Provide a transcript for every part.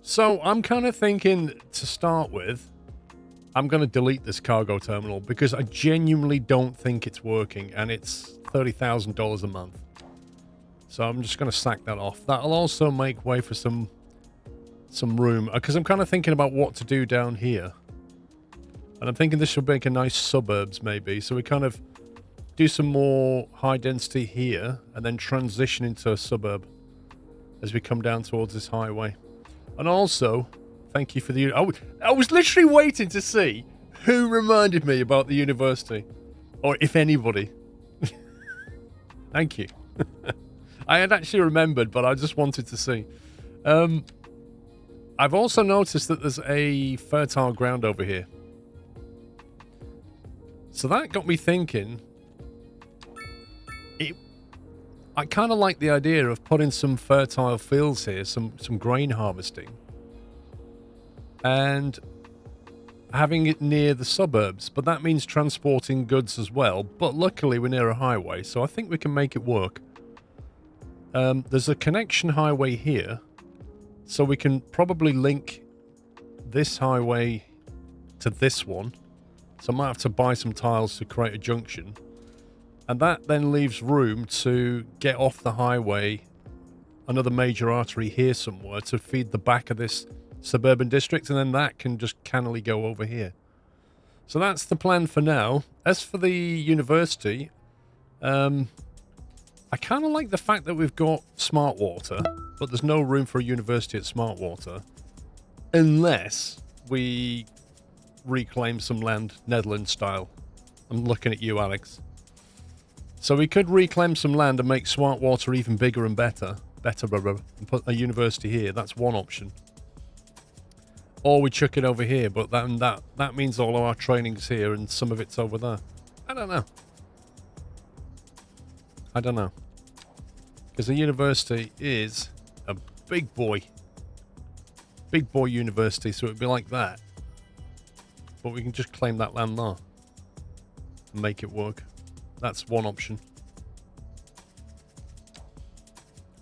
So I'm kind of thinking to start with, I'm going to delete this cargo terminal because I genuinely don't think it's working, and it's $30,000 a month. So I'm just going to sack that off. That'll also make way for some room, because I'm kind of thinking about what to do down here. And I'm thinking this should make a nice suburbs maybe. So we kind of do some more high density here and then transition into a suburb as we come down towards this highway. And also, thank you for the... I was literally waiting to see who reminded me about the university. Or if anybody. Thank you. I had actually remembered, but I just wanted to see. I've also noticed that there's a fertile ground over here. So that got me thinking. I kind of like the idea of putting some fertile fields here, some grain harvesting, and having it near the suburbs. But that means transporting goods as well. But luckily we're near a highway, so I think we can make it work. There's a connection highway here, so we can probably link this highway to this one. So I might have to buy some tiles to create a junction. And that then leaves room to get off the highway, another major artery here somewhere to feed the back of this suburban district, and then that can just cannily go over here. So that's the plan for now. As for the university, I kind of like the fact that we've got smart water, but there's no room for a university at smart water unless we reclaim some land Netherlands style. I'm looking at you, Alex. So we could reclaim some land and make smart water even bigger and better, and put a university here. That's one option. Or we chuck it over here, but that means all of our training's here and some of it's over there. I don't know. Because the university is a big boy university, so it'd be like that. But we can just claim that land there and make it work. That's one option.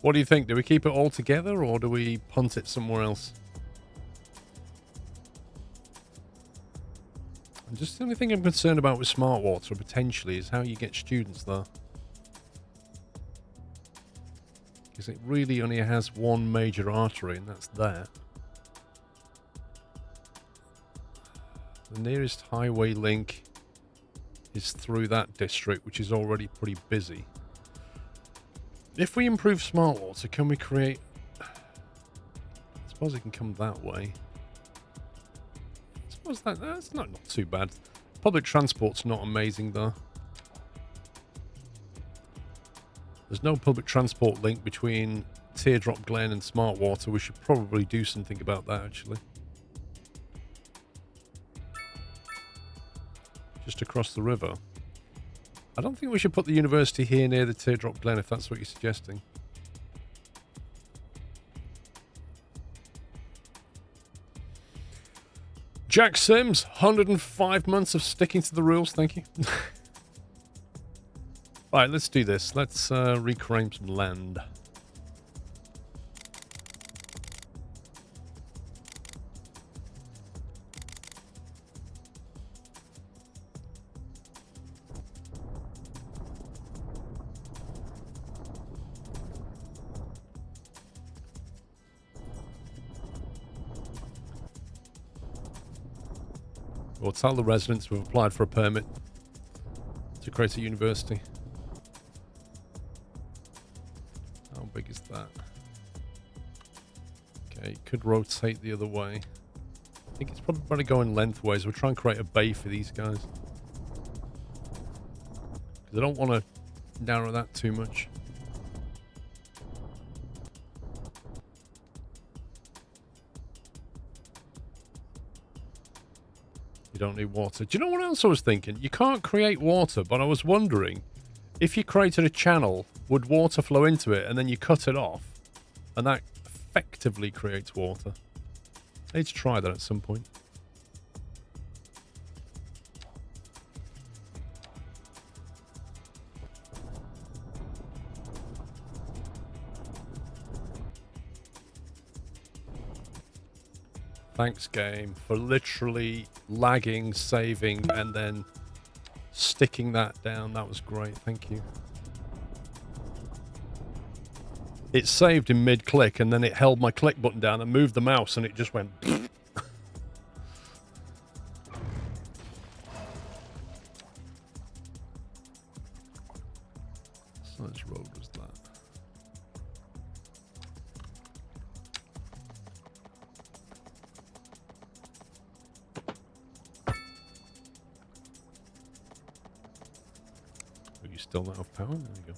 What do you think? Do we keep it all together or do we punt it somewhere else? And just the only thing I'm concerned about with smart water potentially is how you get students there. Because it really only has one major artery, and that's there. The nearest highway link is through that district, which is already pretty busy. If we improve smart water, can we create... I suppose it can come that way. I suppose that's not too bad. Public transport's not amazing though. There's no public transport link between Teardrop Glen and smart water. We should probably do something about that actually. Just across the river. I don't think we should put the university here near the Teardrop Glen if that's what you're suggesting. Jack Sims, 105 months of sticking to the rules, thank you. Alright, let's do this. Let's reclaim some land. We'll tell the residents we've applied for a permit to create a university. How big is that? Okay, could rotate the other way. I think it's probably going lengthways. We'll try and create a bay for these guys. Because I don't want to narrow that too much. You don't need water. Do you know what else I was thinking? You can't create water, but I was wondering if you created a channel, would water flow into it and then you cut it off and that effectively creates water? I need to try that at some point. Thanks, game, for literally lagging, saving, and then sticking that down. That was great. Thank you. It saved in mid-click, and then it held my click button down and moved the mouse, and it just went... So which road was that? Oh, you still not have power? There you go.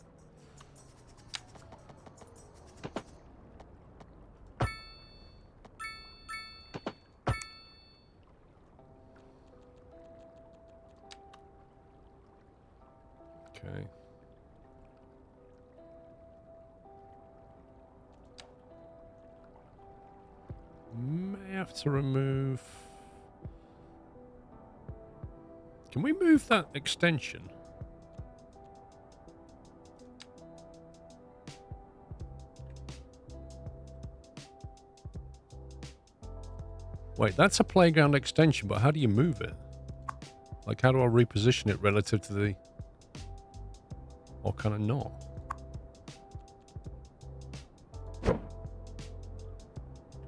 Okay. May have to remove... Can we move that extension? Wait, that's a playground extension, but how do you move it? Like, how do I reposition it relative to the... Or can I not?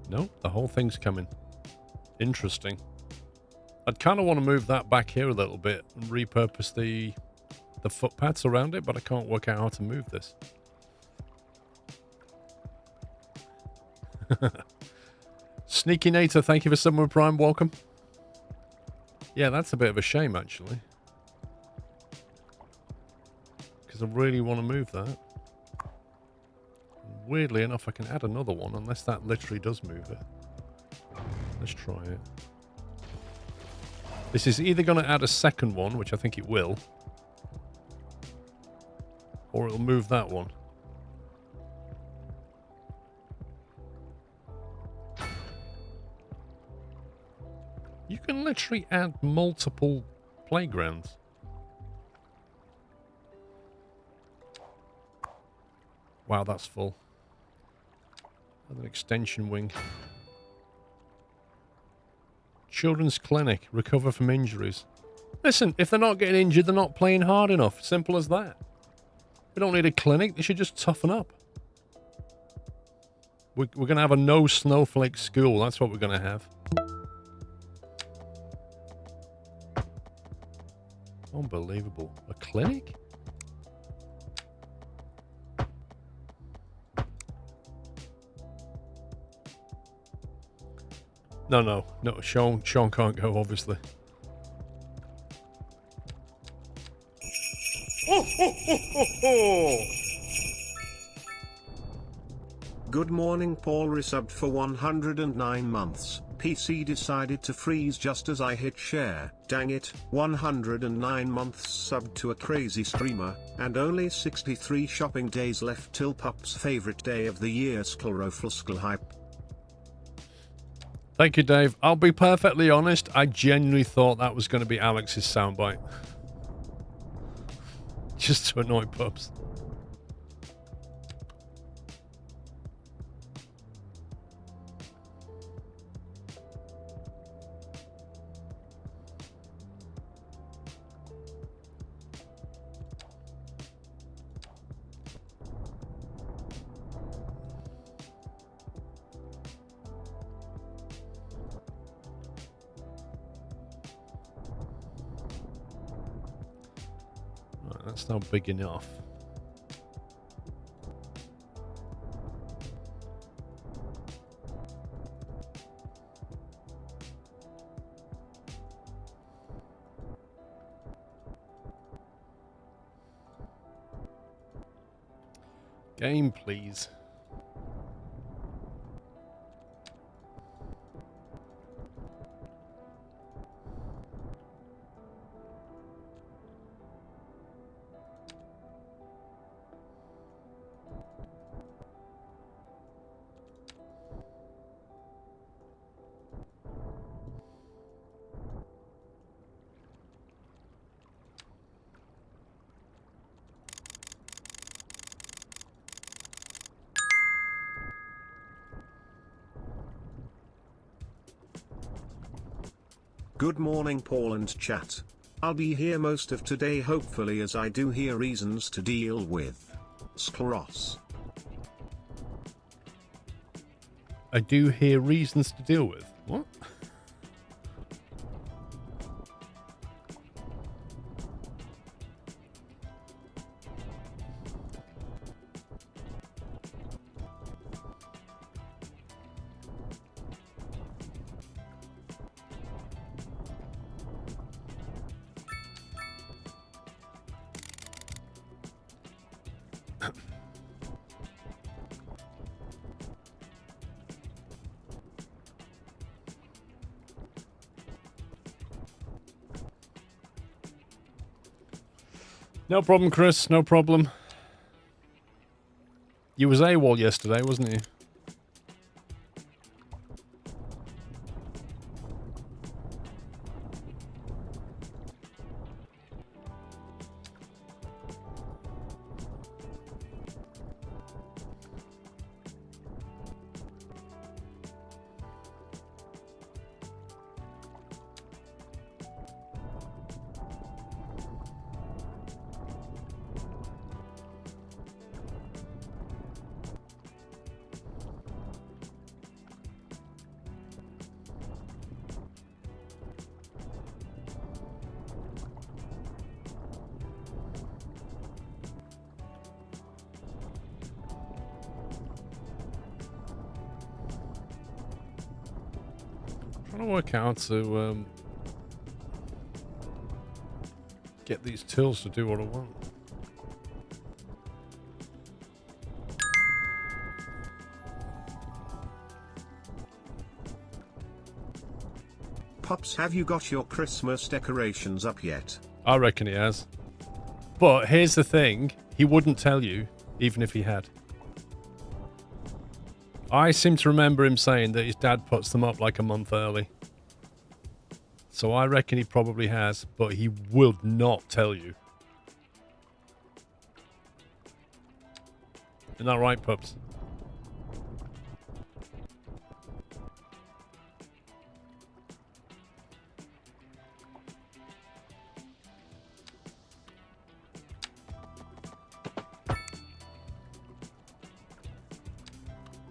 No, the whole thing's coming. Interesting. I'd kind of want to move that back here a little bit and repurpose the footpaths around it, but I can't work out how to move this. Sneaky Nater, thank you for Summer Prime, welcome. Yeah, that's a bit of a shame, actually. Because I really want to move that. Weirdly enough, I can add another one, unless that literally does move it. Let's try it. This is either going to add a second one, which I think it will, or it'll move that one. You can literally add multiple playgrounds. Wow, that's full. An extension wing. Children's clinic. Recover from injuries. Listen, if they're not getting injured, they're not playing hard enough. Simple as that. We don't need a clinic. They should just toughen up. We're going to have a no snowflake school. That's what we're going to have. Unbelievable. A clinic? No. Sean can't go, obviously. Good morning, Paul resubbed for 109 months. PC decided to freeze just as I hit share. Dang it, 109 months subbed to a crazy streamer, and only 63 shopping days left till Pup's favorite day of the year, SquirrelPlus hype. Thank you, Dave. I'll be perfectly honest, I genuinely thought that was going to be Alex's soundbite. Just to annoy Pups. That's not big enough. Game, please. Good morning Paul and chat. I'll be here most of today hopefully, as I do hear reasons to deal with. Skros. I do hear reasons to deal with. What? No problem, Chris. No problem. You was AWOL yesterday, wasn't you? Trying to work out how to get these tills to do what I want. Pups, have you got your Christmas decorations up yet? I reckon he has. But here's the thing, he wouldn't tell you, even if he had. I seem to remember him saying that his dad puts them up like a month early. So I reckon he probably has, but he will not tell you. Isn't that right, pups?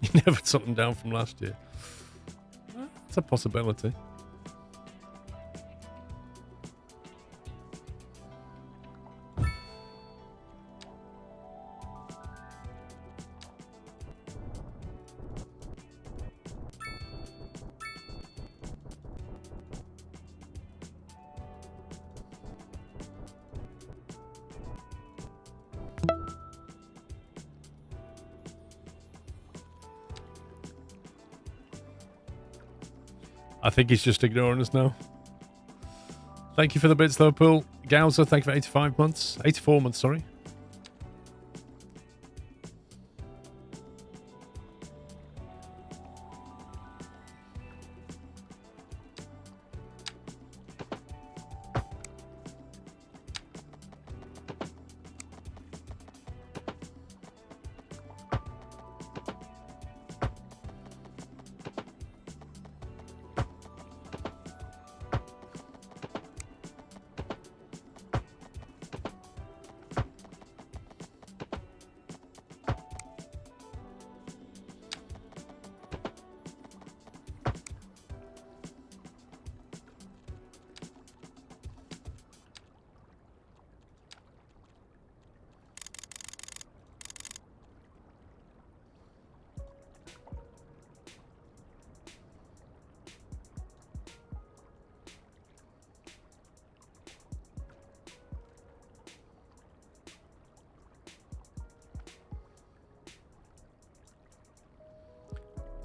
You never took them down from last year. That's a possibility. I think he's just ignoring us now. Thank you for the bits though, Pool. Gowser, thank you for 85 months. 84 months, sorry.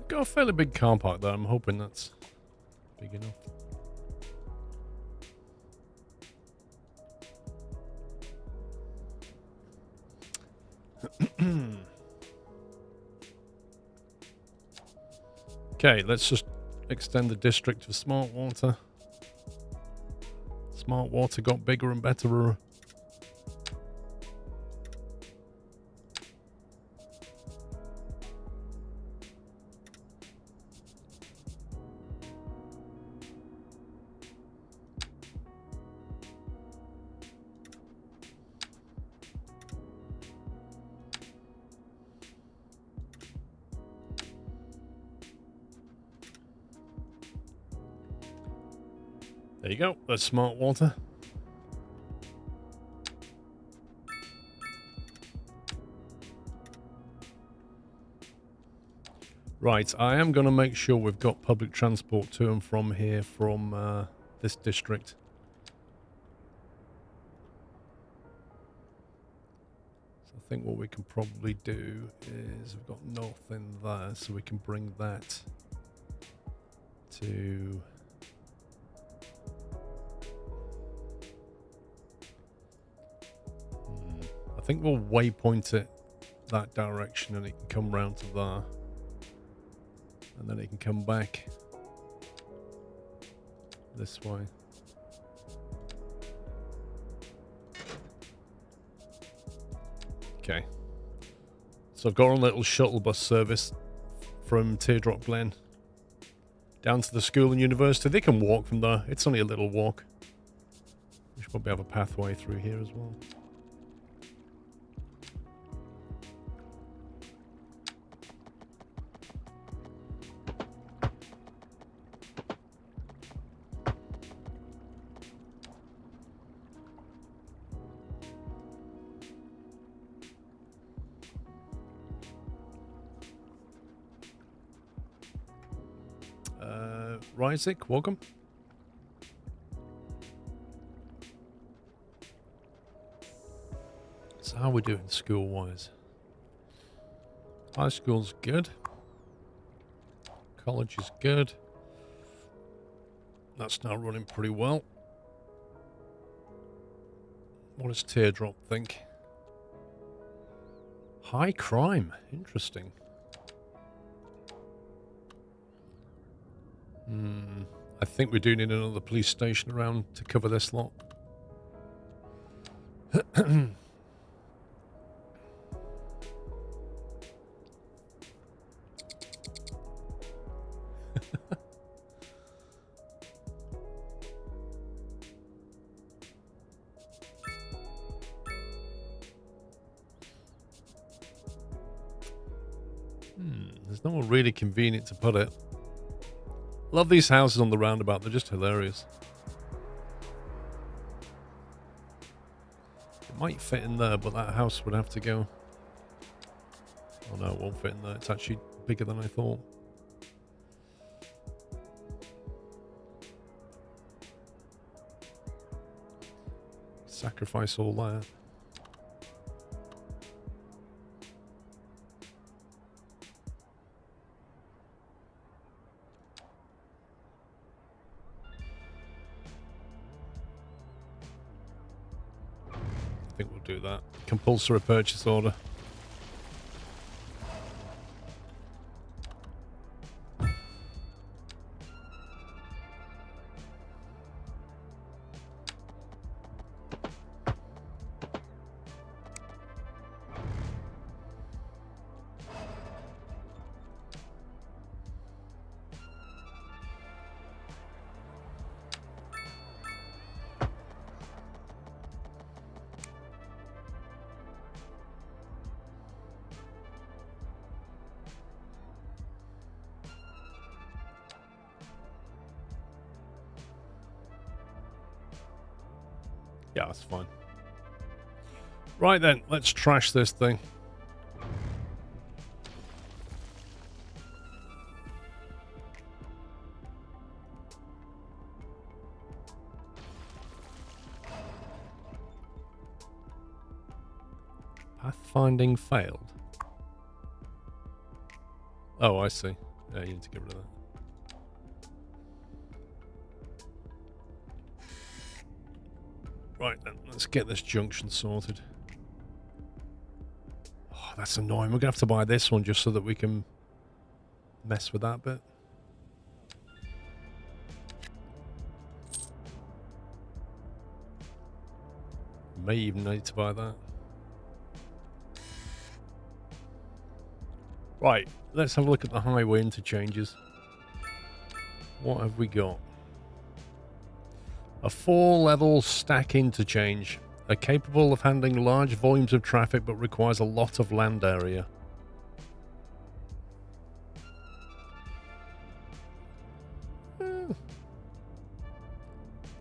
Got a fairly big car park there. I'm hoping that's big enough. Okay, let's just extend the district of smart water. Smart water got bigger and better. There you go. That's smart water. Right, I am going to make sure we've got public transport to and from here from this district. So I think what we can probably do is we've got north in there, so we can bring that to... I think we'll waypoint it that direction and it can come round to there. And then it can come back this way. Okay. So I've got a little shuttle bus service from Teardrop Glen down to the school and university. They can walk from there. It's only a little walk. We should probably have a pathway through here as well. Ryzik, welcome. So how are we doing school-wise? High school's good. College is good. That's now running pretty well. What does Teardrop think? High crime. Interesting. I think we do need another police station around to cover this lot. There's nowhere really convenient to put it. Love these houses on the roundabout, they're just hilarious. It might fit in there, but that house would have to go. Oh no, it won't fit in there. It's actually bigger than I thought. Sacrifice all that. I think we'll do that. Compulsory purchase order. Yeah, that's fine. Right then, let's trash this thing. Pathfinding failed. Oh, I see. Yeah, you need to get rid of that. Right then, let's get this junction sorted. Oh, that's annoying. We're going to have to buy this one just so that we can mess with that bit. May even need to buy that. Right, let's have a look at the highway interchanges. What have we got? A 4-level stack interchange. Are capable of handling large volumes of traffic but requires a lot of land area.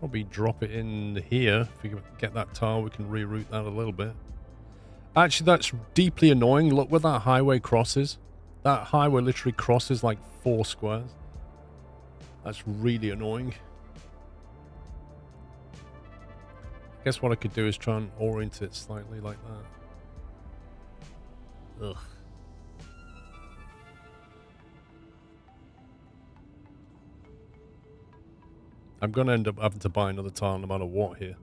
Probably drop it in here. If we can get that tile, we can reroute that a little bit. Actually, that's deeply annoying. Look where that highway crosses. That highway literally crosses like 4 squares. That's really annoying. I guess what I could do is try and orient it slightly like that. Ugh. I'm going to end up having to buy another tile no matter what here.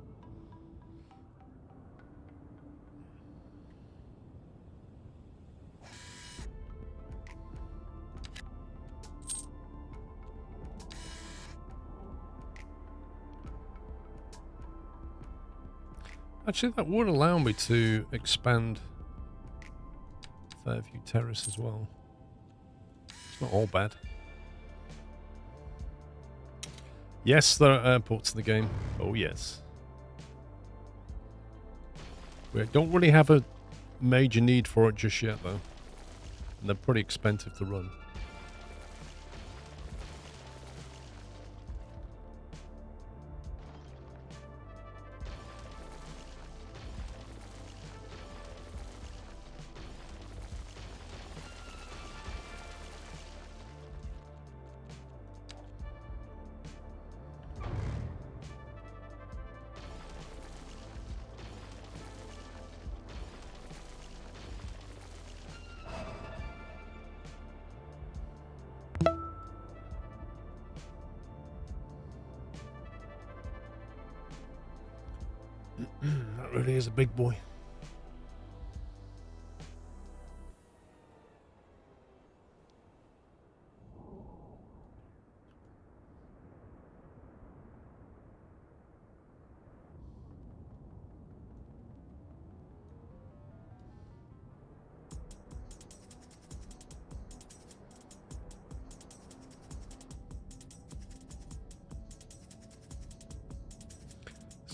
Actually, that would allow me to expand Fairview Terrace as well. It's not all bad. Yes, there are airports in the game. Oh, yes. We don't really have a major need for it just yet, though. And they're pretty expensive to run. That really is a big boy.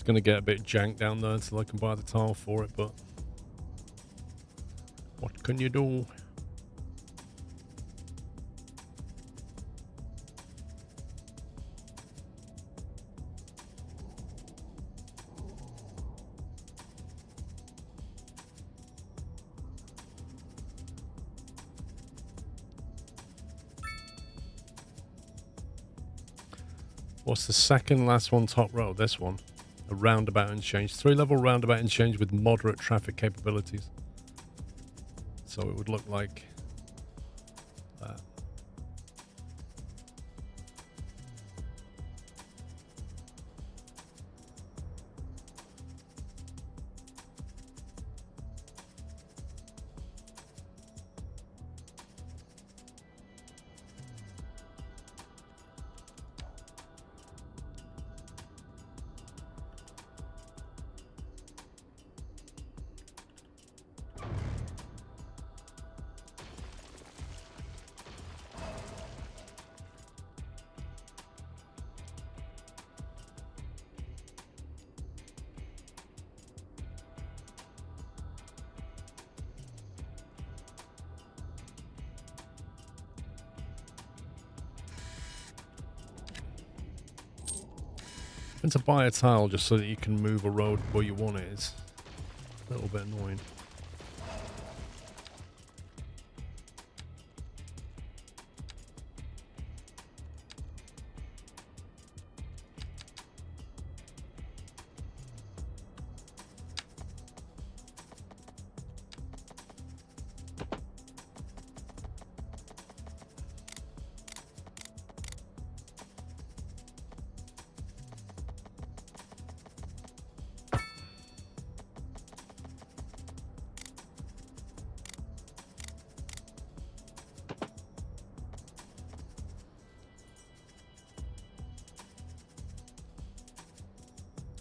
Going to get a bit jank down there until I can buy the tile for it, but what can you do? What's the second last one top row? This one. A roundabout interchange. 3-level roundabout interchange with moderate traffic capabilities. So it would look like that. And to buy a tile just so that you can move a road where you want it is a little bit annoying.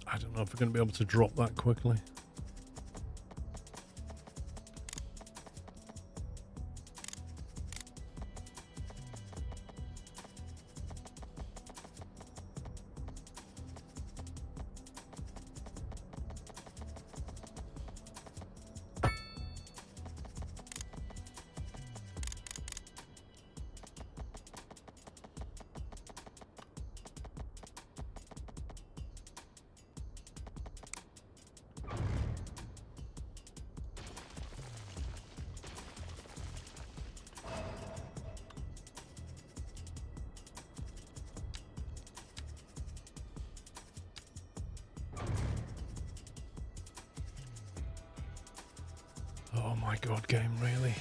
I don't know if we're going to be able to drop that quickly. my god, game, really?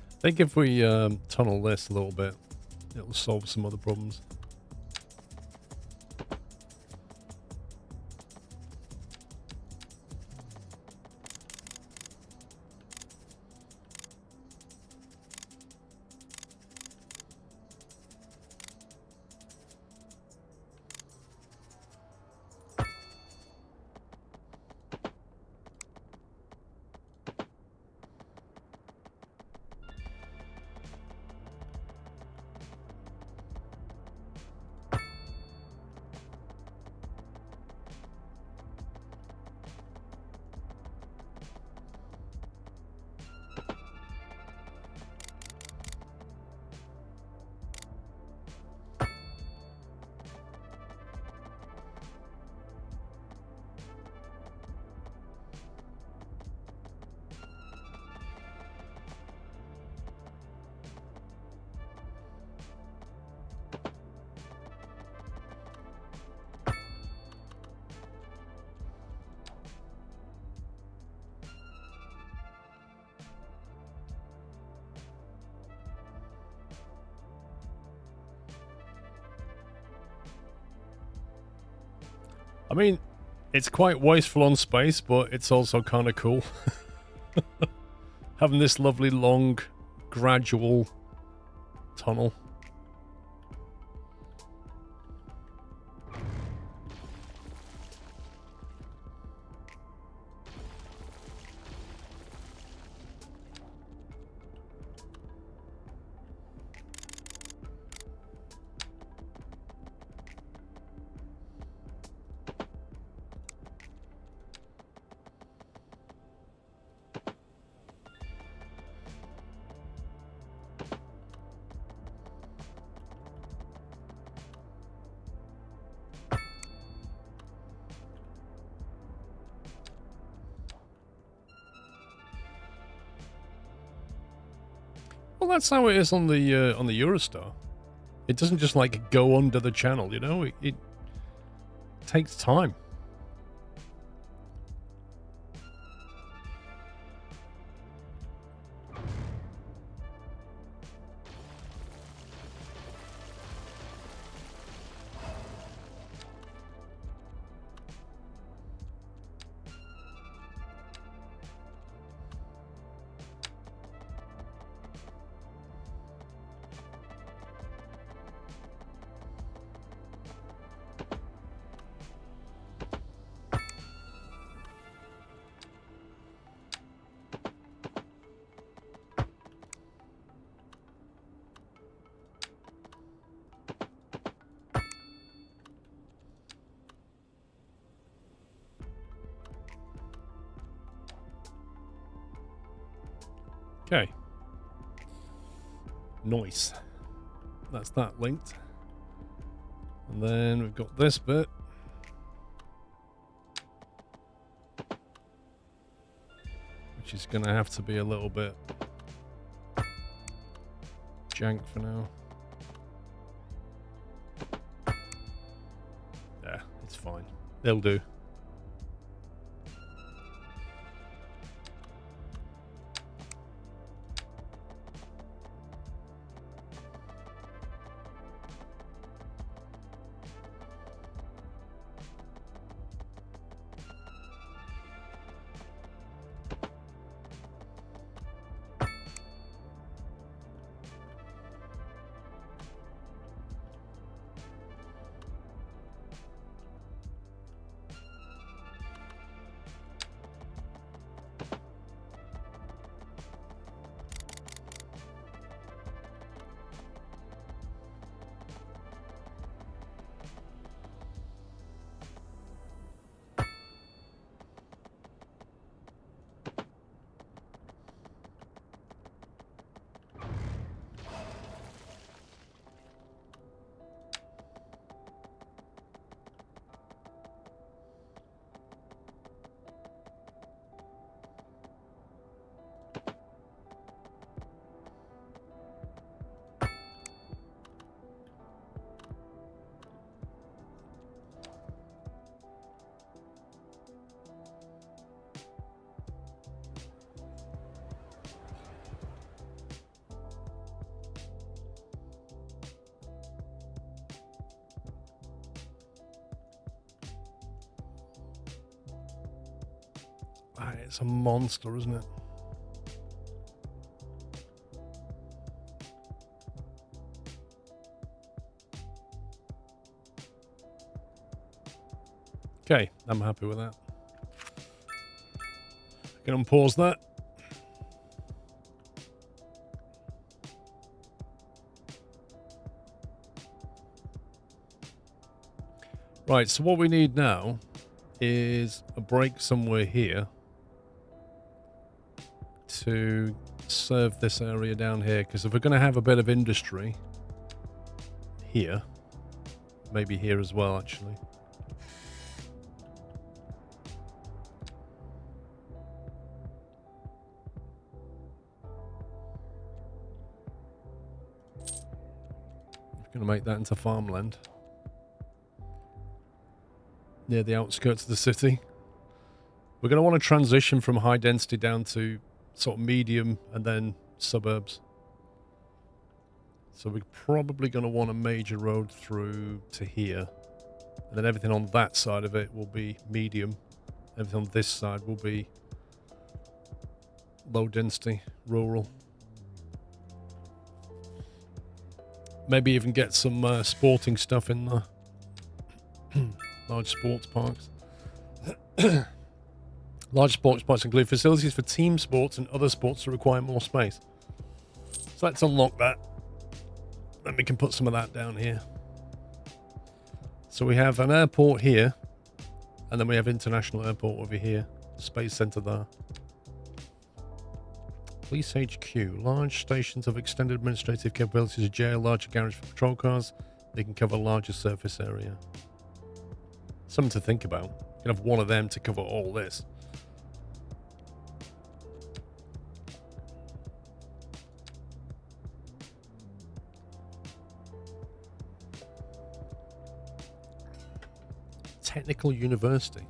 I think if we tunnel this a little bit, it'll solve some other problems. I mean, it's quite wasteful on space, but it's also kind of cool. Having this lovely, long, gradual tunnel. Well, that's how it is on the Eurostar. It doesn't just like go under the channel, you know. It takes time. Okay. Nice. That's that linked. And then we've got this bit. Which is going to have to be a little bit jank for now. Yeah, it's fine. They'll do. It's a monster, isn't it? Okay, I'm happy with that. Can unpause that. Right, so what we need now is a break somewhere here to serve this area down here, because if we're going to have a bit of industry here, maybe here as well, actually. We're going to make that into farmland near the outskirts of the city. We're going to want to transition from high density down to sort of medium and then suburbs. So we're probably going to want a major road through to here. And then everything on that side of it will be medium. Everything on this side will be low density, rural. Maybe even get some sporting stuff in there. Large sports parks. Large sports parks include facilities for team sports and other sports that require more space. So let's unlock that. Then we can put some of that down here. So we have an airport here, and then we have international airport over here. Space center there. Police HQ. Large stations of extended administrative capabilities. A jail, larger garage for patrol cars. They can cover larger surface area. Something to think about. You can have one of them to cover all this. Technical University.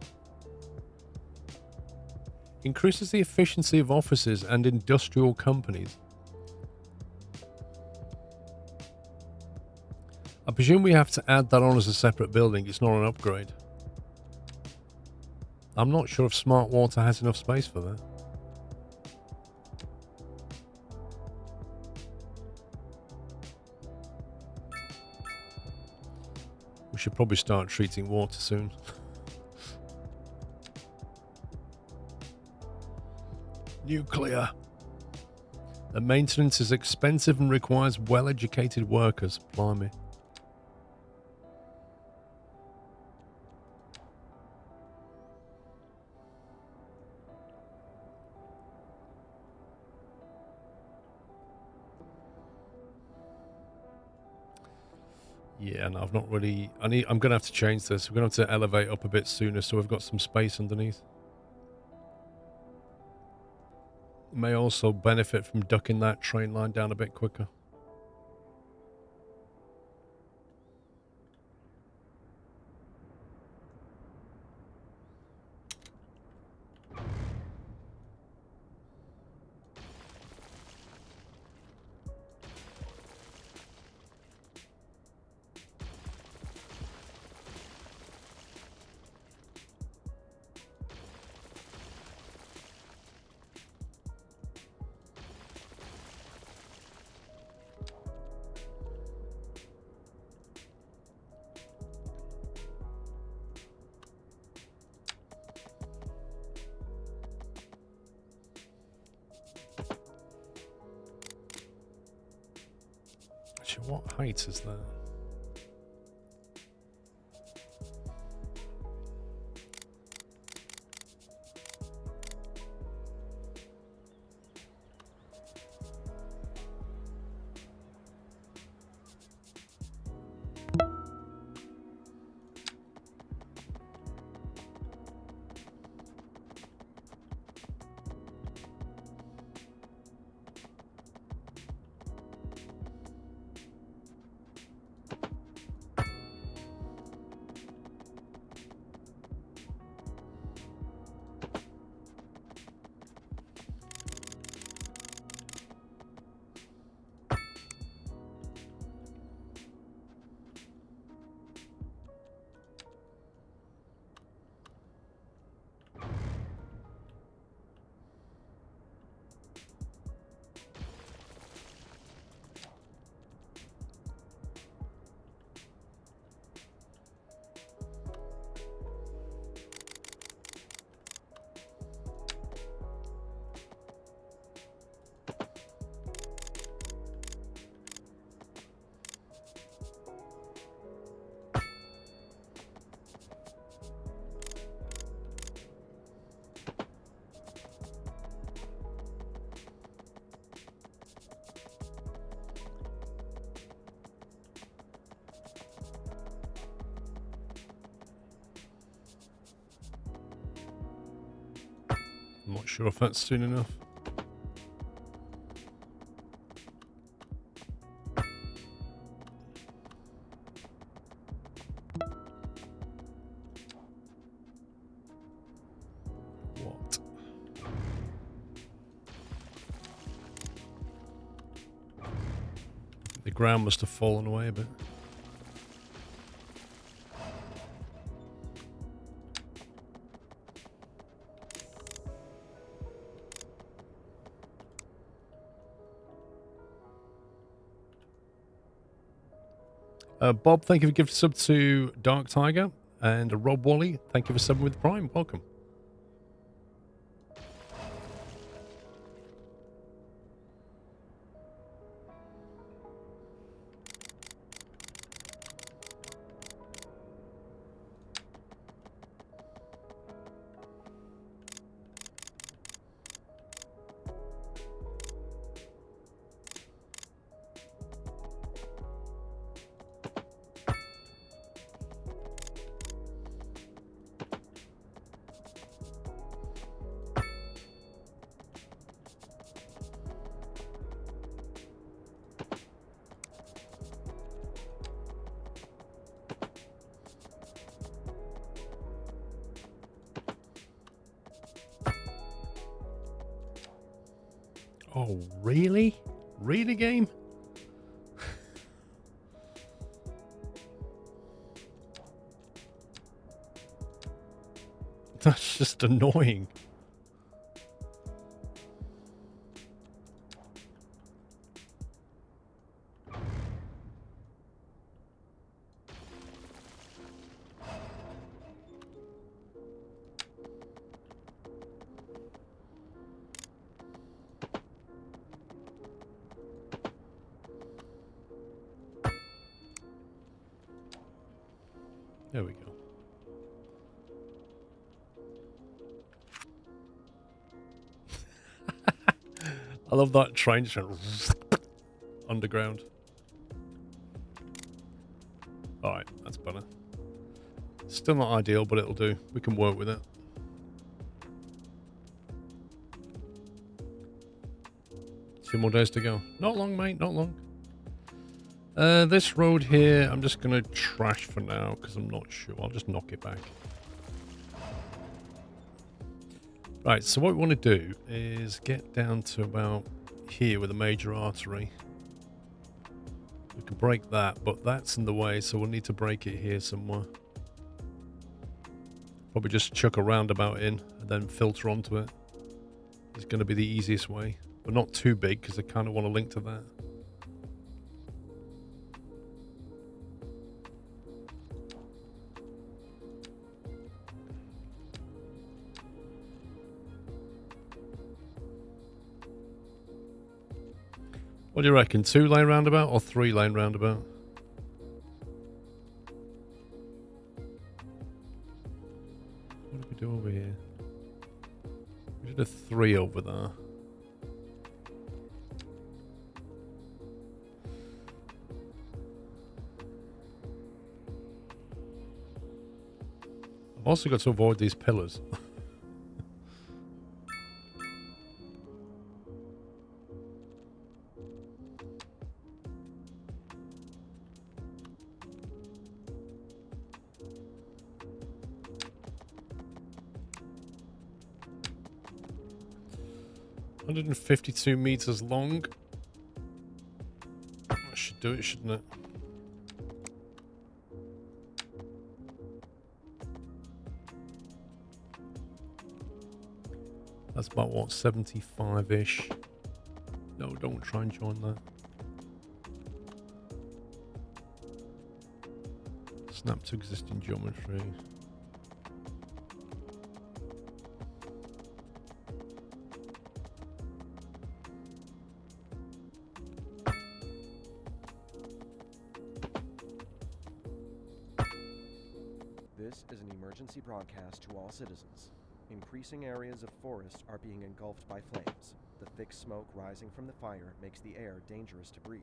Increases the efficiency of offices and industrial companies. I presume we have to add that on as a separate building. It's not an upgrade. I'm not sure if Smart Water has enough space for that. We should probably start treating water soon. Nuclear. The maintenance is expensive and requires well-educated workers. Blimey. Yeah, no, I've not really... I'm going to have to change this. We're going to have to elevate up a bit sooner so we've got some space underneath. May also benefit from ducking that train line down a bit quicker. Actually, what height is that? I'm not sure if that's soon enough. What? The ground must have fallen away a bit. Bob, thank you for gifting sub to Dark Tiger. And Rob Wally, thank you for subbing with Prime. Welcome. Oh, really? Really, game? That's just annoying. There we go. I love that train just went underground. Alright, that's better. Still not ideal, but it'll do. We can work with it. Two more days to go. Not long, mate, not long. This road here, I'm just going to trash for now because I'm not sure. I'll just knock it back. Right, so what we want to do is get down to about here with a major artery. We can break that, but that's in the way, so we'll need to break it here somewhere. Probably just chuck a roundabout in and then filter onto it. It's going to be the easiest way, but not too big because I kind of want to link to that. What do you reckon? 2-lane roundabout or 3-lane roundabout? What did we do over here? We did a 3 over there. I've also got to avoid these pillars. $152 meters long. That should do it, shouldn't it? That's about what, 75-ish. No, don't try and join that. Snap to existing geometry. This is an emergency broadcast to all citizens. Increasing areas of forest are being engulfed by flames. The thick smoke rising from the fire makes the air dangerous to breathe.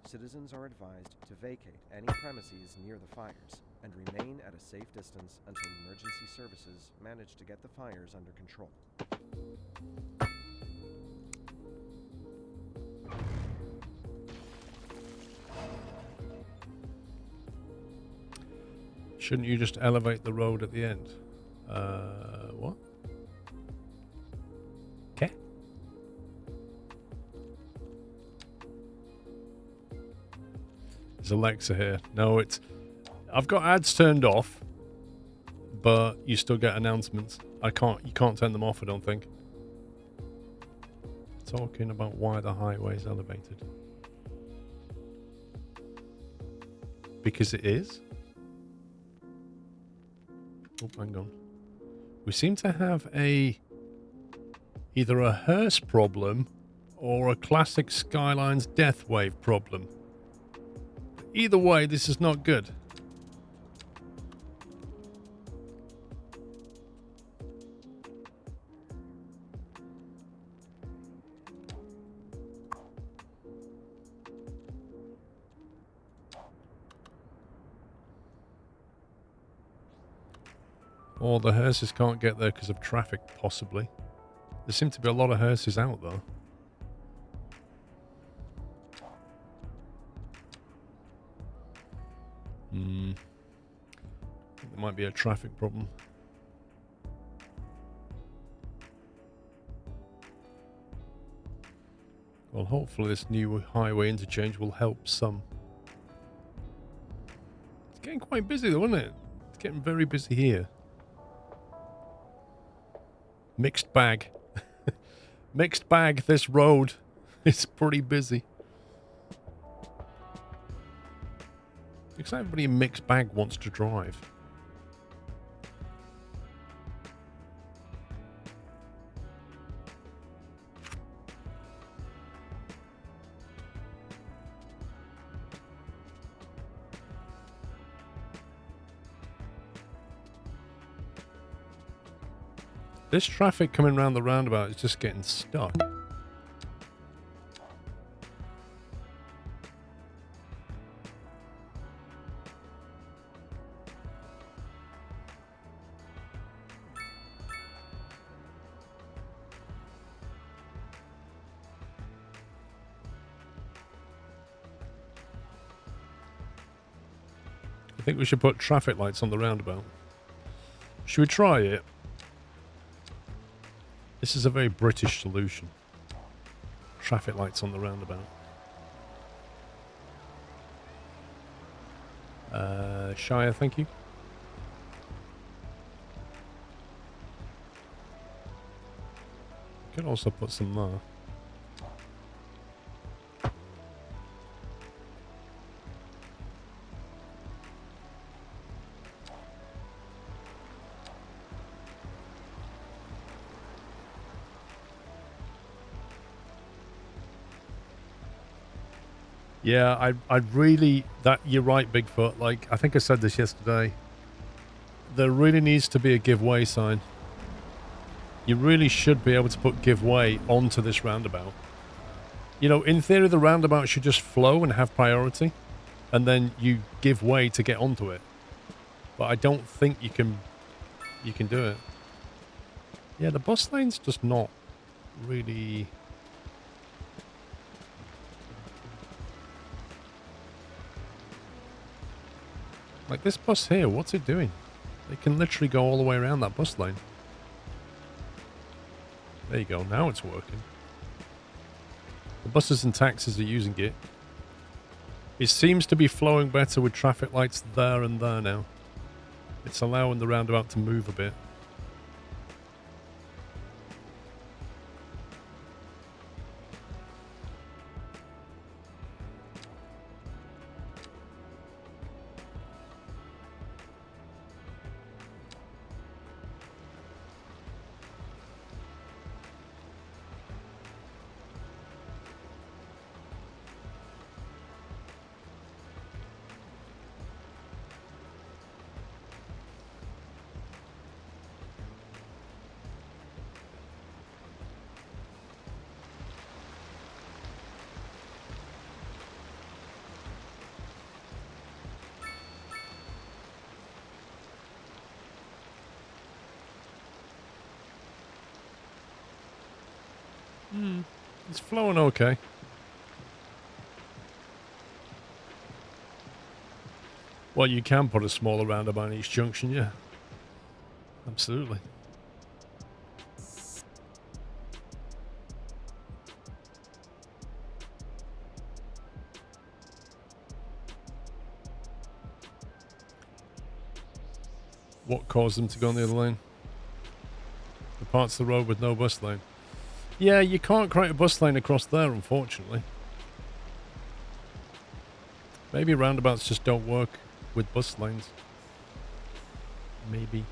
Citizens are advised to vacate any premises near the fires and remain at a safe distance until emergency services manage to get the fires under control. Shouldn't you just elevate the road at the end? What? Okay. Is Alexa here? No, it's... I've got ads turned off, but you still get announcements. You can't turn them off, I don't think. Talking about why the highway is elevated. Because it is? Oh, hang on. We seem to have either a hearse problem or a classic Skylines death wave problem. Either way, this is not good. Or the hearses can't get there because of traffic, possibly. There seem to be a lot of hearses out, though. I think there might be a traffic problem. Well, hopefully this new highway interchange will help some. It's getting quite busy, though, isn't it? It's getting very busy here. Mixed bag. Mixed bag, this road is pretty busy. Looks like everybody in mixed bag wants to drive. This traffic coming around the roundabout is just getting stuck. I think we should put traffic lights on the roundabout. Should we try it? This is a very British solution. Traffic lights on the roundabout. Shire, thank you. Could also put some there. Yeah, I'd really... You're right, Bigfoot. Like, I think I said this yesterday. There really needs to be a give way sign. You really should be able to put give way onto this roundabout. You know, in theory, the roundabout should just flow and have priority. And then you give way to get onto it. But I don't think you can do it. Yeah, the bus lane's just not really... Like this bus here, what's it doing? It can literally go all the way around that bus lane. There you go, now it's working. The buses and taxis are using it. It seems to be flowing better with traffic lights there and there now. It's allowing the roundabout to move a bit. It's flowing okay. Well, you can put a smaller roundabout in each junction, yeah. Absolutely. What caused them to go on the other lane? The parts of the road with no bus lane. Yeah, you can't create a bus lane across there, unfortunately. Maybe roundabouts just don't work with bus lanes. Maybe.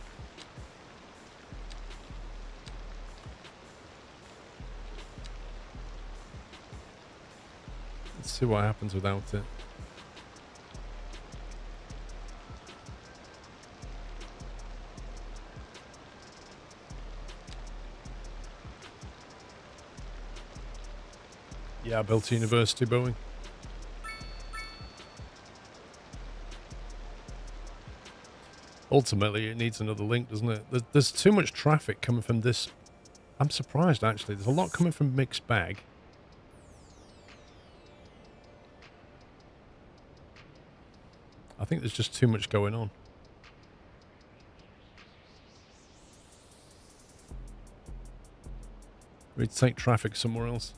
Let's see what happens without it. Yeah, I built a university, Boeing. Ultimately, it needs another link, doesn't it? There's too much traffic coming from this. I'm surprised, actually. There's a lot coming from Mixed Bag. I think there's just too much going on. We need to take traffic somewhere else.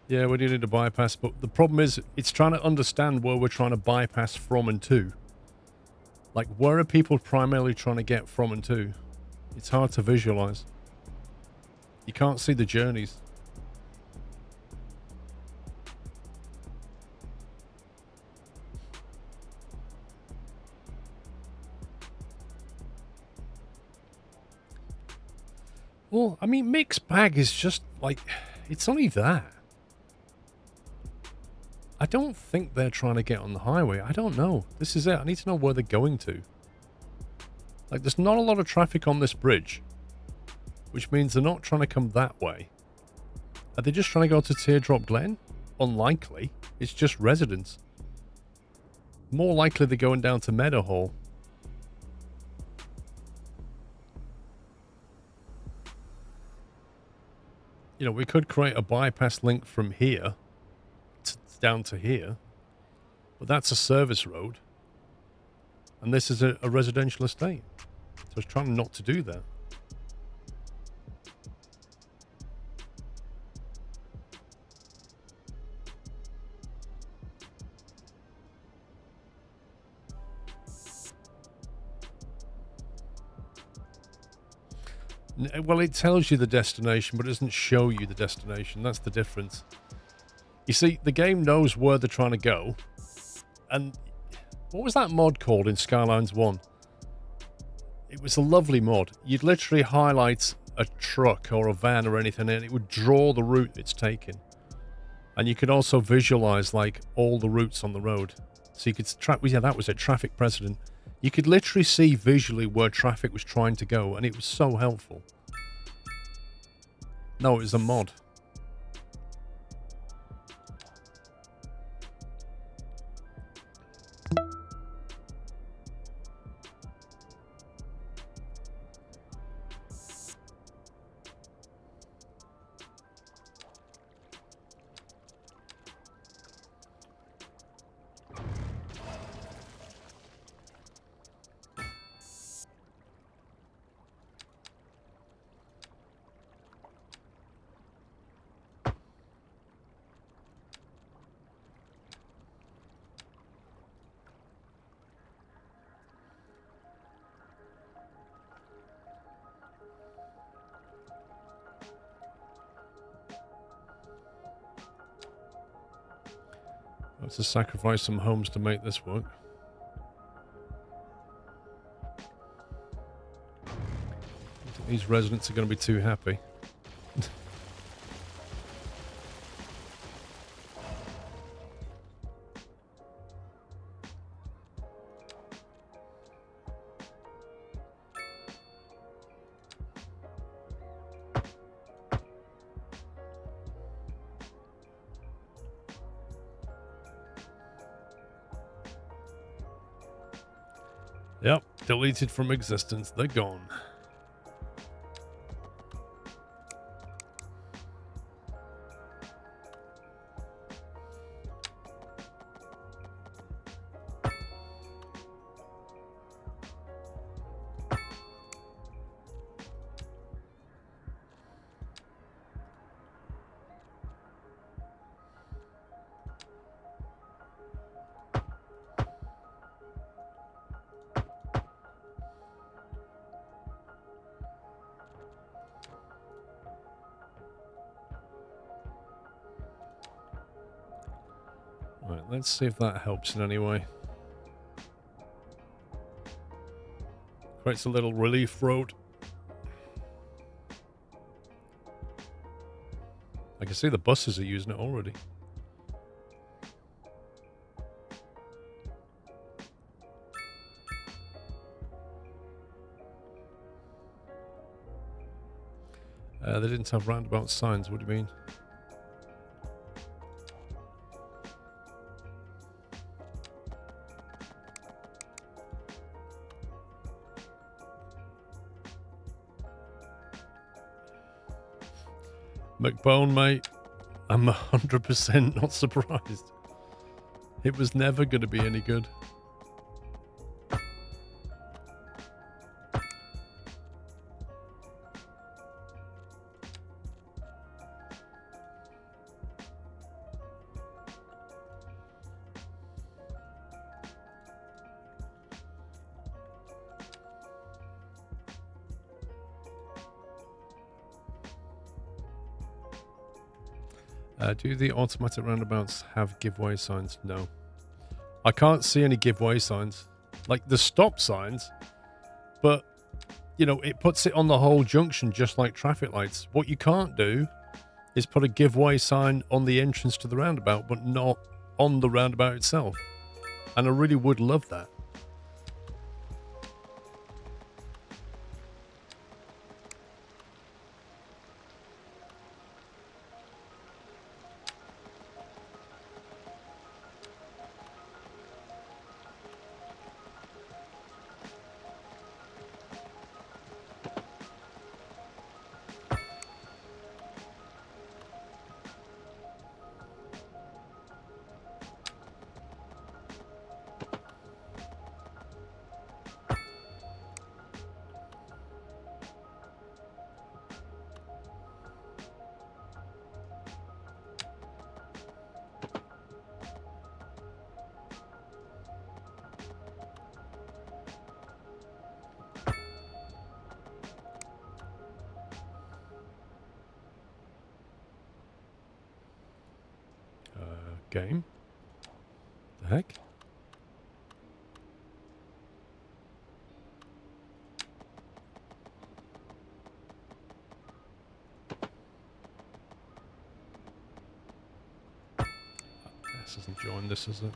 Yeah, we do need a bypass, but the problem is it's trying to understand where we're trying to bypass from and to. Like, where are people primarily trying to get from and to? It's hard to visualize. You can't see the journeys. Well, I mean, Mixed Bag is just like, it's only that. I don't think they're trying to get on the highway. I don't know. This is it. I need to know where they're going to. Like, there's not a lot of traffic on this bridge, which means they're not trying to come that way. Are they just trying to go to Teardrop Glen? Unlikely. It's just residents. More likely they're going down to Meadowhall. You know, we could create a bypass link from here down to here, but that's a service road, and this is a residential estate. So I was trying not to do that. Well, it tells you the destination, but it doesn't show you the destination. That's the difference. You see, the game knows where they're trying to go. And what was that mod called in Skylines 1? It was a lovely mod. You'd literally highlight a truck or a van or anything, and it would draw the route it's taking. And you could also visualize, like, all the routes on the road. So you could track, yeah, that was it, traffic precedent. You could literally see visually where traffic was trying to go, and it was so helpful. No, it was a mod. I have to sacrifice some homes to make this work. I don't think these residents are going to be too happy. Yep, deleted from existence. They're gone. let's see if that helps in any way. Creates a little relief road. I can see the buses are using it already. They didn't have roundabout signs. What do you mean? McBone, mate, I'm 100% not surprised. It was never going to be any good. Do the automatic roundabouts have giveaway signs? No. I can't see any giveaway signs. Like the stop signs, but, you know, it puts it on the whole junction just like traffic lights. What you can't do is put a giveaway sign on the entrance to the roundabout, but not on the roundabout itself. And I really would love that. Game? The heck? This isn't joined, this is it.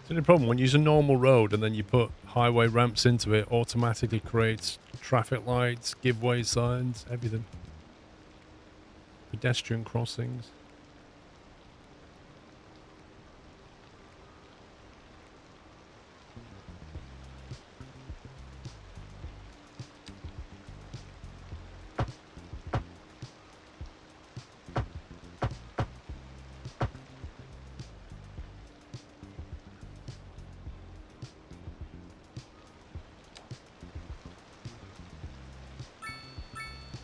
The only problem when you use a normal road and then you put highway ramps into it, automatically creates traffic lights, giveaway signs, everything. Pedestrian crossings.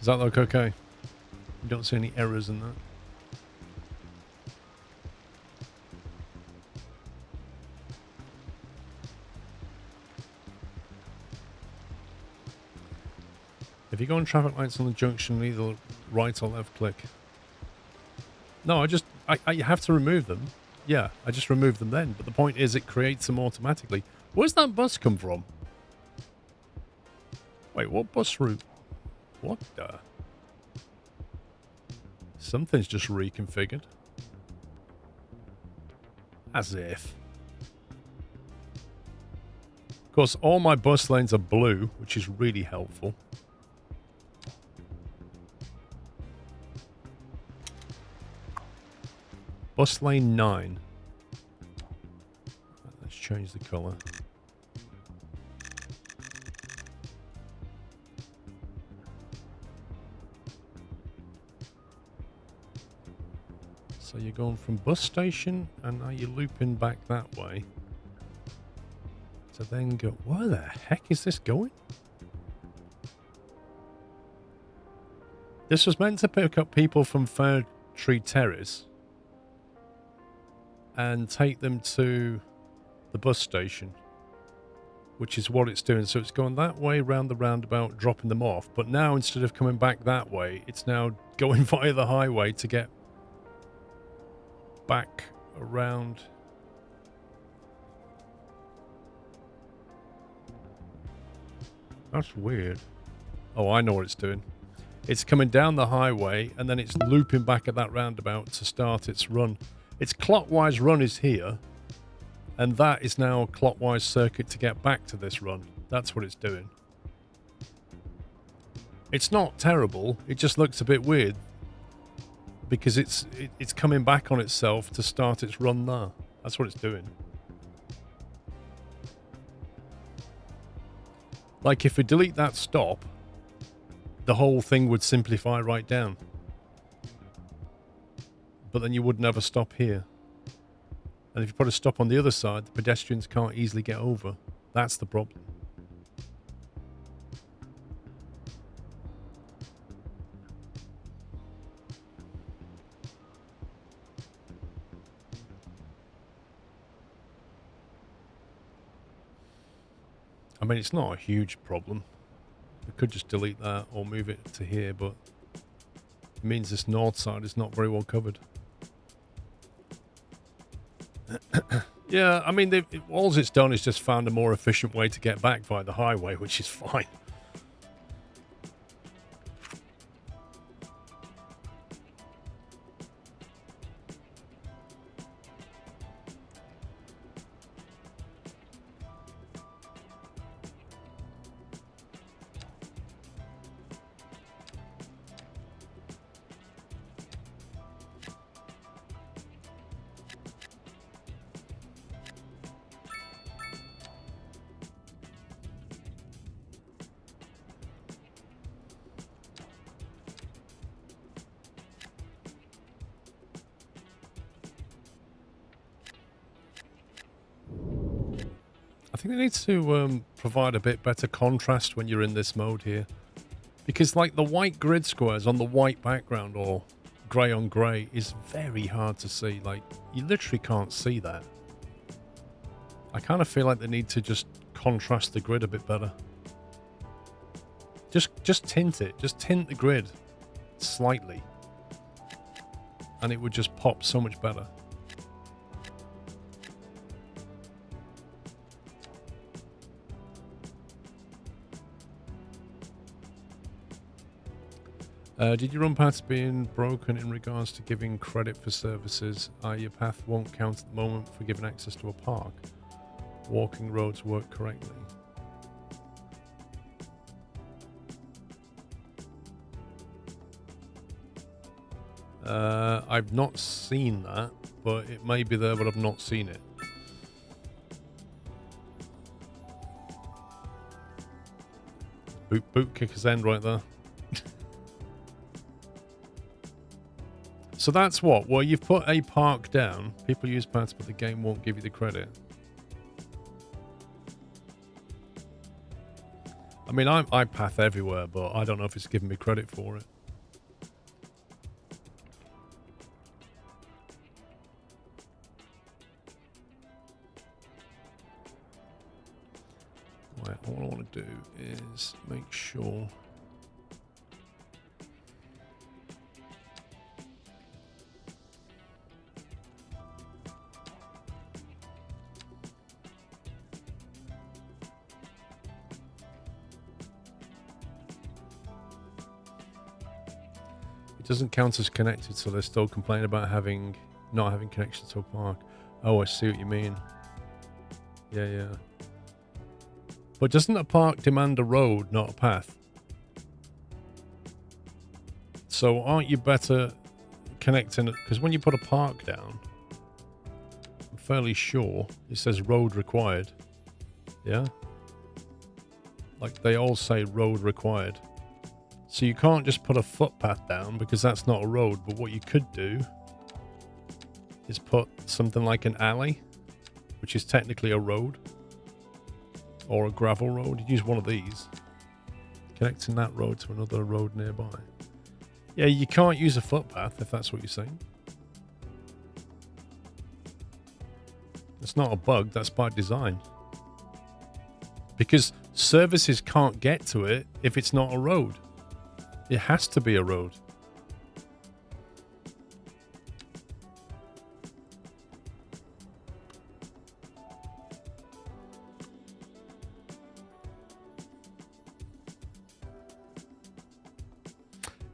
Does that look okay? You don't see any errors in that? If you go on traffic lights on the junction, either right or left click. No, I have to remove them. Yeah, I just remove them then. But the point is it creates them automatically. Where's that bus come from? Wait, what bus route? What the? Something's just reconfigured. As if. Of course, all my bus lanes are blue, which is really helpful. Bus lane 9. Let's change the colour. So you're going from bus station and now you're looping back that way. To then go, where the heck is this going? This was meant to pick up people from Fair Tree Terrace and take them to the bus station, which is what it's doing. So it's going that way round the roundabout, dropping them off. But now instead of coming back that way, it's now going via the highway to get back around. That's weird. Oh, I know what it's doing. It's coming down the highway and then it's looping back at that roundabout to start its run. Its clockwise run is here, and that is now a clockwise circuit to get back to this run. That's what it's doing. It's not terrible. It just looks a bit weird because it's coming back on itself to start its run there. That's what it's doing. Like if we delete that stop, the whole thing would simplify right down. But then you wouldn't have a stop here. And if you put a stop on the other side, the pedestrians can't easily get over. That's the problem. I mean, it's not a huge problem. We could just delete that or move it to here, but it means this north side is not very well covered. Yeah, I mean, all it's done is just found a more efficient way to get back via the highway, which is fine. I think they need to provide a bit better contrast when you're in this mode here. Because like the white grid squares on the white background or grey on grey is very hard to see. Like you literally can't see that. I kind of feel like they need to just contrast the grid a bit better. Just tint it. Just tint the grid slightly. And it would just pop so much better. Did you run past being broken in regards to giving credit for services? Your path won't count at the moment for giving access to a park. Walking roads work correctly. I've not seen that, but it may be there, but I've not seen it. Boot kicker's end right there. So that's what? Well, you've put a park down. People use paths, but the game won't give you the credit. I mean, I path everywhere, but I don't know if it's giving me credit for it. Right, all I want to do is make sure... doesn't count as connected, so they're still complaining about not having connection to a park. Oh, I see what you mean. Yeah. But doesn't a park demand a road, not a path? So aren't you better connecting it? Because when you put a park down, I'm fairly sure it says road required. Yeah? Like they all say road required. So you can't just put a footpath down because that's not a road. But what you could do is put something like an alley, which is technically a road or a gravel road. You'd use one of these, connecting that road to another road nearby. Yeah, you can't use a footpath if that's what you're saying. It's not a bug, that's by design. Because services can't get to it if it's not a road. It has to be a road.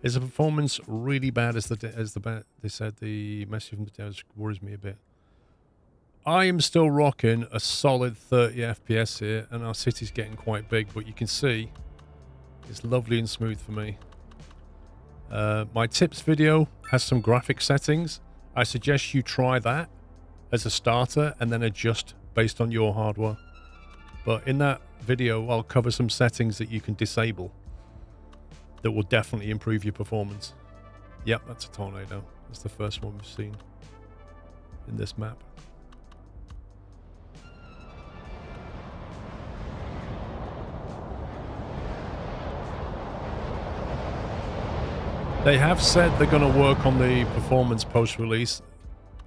Is the performance really bad as they said? The message from the devs worries me a bit. I am still rocking a solid 30 FPS here, and our city's getting quite big, but you can see it's lovely and smooth for me. My tips video has some graphic settings. I suggest you try that as a starter and then adjust based on your hardware. But in that video, I'll cover some settings that you can disable that will definitely improve your performance. Yep, that's a tornado. That's the first one we've seen in this map. They have said they're going to work on the performance post-release.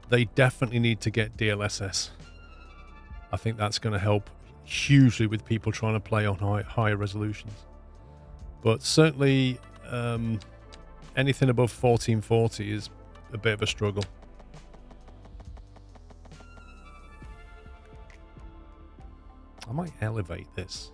They definitely need to get DLSS. I think that's going to help hugely with people trying to play on higher resolutions. But certainly anything above 1440 is a bit of a struggle. I might elevate this.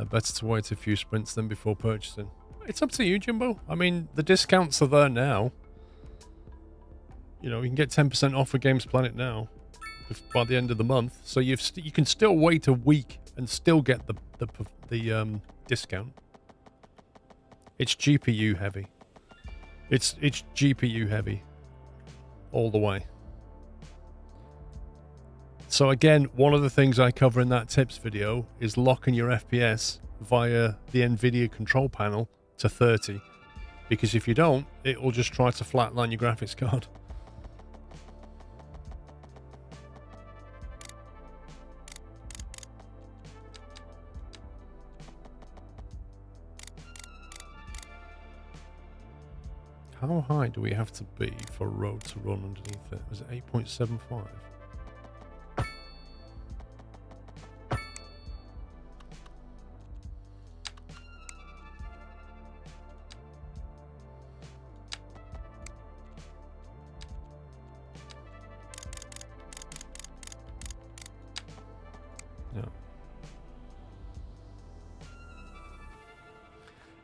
Better to wait a few sprints than before purchasing. It's up to you, Jimbo. I mean, the discounts are there now. You know, you can get 10% off of Games Planet now by the end of the month. So you can still wait a week and still get the discount. It's GPU heavy. It's GPU heavy all the way. So again, one of the things I cover in that tips video is locking your FPS via the NVIDIA control panel to 30. Because if you don't, it will just try to flatline your graphics card. How high do we have to be for a road to run underneath it? Was it 8.75?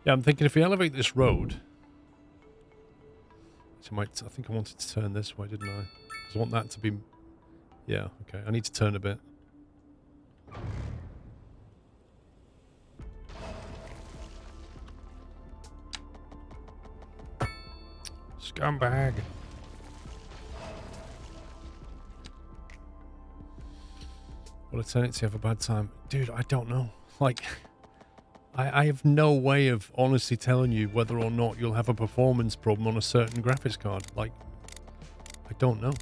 Yeah, I'm thinking if we elevate this road, I think I wanted to turn this way, didn't I? Because I want that to be... Yeah, okay. I need to turn a bit. Scumbag. Will Eternity have a bad time? Dude, I don't know. Like... I have no way of honestly telling you whether or not you'll have a performance problem on a certain graphics card. Like, I don't know.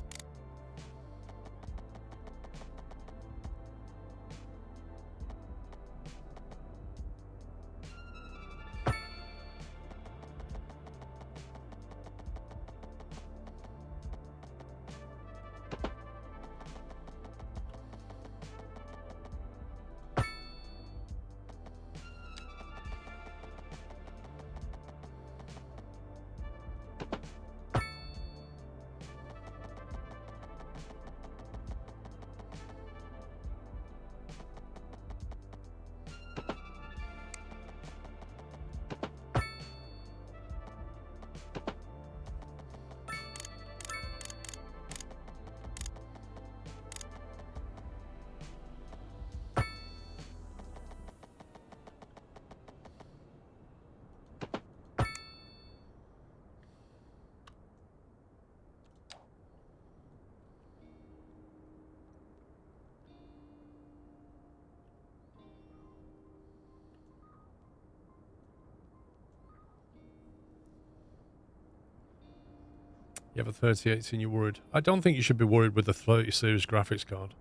You have a 3080 and you're worried. I don't think you should be worried with the 30 series graphics card.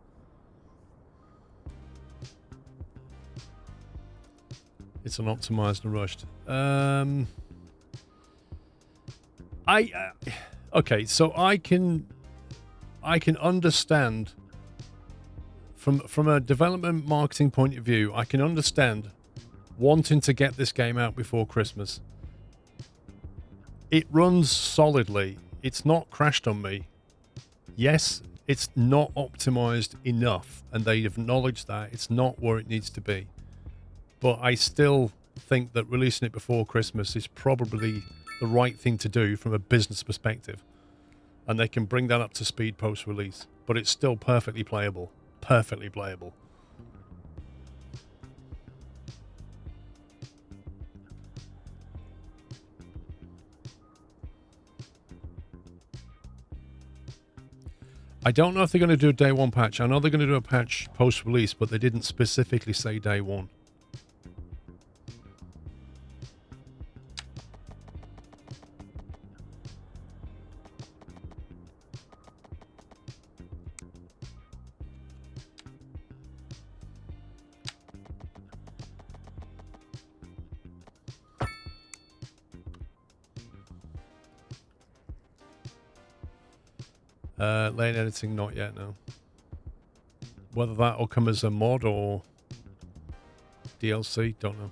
It's unoptimized and rushed. Okay, so I can understand from a development marketing point of view, I can understand wanting to get this game out before Christmas. It runs solidly. It's not crashed on me. Yes, it's not optimized enough, and they acknowledge that it's not where it needs to be. But I still think that releasing it before Christmas is probably the right thing to do from a business perspective. And they can bring that up to speed post-release. But it's still perfectly playable. Perfectly playable. I don't know if they're going to do a day one patch. I know they're going to do a patch post-release, but they didn't specifically say day one. Lane editing, not yet, no. Whether that'll come as a mod or DLC, don't know.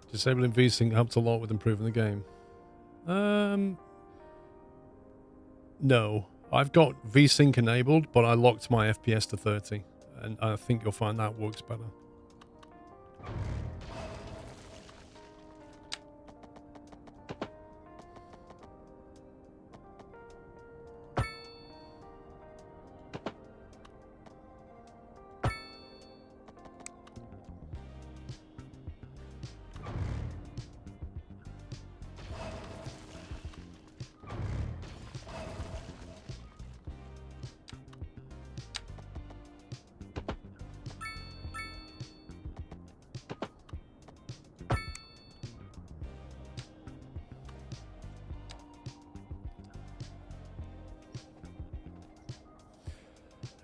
Disabling VSync helped a lot with improving the game. No. I've got VSync enabled, but I locked my FPS to 30. And I think you'll find that works better.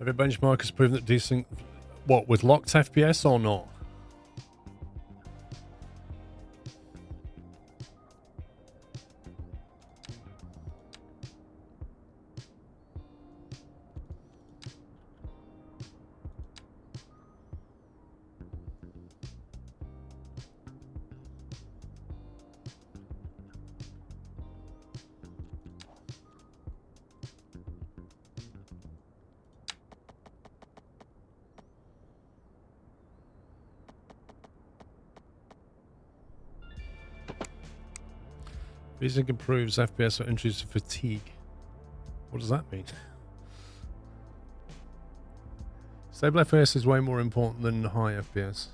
Every benchmark has proven that decent... What, with locked FPS or not? VSync improves FPS or introduces fatigue. What does that mean? Stable FPS is way more important than high FPS.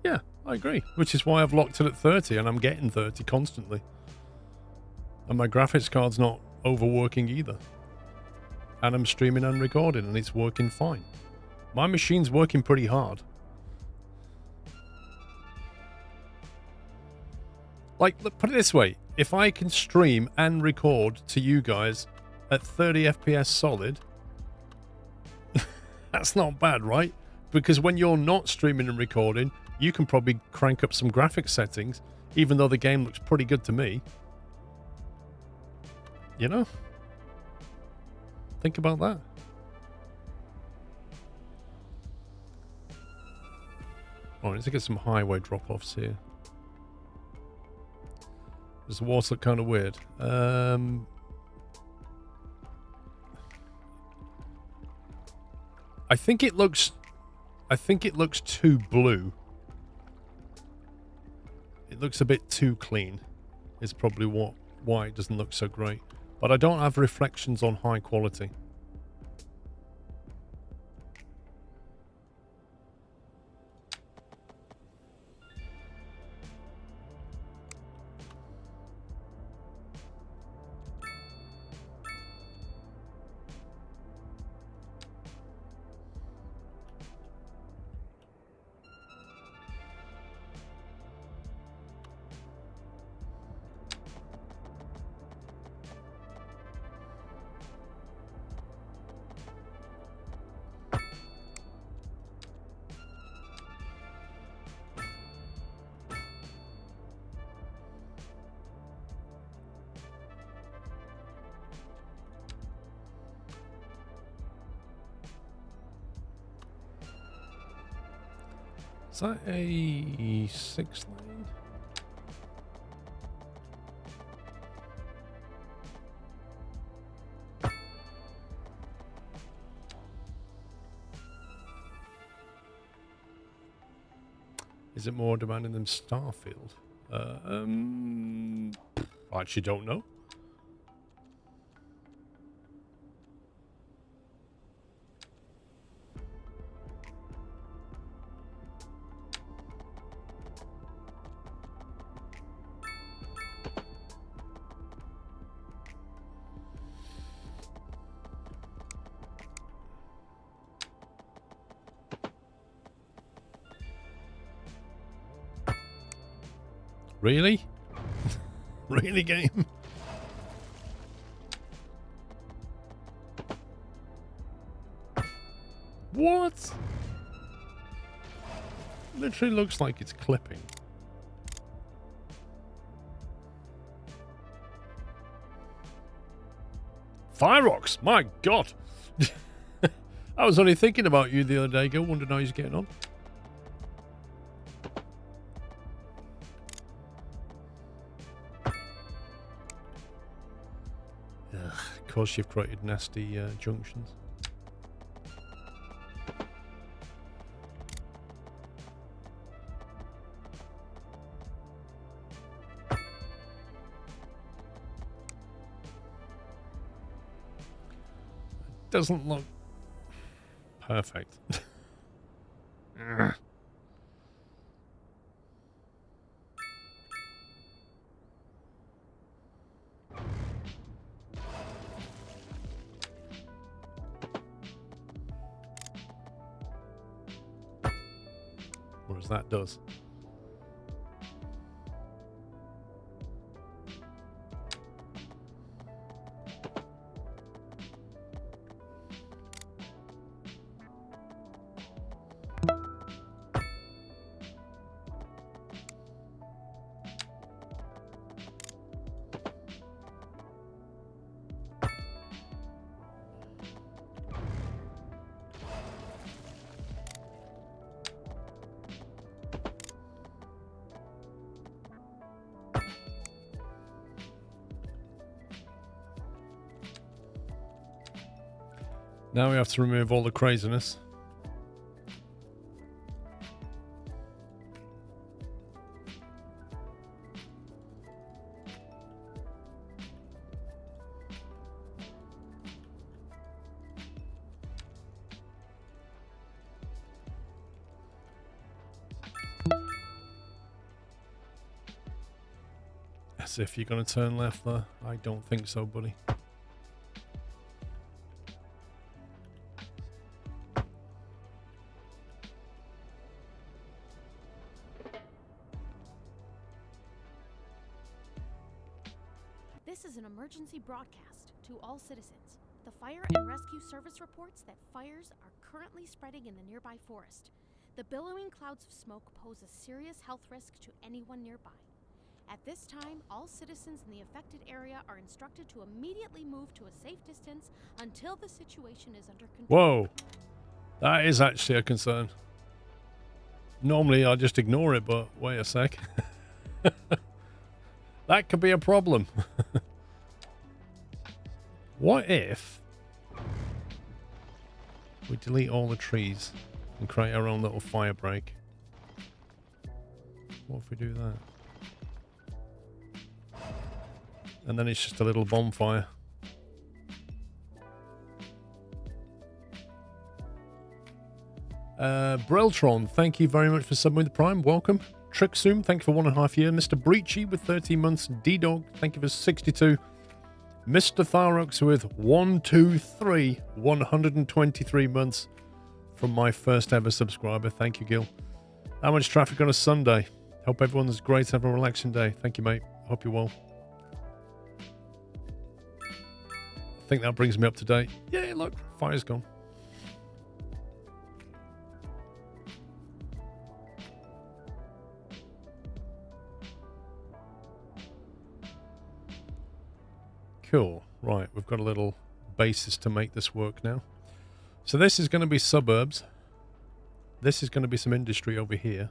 Yeah, I agree. Which is why I've locked it at 30 and I'm getting 30 constantly. And my graphics card's not overworking either. And I'm streaming and recording and it's working fine. My machine's working pretty hard. Like, look, put it this way. If I can stream and record to you guys at 30 FPS solid, that's not bad, right? Because when you're not streaming and recording, you can probably crank up some graphics settings, even though the game looks pretty good to me. You know? Think about that. Oh, I need to get some highway drop-offs here. Does the water look kind of weird? I think it looks too blue. It looks a bit too clean. Is probably why it doesn't look so great. But I don't have reflections on high quality. Is that a 6 lane? Is it more demanding than Starfield? I actually don't know. Really? Really, game? What? Literally looks like it's clipping. Firefox, my God. I was only thinking about you the other day, Go. Wondering how he's getting on. Of course, you've created nasty junctions. Doesn't look perfect. Whereas that does. Now we have to remove all the craziness. As if you're going to turn left there. I don't think so, buddy. This is an emergency broadcast to all citizens. The Fire and Rescue Service reports that fires are currently spreading in the nearby forest. The billowing clouds of smoke pose a serious health risk to anyone nearby. At this time, all citizens in the affected area are instructed to immediately move to a safe distance until the situation is under control. Whoa. That is actually a concern. Normally I just ignore it, but wait a sec. That could be a problem. What if We delete all the trees and create our own little fire break. What if we do that? And then it's just a little bonfire. Breltron, thank you very much for subbing with the Prime. Welcome. Trixoom, thank you for 1.5 years. Mr. Breachy with 13 months. D-Dog, thank you for 62. Mr. Tharox with 123 months from my first ever subscriber. Thank you, Gil. How much traffic on a Sunday? Hope everyone's great. Have a relaxing day. Thank you, mate. Hope you're well. I think that brings me up to date. Yeah, look, fire's gone. Cool. Right, we've got a little basis to make this work now. So this is going to be suburbs. This is going to be some industry over here.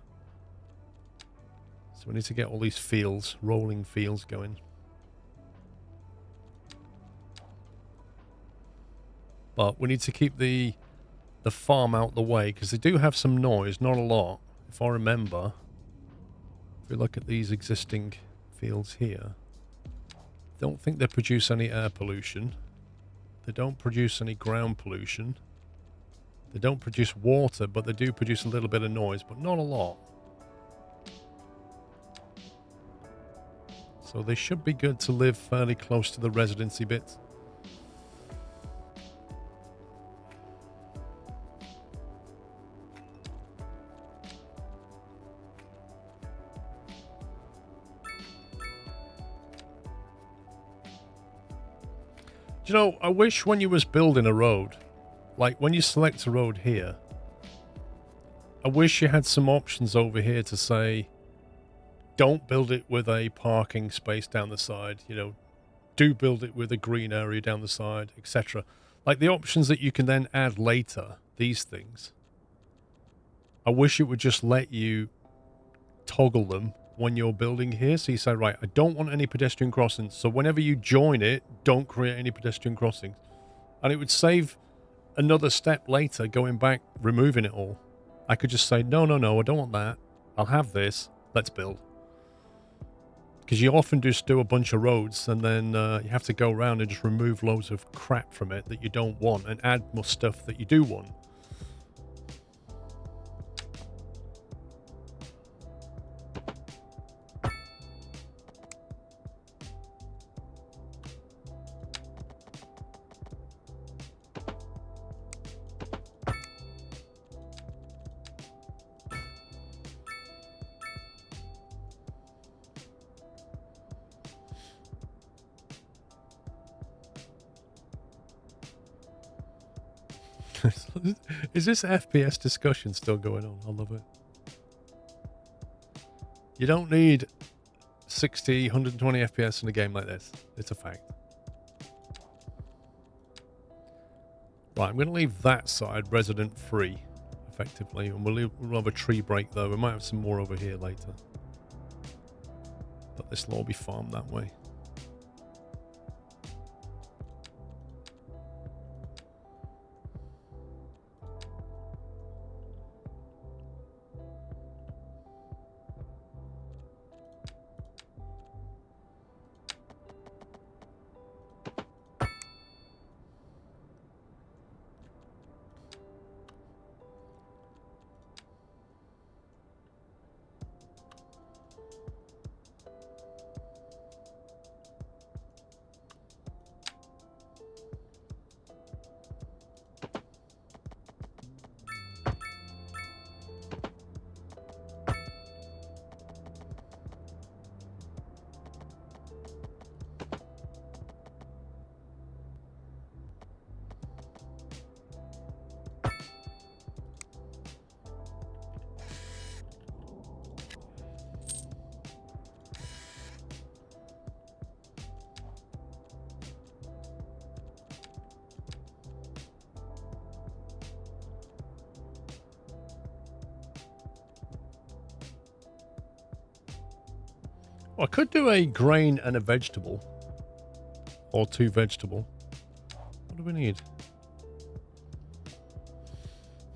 So we need to get all these fields, rolling fields going. But we need to keep the farm out the way because they do have some noise, not a lot. If I remember, if we look at these existing fields here, don't think they produce any air pollution. They don't produce any ground pollution. They don't produce water, but they do produce a little bit of noise, but not a lot. So they should be good to live fairly close to the residency bits. You know, I wish when you was building a road, like when you select a road here, I wish you had some options over here to say, don't build it with a parking space down the side, you know, do build it with a green area down the side, etc. Like the options that you can then add later, these things. I wish it would just let you toggle them when you're building here. So you say, right, I don't want any pedestrian crossings. So whenever you join it, don't create any pedestrian crossings. And it would save another step later going back, removing it all. I could just say, no, I don't want that. I'll have this. Let's build. Because you often just do a bunch of roads and then you have to go around and just remove loads of crap from it that you don't want and add more stuff that you do want. Is this FPS discussion still going on? I love it. You don't need 60, 120 FPS in a game like this. It's a fact. Right, I'm going to leave that side resident free, effectively. And we'll have a tree break, though. We might have some more over here later. But this will all be farmed that way. Well, I could do a grain and a vegetable. Or two vegetable. What do we need?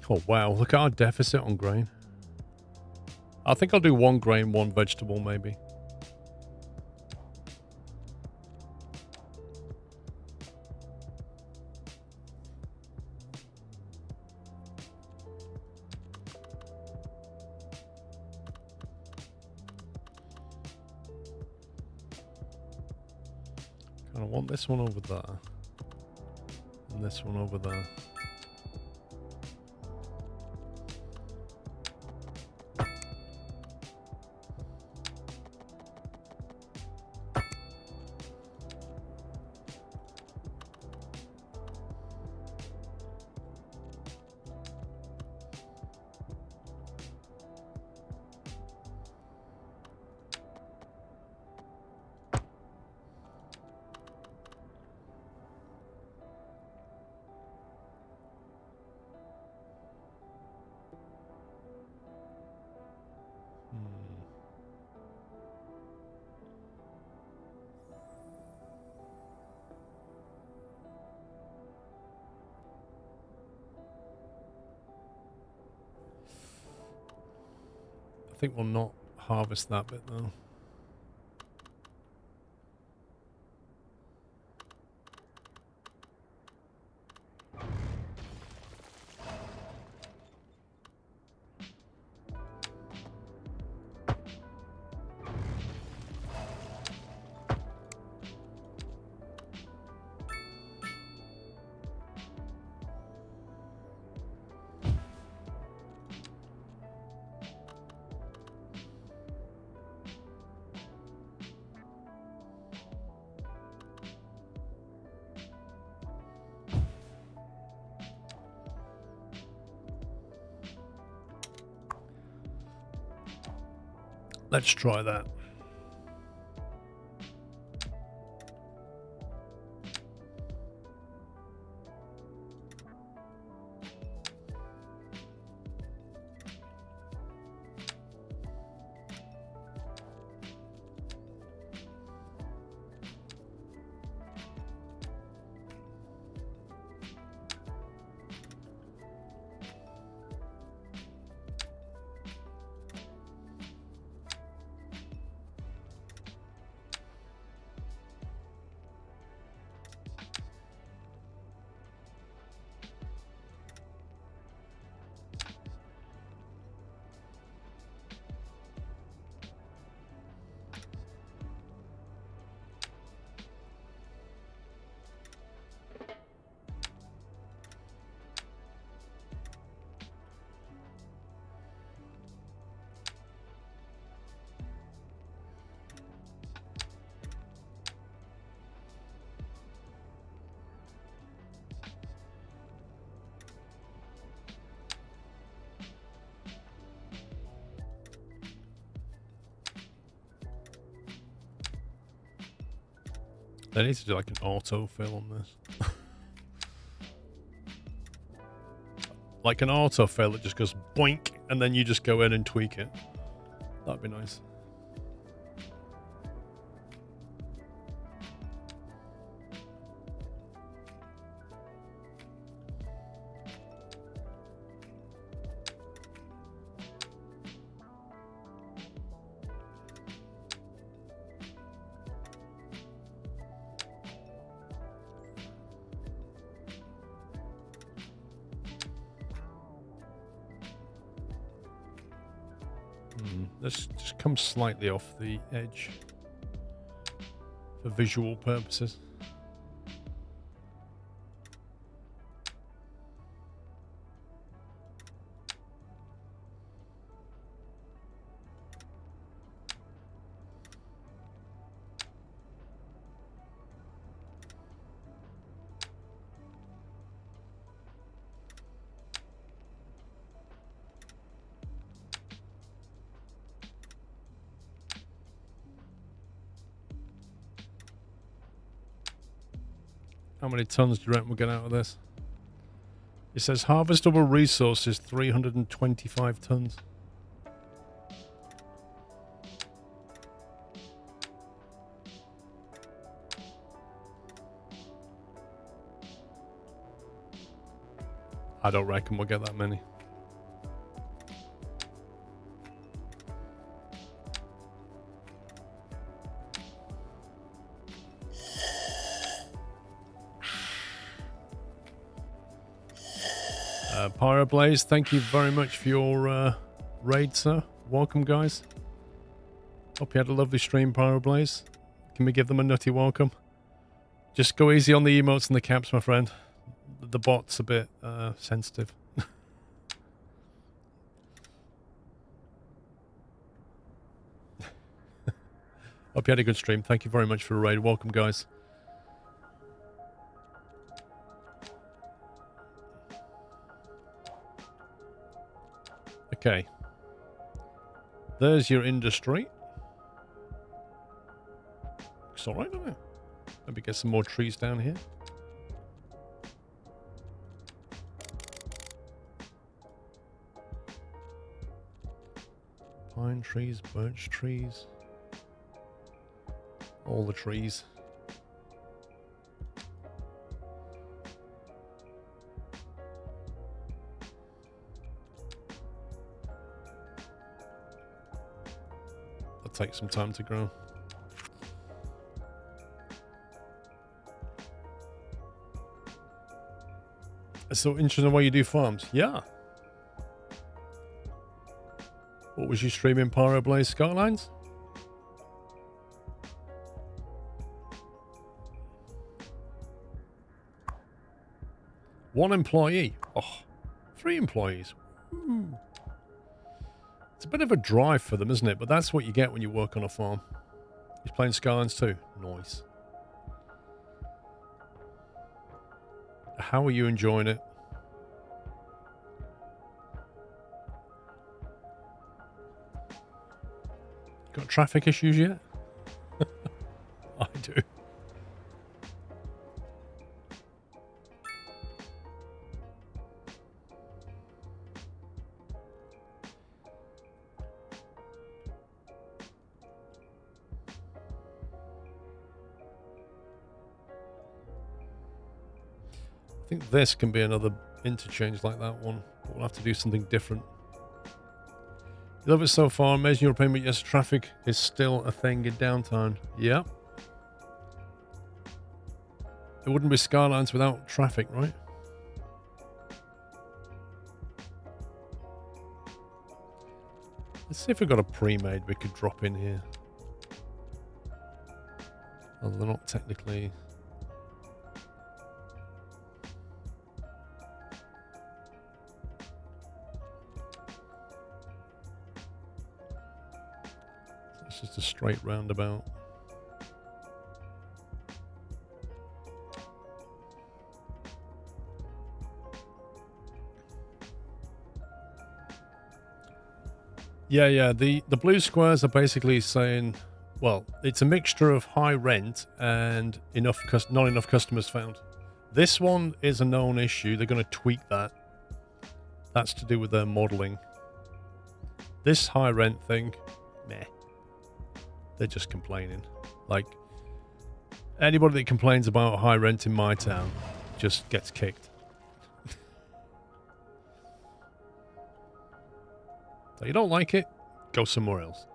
Oh, wow. Look at our deficit on grain. I think I'll do 1 grain, 1 vegetable, maybe. Kind of want this one over there. And this one over there. I think we'll not harvest that bit though. Let's try that. They need to do like an autofill on this. Like an autofill that just goes boink and then you just go in and tweak it. That'd be nice. This just comes slightly off the edge for visual purposes. How many tons do you reckon we'll get out of this? It says harvestable resources 325 tons. I don't reckon we'll get that many. Pyroblaze, thank you very much for your raid, sir. Welcome, guys. Hope you had a lovely stream, Pyroblaze. Can we give them a nutty welcome? Just go easy on the emotes and the caps, my friend. The bot's a bit sensitive. Hope you had a good stream. Thank you very much for the raid. Welcome, guys. Okay. There's your industry. Looks alright, doesn't it? Maybe get some more trees down here. Pine trees, birch trees. All the trees. That'll take some time to grow. It's so interesting the way you do farms. Yeah. What was you streaming, Pyroblaze? Skylines? One employee. Oh, 3 employees. Ooh. It's a bit of a drive for them, isn't it? But that's what you get when you work on a farm. He's playing Skylines too. Nice. How are you enjoying it? Got traffic issues yet? I do. I think this can be another interchange like that one. But we'll have to do something different. You love it so far. Amazing your opinion, but yes, traffic is still a thing in downtown. Yeah. It wouldn't be Skylines without traffic, right? Let's see if we've got a pre-made we could drop in here. Oh, they're not technically... It's just a straight roundabout. Yeah. The blue squares are basically saying, well, it's a mixture of high rent and not enough customers found. This one is a known issue. They're going to tweak that. That's to do with their modeling. This high rent thing, meh. They're just complaining. Like, anybody that complains about high rent in my town just gets kicked. So you don't like it? Go somewhere else.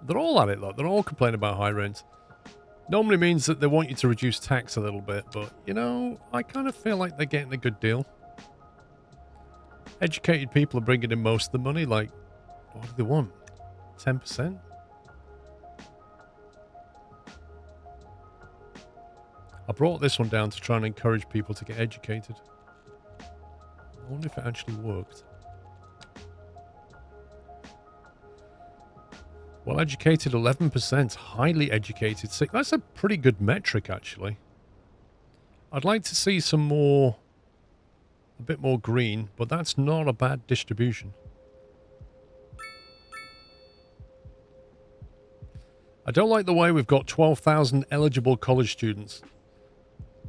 They're all at it, though. They're all complaining about high rent. Normally means that they want you to reduce tax a little bit, but, you know, I kind of feel like they're getting a good deal. Educated people are bringing in most of the money. Like, what do they want? 10%? I brought this one down to try and encourage people to get educated. I wonder if it actually worked. Well educated, 11%. Highly educated, 6%. That's a pretty good metric, actually. I'd like to see some more... a bit more green, but that's not a bad distribution. I don't like the way we've got 12,000 eligible college students.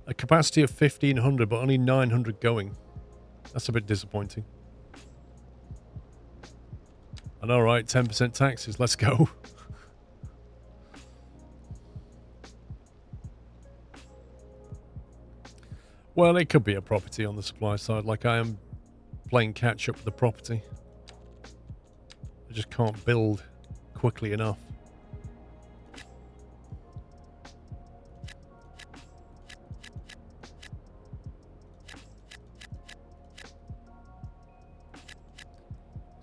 A capacity of 1,500, but only 900 going. That's a bit disappointing. I know, right? 10% taxes. Let's go. Well, it could be a property on the supply side. Like, I am playing catch up with the property. I just can't build quickly enough.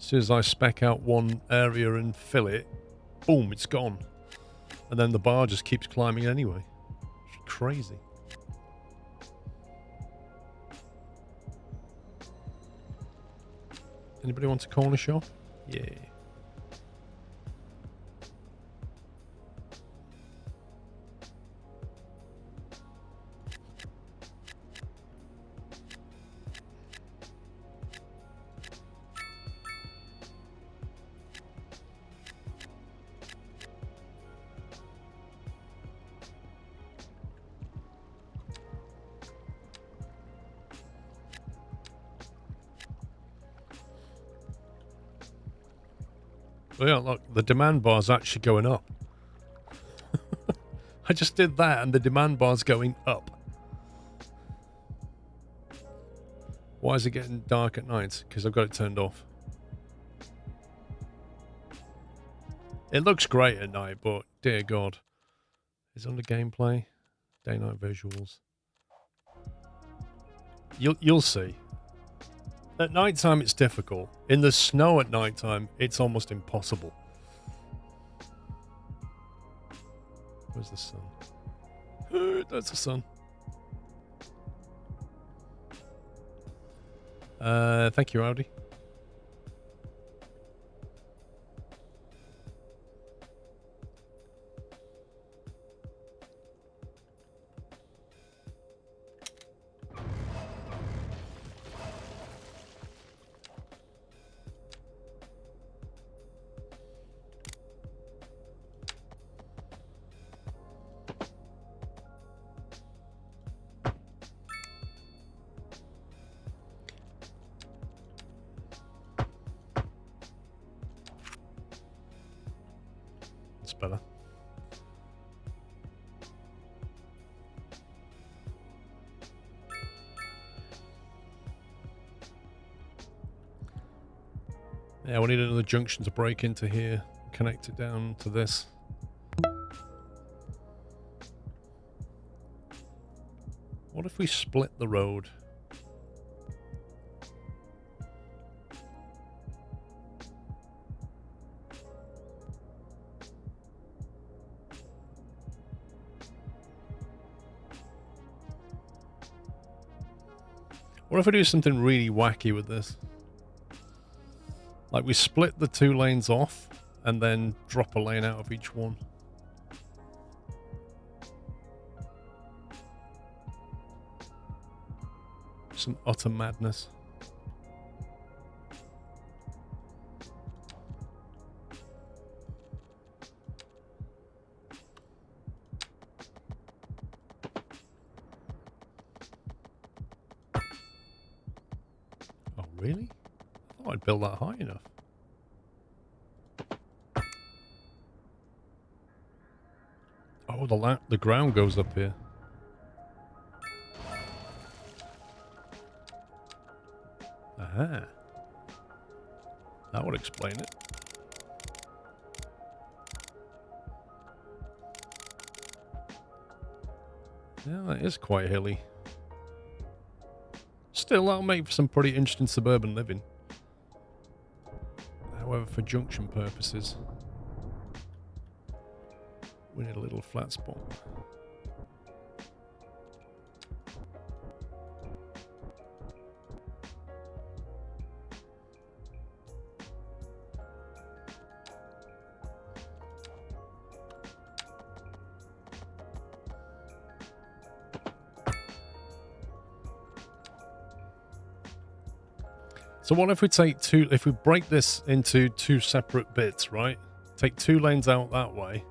soon as I spec out one area and fill it, boom, it's gone. And then the bar just keeps climbing anyway. It's crazy. Anybody want a corner shop? Yeah. Well, yeah, look, the demand bar's actually going up. I just did that and the demand bar's going up. Why is it getting dark at night? Because I've got it turned off. It looks great at night, but dear God. It's under gameplay. Day-night visuals. You'll see. At nighttime, it's difficult. In the snow at nighttime, it's almost impossible. Where's the sun? That's the sun. Thank you, Audi. It's better. Yeah, we need another junction to break into here. Connect it down to this. What if we split the road? What if I do something really wacky with this? Like we split the two lanes off and then drop a lane out of each one. Some utter madness. Oh, really? I thought I'd build that high enough. Oh, the ground goes up here. Aha. That would explain it. Yeah, that is quite hilly. Still, that'll make for some pretty interesting suburban living. However, for junction purposes, we need a little flat spot. So what if we take if we break this into two separate bits, right? Take 2 lanes out that way,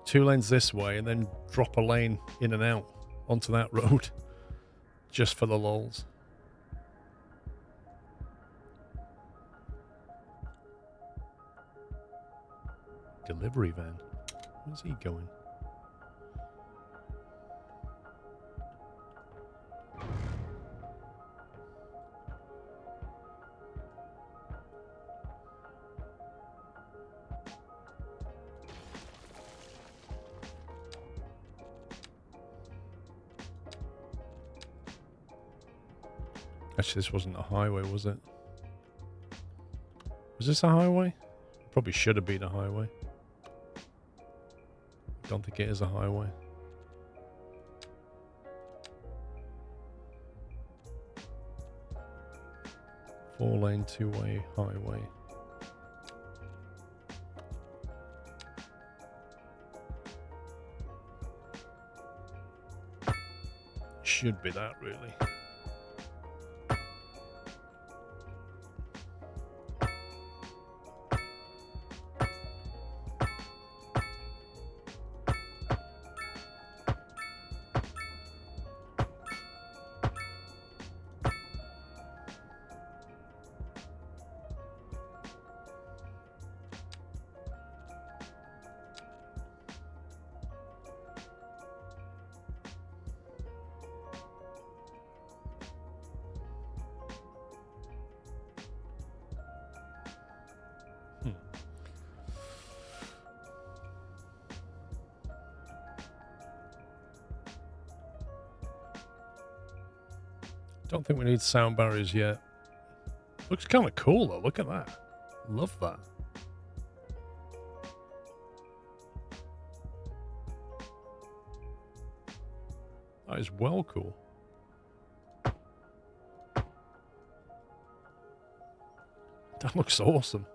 2 lanes this way, and then drop a lane in and out onto that road, just for the lols. Delivery van. Where's he going? Actually, this wasn't a highway, was it? Was this a highway? Probably should have been a highway. Don't think it is a highway. Four-lane, two-way highway. Should be that, really. Don't think we need sound barriers yet. Looks kind of cool though. Look at that. Love that. That is well cool. That looks awesome.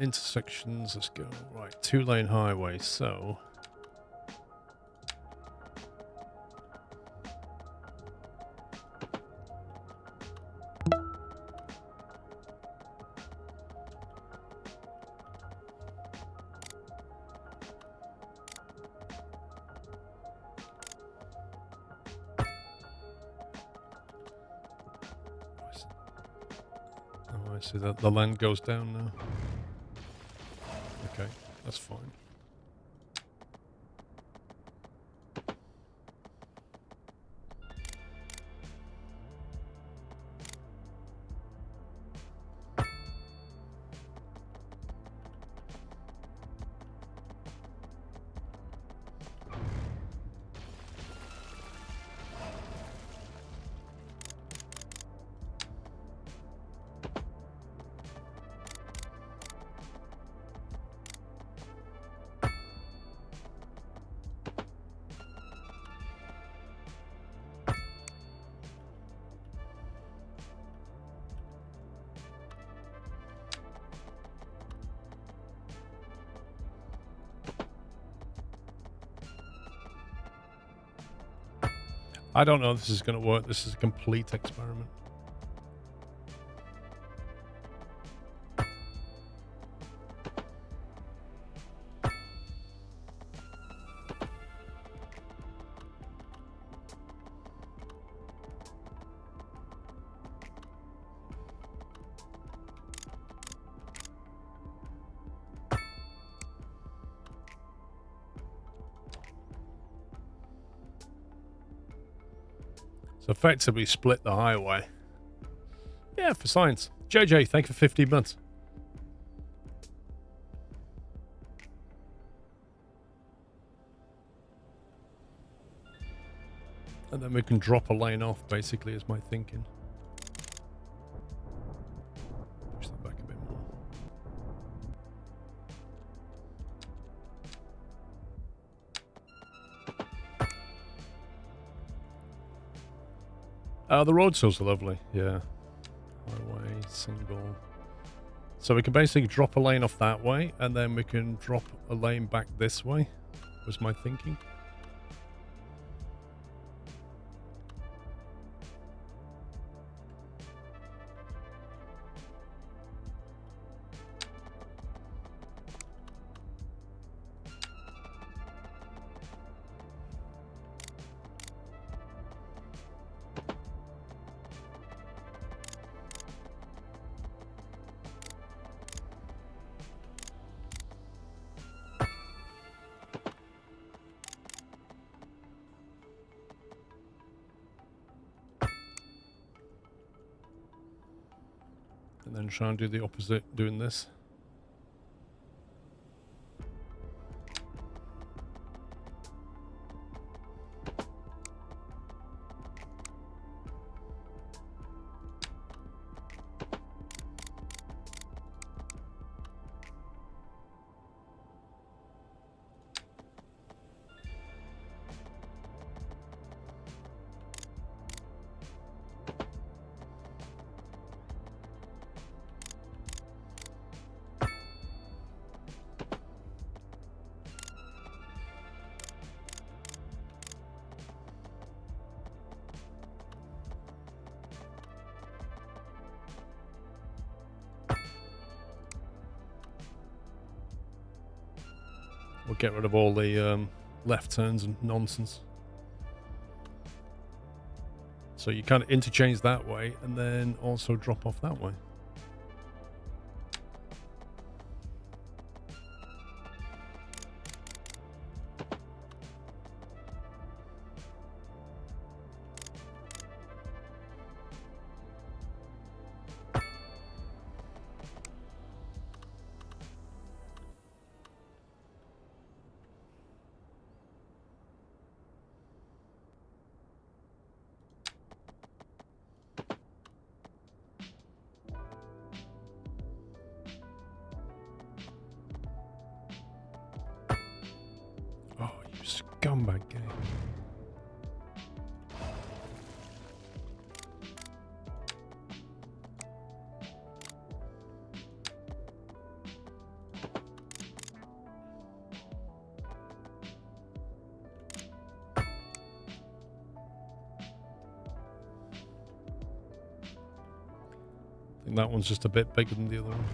Intersections, let's go. Right, two-lane highway, so... Oh, I see that the land goes down now. Okay, that's fine. I don't know if this is going to work. This is a complete experiment. So effectively split the highway. Yeah, for science. JJ, thank you for 15 months. And then we can drop a lane off, basically, is my thinking. Push that back a bit more. The road sills are lovely, yeah. Highway, single. So we can basically drop a lane off that way, and then we can drop a lane back this way, was my thinking. And then try and do the opposite, doing this. We'll get rid of all the left turns and nonsense. So you kind of interchange that way and then also drop off that way. Scumbag game. I think that one's just a bit bigger than the other one.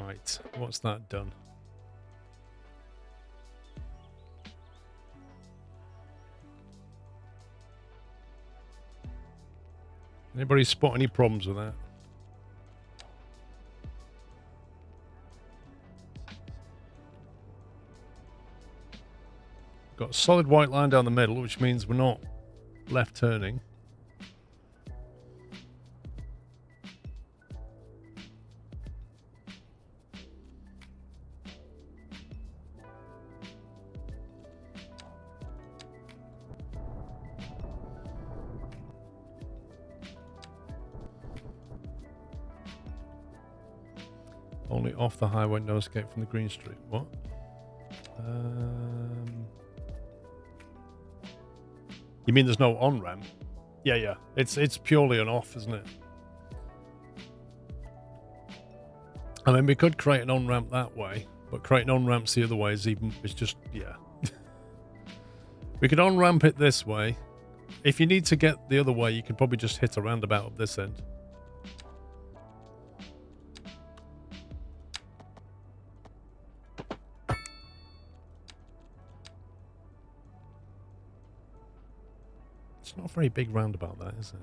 Right, what's that done? Anybody spot any problems with that? Got a solid white line down the middle, which means we're not left turning. Only off the highway, no escape from the green street. What? You mean there's no on-ramp? Yeah. It's purely an off, isn't it? I mean, we could create an on-ramp that way, but creating on-ramps the other way is just, yeah. We could on-ramp it this way. If you need to get the other way, you can probably just hit a roundabout at this end. It's not a very big roundabout, that, is it?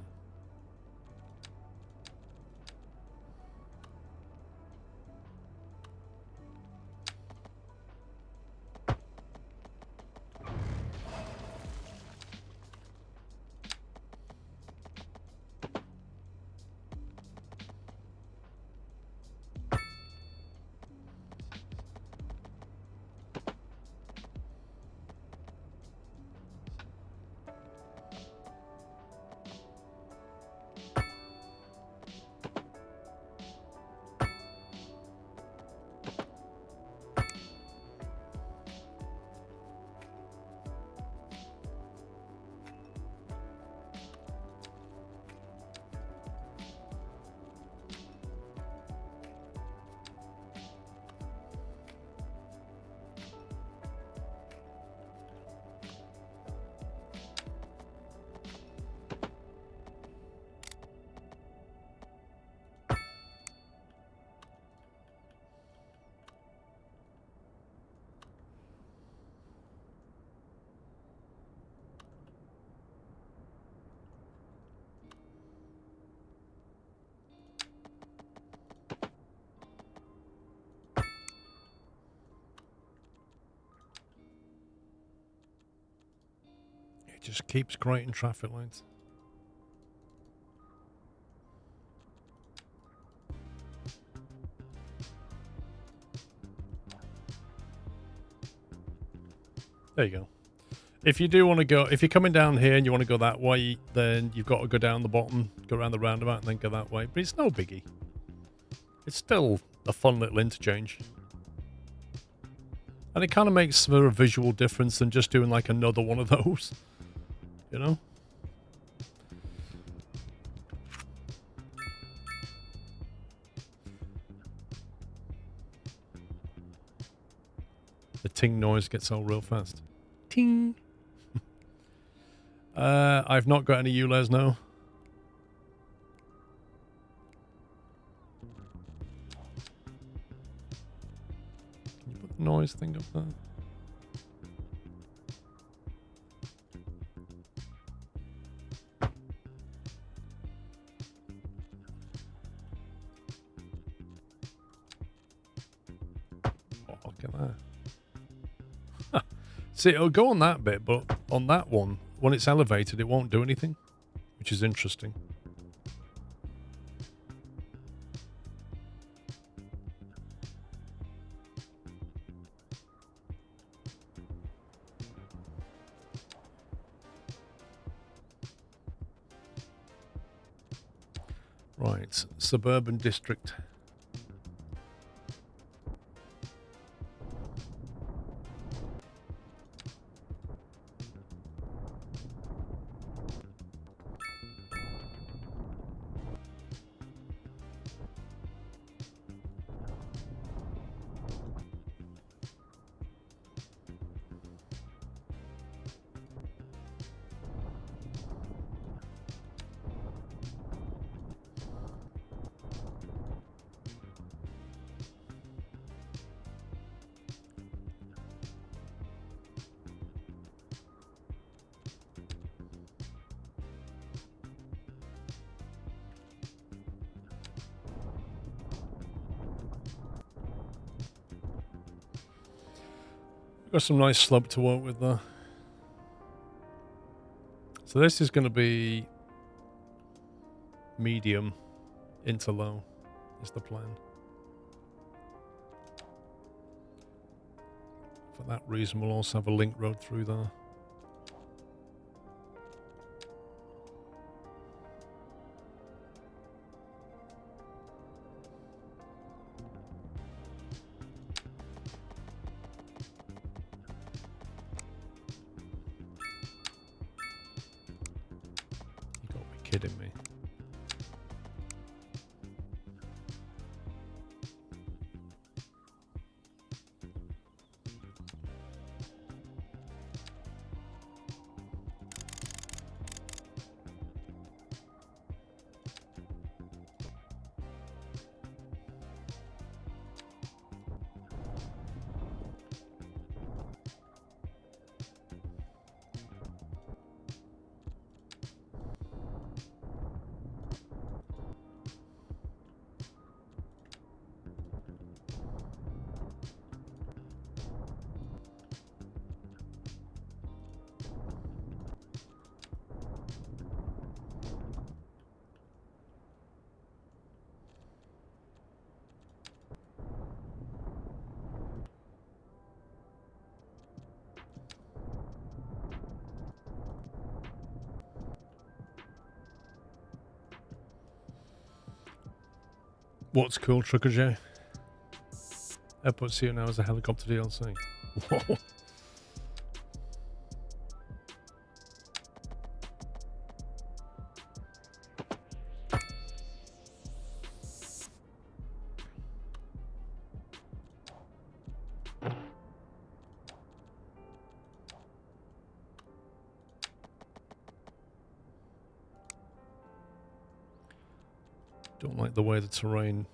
Just keeps creating traffic lights. There you go. If you do want to go, if you're coming down here and you want to go that way, then you've got to go down the bottom, go around the roundabout, and then go that way. But it's no biggie. It's still a fun little interchange. And it kind of makes for a visual difference than just doing like another one of those. You know? The ting noise gets old real fast. Ting! I've not got any ULEZ now. Can you put the noise thing up there? Oh, look at that. See, it'll go on that bit, but on that one, when it's elevated, it won't do anything, which is interesting. Right, Suburban District. Got some nice slope to work with there. So this is going to be medium into low is the plan. For that reason, we'll also have a link road through there. You got to be kidding me. What's cool, Trucker J? Airport CEO now as a helicopter DLC. Whoa. Don't like the way the terrain.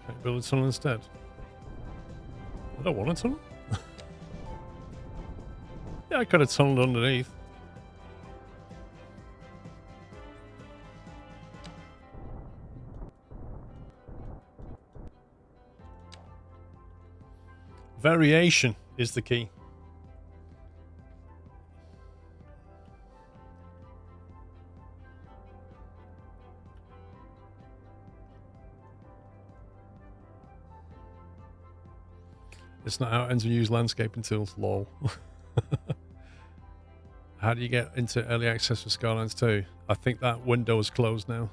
Can I build a tunnel instead? I don't want a tunnel. Yeah, I could have tunneled underneath. Variation is the key. It's not how it ends when you use landscaping tools, lol. How do you get into early access for Skylines 2? I think that window is closed now.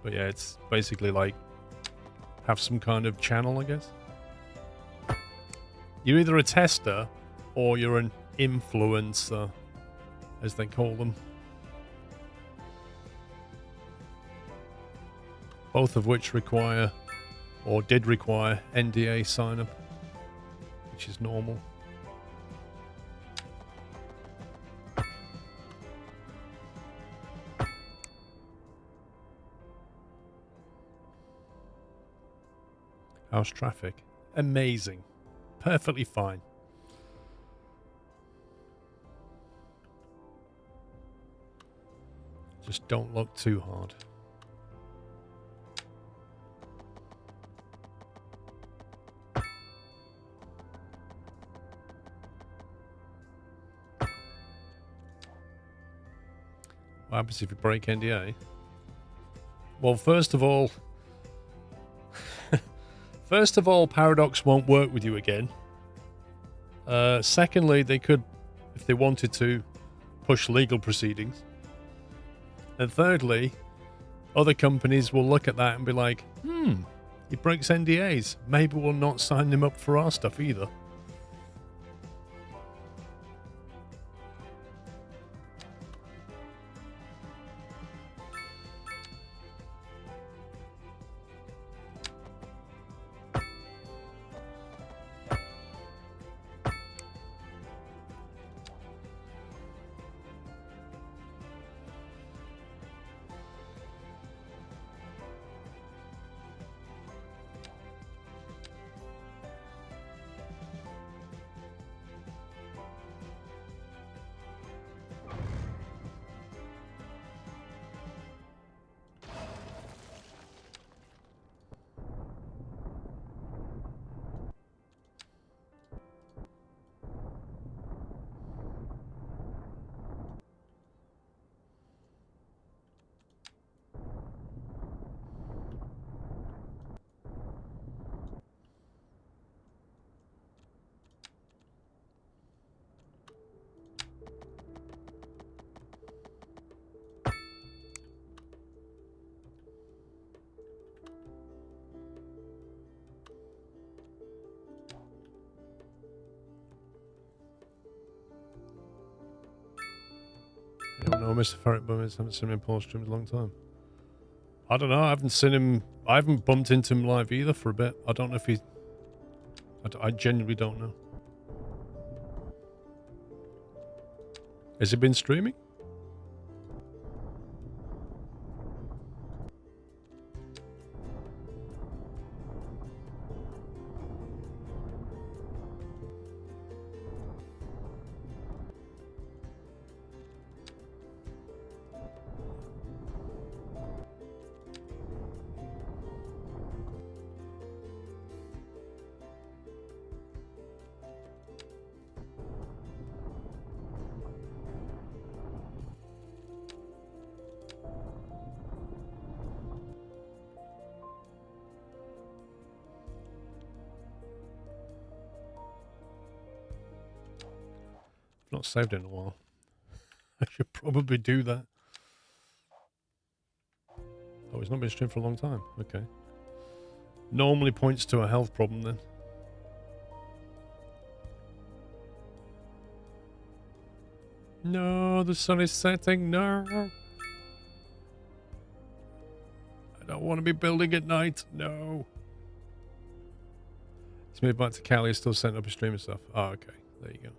But yeah, it's basically like have some kind of channel, I guess. You're either a tester or you're an influencer, as they call them. Both of which require, or did require, NDA sign-up, which is normal. How's traffic? Amazing. Perfectly fine. Just don't look too hard. What happens if you break NDA? Well, first of all, Paradox won't work with you again. Secondly, they could, if they wanted to, push legal proceedings. And thirdly, other companies will look at that and be like, he breaks NDAs. Maybe we'll not sign him up for our stuff either. I don't know, Mr. Ferret Bummers. Haven't seen him in Paul streams in a long time. I don't know. I haven't seen him. I haven't bumped into him live either for a bit. I don't know if he. I genuinely don't know. Has he been streaming? Not saved in a while. I should probably do that. Oh, he's not been streamed for a long time. Okay. Normally points to a health problem then. No, the sun is setting. No. I don't want to be building at night. No. He's moved back to Cali. He's still setting up his stream and stuff. Oh, okay. There you go.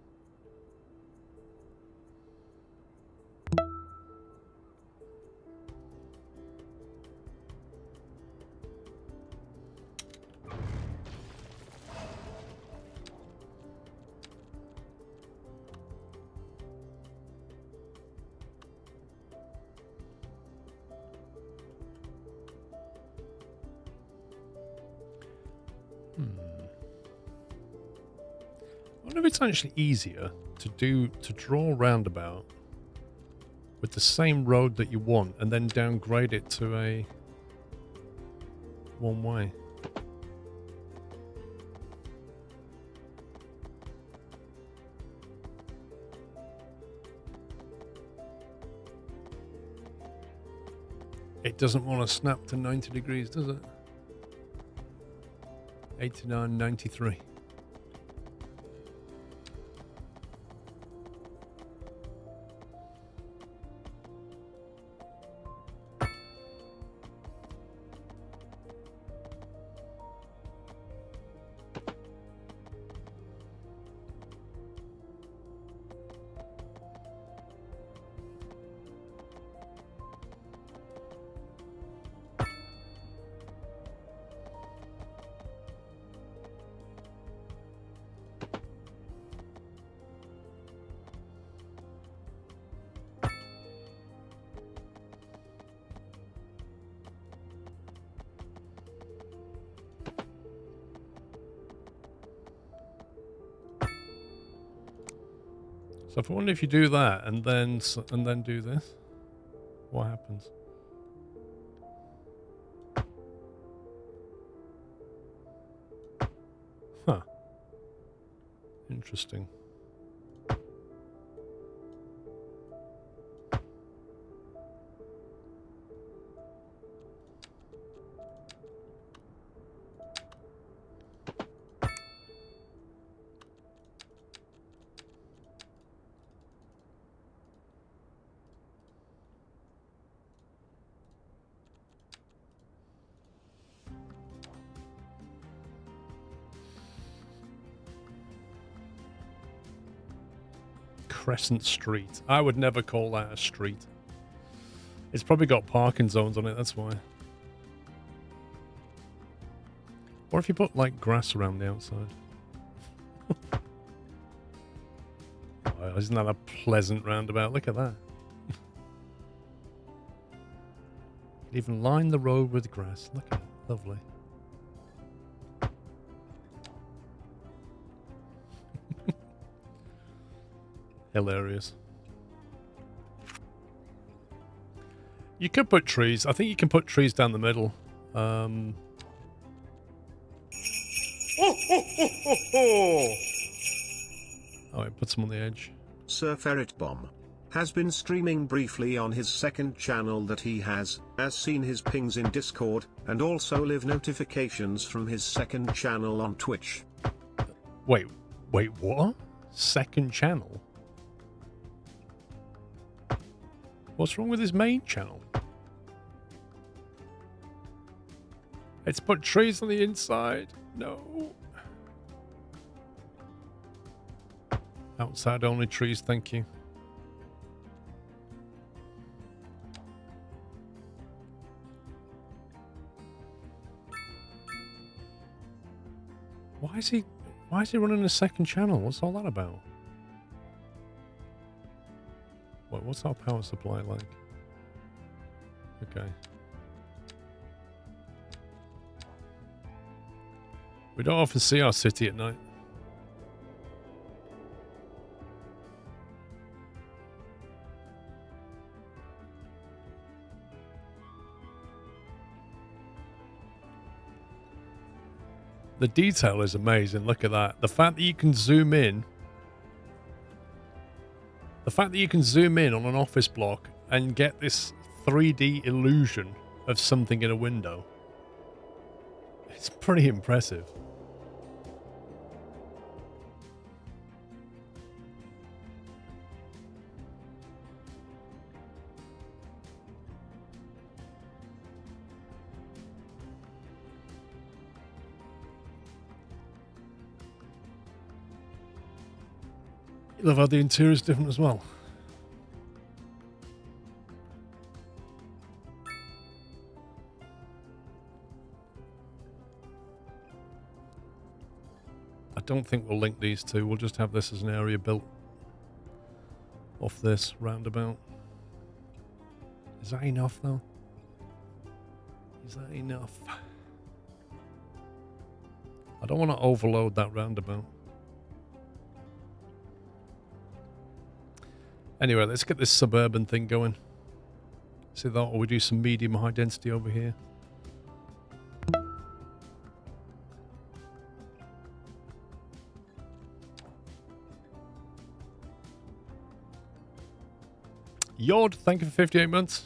I wonder if it's actually easier to draw a roundabout with the same road that you want and then downgrade it to a one way. It doesn't want to snap to 90 degrees, does it? 89, 93. So I wonder if you do that and then do this, what happens? Huh. Interesting. Crescent Street. I would never call that a street. It's probably got parking zones on it, that's why. Or if you put like grass around the outside. Oh, isn't that a pleasant roundabout? Look at that. Even line the road with grass. Look at it. Lovely. Hilarious. You could put trees. I think you can put trees down the middle. Oh, it puts them on the edge. Sir Ferret Bomb has been streaming briefly on his second channel that he has seen his pings in Discord, and also live notifications from his second channel on Twitch. Wait, what? Second channel? What's wrong with his main channel? It's put trees on the inside. No. Outside only trees, thank you. Why is he running a second channel? What's all that about? What's our power supply like? Okay. We don't often see our city at night. The detail is amazing. Look at that. The fact that you can zoom in. The fact that you can zoom in on an office block and get this 3D illusion of something in a window. It's pretty impressive. I love how the interior is different as well. I don't think we'll link these two. We'll just have this as an area built off this roundabout. Is that enough though? Is that enough? I don't want to overload that roundabout. Anyway, let's get this suburban thing going. See that, or we do some medium high density over here. Yod, thank you for 58 months.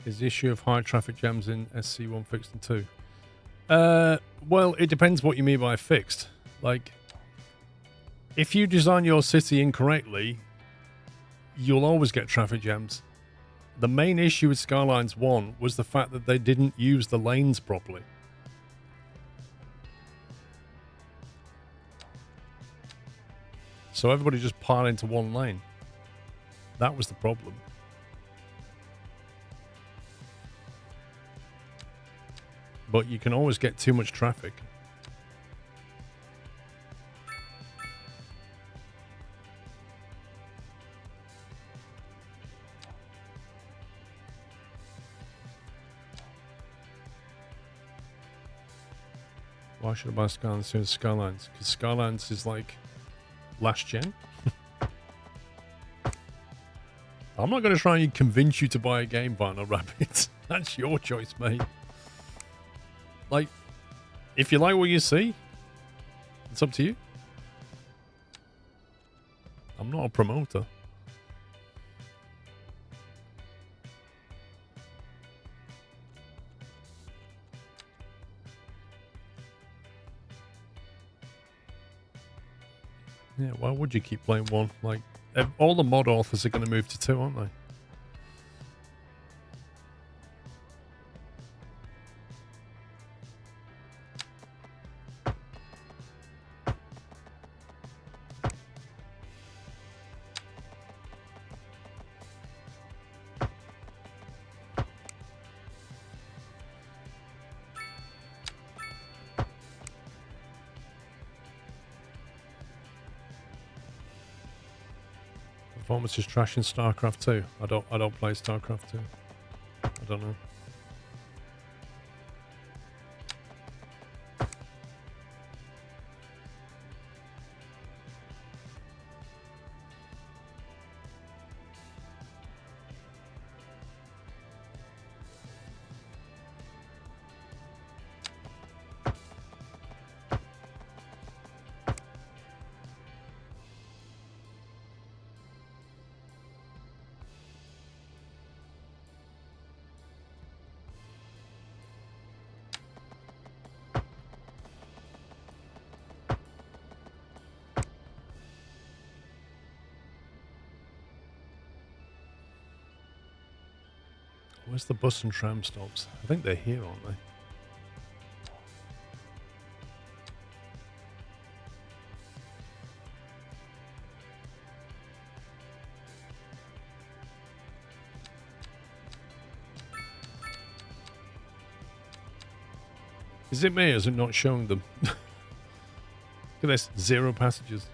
Is the issue of high traffic jams in SC1 fixed and 2? Well, it depends what you mean by fixed. Like, if you design your city incorrectly, you'll always get traffic jams. The main issue with Skylines 1 was the fact that they didn't use the lanes properly. So everybody just piled into one lane. That was the problem. But you can always get too much traffic. Why should I buy Skylines instead of Skylines? Because Skylines is like last gen. I'm not going to try and convince you to buy a game, Vinyl Rabbit. That's your choice, mate. Like, if you like what you see, it's up to you. I'm not a promoter. Yeah, why would you keep playing 1? Like, all the mod authors are going to move to 2, aren't they? Performance is trash in StarCraft 2. I don't play StarCraft 2. I don't know. Where's the bus and tram stops? I think they're here, aren't they? Is it me or is it not showing them? Look at this, 0 passengers.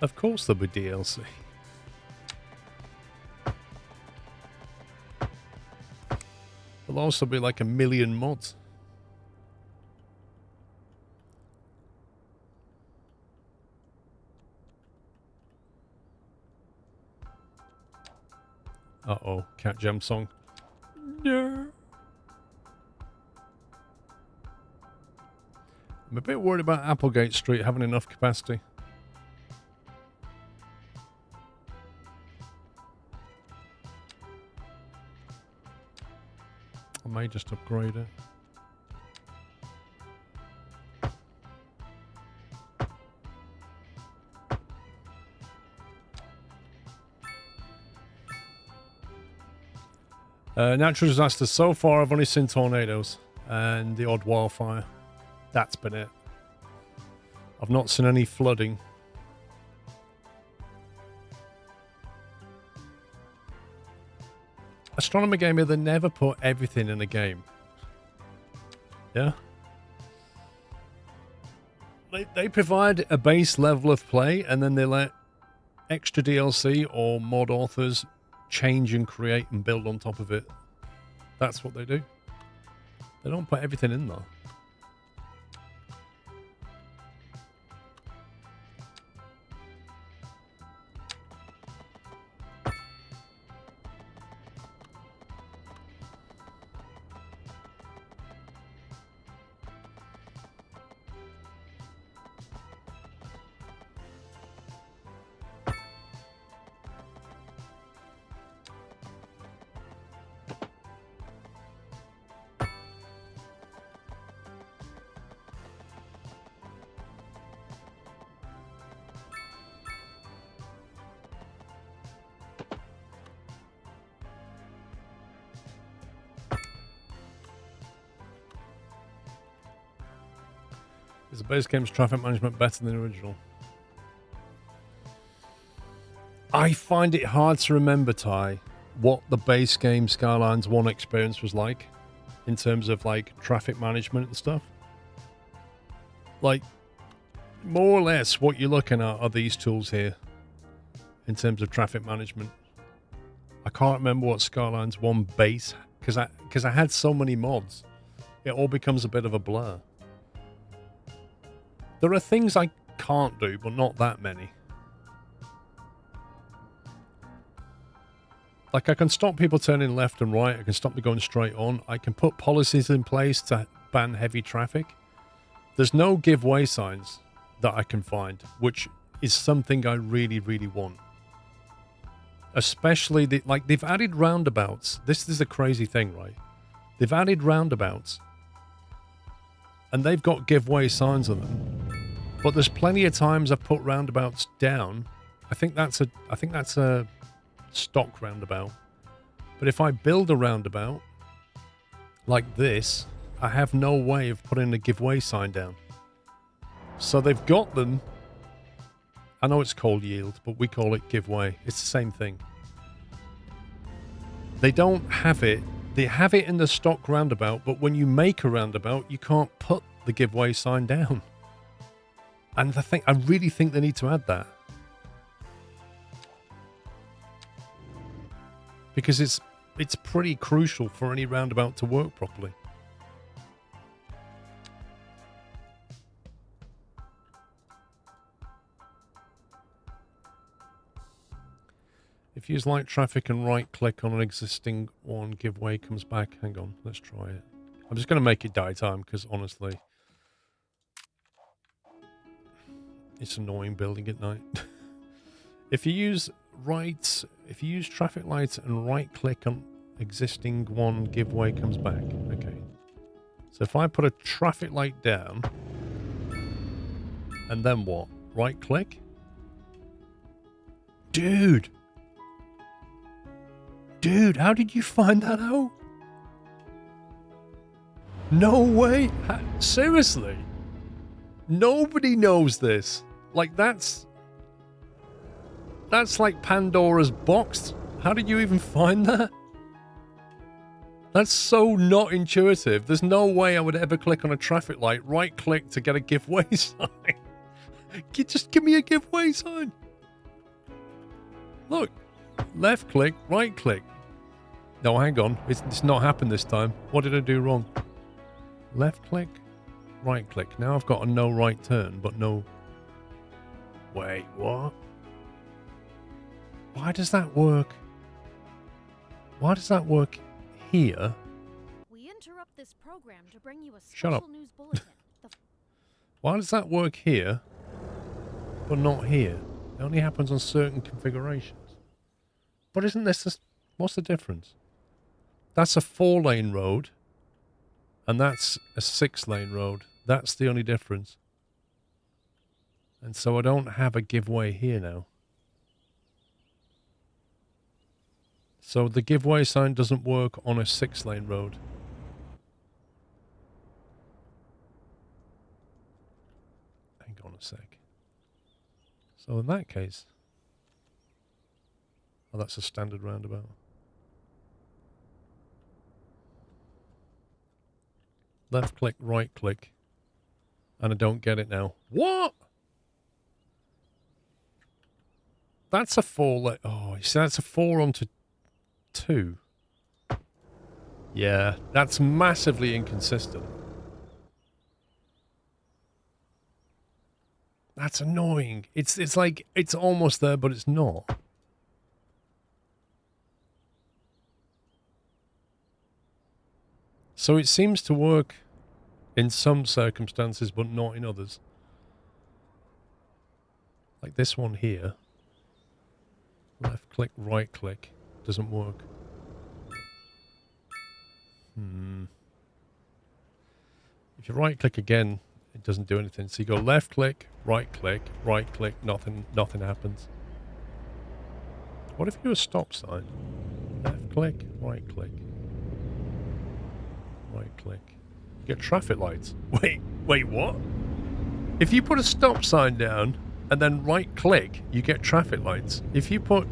Of course there'll be DLC. There'll also be like 1 million mods. Uh-oh, Cat Gem song. No. I'm a bit worried about Applegate Street having enough capacity. I may just upgrade it. Natural disasters. So far, I've only seen tornadoes and the odd wildfire. That's been it. I've not seen any flooding. Astronomer Gamer, they never put everything in a game. Yeah? They provide a base level of play and then they let extra DLC or mod authors change and create and build on top of it. That's what they do. They don't put everything in there. Is the base game's traffic management better than the original? I find it hard to remember, Ty, what the base game Skylines 1 experience was like in terms of like traffic management and stuff. Like, more or less what you're looking at are these tools here in terms of traffic management. I can't remember what Skylines 1 base, because I had so many mods, it all becomes a bit of a blur. There are things I can't do, but not that many. Like, I can stop people turning left and right. I can stop them going straight on. I can put policies in place to ban heavy traffic. There's no give way signs that I can find, which is something I really, really want. Especially, they've added roundabouts. This is a crazy thing, right? They've added roundabouts. And they've got give way signs on them. But there's plenty of times I've put roundabouts down. I think that's a stock roundabout. But if I build a roundabout like this, I have no way of putting a give way sign down. So they've got them. I know it's called yield, but we call it give way. It's the same thing. They don't have it. They have it in the stock roundabout, but when you make a roundabout, you can't put the give way sign down. And I really think they need to add that. Because it's pretty crucial for any roundabout to work properly. If you use light traffic and right click on an existing one, give way comes back. Hang on, let's try it. I'm just going to make it die time because honestly, it's annoying building at night. If you use traffic lights and right click on existing one, give way comes back. Okay. So if I put a traffic light down and then what? Right click? Dude, how did you find that out? No way. Seriously? Nobody knows this. Like, that's like Pandora's box. How did you even find that? That's so not intuitive. There's no way I would ever click on a traffic light, right click to get a give way sign. Just give me a give way sign. Look, left click, right click. No, hang on. It's not happened this time. What did I do wrong? Left click, right click. Now I've got a no right turn, but no... Wait, what? Why does that work? Why does that work here? We interrupt this program to bring you a Shut up. special news bulletin. Why does that work here, but not here? It only happens on certain configurations. But isn't this just... What's the difference? That's a 4-lane road, and that's a 6-lane road. That's the only difference. And so I don't have a giveaway here now. So the giveaway sign doesn't work on a 6-lane road. Hang on a sec. So in that case... Oh, that's a standard roundabout. Left click, right click. And I don't get it now. What? That's a 4 Oh, you see, that's a 4 onto 2. Yeah, that's massively inconsistent. That's annoying. It's like, it's almost there, but it's not. So it seems to work in some circumstances, but not in others. Like this one here. Left click, right click. Doesn't work. If you right click again, it doesn't do anything. So you go left click, right click, nothing happens. What if you do a stop sign? Left click, right click. Right click. You get traffic lights. Wait, what? If you put a stop sign down and then right click, you get traffic lights. If you put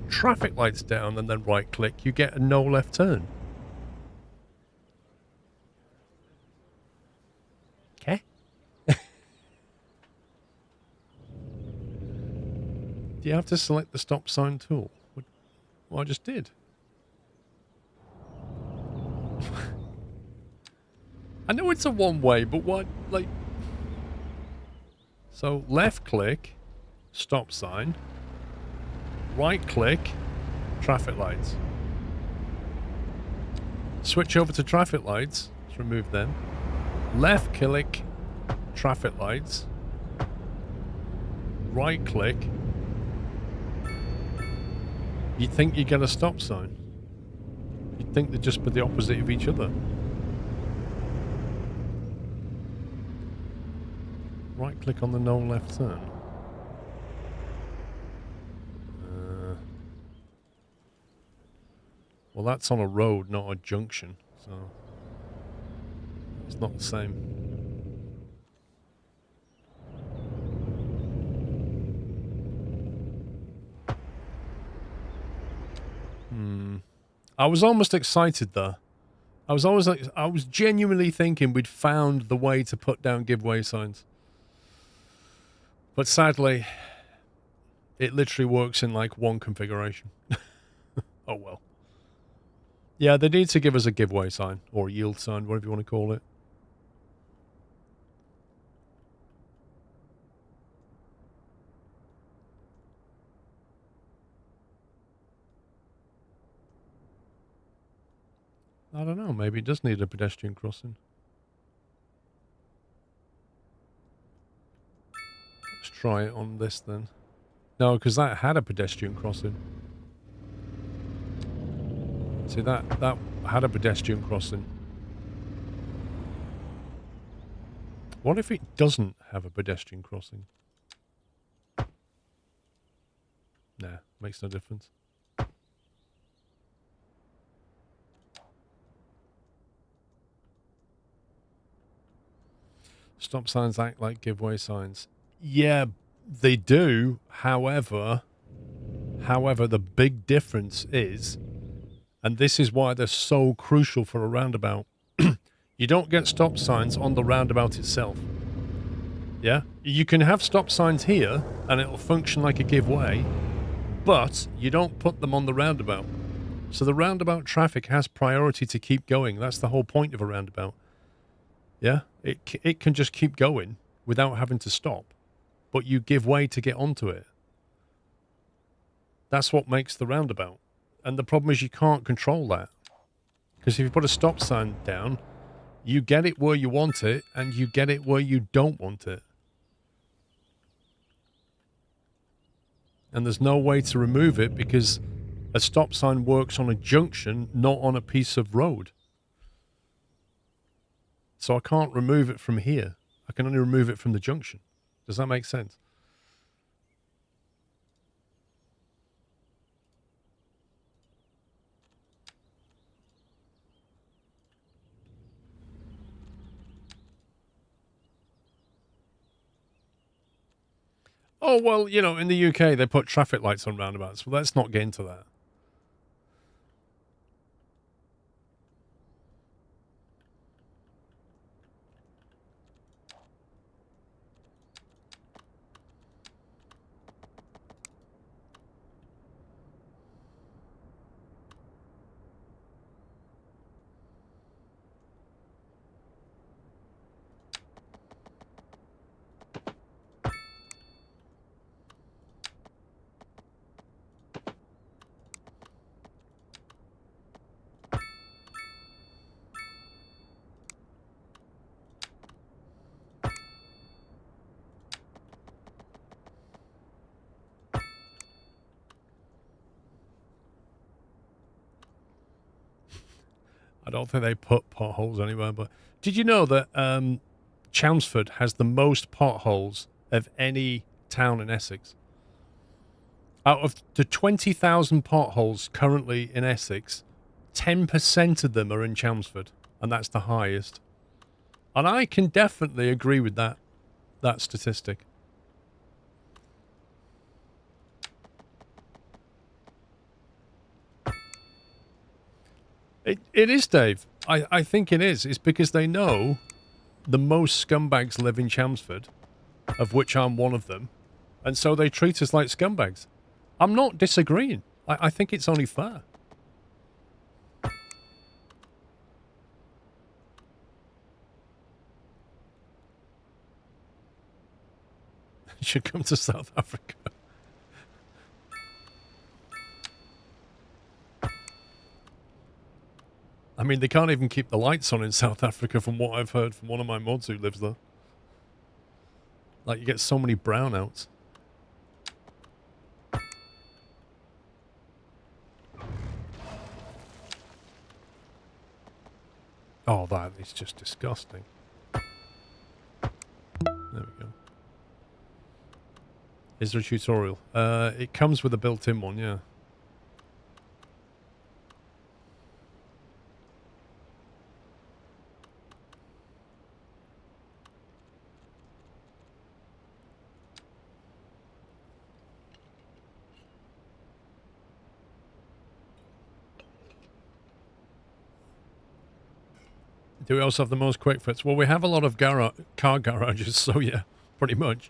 traffic lights down and then right click, you get a no left turn. Okay. Do you have to select the stop sign tool? Well, I just did. I know it's a one-way, but what, like... So, left click, stop sign. Right click, traffic lights. Switch over to traffic lights. Let's remove them. Left click, traffic lights. Right click. You'd think you get a stop sign. You'd think they're just the opposite of each other. Right click on the no left turn. Well, that's on a road, not a junction, so it's not the same. I was almost excited though. I was genuinely thinking we'd found the way to put down giveaway signs. But sadly, it literally works in like one configuration. Oh well. Yeah, they need to give us a giveaway sign, or a yield sign, whatever you want to call it. I don't know, maybe it does need a pedestrian crossing. Let's try it on this then. No, because that had a pedestrian crossing. See, that had a pedestrian crossing. What if it doesn't have a pedestrian crossing? Nah, makes no difference. Stop signs act like giveaway signs. Yeah, they do. However, the big difference is, and this is why they're so crucial for a roundabout, you don't get stop signs on the roundabout itself. Yeah? You can have stop signs here, and it'll function like a giveaway, but you don't put them on the roundabout. So the roundabout traffic has priority to keep going. That's the whole point of a roundabout. Yeah? It can just keep going without having to stop, but you give way to get onto it. That's what makes the roundabout. And the problem is you can't control that. Because if you put a stop sign down, you get it where you want it, and you get it where you don't want it. And there's no way to remove it because a stop sign works on a junction, not on a piece of road. So I can't remove it from here. I can only remove it from the junction. Does that make sense? Oh, well, you know, in the UK, they put traffic lights on roundabouts. Well, let's not get into that. I don't think they put potholes anywhere, but did you know that Chelmsford has the most potholes of any town in Essex? Out of the 20,000 potholes currently in Essex, 10% of them are in Chelmsford, and that's the highest. And I can definitely agree with that statistic. It is, Dave. I think it is. It's because they know the most scumbags live in Chelmsford, of which I'm one of them, and so they treat us like scumbags. I'm not disagreeing. I think it's only fair. You should come to South Africa. I mean, they can't even keep the lights on in South Africa from what I've heard from one of my mods who lives there. Like, you get so many brownouts. Oh, that is just disgusting. There we go. Is there a tutorial? It comes with a built-in one, yeah. Do we also have the most quick fits? Well, we have a lot of car garages, so yeah, pretty much.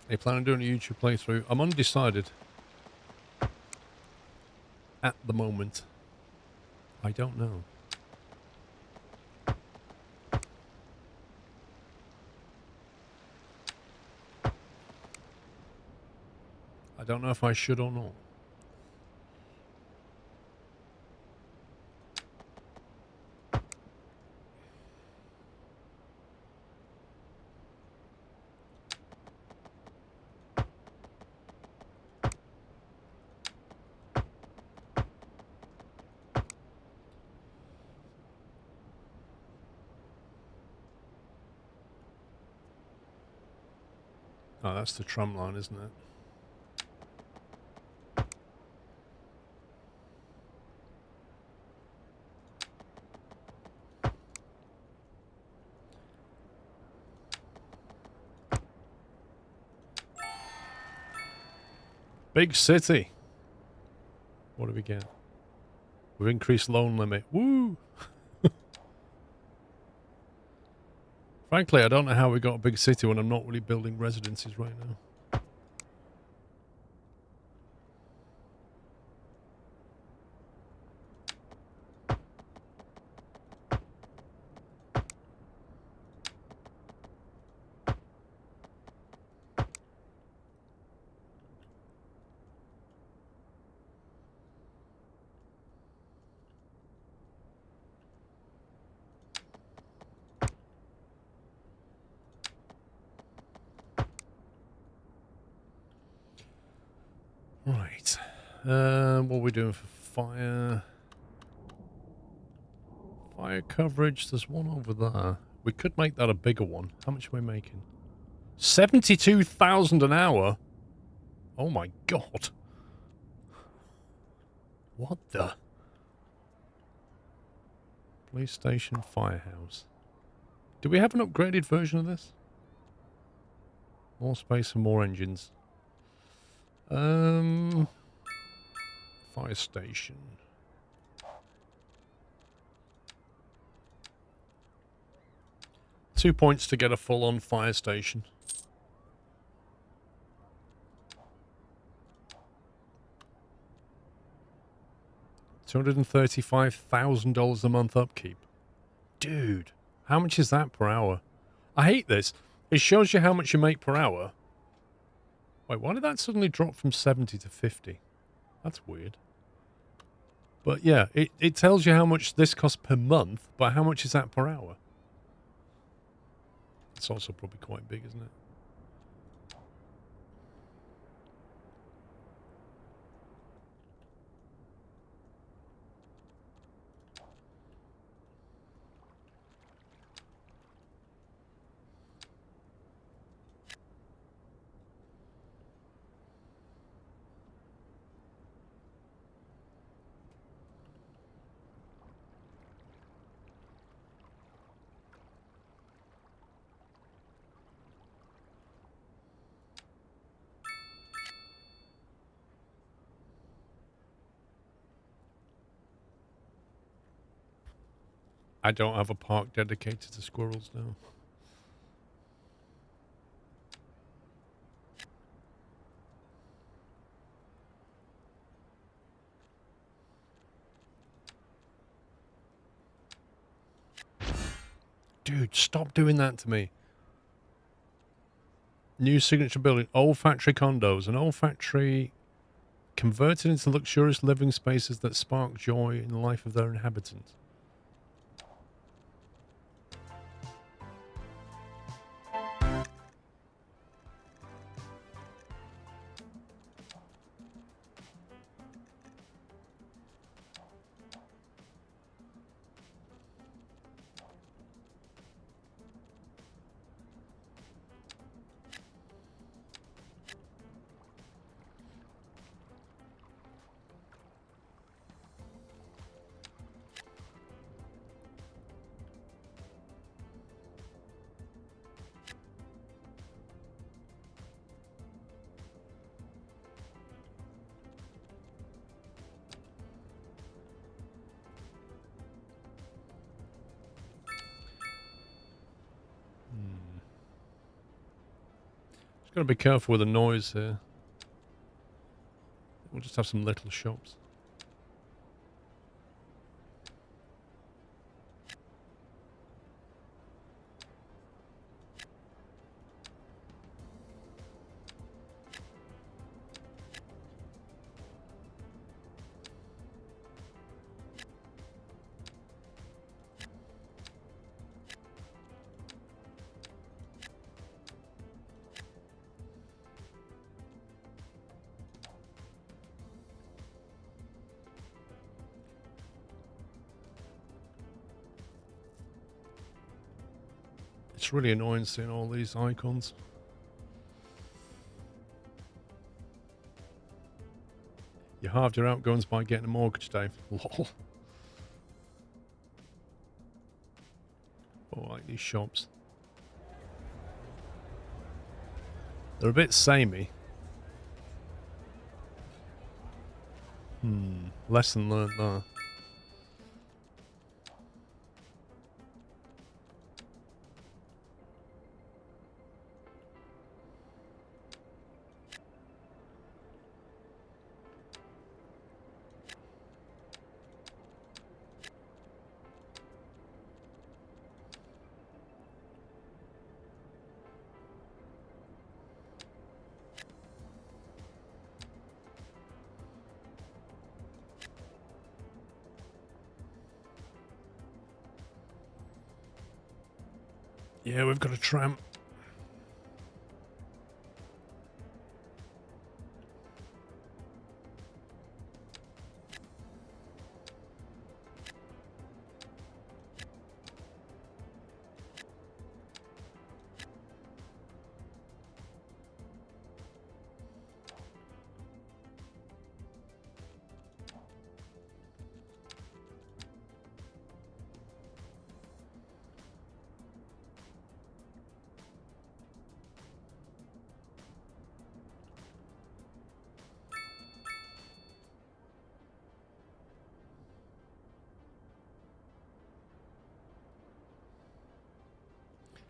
Are you planning on doing a YouTube playthrough? I'm undecided. At the moment. I don't know. I don't know if I should or not. Oh, that's the tram line, isn't it? Big city. What do we get? We've increased loan limit. Woo! Frankly, I don't know how we got a big city when I'm not really building residences right now. Right. What are we doing for fire? Fire coverage. There's one over there. We could make that a bigger one. How much are we making? 72,000 an hour? Oh my god. What the? Police station, firehouse. Do we have an upgraded version of this? More space and more engines. Fire station. Two points to get a full-on fire station. $235,000 a month upkeep. Dude, how much is that per hour? I hate this. It shows you how much you make per hour. Wait, why did that suddenly drop from 70 to 50? That's weird. But yeah, it tells you how much this costs per month, but how much is that per hour? It's also probably quite big, isn't it? I don't have a park dedicated to squirrels now. Dude, stop doing that to me. New signature building. Old factory condos. An old factory converted into luxurious living spaces that spark joy in the life of their inhabitants. Gotta be careful with the noise here. We'll just have some little shops. It's really annoying seeing all these icons. You halved your outgoings by getting a mortgage, Dave. Lol. Oh, I like these shops. They're a bit samey. Lesson learned there. Yeah, we've got a tram.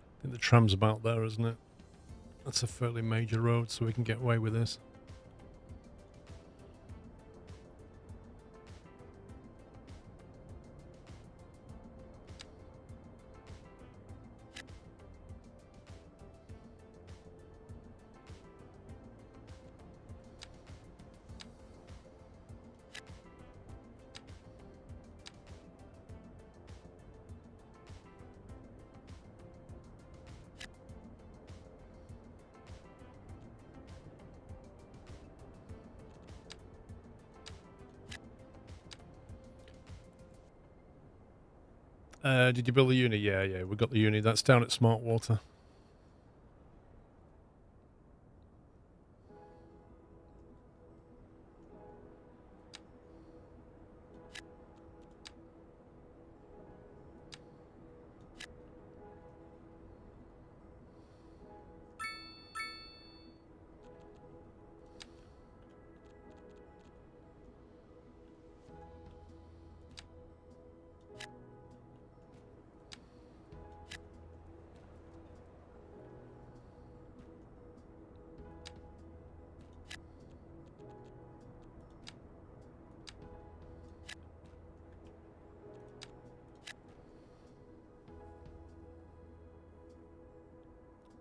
I think the tram's about there, isn't it? That's a fairly major road, so we can get away with this. Did you build the uni? Yeah, we got the uni. That's down at Smartwater.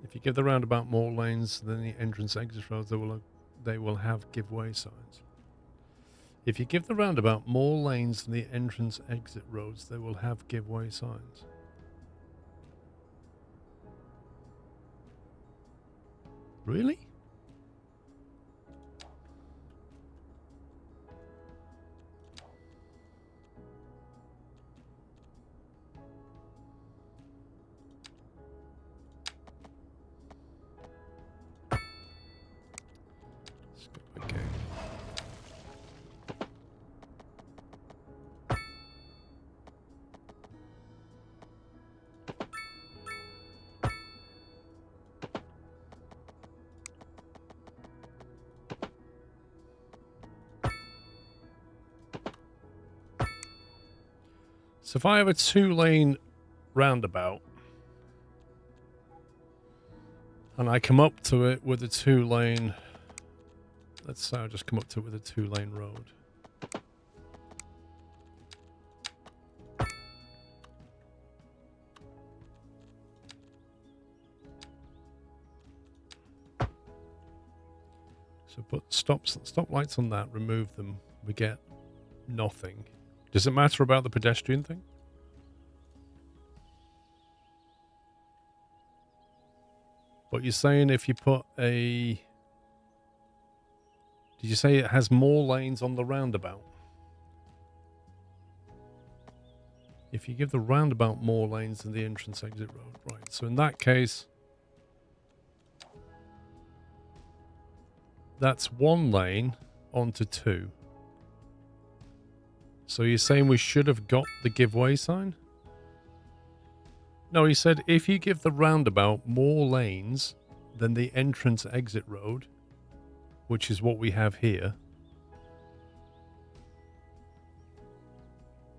If you give the roundabout more lanes than the entrance exit roads, they will have giveaway signs. If you give the roundabout more lanes than the entrance exit roads, they will have giveaway signs. Really? Okay. So if I have a 2-lane roundabout and I come up to it with a 2-lane, let's say I just come up to it with a 2-lane road. So put stop lights on that, remove them, we get nothing. Does it matter about the pedestrian thing? But you're saying if you put a... Did you say it has more lanes on the roundabout? If you give the roundabout more lanes than the entrance exit road. Right, so in that case... That's 1 lane onto 2. So you're saying we should have got the giveaway sign? No, he said if you give the roundabout more lanes than the entrance exit road, which is what we have here.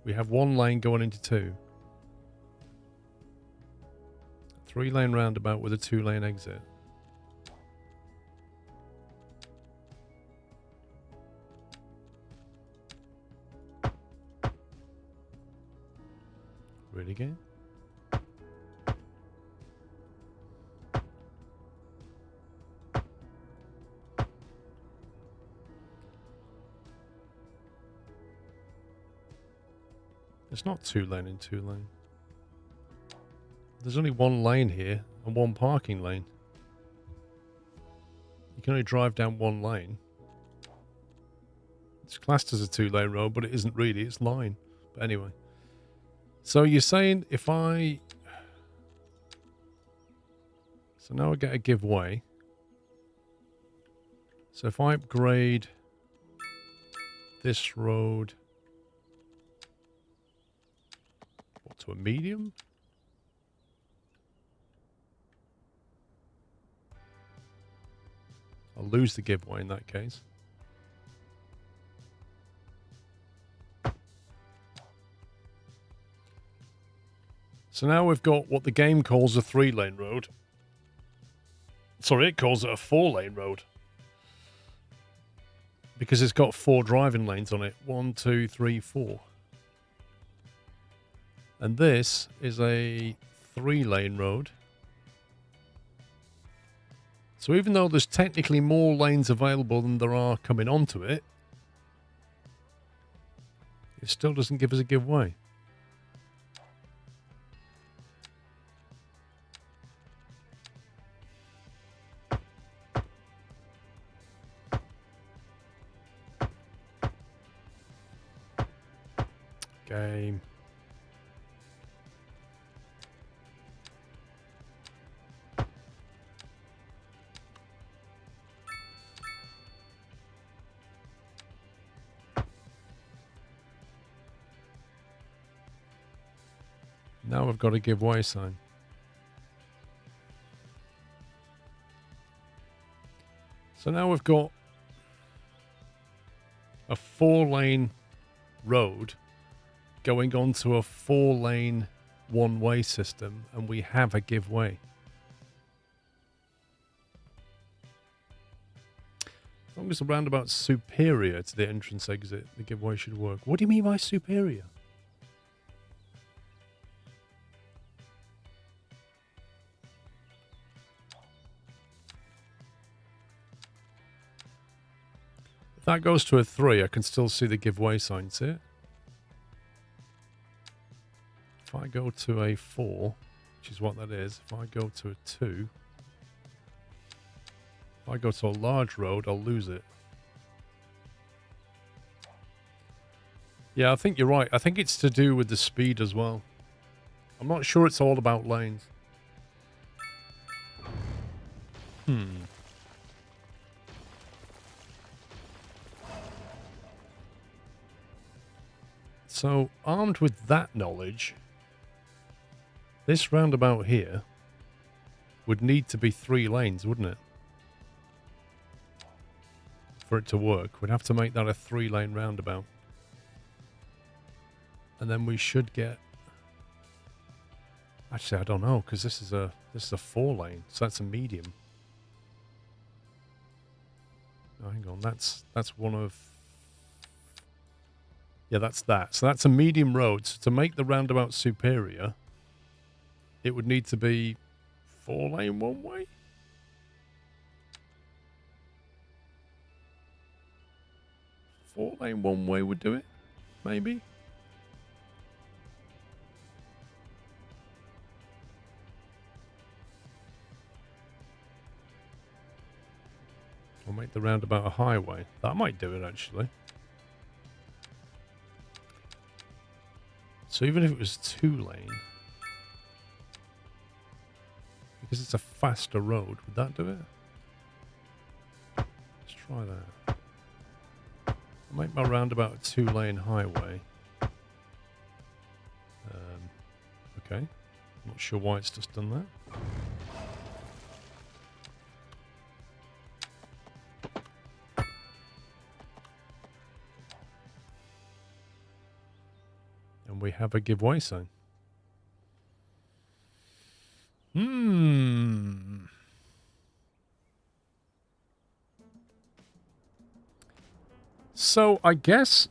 We have 1 lane going into 2. 3-lane roundabout with a 2-lane exit. Really again? It's not 2-lane and 2-lane. there's only one lane here and one parking lane. You can only drive down one lane. It's classed as a 2-lane road, but it isn't really. It's line. But anyway. So you're saying if I... So now I get a giveaway. So if I upgrade this road... What, to a medium? I'll lose the giveaway in that case. So now we've got what the game calls a 3-lane road. Sorry, it calls it a 4-lane road. Because it's got 4 driving lanes on it. 1, 2, 3, 4. And this is a 3-lane road. So even though there's technically more lanes available than there are coming onto it, it still doesn't give us a giveaway. Game. Now we've got a giveaway sign. So now we've got a 4-lane road going onto a 4-lane one-way system, and we have a giveaway. As long as the roundabout's superior to the entrance exit, the giveaway should work. What do you mean by superior? If that goes to a 3, I can still see the giveaway sign, see it? If I go to a 4, which is what that is, if I go to a 2, if I go to a large road, I'll lose it. Yeah, I think you're right. I think it's to do with the speed as well. I'm not sure it's all about lanes. So, armed with that knowledge, this roundabout here would need to be 3 lanes, wouldn't it? For it to work. We'd have to make that a 3-lane roundabout. And then we should get... Actually, I don't know, because this is a 4-lane, so that's a medium. Oh, hang on, that's one of... Yeah, that's that. So that's a medium road. So to make the roundabout superior, it would need to be 4-lane one-way? Four-lane one-way would do it, maybe? Or make the roundabout a highway. That might do it, actually. So even if it was 2-lane, because it's a faster road, would that do it? Let's try that. I'll make my roundabout a 2-lane highway. Okay. I'm not sure why it's just done that. And we have a giveaway sign. So I guess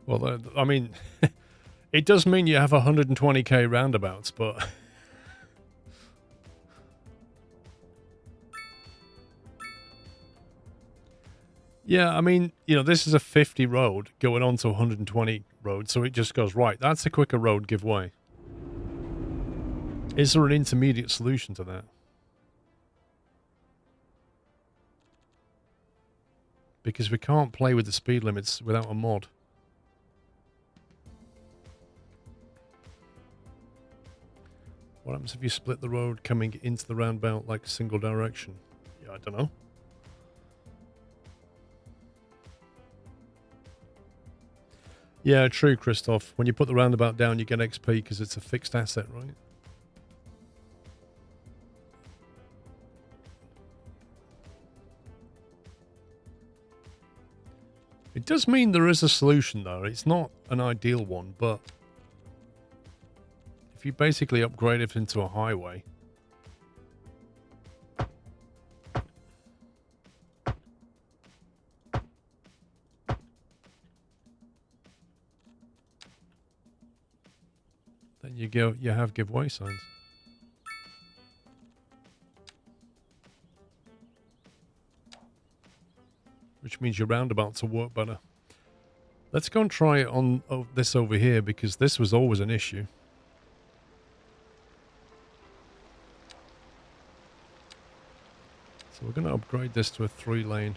Well, I mean, it does mean you have 120k roundabouts, but yeah, I mean, you know, this is a 50 road going on to 120 road, so it just goes right. That's a quicker road, give way. Is there an intermediate solution to that? Because we can't play with the speed limits without a mod. What happens if you split the road coming into the roundabout like a single direction? Yeah, I don't know. Yeah, true, Christoph. When you put the roundabout down, you get XP because it's a fixed asset, right? It does mean there is a solution, though. It's not an ideal one, but if you basically upgrade it into a highway, then you have giveaway signs. Which means your roundabouts will work better. Let's go and try it on this over here, because this was always an issue. So we're going to upgrade this to a 3-lane.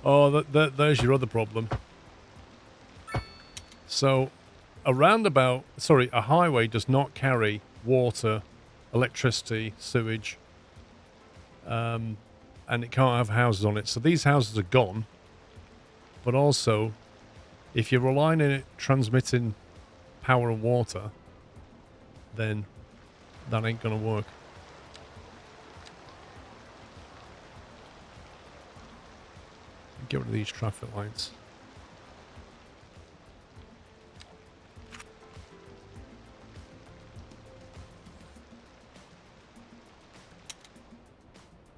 Oh, there's your other problem. So a highway does not carry water, electricity, sewage, and it can't have houses on it. So these houses are gone. But also, if you're relying on it transmitting power and water, then that ain't gonna work. Get rid of these traffic lights.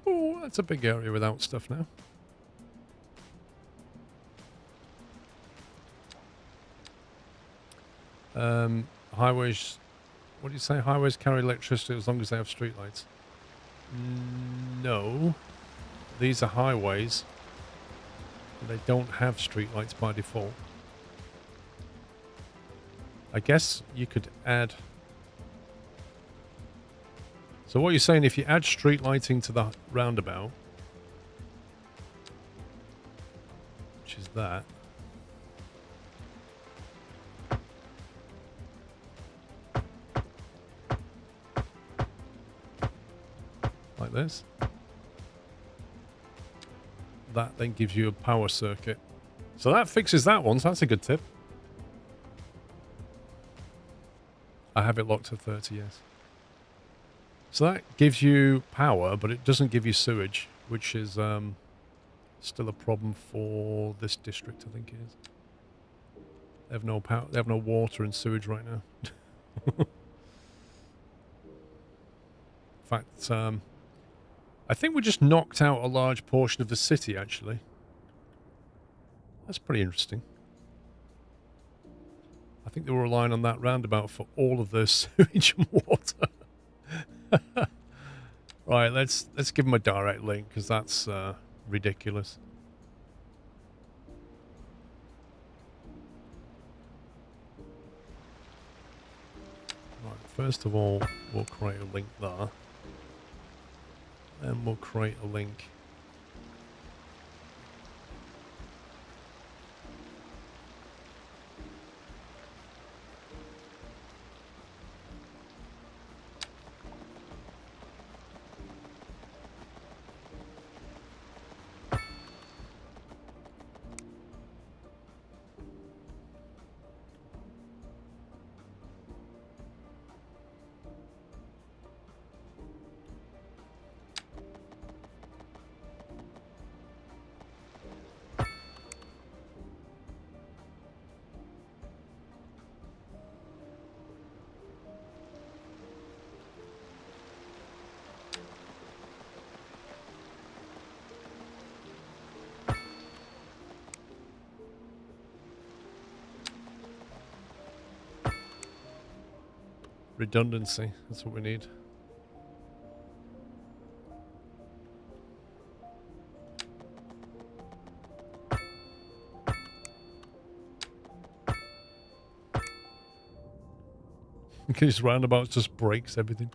Oh, that's a big area without stuff now. Highways, what do you say? Highways carry electricity as long as they have streetlights. No. These are highways. They don't have streetlights by default. I guess you could add... So what you're saying, if you add street lighting to the roundabout, which is that, like this, that then gives you a power circuit. So that fixes that one, so that's a good tip. I have it locked to 30, yes. So that gives you power, but it doesn't give you sewage, which is still a problem for this district, I think it is. They have no power, they have no water and sewage right now. In fact, I think we just knocked out a large portion of the city, actually. That's pretty interesting. I think they were relying on that roundabout for all of their sewage and water. Right, let's give them a direct link, because that's ridiculous. Right, first of all, we'll create a link there. Then we'll create a link . Redundancy. That's what we need. These roundabouts just breaks everything.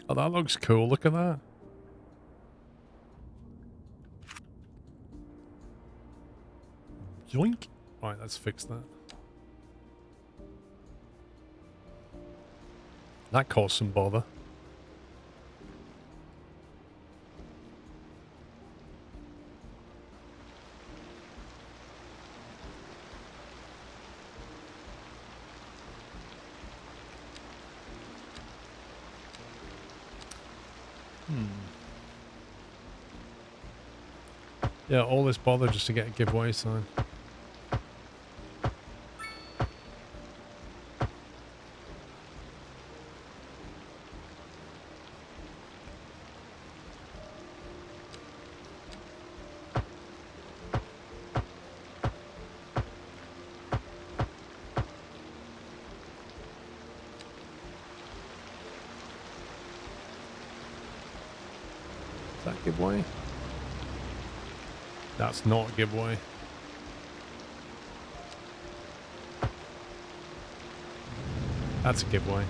Oh, that looks cool. Look at that. Joink. Right, let's fix that. That caused some bother. Yeah, all this bother just to get a giveaway sign. Is that a giveaway? That's not a giveaway. That's a giveaway.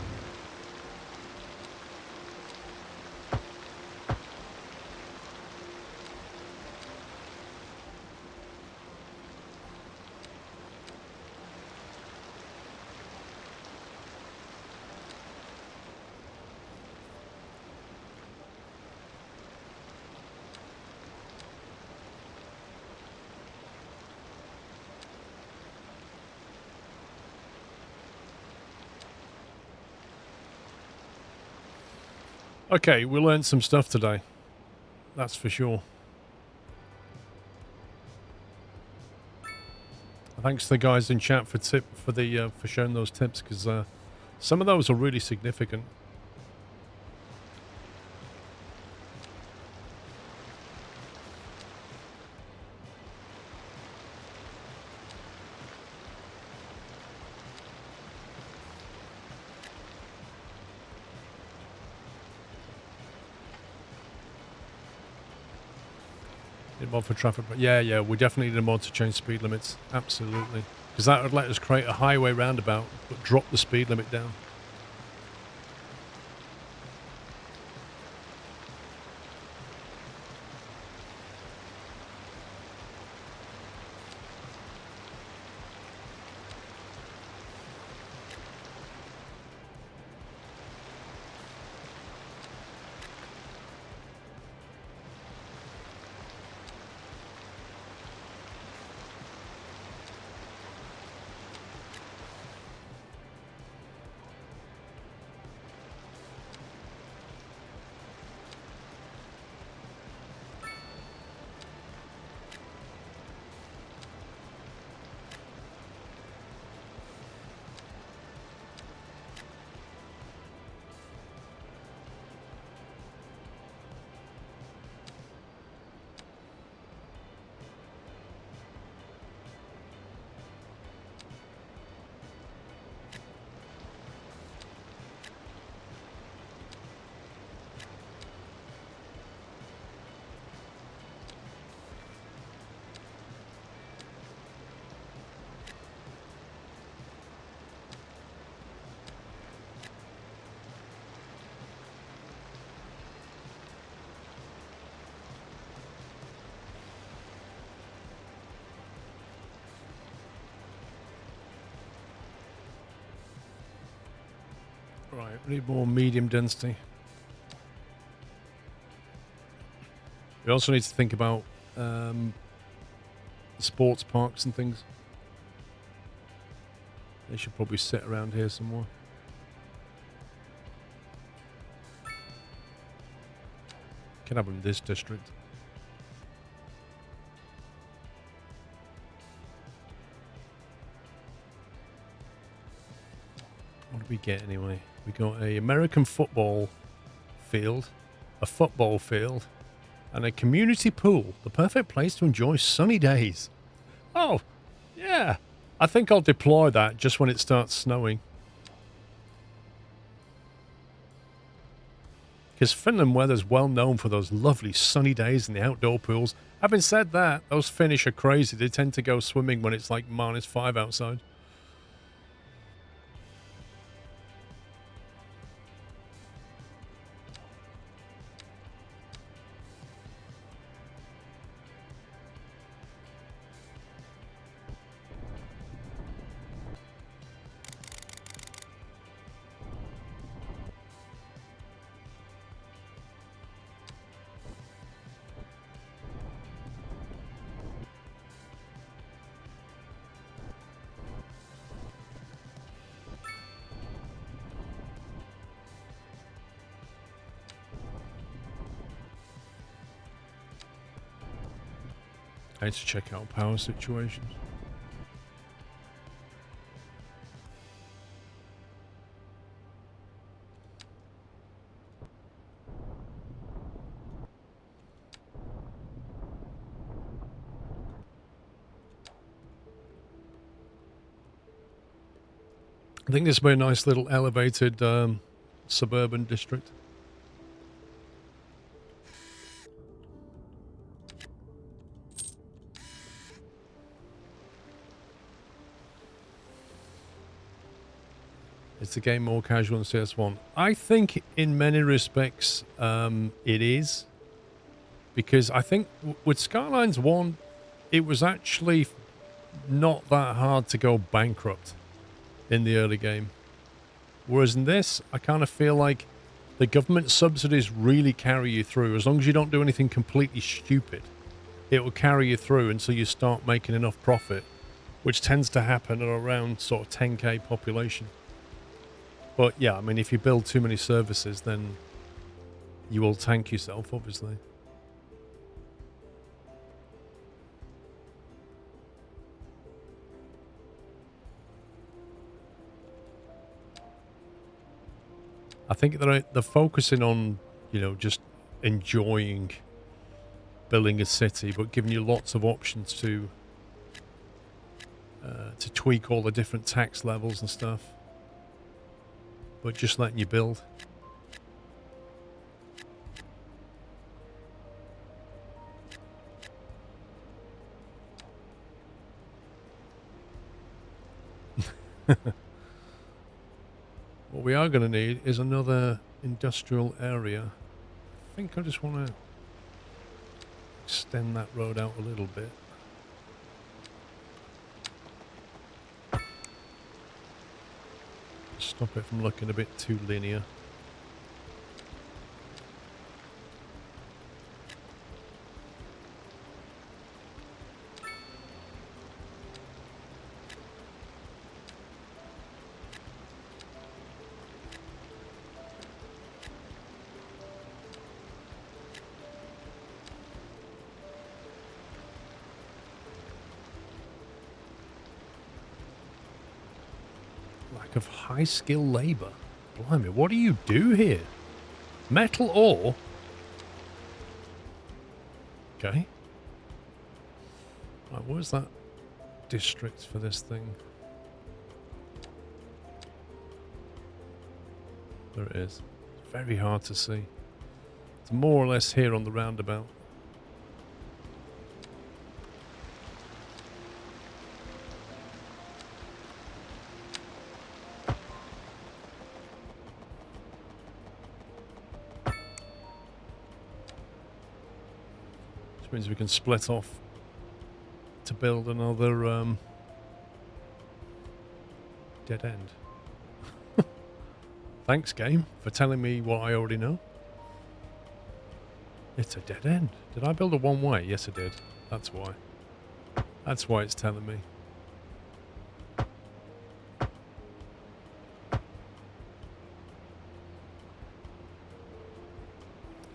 Okay, we learned some stuff today. That's for sure. Thanks to the guys in chat for showing those tips, because some of those are really significant. Mod for traffic, but yeah, we definitely need a mod to change speed limits. Absolutely, because that would let us create a highway roundabout, but drop the speed limit down. Right, we need more medium density. We also need to think about sports parks and things. They should probably sit around here somewhere. Can have them in this district. What do we get anyway? We got a American football field, a football field, and a community pool. The perfect place to enjoy sunny days. Oh, yeah. I think I'll deploy that just when it starts snowing. Because Finland weather's well known for those lovely sunny days in the outdoor pools. Having said that, those Finnish are crazy. They tend to go swimming when it's like -5 outside. I need to check out power situations. I think this will be a nice little elevated suburban district. Is the game more casual than CS1? I think in many respects it is. Because I think with Skylines 1, it was actually not that hard to go bankrupt in the early game. Whereas in this, I kind of feel like the government subsidies really carry you through. As long as you don't do anything completely stupid, it will carry you through until you start making enough profit, which tends to happen at around sort of 10k population. But yeah, I mean, if you build too many services, then you will tank yourself, obviously. I think they're focusing on, you know, just enjoying building a city, but giving you lots of options to tweak all the different tax levels and stuff. But just letting you build. What we are going to need is another industrial area. I think I just want to extend that road out a little bit. Stop it from looking a bit too linear. Of high skill labor. Blimey, what do you do here? Metal ore? Okay. Right, where's that district for this thing? There it is. It's very hard to see. It's more or less here on the roundabout. Means we can split off to build another dead end. Thanks, game, for telling me what I already know. It's a dead end. Did I build a one-way? Yes, I did. That's why. That's why it's telling me.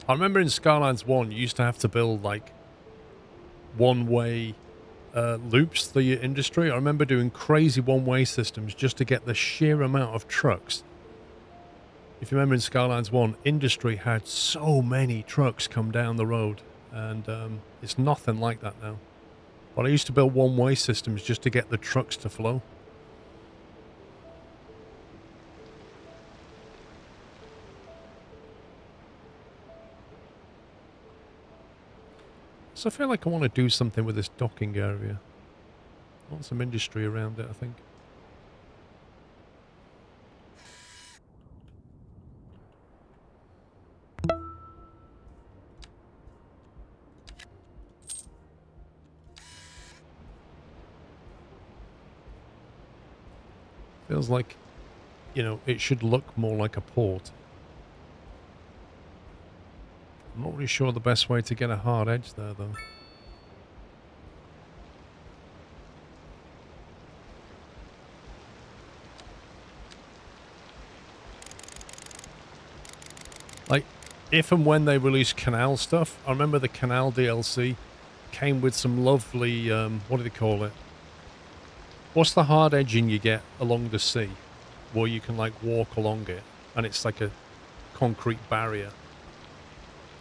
I remember in Skylines 1, you used to have to build, like, one-way loops for your industry. I remember doing crazy one-way systems just to get the sheer amount of trucks If you remember in Skylines 1, industry had so many trucks come down the road, and it's nothing like that now. But I used to build one-way systems just to get the trucks to flow. So I feel like I want to do something with this docking area. I want some industry around it, I think. Feels like, you know, it should look more like a port. I'm not really sure the best way to get a hard edge there, though. Like, if and when they release canal stuff, I remember the canal DLC came with some lovely, what do they call it? What's the hard edging you get along the sea? Where you can, like, walk along it, and it's like a concrete barrier.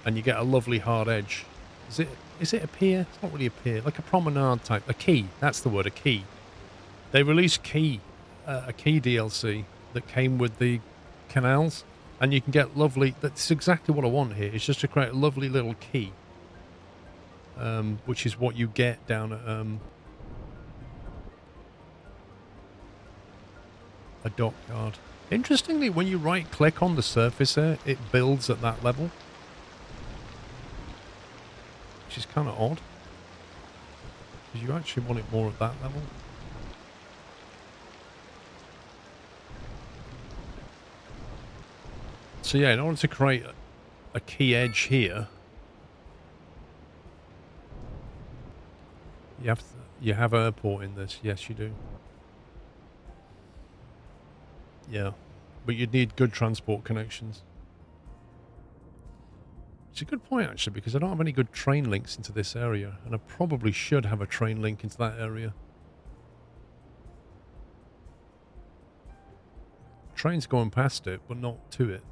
And you get a lovely hard edge. Is it a pier? It's not really a pier. Like a promenade type. A quay. That's the word, a quay. They released a quay DLC that came with the canals. And you can get lovely... That's exactly what I want here. It's just to create a lovely little quay. Which is what you get down at... a dockyard. Interestingly, when you right-click on the surface here, it builds at that level. Which is kind of odd. Because you actually want it more at that level. So yeah, in order to create a key edge here, you have airport in this. Yes, you do. Yeah, but you'd need good transport connections. It's a good point, actually, because I don't have any good train links into this area, and I probably should have a train link into that area. Trains going past it, but not to it.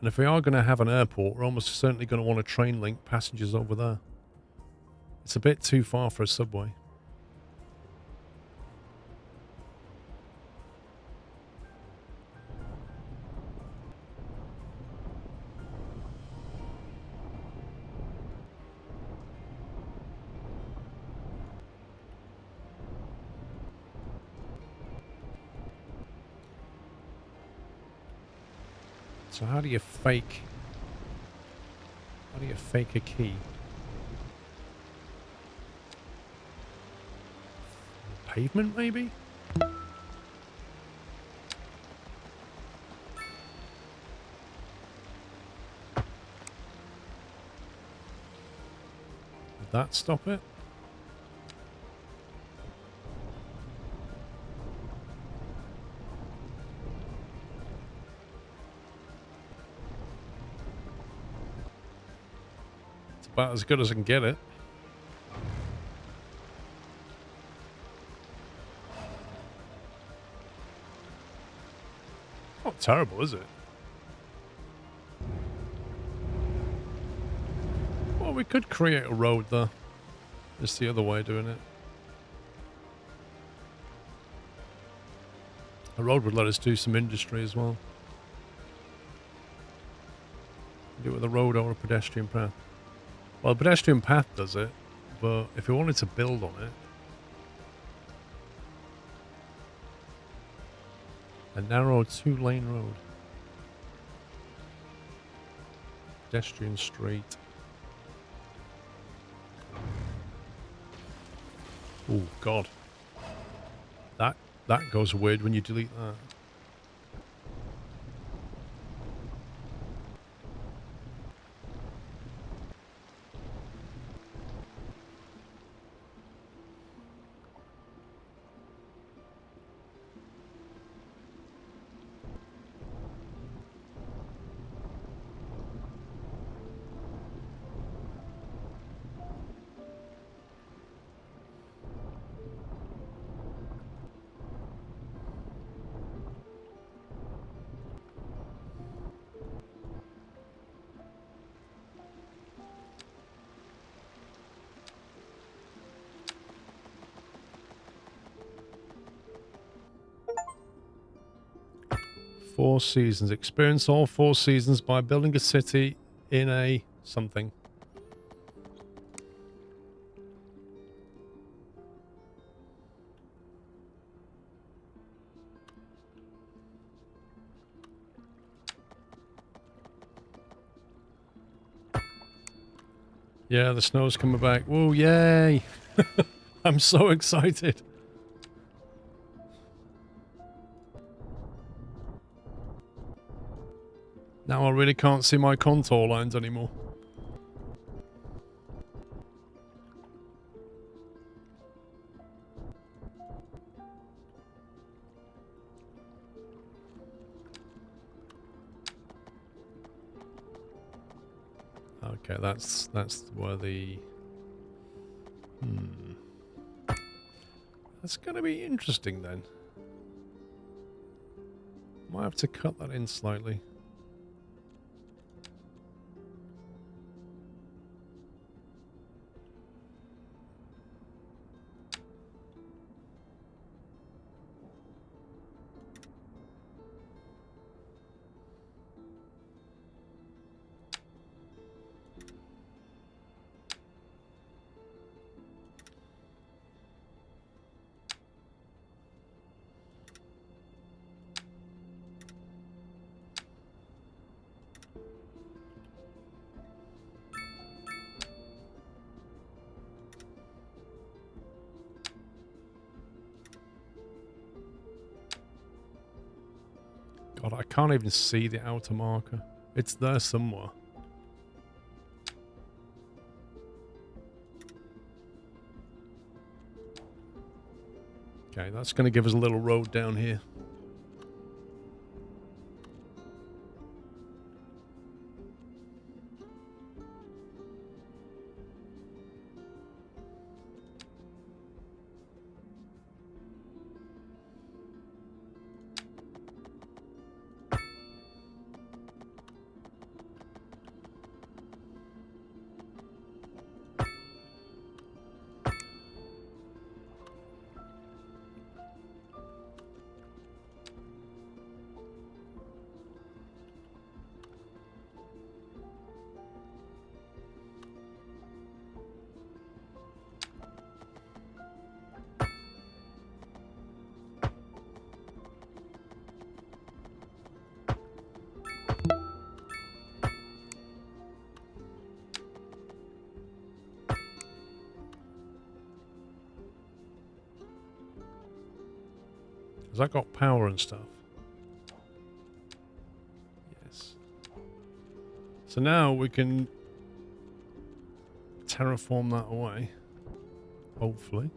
And if we are going to have an airport, we're almost certainly going to want a train link passengers over there. It's a bit too far for a subway. So how do you fake a key? Pavement, maybe? Did that stop it? About as good as I can get it. Not terrible, is it? Well, we could create a road there. It's the other way of doing it. A road would let us do some industry as well. Do it with a road or a pedestrian path. Well, the pedestrian path does it, but if we wanted to build on it, a narrow 2-lane road, pedestrian street. Oh God, that goes weird when you delete that. 4 seasons. Experience all 4 seasons by building a city in a something. Yeah, the snow's coming back. Whoa, yay! I'm so excited. Now I really can't see my contour lines anymore. Okay, that's where the... That's going to be interesting then. Might have to cut that in slightly. God, I can't even see the outer marker. It's there somewhere. Okay, that's going to give us a little road down here. Has that got power and stuff? Yes. So now we can terraform that away. Hopefully.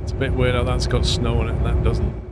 It's a bit weird how that's got snow on it and that doesn't.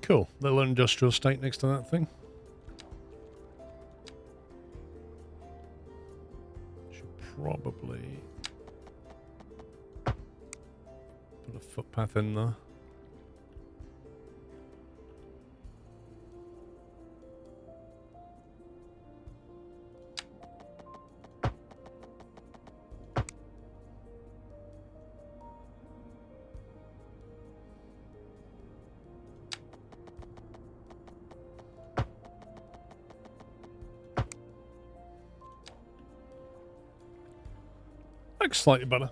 Cool. Little industrial estate next to that thing. Should probably put a footpath in there. Looks slightly better.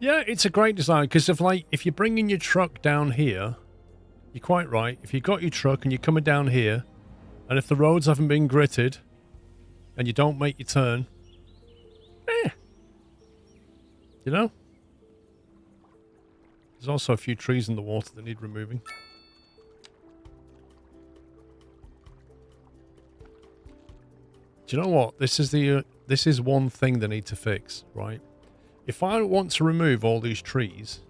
Yeah, it's a great design because if you're bringing your truck down here, You're quite right. If you've got your truck and you're coming down here, and if the roads haven't been gritted, and you don't make your turn, you know? There's also a few trees in the water that need removing. Do you know what? This is one thing they need to fix, right? If I want to remove all these trees,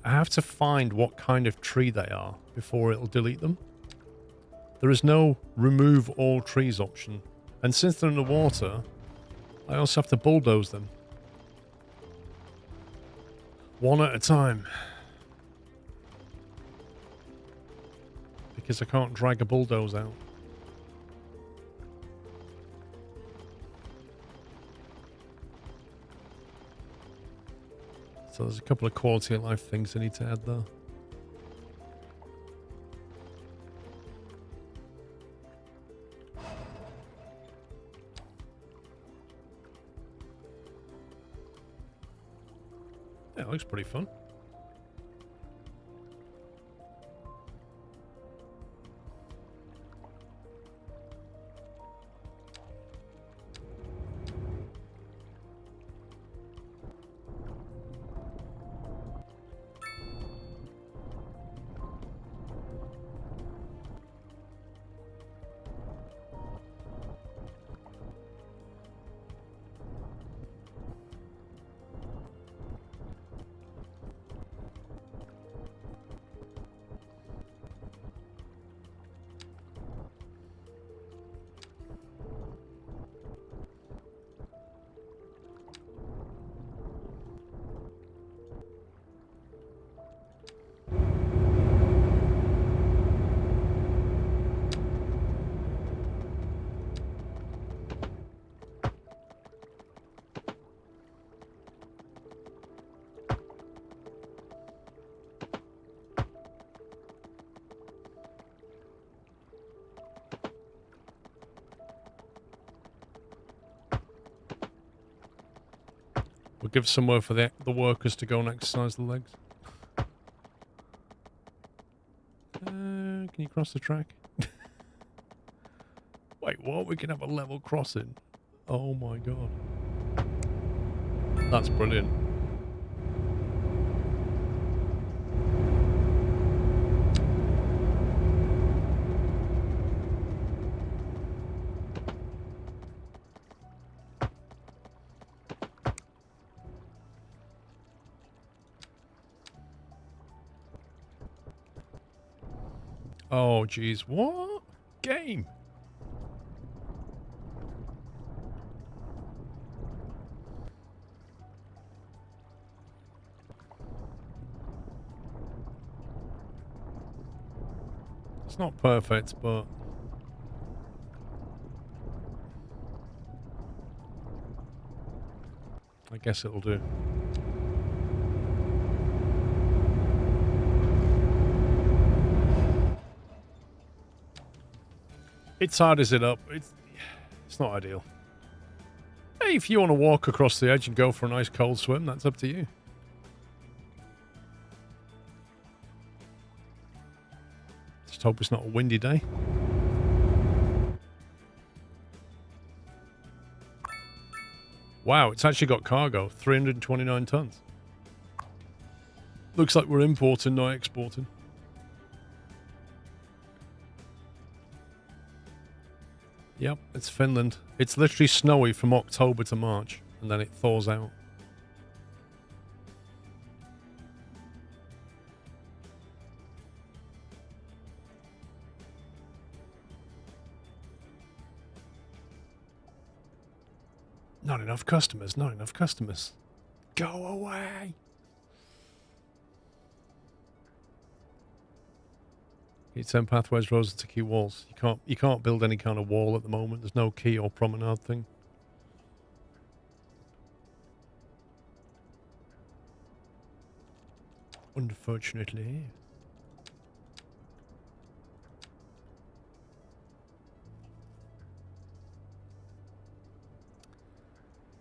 I have to find what kind of tree they are before it'll delete them. There is no remove all trees option. And since they're in the water, I also have to bulldoze them. One at a time. Because I can't drag a bulldoze out. So there's a couple of quality of life things I need to add there. Yeah, it looks pretty fun. We'll give somewhere for the workers to go and exercise the legs. Can you cross the track? Wait, what? We can have a level crossing. Oh my god. That's brilliant. Oh, jeez. What? Game? It's not perfect, but... I guess it'll do. It tidies it up. It's not ideal. Hey, if you want to walk across the edge and go for a nice cold swim, that's up to you. Just hope it's not a windy day. Wow, it's actually got cargo. 329 tons. Looks like we're importing, not exporting. Yep, it's Finland. It's literally snowy from October to March, and then it thaws out. Not enough customers, not enough customers. Go away! You need 10 pathways, roads, and key walls. You can't build any kind of wall at the moment. There's no key or promenade thing. Unfortunately.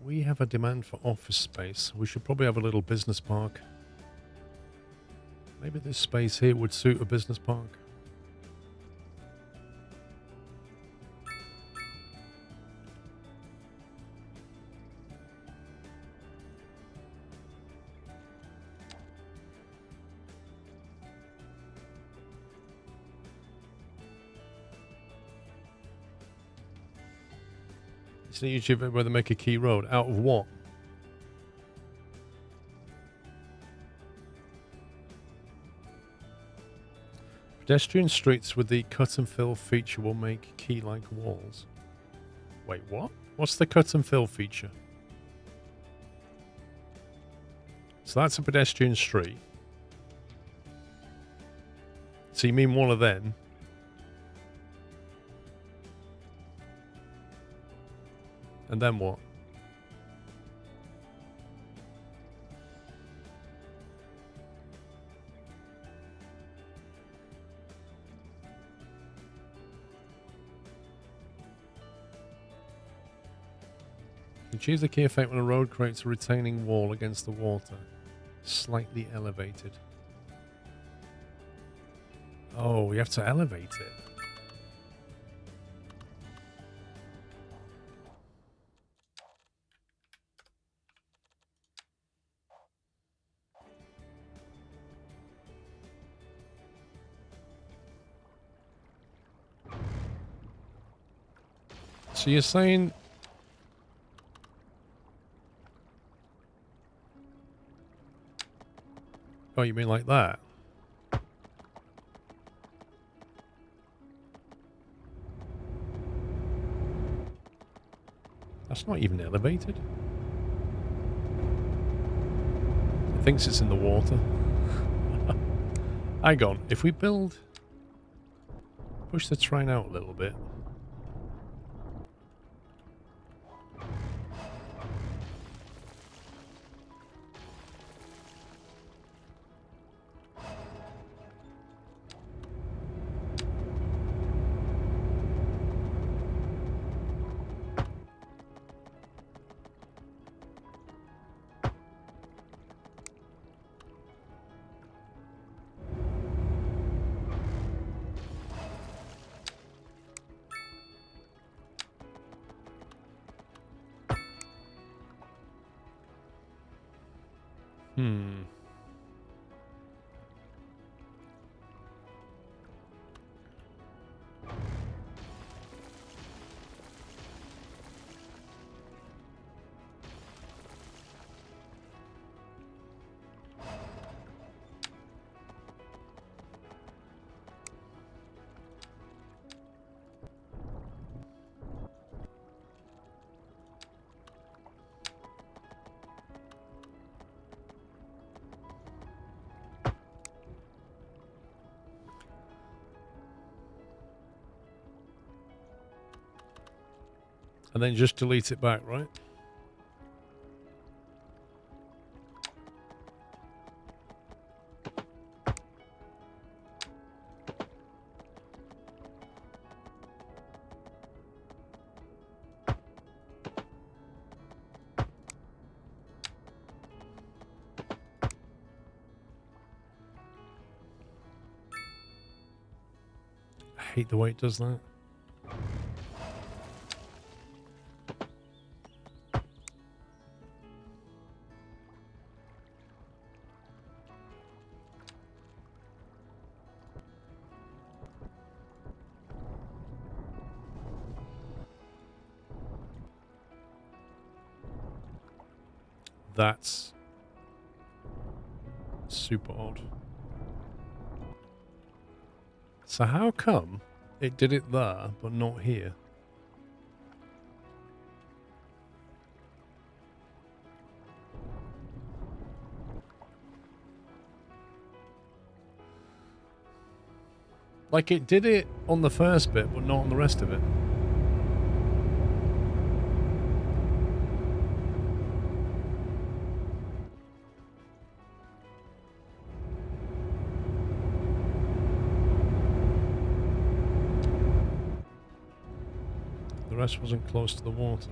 We have a demand for office space. We should probably have a little business park. Maybe this space here would suit a business park. It's a YouTube video where they make a key road. Out of what? Pedestrian streets with the cut and fill feature will make key-like walls. Wait, what? What's the cut and fill feature? So that's a pedestrian street. So you mean one of them? And then what? Achieve the key effect when a road creates a retaining wall against the water. Slightly elevated. Oh, we have to elevate it. So you're saying... Oh, you mean like that? That's not even elevated. It thinks it's in the water. Hang on, if we build... Push the train out a little bit. And then just delete it back, right? I hate the way it does that. That's super odd. So how come it did it there, but not here? Like it did it on the first bit, but not on the rest of it. The rest wasn't close to the water.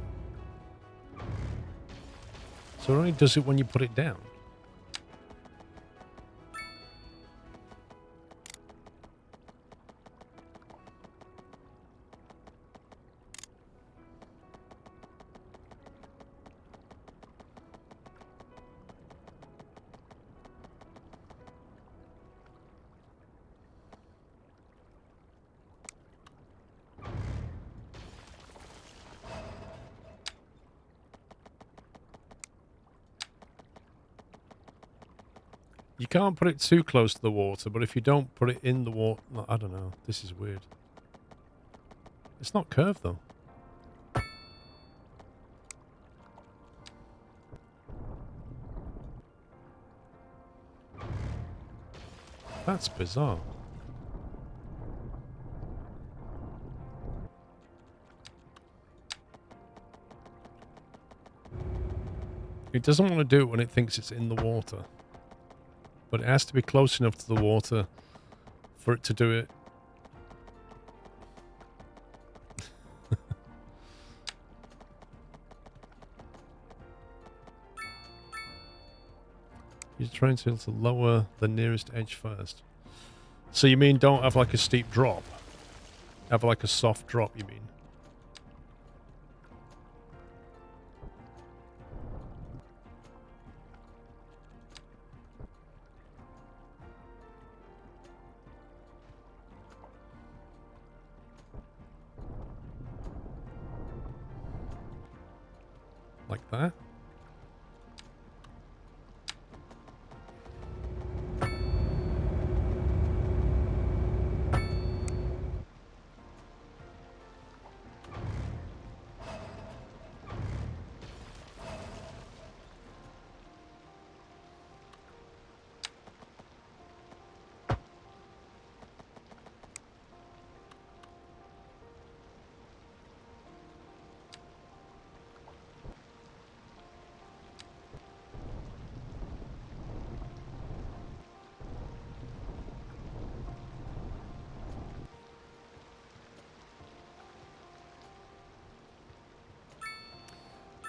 So it only does it when you put it down. You can't put it too close to the water, but if you don't put it in the water... I don't know. This is weird. It's not curved, though. That's bizarre. It doesn't want to do it when it thinks it's in the water. But it has to be close enough to the water for it to do it. You're trying to lower the nearest edge first. So you mean don't have like a steep drop? Have like a soft drop, you mean? Like that?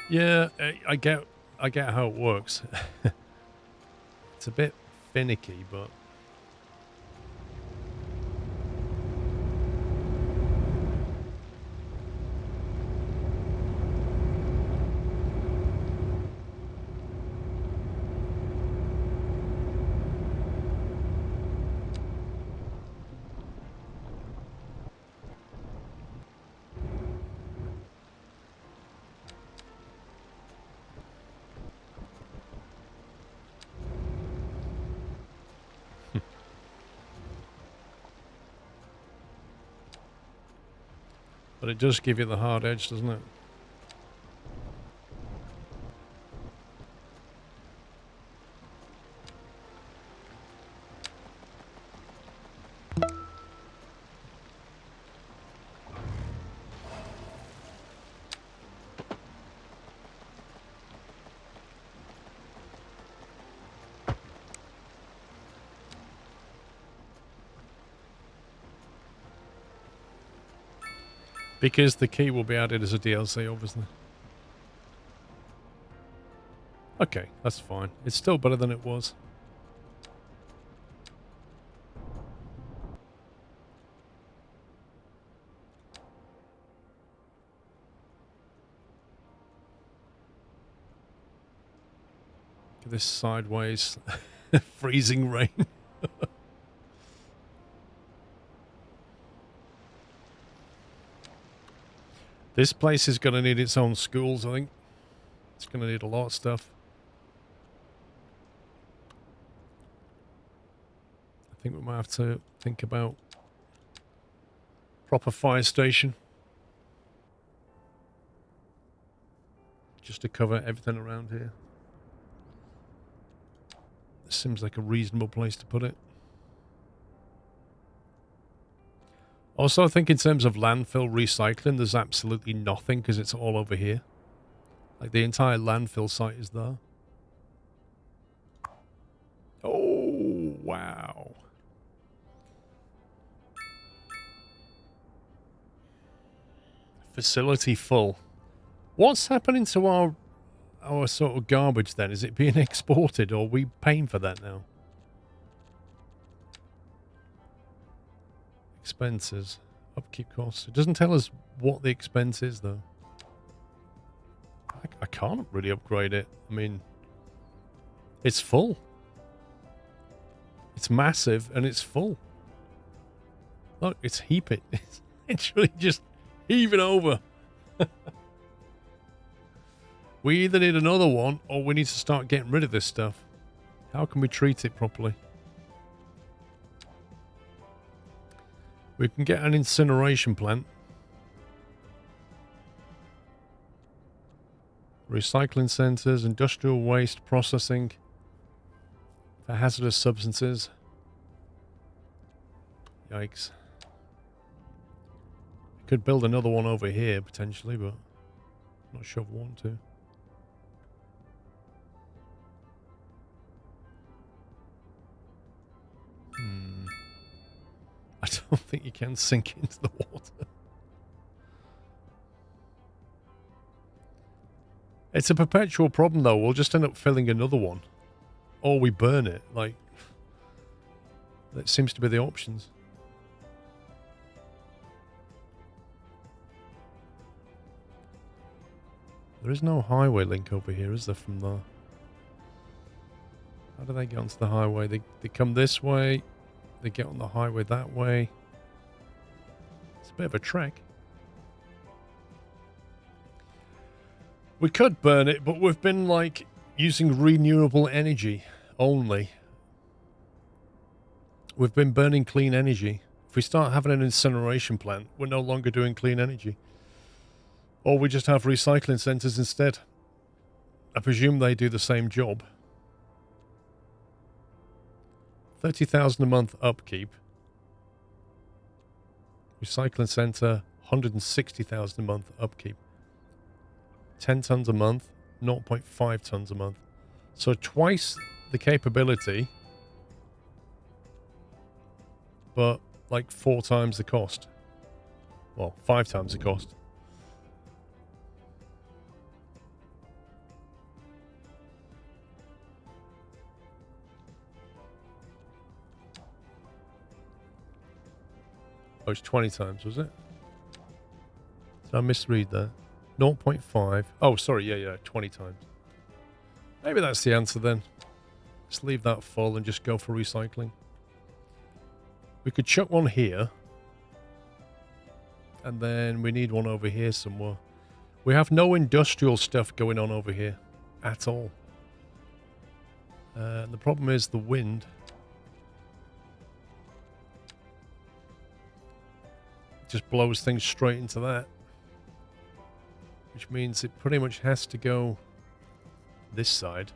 Yeah, I get how it works. It's a bit finicky, but it does give you the hard edge, doesn't it? Because the key will be added as a DLC, obviously. Okay, that's fine. It's still better than it was. Look at this sideways freezing rain. This place is going to need its own schools, I think. It's going to need a lot of stuff. I think we might have to think about proper fire station. Just to cover everything around here. This seems like a reasonable place to put it. Also, I think in terms of landfill recycling, there's absolutely nothing because it's all over here. Like, the entire landfill site is there. Oh, wow. Facility full. What's happening to our sort of garbage then? Is it being exported or are we paying for that now? Expenses. Upkeep costs. It doesn't tell us what the expense is, though. I can't really upgrade it. I mean, it's full. It's massive and it's full. Look, it's heaping. It's literally just heaving over. We either need another one or we need to start getting rid of this stuff. How can we treat it properly? We can get an incineration plant. Recycling centres, industrial waste processing for hazardous substances. Yikes. Could build another one over here potentially, but I'm not sure if I want to. I don't think you can sink into the water. It's a perpetual problem though. We'll just end up filling another one. Or we burn it. Like, that seems to be the options. There is no highway link over here, is there, from the... How do they get onto the highway? They come this way. They get on the highway that way. It's a bit of a trek. We could burn it, but we've been, like, using renewable energy only. We've been burning clean energy. If we start having an incineration plant, we're no longer doing clean energy. Or we just have recycling centres instead. I presume they do the same job. 30,000 a month upkeep. Recycling centre, 160,000 a month upkeep. 10 tons a month, 0.5 tons a month. So twice the capability, but like 4 times the cost. Well, 5 times the cost. Oh, it's 20 times, was it? Did I misread that? 0.5. Oh, sorry. Yeah. 20 times. Maybe that's the answer then. Let's leave that full and just go for recycling. We could chuck one here. And then we need one over here somewhere. We have no industrial stuff going on over here at all. The problem is the wind. Just blows things straight into that. Which means it pretty much has to go this side.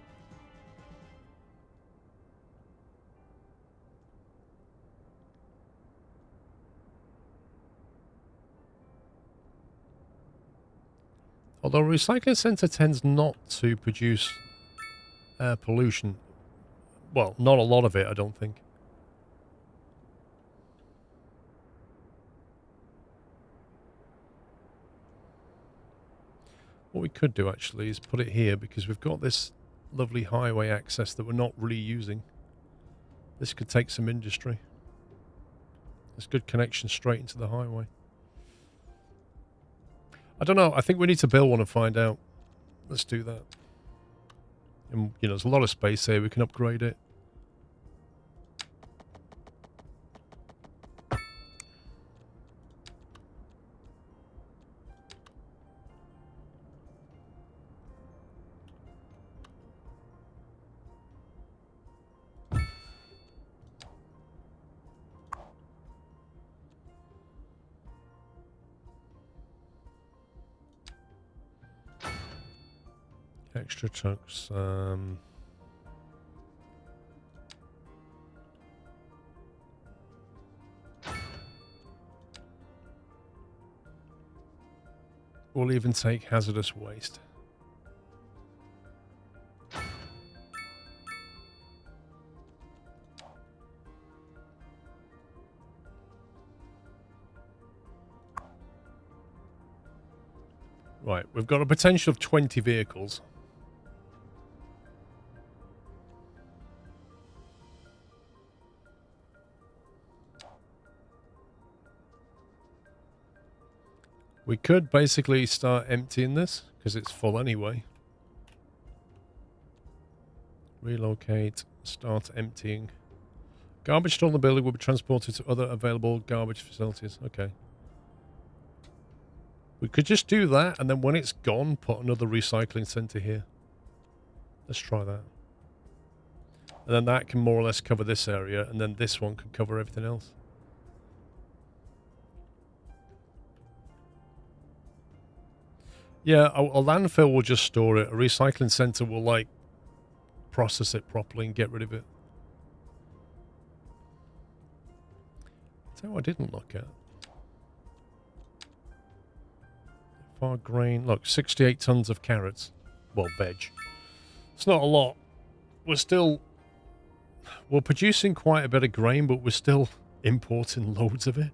Although a recycling centre tends not to produce pollution. Well, not a lot of it, I don't think. What we could do actually is put it here because we've got this lovely highway access that we're not really using. This could take some industry. There's good connection straight into the highway. I don't know. I think we need to build one and find out. Let's do that. And, you know, there's a lot of space here. We can upgrade it. Extra trucks. We'll even take hazardous waste. Right, we've got a potential of 20 vehicles. We could basically start emptying this, because it's full anyway. Relocate, start emptying. Garbage stored in the building will be transported to other available garbage facilities. Okay. We could just do that, and then when it's gone, put another recycling centre here. Let's try that. And then that can more or less cover this area, and then this one could cover everything else. Yeah, a landfill will just store it. A recycling center will, like, process it properly and get rid of it. That's what I didn't look at. Far grain. Look, 68 tons of carrots. Well, veg. It's not a lot. We're producing quite a bit of grain, but we're still importing loads of it.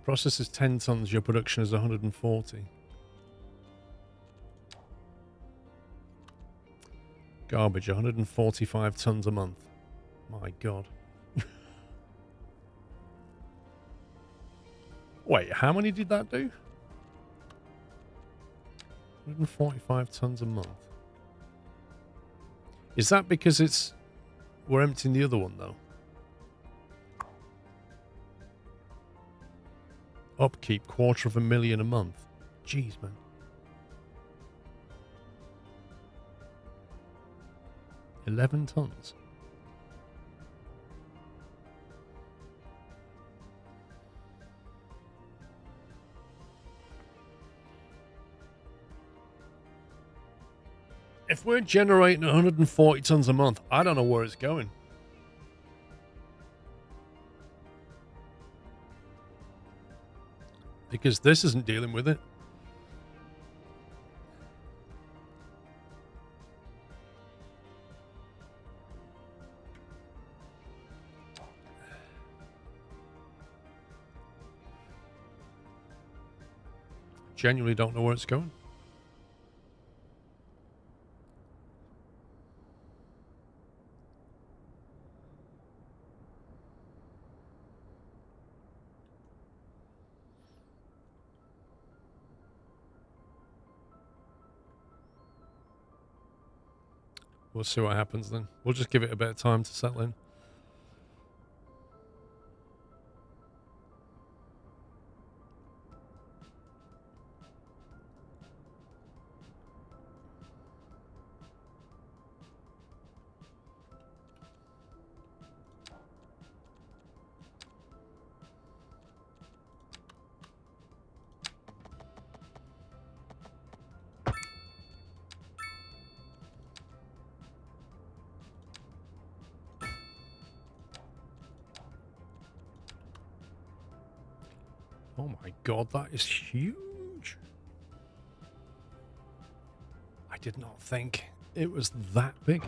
Process is 10 tons, your production is 140. Garbage, 145 tons a month. My God. Wait, how many did that do? 145 tons a month. Is that because we're emptying the other one, though? Upkeep, 250,000 a month. Jeez, man. $11 tons. If we're generating 140 tons a month, I don't know where it's going. Because this isn't dealing with it. Genuinely don't know where it's going. We'll see what happens then. We'll just give it a bit of time to settle in. Oh my God, that is huge. I did not think it was that big.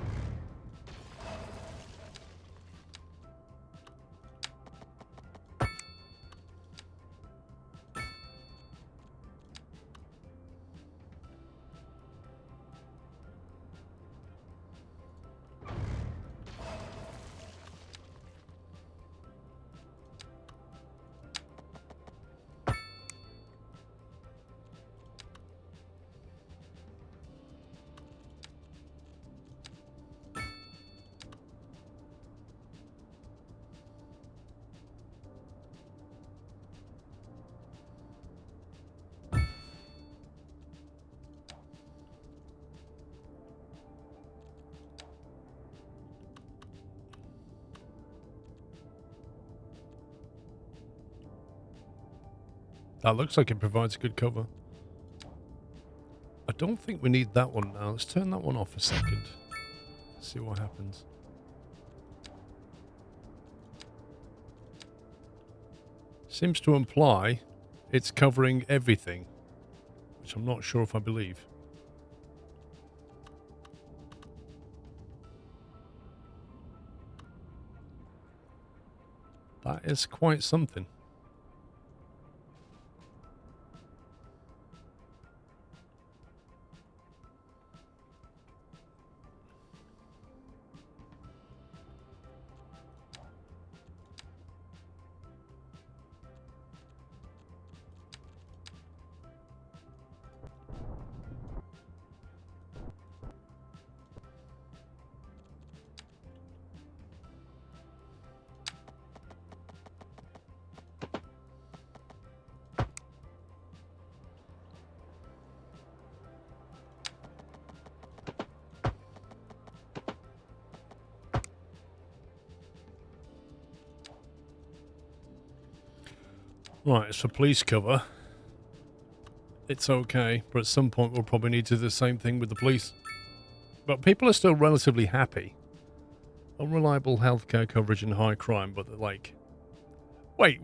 That looks like it provides good cover. I don't think we need that one now. Let's turn that one off a second. See what happens. Seems to imply it's covering everything, which I'm not sure if I believe. That is quite something. Right, it's for police cover. It's okay, but at some point we'll probably need to do the same thing with the police. But people are still relatively happy. Unreliable healthcare coverage and high crime, but they're like... Wait.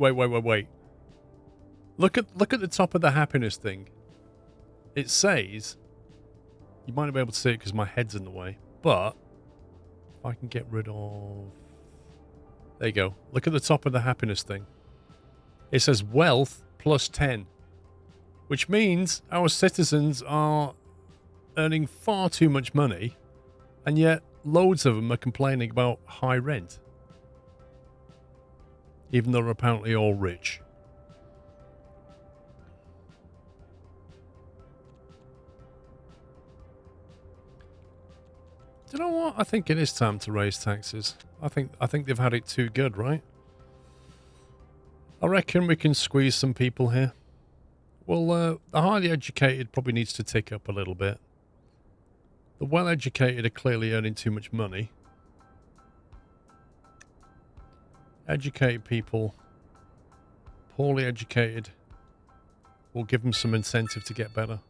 Look at the top of the happiness thing. It says... You might not be able to see it because my head's in the way, but... If I can get rid of... There you go. Look at the top of the happiness thing. It says wealth plus 10. Which means our citizens are earning far too much money, and yet loads of them are complaining about high rent. Even though they're apparently all rich. Do you know what? I think it is time to raise taxes. I think they've had it too good, right? I reckon we can squeeze some people here. Well, the highly educated probably needs to tick up a little bit. The well-educated are clearly earning too much money. Educated people, poorly educated, we'll give them some incentive to get better.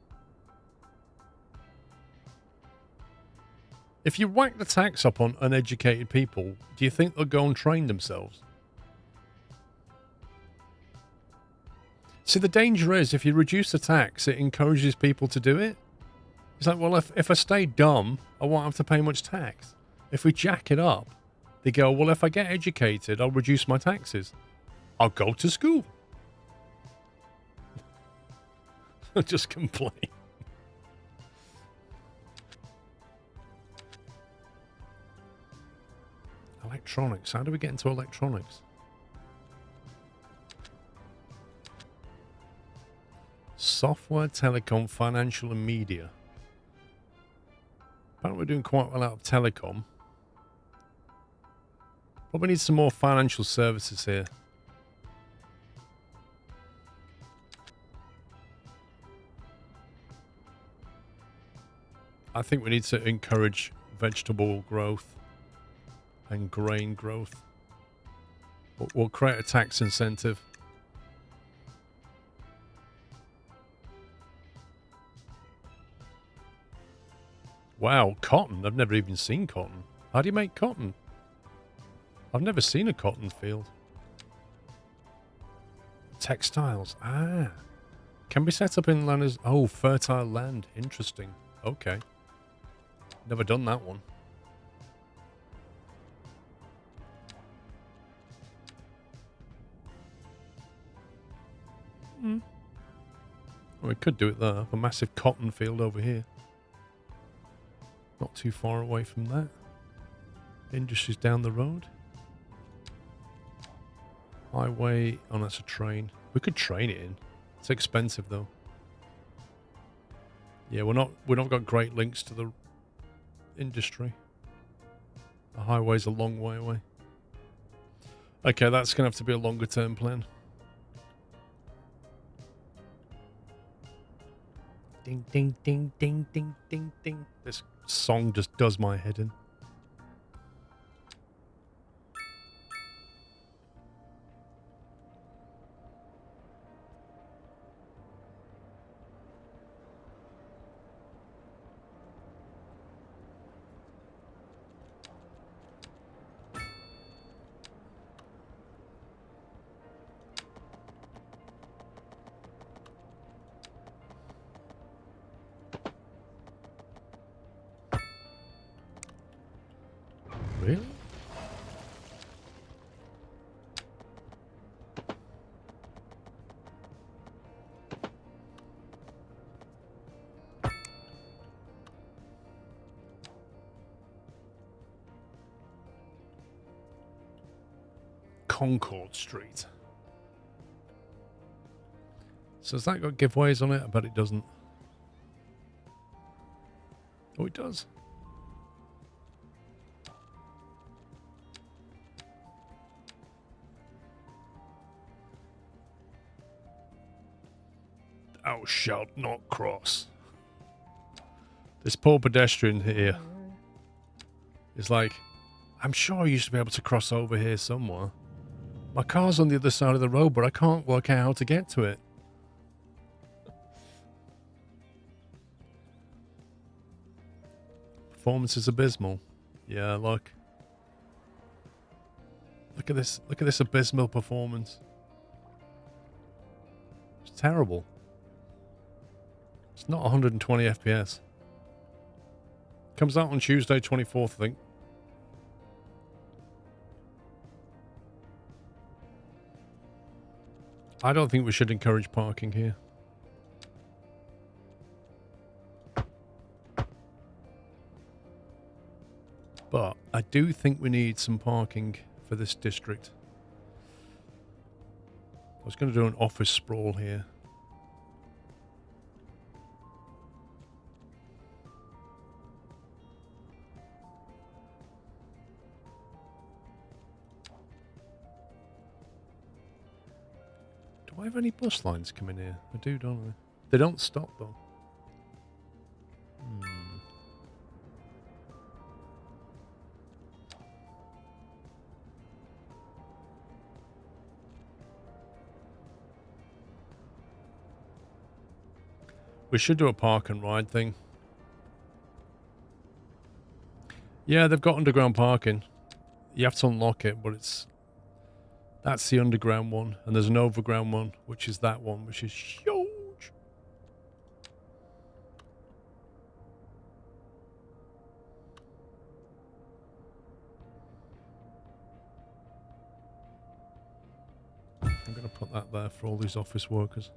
If you whack the tax up on uneducated people, do you think they'll go and train themselves? See, the danger is if you reduce the tax, it encourages people to do it. It's like, well, if I stay dumb, I won't have to pay much tax. If we jack it up, they go, well, if I get educated, I'll reduce my taxes. I'll go to school. I'll just complain. Electronics. How do we get into electronics? Software, telecom, financial and media. Apparently we're doing quite well out of telecom. Probably need some more financial services here. I think we need to encourage vegetable growth and grain growth. We'll create a tax incentive. Wow, cotton. I've never even seen cotton. How do you make cotton? I've never seen a cotton field. Textiles. Ah. Can be set up in land as... Oh, fertile land. Interesting. Okay. Never done that one. Well, we could do it there. A massive cotton field over here. Not too far away from that. Industries down the road. Highway. Oh, that's a train. We could train it in. It's expensive though. Yeah, we're not got great links to the industry. The highway's a long way away. Okay, that's gonna have to be a longer term plan. Ding ding ding ding ding ding ding. This song just does my head in. Really? Concord Street. So has that got giveaways on it? I bet it doesn't. Oh, it does. Thou shalt not cross. This poor pedestrian here is like, I'm sure I used to be able to cross over here somewhere. My car's on the other side of the road, but I can't work out how to get to it. Performance is abysmal. Yeah, look. Look at this. Look at this abysmal performance. It's terrible. It's not 120 FPS. Comes out on Tuesday, 24th, I think. I don't think we should encourage parking here. But I do think we need some parking for this district. I was going to do an office sprawl here. Do I have any bus lines coming here? I do, don't I? They don't stop though. We should do a park and ride thing. Yeah, they've got underground parking. You have to unlock it, but that's the underground one, and there's an overground one, which is that one, which is huge. I'm going to put that there for all these office workers.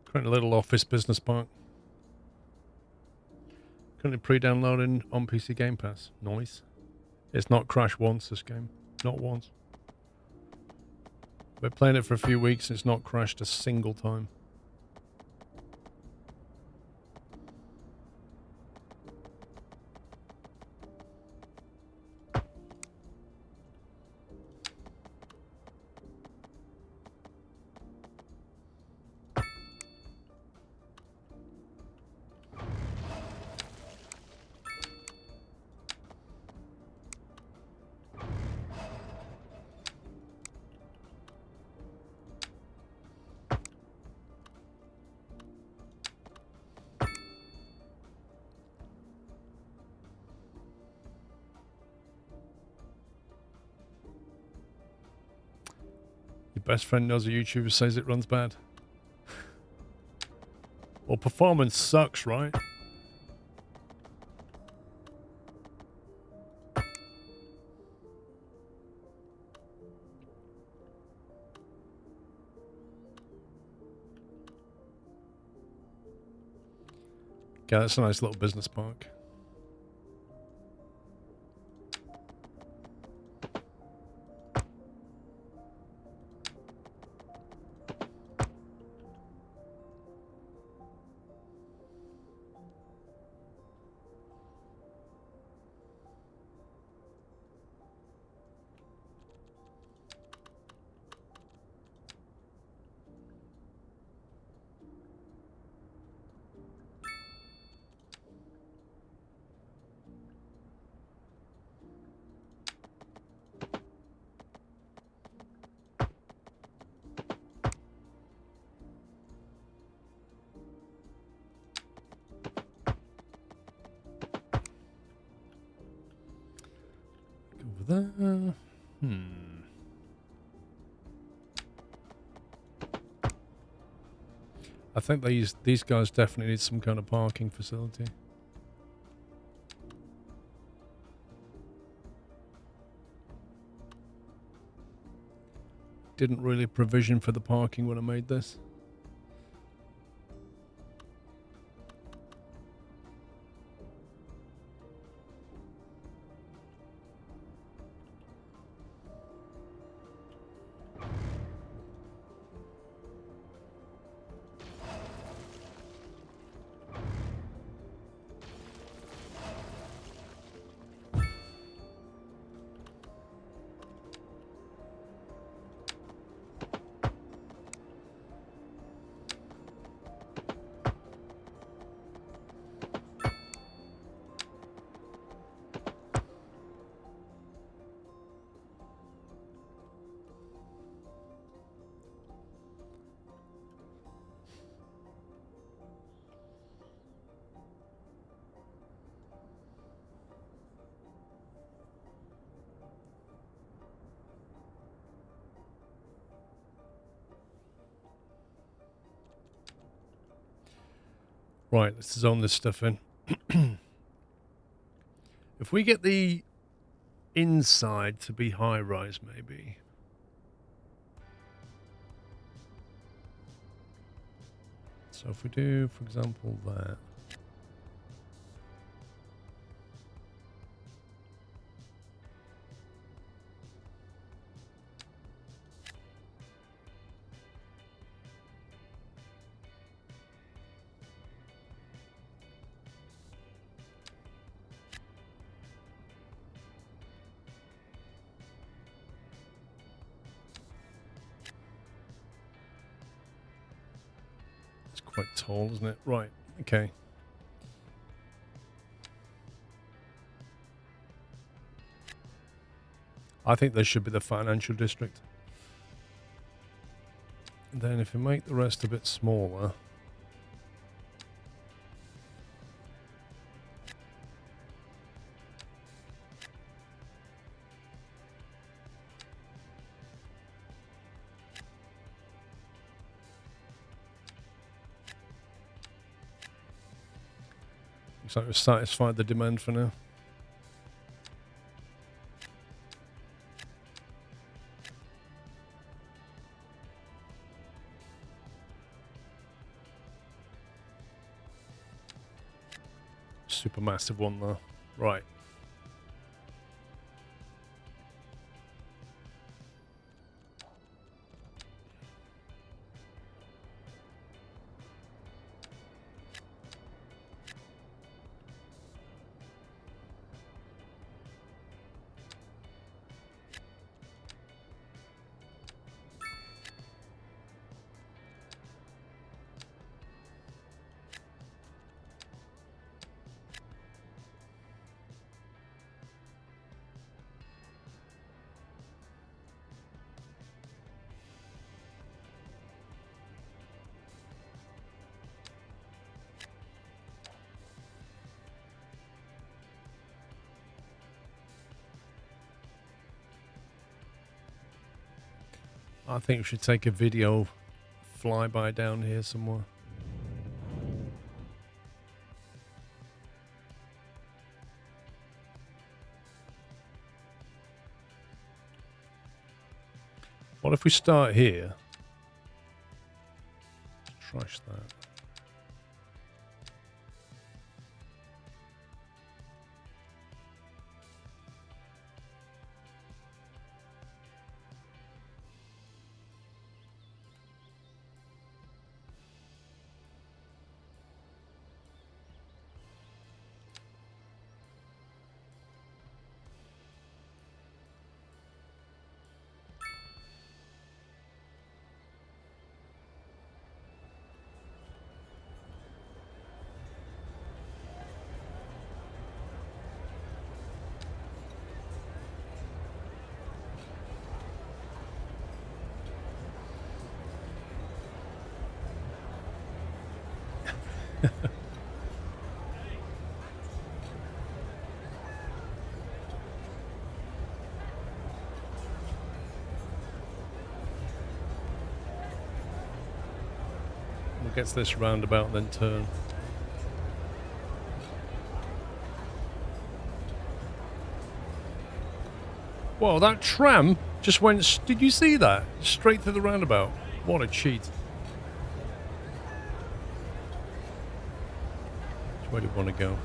Create a little office business park. Currently pre-downloading on PC Game Pass. Nice. It's not crashed once, this game. Not once. We're playing it for a few weeks and it's not crashed a single time. Best friend knows a YouTuber says it runs bad. Well, performance sucks, right? Yeah, that's a nice little business park. over there. I think these guys definitely need some kind of parking facility. Didn't really provision for the parking when I made this. Right, let's zone this stuff in. If we get the inside to be high-rise, maybe. So if we do, for example, that. Quite tall, isn't it? Right, okay. I think this should be the financial district. And then if we make the rest a bit smaller. Looks like we've satisfied the demand for now. Super massive one though. Right. I think we should take a video flyby down here somewhere. What if we start here? Trash that. We'll get to this roundabout and then turn. Whoa, that tram just went... Did you see that? Straight through the roundabout. What a cheat. Where do you want to go?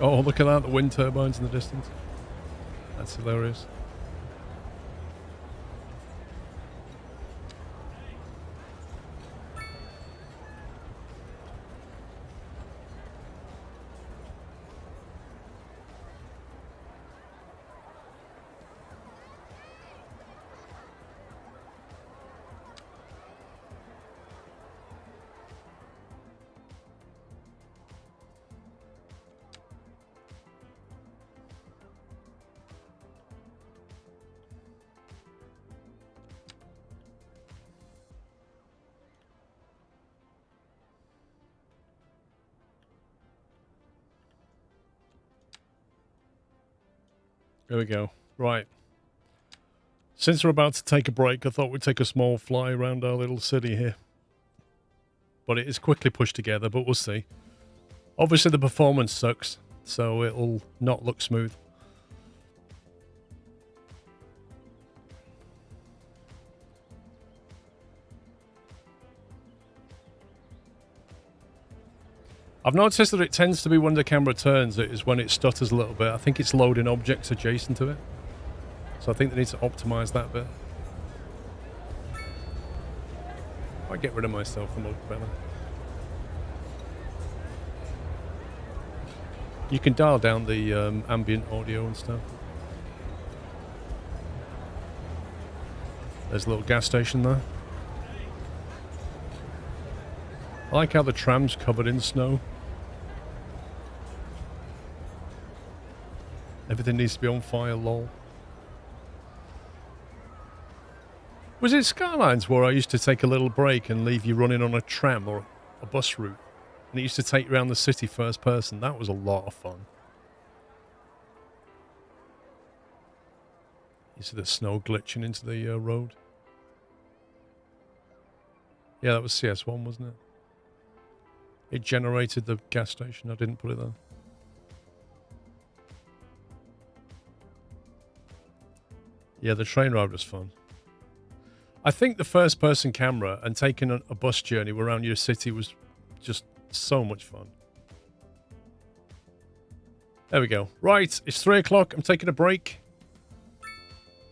Oh, look at that. The wind turbines in the distance. That's hilarious. There we go. Right. Since we're about to take a break, I thought we'd take a small fly around our little city here. But it is quickly pushed together, but we'll see. Obviously the performance sucks, so it'll not look smooth. I've noticed that it tends to be when the camera turns, it is when it stutters a little bit. I think it's loading objects adjacent to it. So I think they need to optimize that bit. If I get rid of myself, it'll look better. You can dial down the ambient audio and stuff. There's a little gas station there. I like how the tram's covered in snow. Everything needs to be on fire, lol. Was it Skylines where I used to take a little break and leave you running on a tram or a bus route? And it used to take you around the city first person. That was a lot of fun. You see the snow glitching into the road? Yeah, that was CS1, wasn't it? It generated the gas station. I didn't put it there. Yeah, the train ride was fun. I think the first-person camera and taking a bus journey around your city was just so much fun. There we go. Right, it's 3 o'clock. I'm taking a break.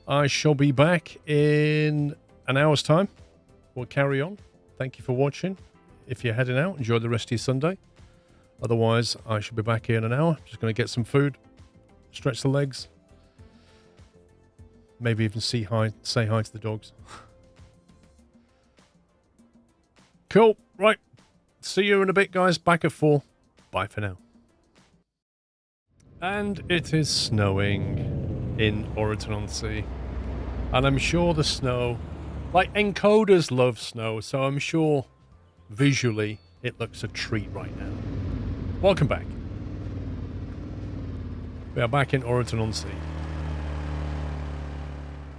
I shall be back in an hour's time. We'll carry on. Thank you for watching. If you're heading out, enjoy the rest of your Sunday. Otherwise, I shall be back here in an hour. Just going to get some food, stretch the legs. Maybe even say hi to the dogs. Cool. Right. See you in a bit, guys. Back at 4. Bye for now. And it is snowing in Orton-on-Sea. And I'm sure the snow... Like, encoders love snow, so I'm sure visually it looks a treat right now. Welcome back. We are back in Orton-on-Sea.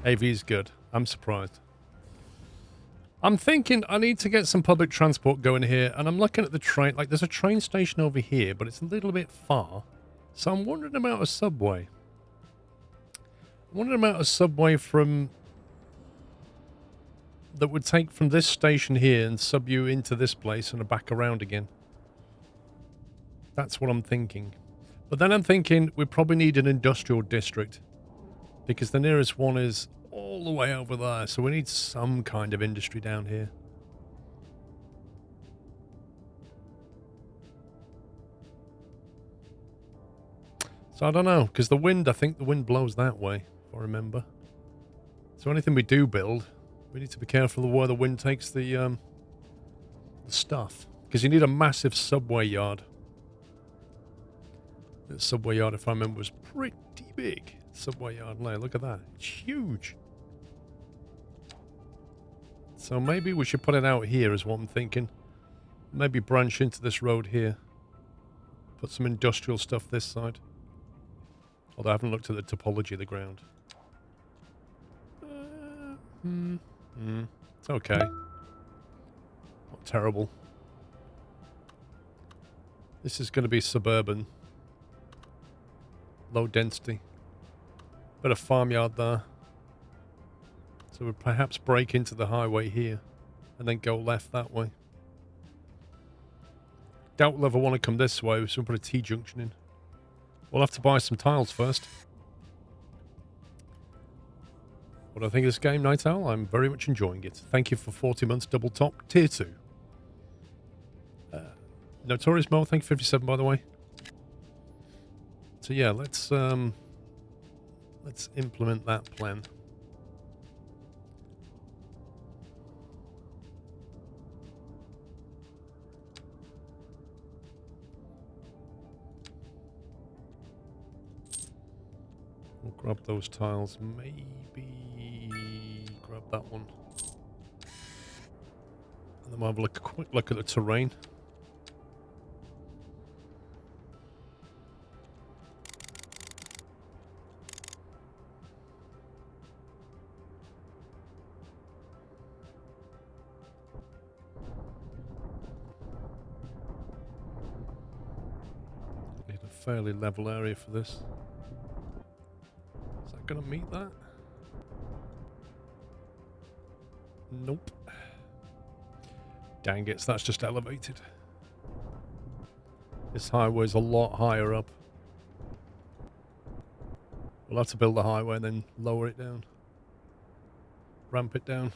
AV is good. I'm surprised. I'm thinking I need to get some public transport going here, and I'm looking at the train. Like, there's a train station over here, but it's a little bit far. So I'm wondering about a subway. I'm wondering about a subway from... that would take from this station here and sub you into this place and back around again. That's what I'm thinking. But then I'm thinking we probably need an industrial district, because the nearest one is all the way over there, so we need some kind of industry down here. So I don't know, because the wind, I think the wind blows that way, if I remember. So anything we do build, we need to be careful of where the wind takes the stuff, because you need a massive subway yard. The subway yard, if I remember, was pretty big. Subway yard layer, look at that. It's huge. So maybe we should put it out here is what I'm thinking. Maybe branch into this road here. Put some industrial stuff this side. Although I haven't looked at the topology of the ground. It's okay. Not terrible. This is going to be suburban. Low density. Bit of farmyard there. So we'll perhaps break into the highway here. And then go left that way. Doubt we'll ever want to come this way, so we'll put a T-junction in. We'll have to buy some tiles first. What do I think of this game, Night Owl? I'm very much enjoying it. Thank you for 40 months double top. Tier 2. Notorious Mo, thank you 57 by the way. So yeah, let's implement that plan. We'll grab those tiles, maybe grab that one. And then we'll have a quick look at the terrain. Need a fairly level area for this. Is that going to meet that? Nope. Dang it, so that's just elevated. This highway's a lot higher up. We'll have to build the highway and then lower it down. Ramp it down.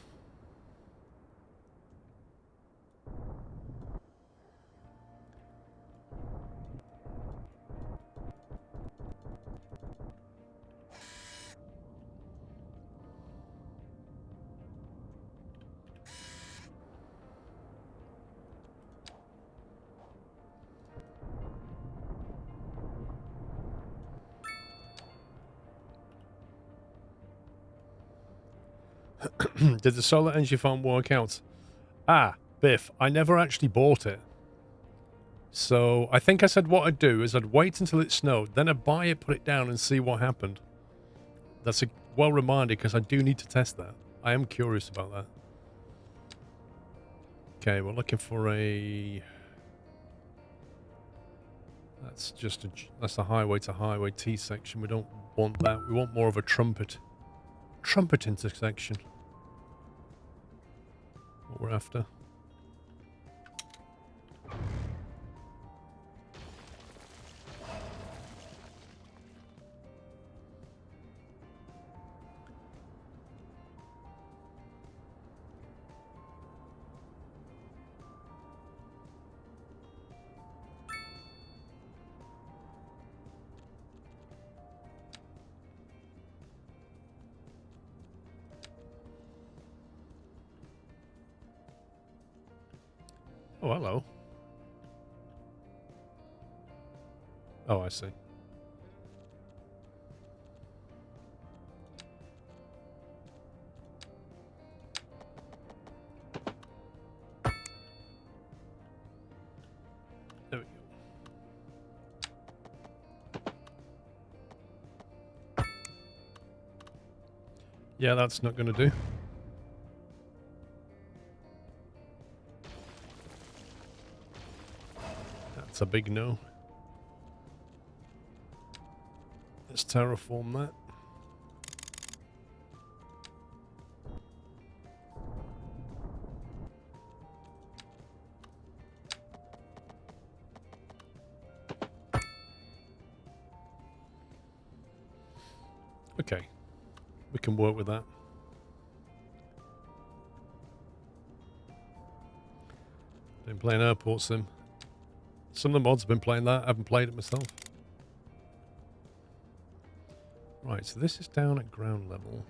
Did the solar energy farm work out? Ah, Biff, I never actually bought it. So I think I said what I'd do is I'd wait until it snowed, then I'd buy it, put it down and see what happened. That's a well reminded because I do need to test that. I am curious about that. Okay, we're looking for a... That's just a... That's a highway to highway T section. We don't want that. We want more of a trumpet intersection. What we're after. Oh, hello. Oh, I see. There we go. Yeah, that's not going to do. That's a big no. Let's terraform that. Okay, we can work with that. Been playing Airport Sim. Some of the mods have been playing that. I haven't played it myself. Right, so this is down at ground level.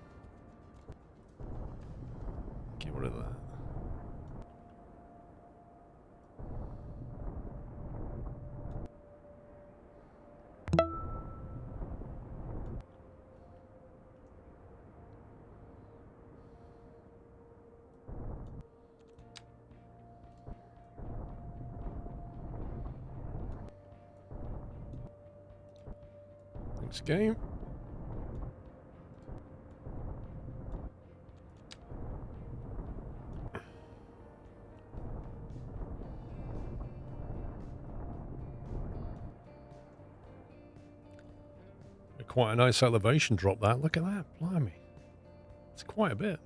Get rid of that. Thanks, game. Quite a nice elevation drop, that. Look at that. Blimey. It's quite a bit.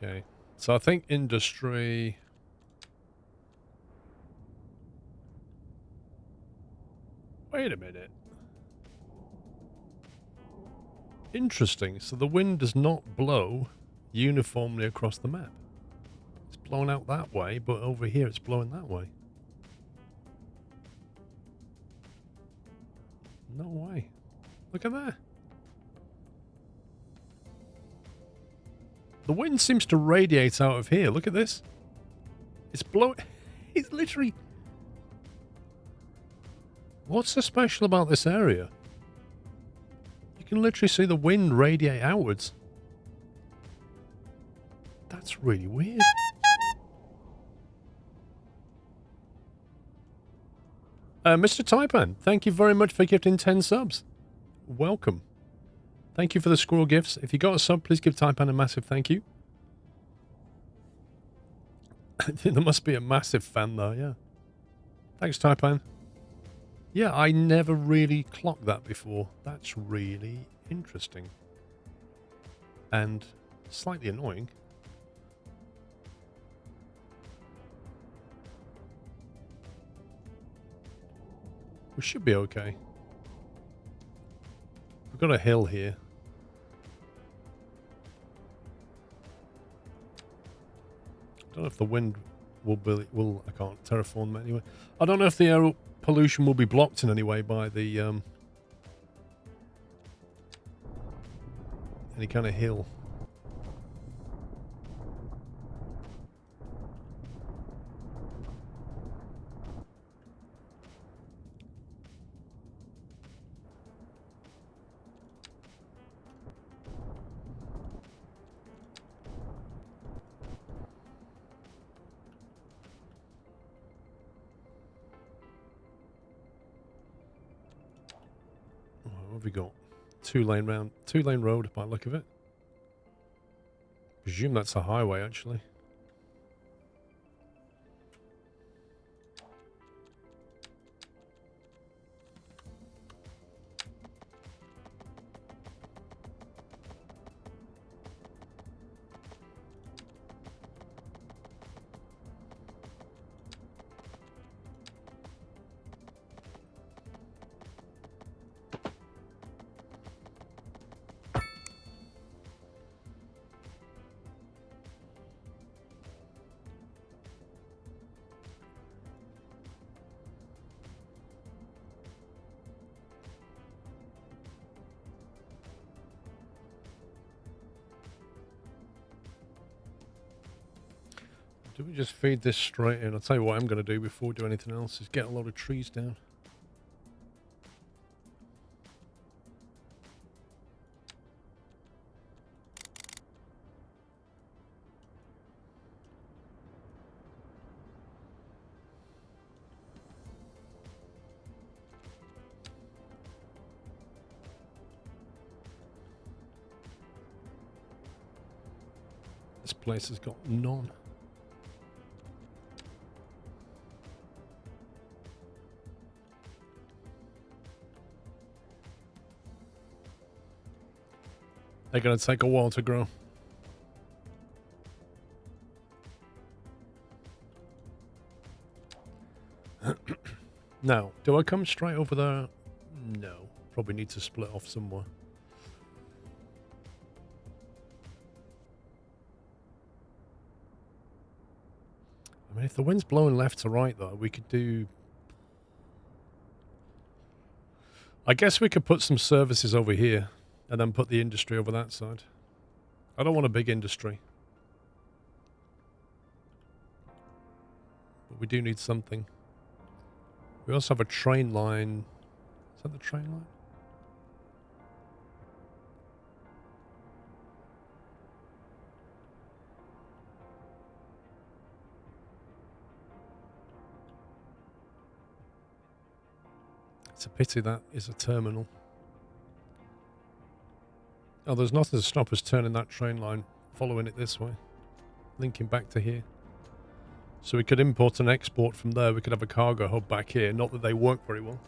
Okay. So I think industry... Wait a minute. Interesting. So the wind does not blow uniformly across the map. It's blowing out that way, but over here it's blowing that way. No way. Look at that. The wind seems to radiate out of here. Look at this. It's blowing... It's literally... What's so special about this area? You can literally see the wind radiate outwards. That's really weird. Mr. Taipan, thank you very much for gifting 10 subs. Welcome. Thank you for the squirrel gifts. If you got a sub, please give Taipan a massive thank you. There must be a massive fan there, yeah. Thanks, Taipan. Yeah, I never really clocked that before. That's really interesting. And slightly annoying. We should be okay. We've got a hill here. I don't know if the wind will I can't terraform it anyway. I don't know if the air pollution will be blocked in any way by the any kind of hill. What have we got? Two lane road by the look of it. Presume that's a highway actually. Do we just feed this straight in? I'll tell you what I'm going to do before we do anything else is get a lot of trees down. This place has got none. They're going to take a while to grow. Now, do I come straight over there? No. Probably need to split off somewhere. I mean, if the wind's blowing left to right, though, we could do... I guess we could put some services over here. And then put the industry over that side. I don't want a big industry. we do need something. We also have a train line. Is that the train line? It's a pity that is a terminal. Oh, there's nothing to stop us turning that train line, following it this way, linking back to here. So we could import and export from there. We could have a cargo hub back here. Not that they work very well.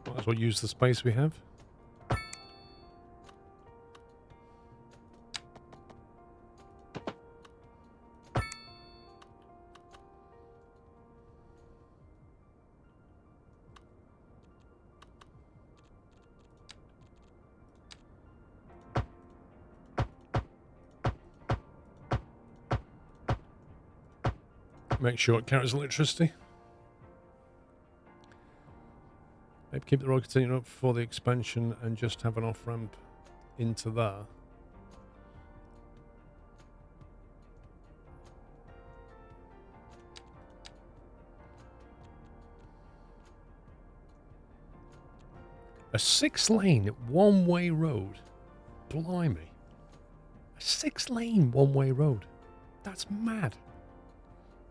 Might as well use the space we have. Make sure it carries electricity. Maybe keep the road continuing up for the expansion and just have an off-ramp into there. A 6-lane one-way road. Blimey. A 6-lane one-way road. That's mad.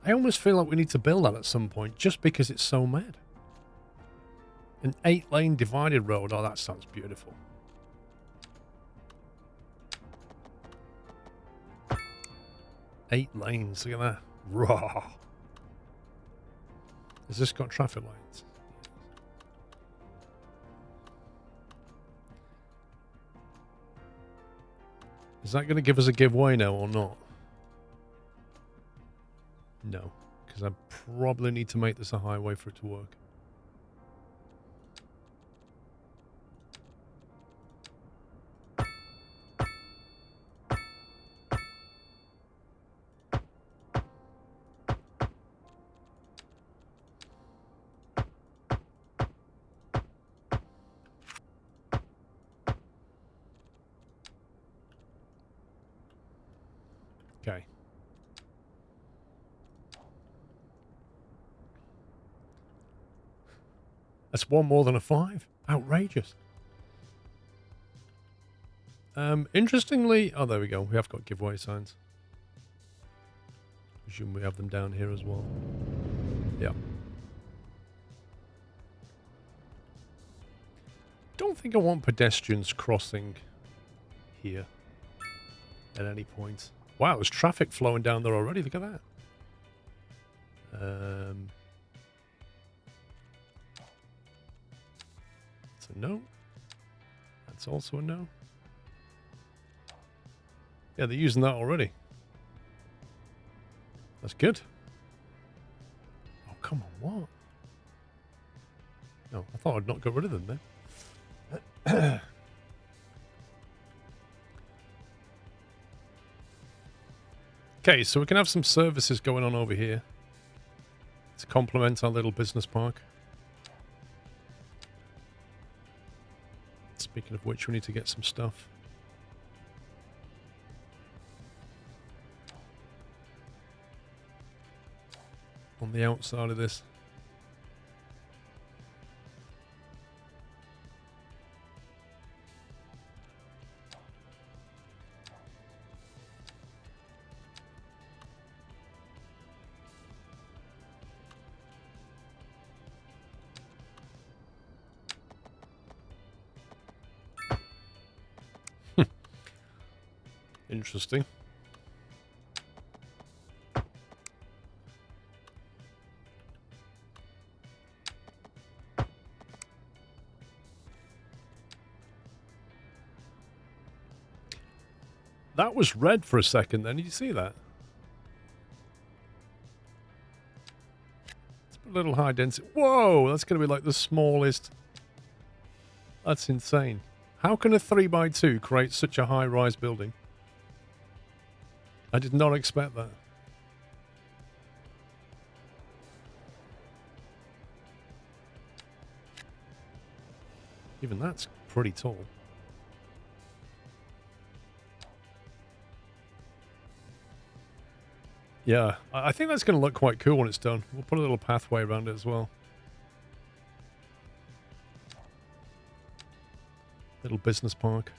I almost feel like we need to build that at some point just because it's so mad. An 8-lane divided road. Oh, that sounds beautiful. Eight lanes. Look at that. Raw. Has this got traffic lights? Is that going to give us a giveaway now or not? No, because I probably need to make this a highway for it to work. Okay. That's one more than a 5. Outrageous. Interestingly, oh, there we go. We have got giveaway signs. Presume we have them down here as well. Yeah. Don't think I want pedestrians crossing here at any point. Wow, there's traffic flowing down there already. Look at that. That's a no. That's also a no. Yeah, they're using that already. That's good. Oh, come on, what? No, I thought I'd not got rid of them then. Okay, so we can have some services going on over here to complement our little business park. Speaking of which, we need to get some stuff. On the outside of this. Interesting. That was red for a second then. Did you see that? It's a little high density. Whoa, that's going to be like the smallest. That's insane. How can a 3x2 create such a high-rise building? I did not expect that. Even that's pretty tall. Yeah, I think that's going to look quite cool when it's done. We'll put a little pathway around it as well. Little business park.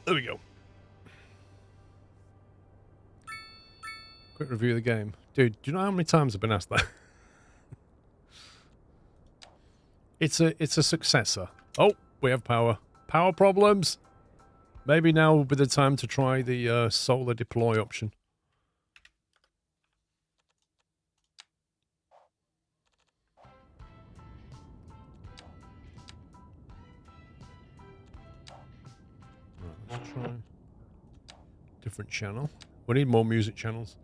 There we go. Quick review of the game. Dude, do you know how many times I've been asked that? It's a successor. Oh, we have power. Power problems. Maybe now will be the time to try the solar deploy option. Right, let's try different channel. We need more music channels.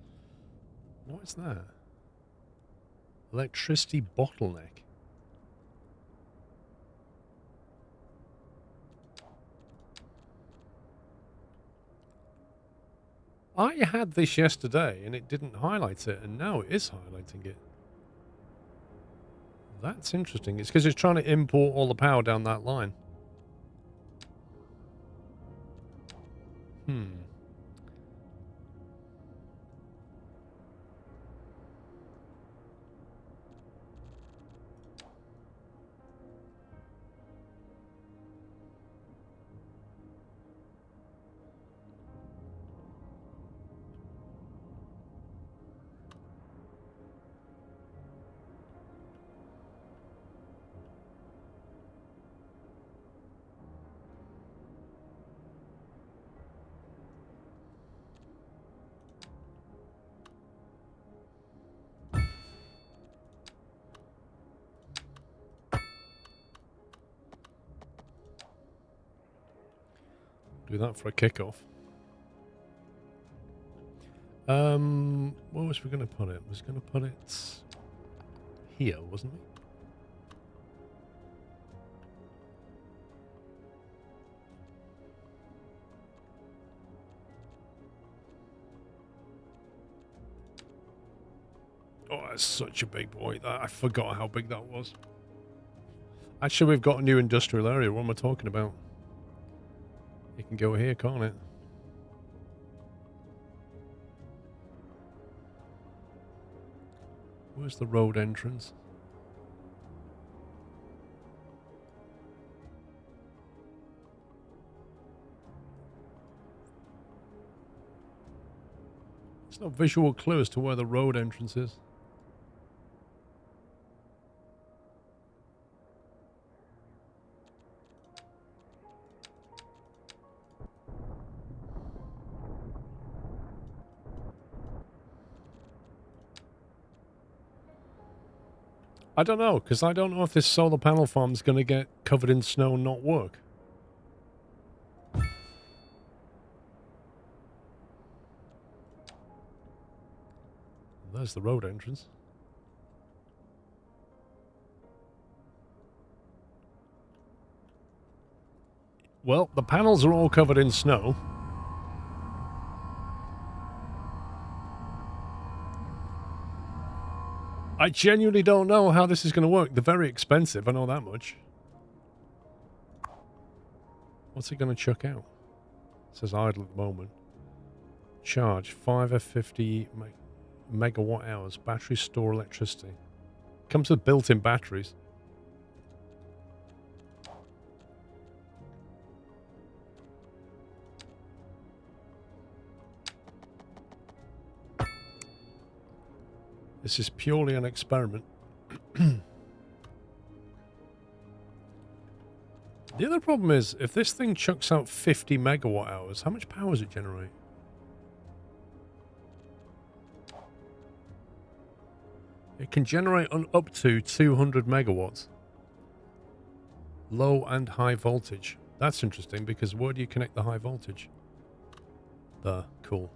What is that? Electricity bottleneck. I had this yesterday and it didn't highlight it, and now it is highlighting it. That's interesting. It's because it's trying to import all the power down that line. Do that for a kickoff. Where was we going to put it? Was going to put it here, wasn't we? Oh, that's such a big boy. I forgot how big that was. Actually, we've got a new industrial area. What am I talking about? It can go here, can't it? Where's the road entrance? There's no visual clue as to where the road entrance is. I don't know, because I don't know if this solar panel farm is going to get covered in snow and not work. There's the road entrance. Well, the panels are all covered in snow. I genuinely don't know how this is going to work. They're very expensive, I know that much. What's it going to chuck out? It says idle at the moment. Charge 5F50 megawatt hours. Battery store electricity. Comes with built-in batteries. This is purely an experiment. The other problem is, if this thing chucks out 50 megawatt hours, how much power does it generate? It can generate on up to 200 megawatts. Low and high voltage. That's interesting, because where do you connect the high voltage? There, cool.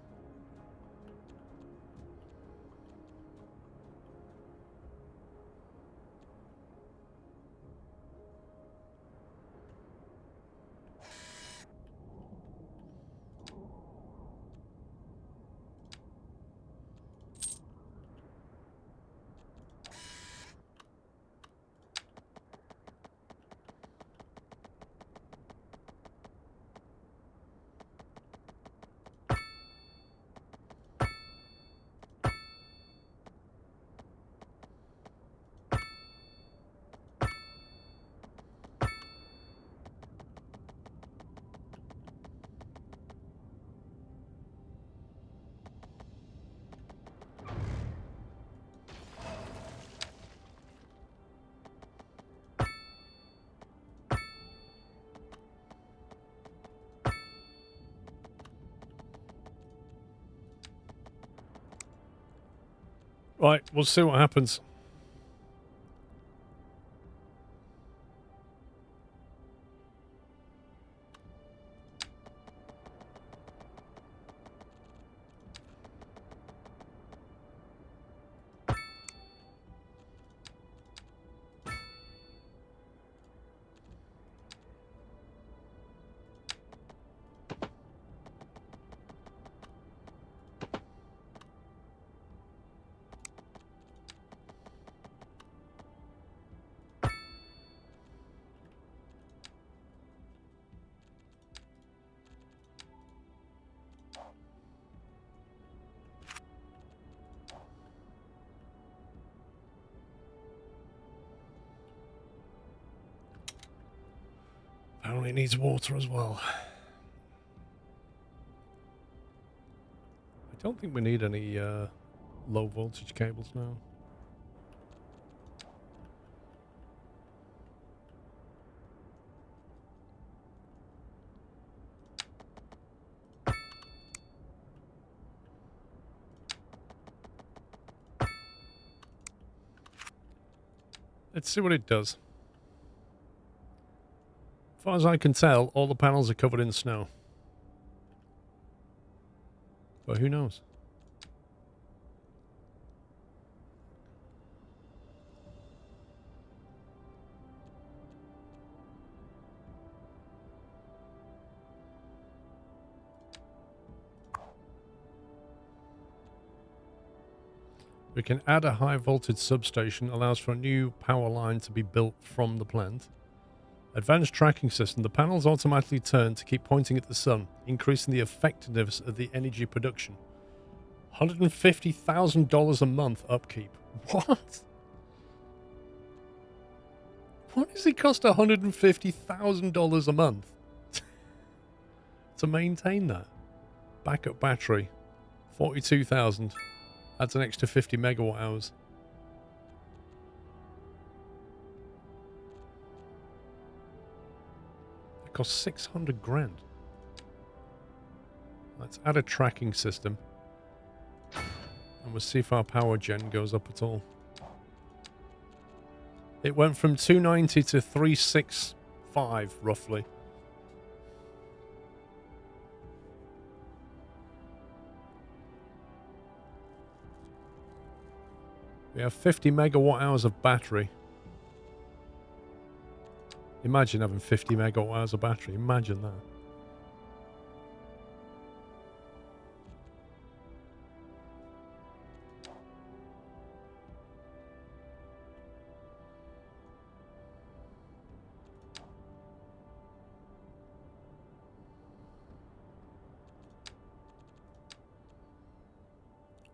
Right, we'll see what happens. Apparently it needs water as well. I don't think we need any low voltage cables now. Let's see what it does. As far as I can tell, all the panels are covered in snow. But who knows? We can add a high voltage substation, allows for a new power line to be built from the plant. Advanced tracking system. The panels automatically turn to keep pointing at the sun, increasing the effectiveness of the energy production. $150,000 a month upkeep. What? What does it cost $150,000 a month to maintain that? Backup battery, 42,000. That's an extra 50 megawatt hours. It costs 600 grand. Let's add a tracking system. And we'll see if our power gen goes up at all. It went from 290 to 365, roughly. We have 50 megawatt hours of battery. Imagine having 50 megawatt hours of battery. Imagine that.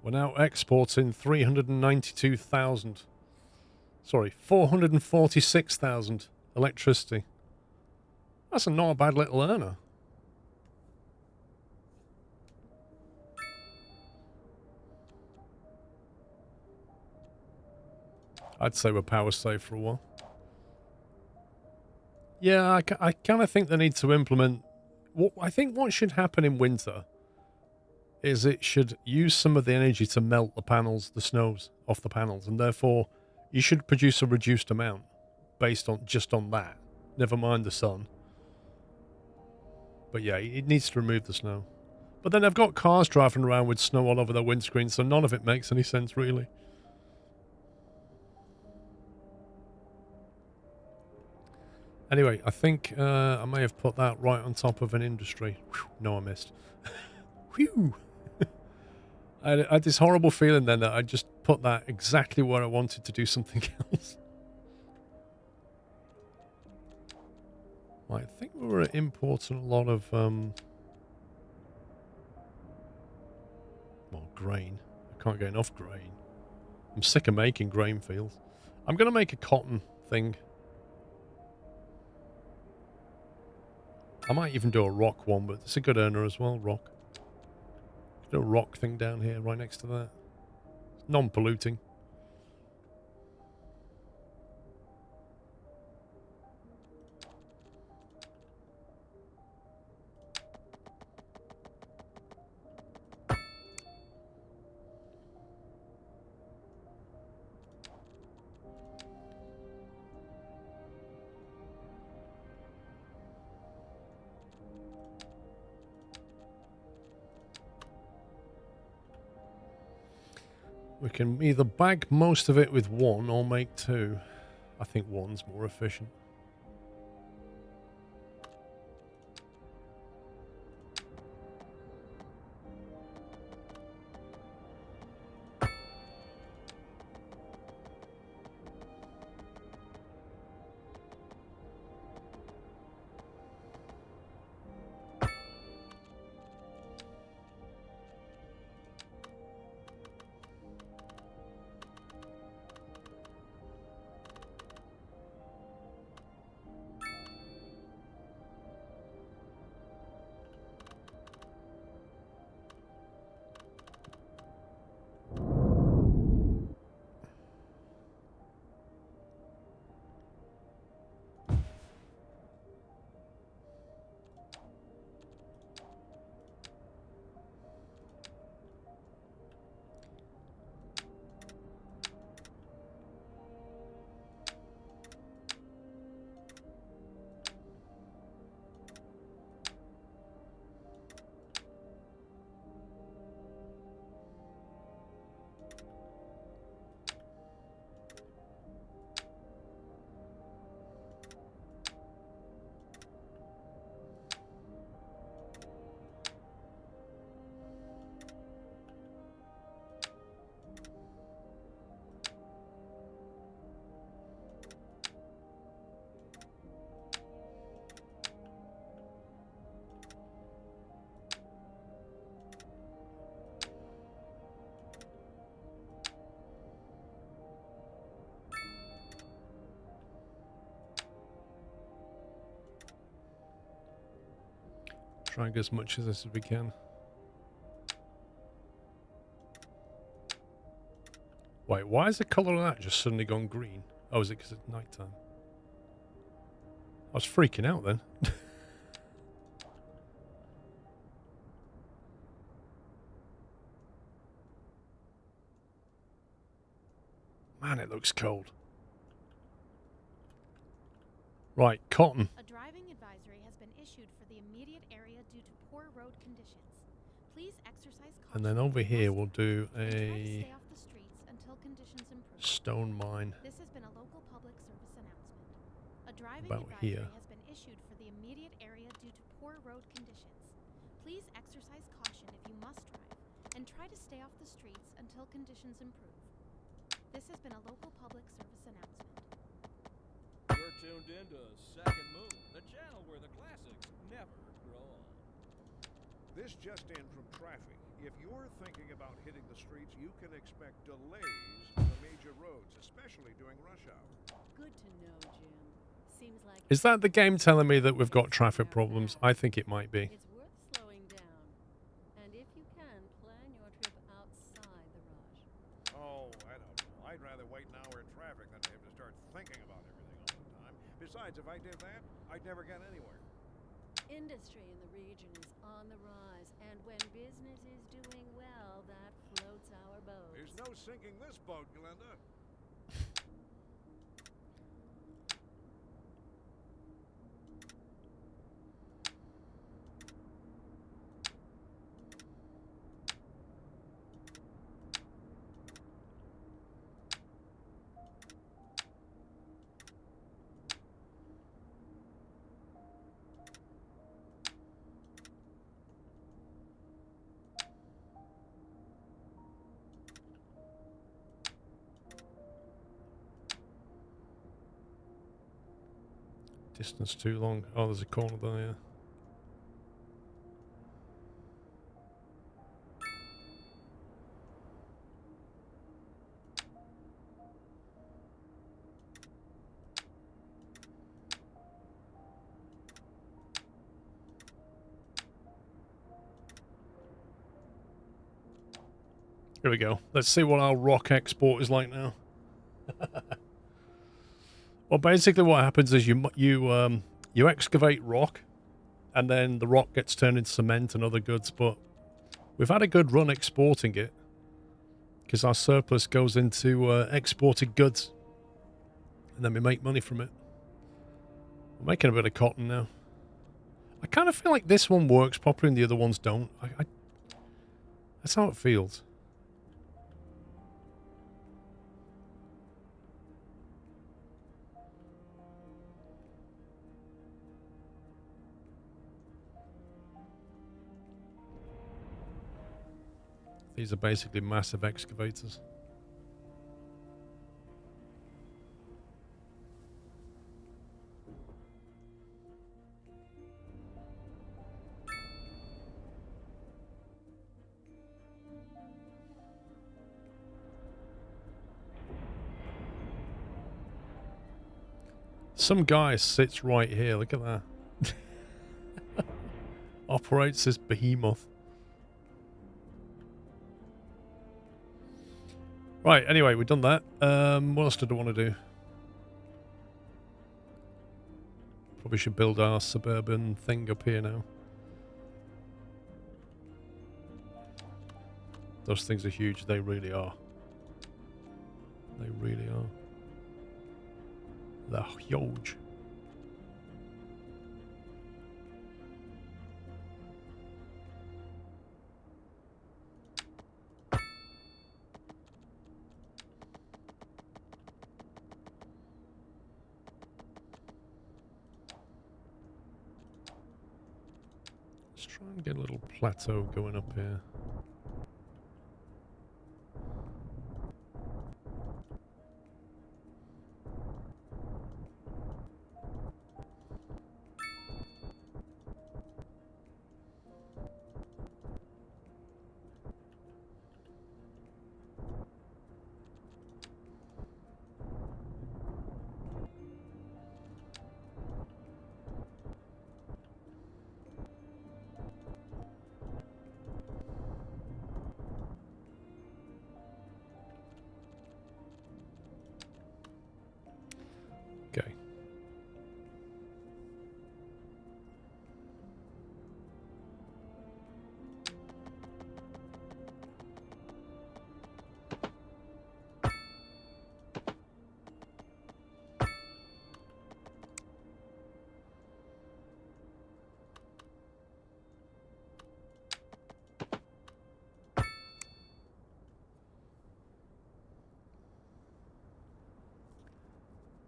We're now exporting 392,000. Sorry, 446,000 electricity. That's not a bad little earner. I'd say we're power safe for a while. Yeah, I kind of think they need to implement... I think what should happen in winter is it should use some of the energy to melt the panels, the snows off the panels, and therefore you should produce a reduced amount based on just on that. Never mind the sun. But yeah, it needs to remove the snow. But then I've got cars driving around with snow all over their windscreen, so none of it makes any sense really. Anyway, I think I may have put that right on top of an industry. Whew, no, I missed. Whew. I had this horrible feeling then that I just put that exactly where I wanted to do something else. Right, I think we were importing a lot of well, grain. I can't get enough grain. I'm sick of making grain fields. I'm going to make a cotton thing. I might even do a rock one, but it's a good earner as well, rock. Do a rock thing down here, right next to that. Non-polluting. We can either bag most of it with one or make two. I think one's more efficient. Try and get as much of this as we can. Wait, why is the colour of that just suddenly gone green? Oh, is it because it's night time? I was freaking out then. Man, it looks cold. Right, cotton. A driving advisory has been issued for the immediate area due to poor road conditions. Please exercise caution. And then over here we'll do and try to a stay off the streets until conditions improve. stone mine This has been a local public service announcement. A driving about advisory here. has been issued for the immediate area due to poor road conditions. Please exercise caution if you must drive, and try to stay off the streets until conditions improve. This has been a local public service announcement. You're tuned into Second Moon, the channel where the classics never grow old. This just in from traffic. If you're thinking about hitting the streets, you can expect delays on the major roads, especially during rush hour. Good to know, Jim. Seems like Is that the game telling me that we've got traffic problems? I think it might be. it's worth slowing down. And if you can, plan your trip outside the rush. Oh, I don't know. I'd rather wait an hour in traffic than to have to start thinking about everything all the time. Besides, if I did that, I'd never get anywhere. Industry in the region is on the rise, and when business is doing well, that floats our boat. There's no sinking this boat, Glenda. Distance too long. Oh, there's a corner there. Here we go. Let's see what our rock export is like now. Well, basically what happens is you excavate rock, and then the rock gets turned into cement and other goods, but we've had a good run exporting it, because our surplus goes into exported goods, and then we make money from it. We're making a bit of cotton now. I kind of feel like this one works properly and the other ones don't. That's how it feels. These are basically massive excavators. Some guy sits right here, look at that. Operates this behemoth. Right, anyway, we've done that. What else did I want to do? Probably should build our Suburban thing up here now. Those things are huge, they really are. They really are. They're huge. Let's try and get a little plateau going up here.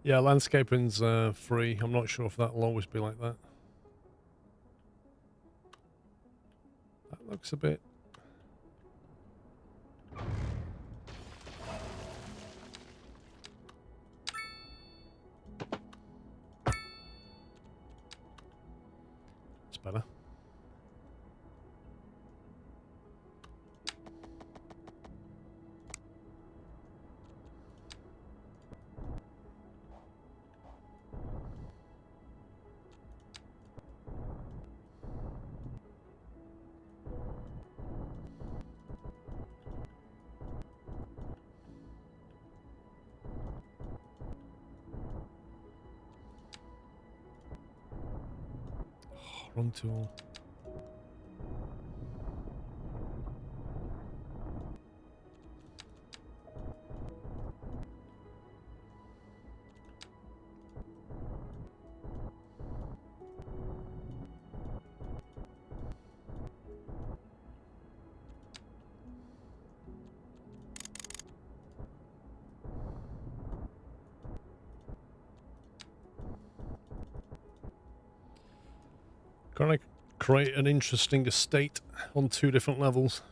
Yeah, landscaping's free. I'm not sure if that'll always be like that. That looks a bit... It's better. Wrong tool. Gonna create an interesting estate on 2 different levels.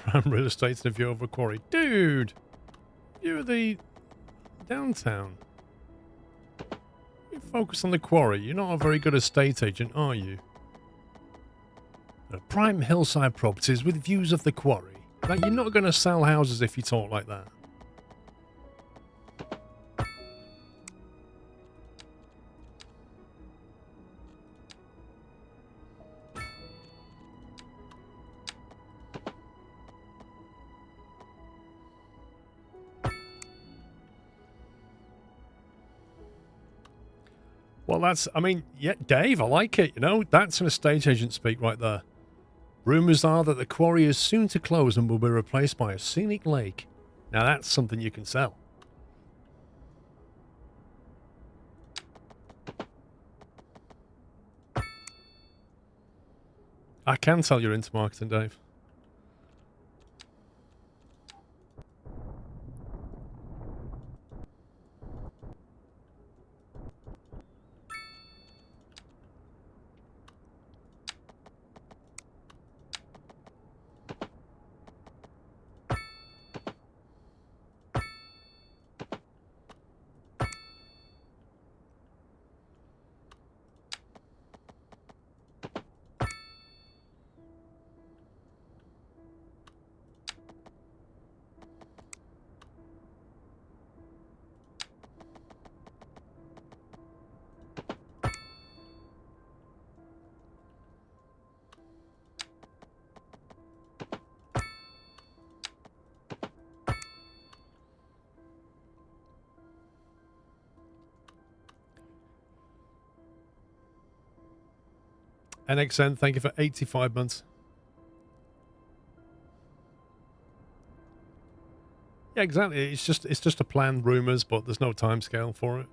Prime real estate's in a view over a quarry. Dude! You're the downtown. You focus on the quarry. You're not a very good estate agent, are you? Prime hillside properties with views of the quarry. Like, you're not going to sell houses if you talk like that. Well, that's, I mean, yeah, Dave, I like it, you know. That's an estate agent speak right there. Rumours are that the quarry is soon to close and will be replaced by a scenic lake. Now that's something you can sell. I can tell you're into marketing, Dave. NXN, thank you for 85 months. Yeah, exactly. It's just a planned rumours, but there's no timescale for it.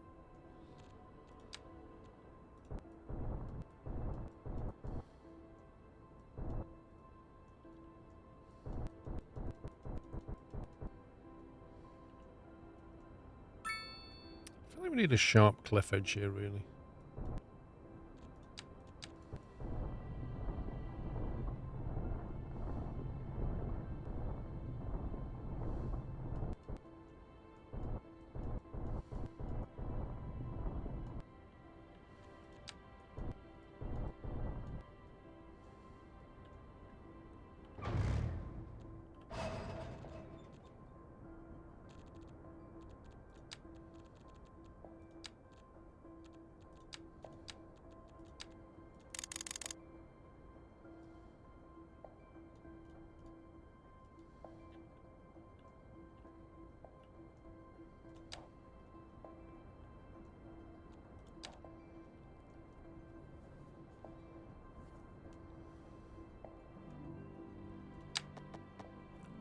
feel like we need a sharp cliff edge here, really.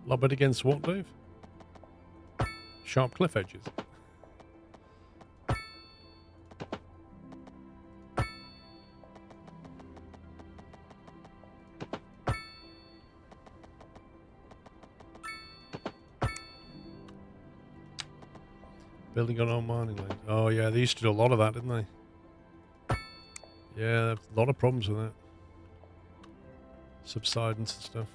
Lob it against what, Dave? Sharp cliff edges. Building on old mining land. Oh yeah, they used to do a lot of that, didn't they? Yeah, a lot of problems with that. Subsidence and stuff.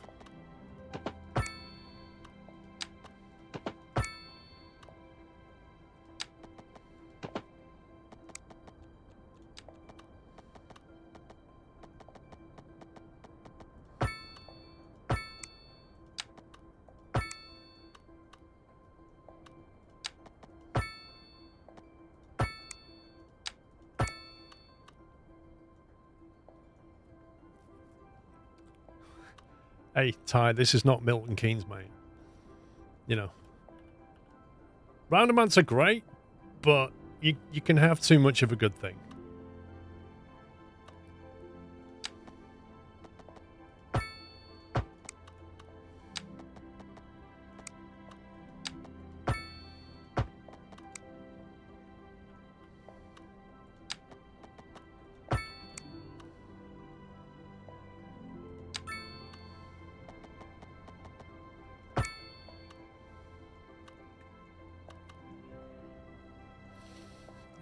Hey, Ty, this is not Milton Keynes, mate. You know. Roundabouts are great, but you can have too much of a good thing.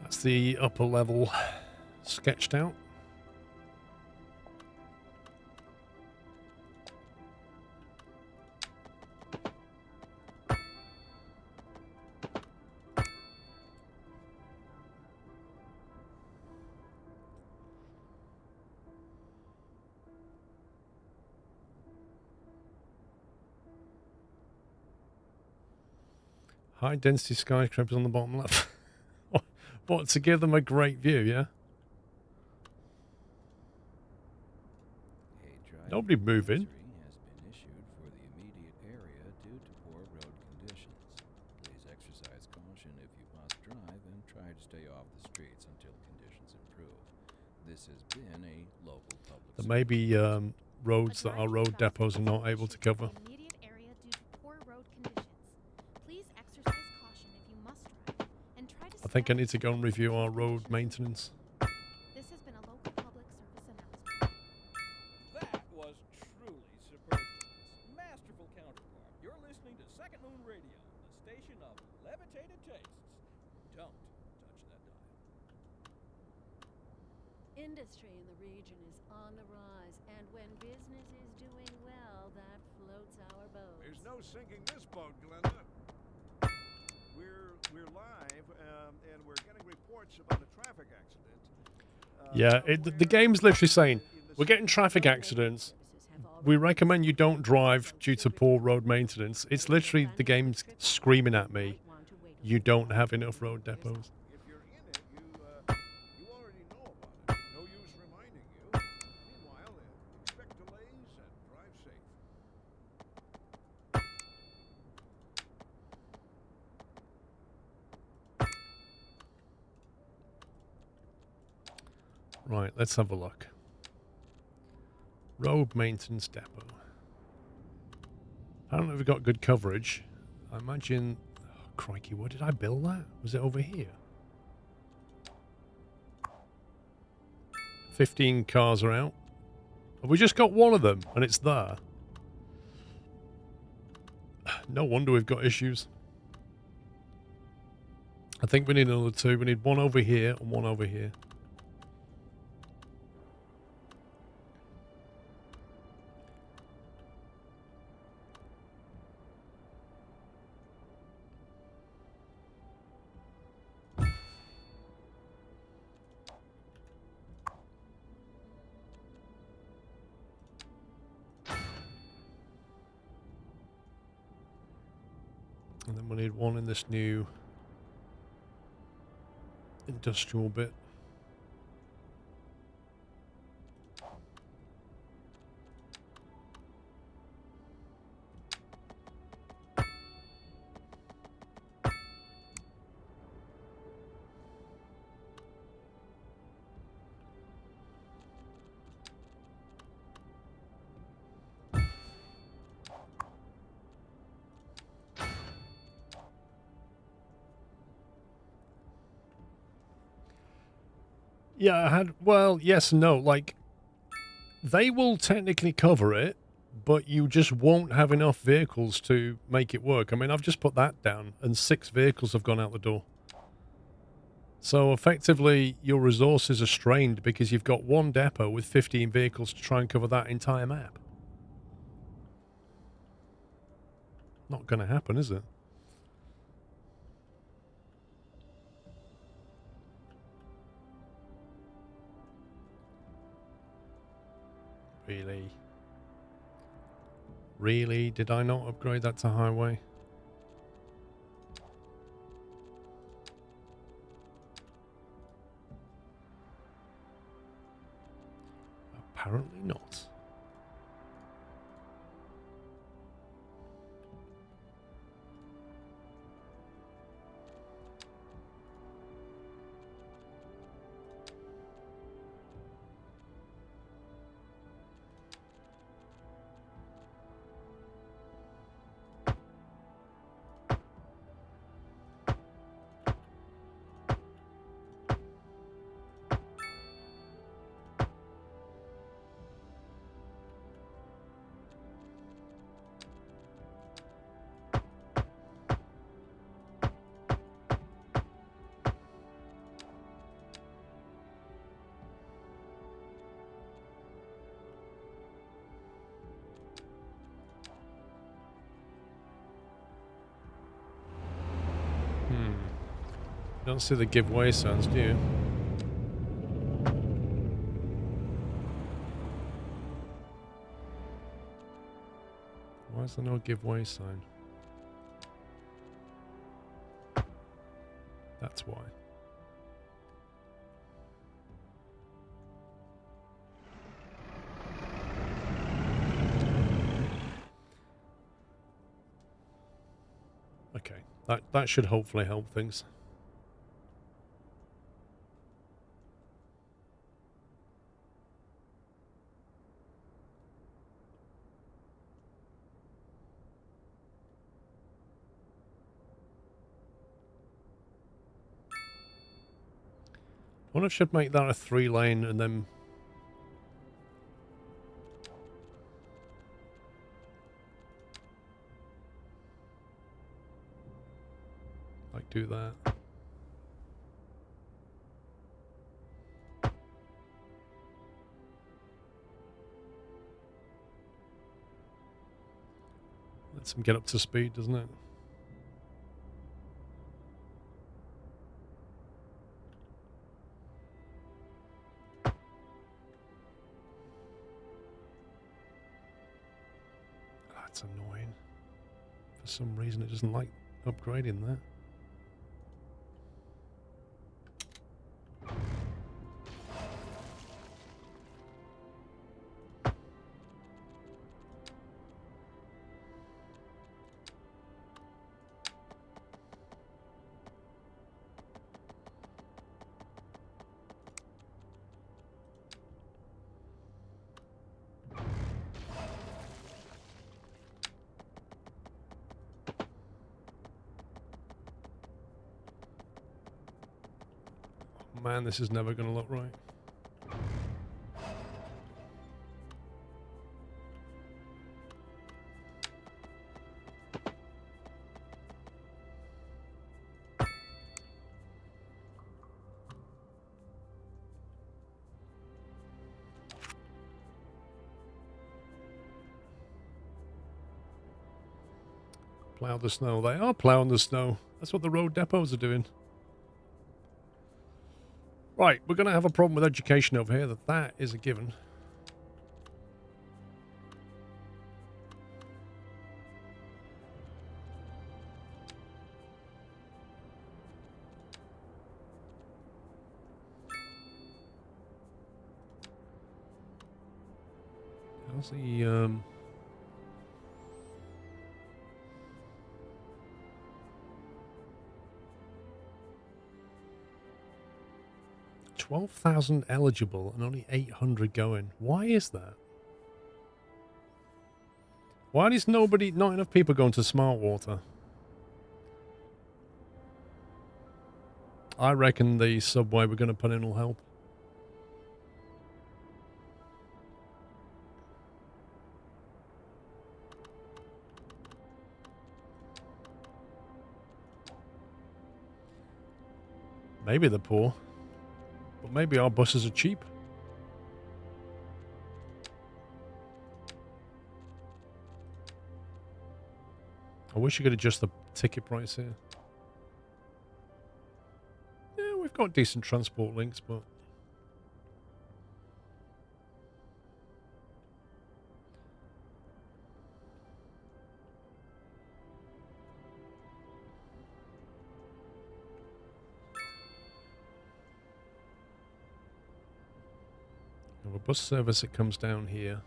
That's the upper level sketched out. High density skyscrapers on the bottom left. What, to give them a great view, yeah? Nobody moving. Has been issued for the immediate area due to poor road conditions. Please exercise caution if you must drive and try to stay off the streets until conditions improve. This has been a local public. There may be roads that our road depots are not able to cover. Immediate area due to poor road conditions. Please exercise caution if you must drive and try to I think I need to go and review our road maintenance. This has been a local public service announcement. That was truly superfluous. Masterful counterpart. You're listening to Second Moon Radio, the station of levitated tastes. Don't touch that dial. Industry in the region is on the rise, and when business is doing well, that floats our boat. There's no sinking this boat, Glenda. We're live, and we're getting reports about a traffic accident. Yeah, the game's literally saying, we're getting traffic accidents. We recommend you don't drive due to poor road maintenance. It's literally the game's screaming at me, you don't have enough road depots. If you're in it, you already know about it. No use reminding you. Meanwhile, expect delays and drive safe. Right, let's have a look. Road maintenance depot. I don't know if we've got good coverage. I imagine... Oh, crikey, where did I build that? Was it over here? 15 cars are out. Have we just got one of them and it's there? No wonder we've got issues. I think we need another 2. We need 1 over here and 1 over here. And then we need 1 in this new industrial bit. Yeah, I had, well, yes and no. Like, they will technically cover it, but you just won't have enough vehicles to make it work. I mean, I've just put that down, and 6 vehicles have gone out the door. So, effectively, your resources are strained because you've got 1 depot with 15 vehicles to try and cover that entire map. Not going to happen, is it? Really? Really? Did I not upgrade that to highway? Apparently not. You don't see the giveaway signs, do you? Why is there no giveaway sign? That's why. Okay, that should hopefully help things. I wonder if I should make that a 3-lane and then... like do that. Lets them get up to speed, doesn't it? That's annoying. For some reason it doesn't like upgrading that. Man, this is never going to look right. Plough the snow. They are ploughing the snow. That's what the road depots are doing. Right, we're going to have a problem with education over here. That is a given. How's the 12,000 eligible and only 800 going. Why is that? Why is not enough people going to Smart Water? I reckon the subway we're going to put in will help. Maybe they're poor. But maybe our buses are cheap. I wish you could adjust the ticket price here. Yeah, we've got decent transport links, but... we have a bus service that comes down here.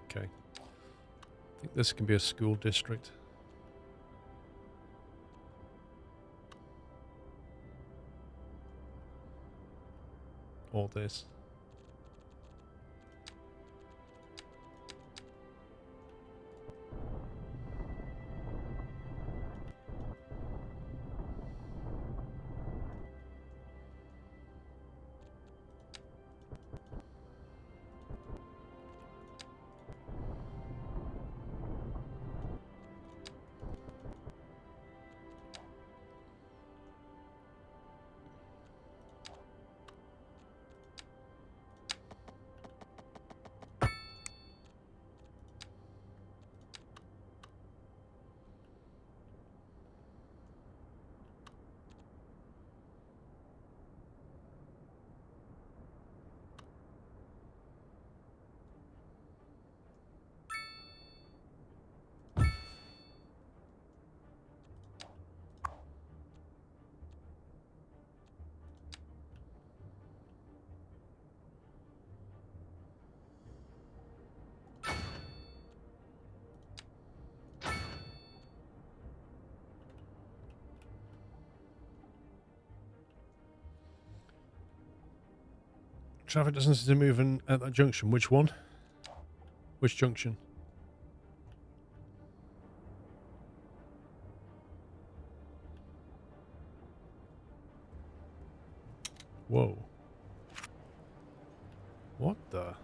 Okay. I think this can be a school district. Or this. Traffic doesn't seem to move in at that junction. Which one? Which junction? Whoa. What the?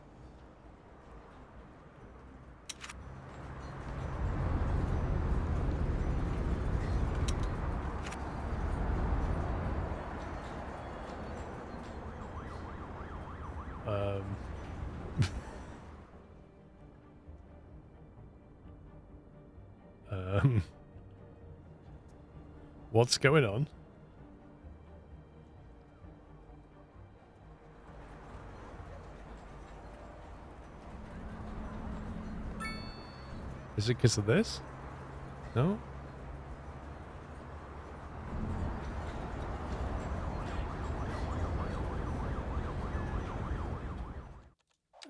What's going on? Is it because of this? No?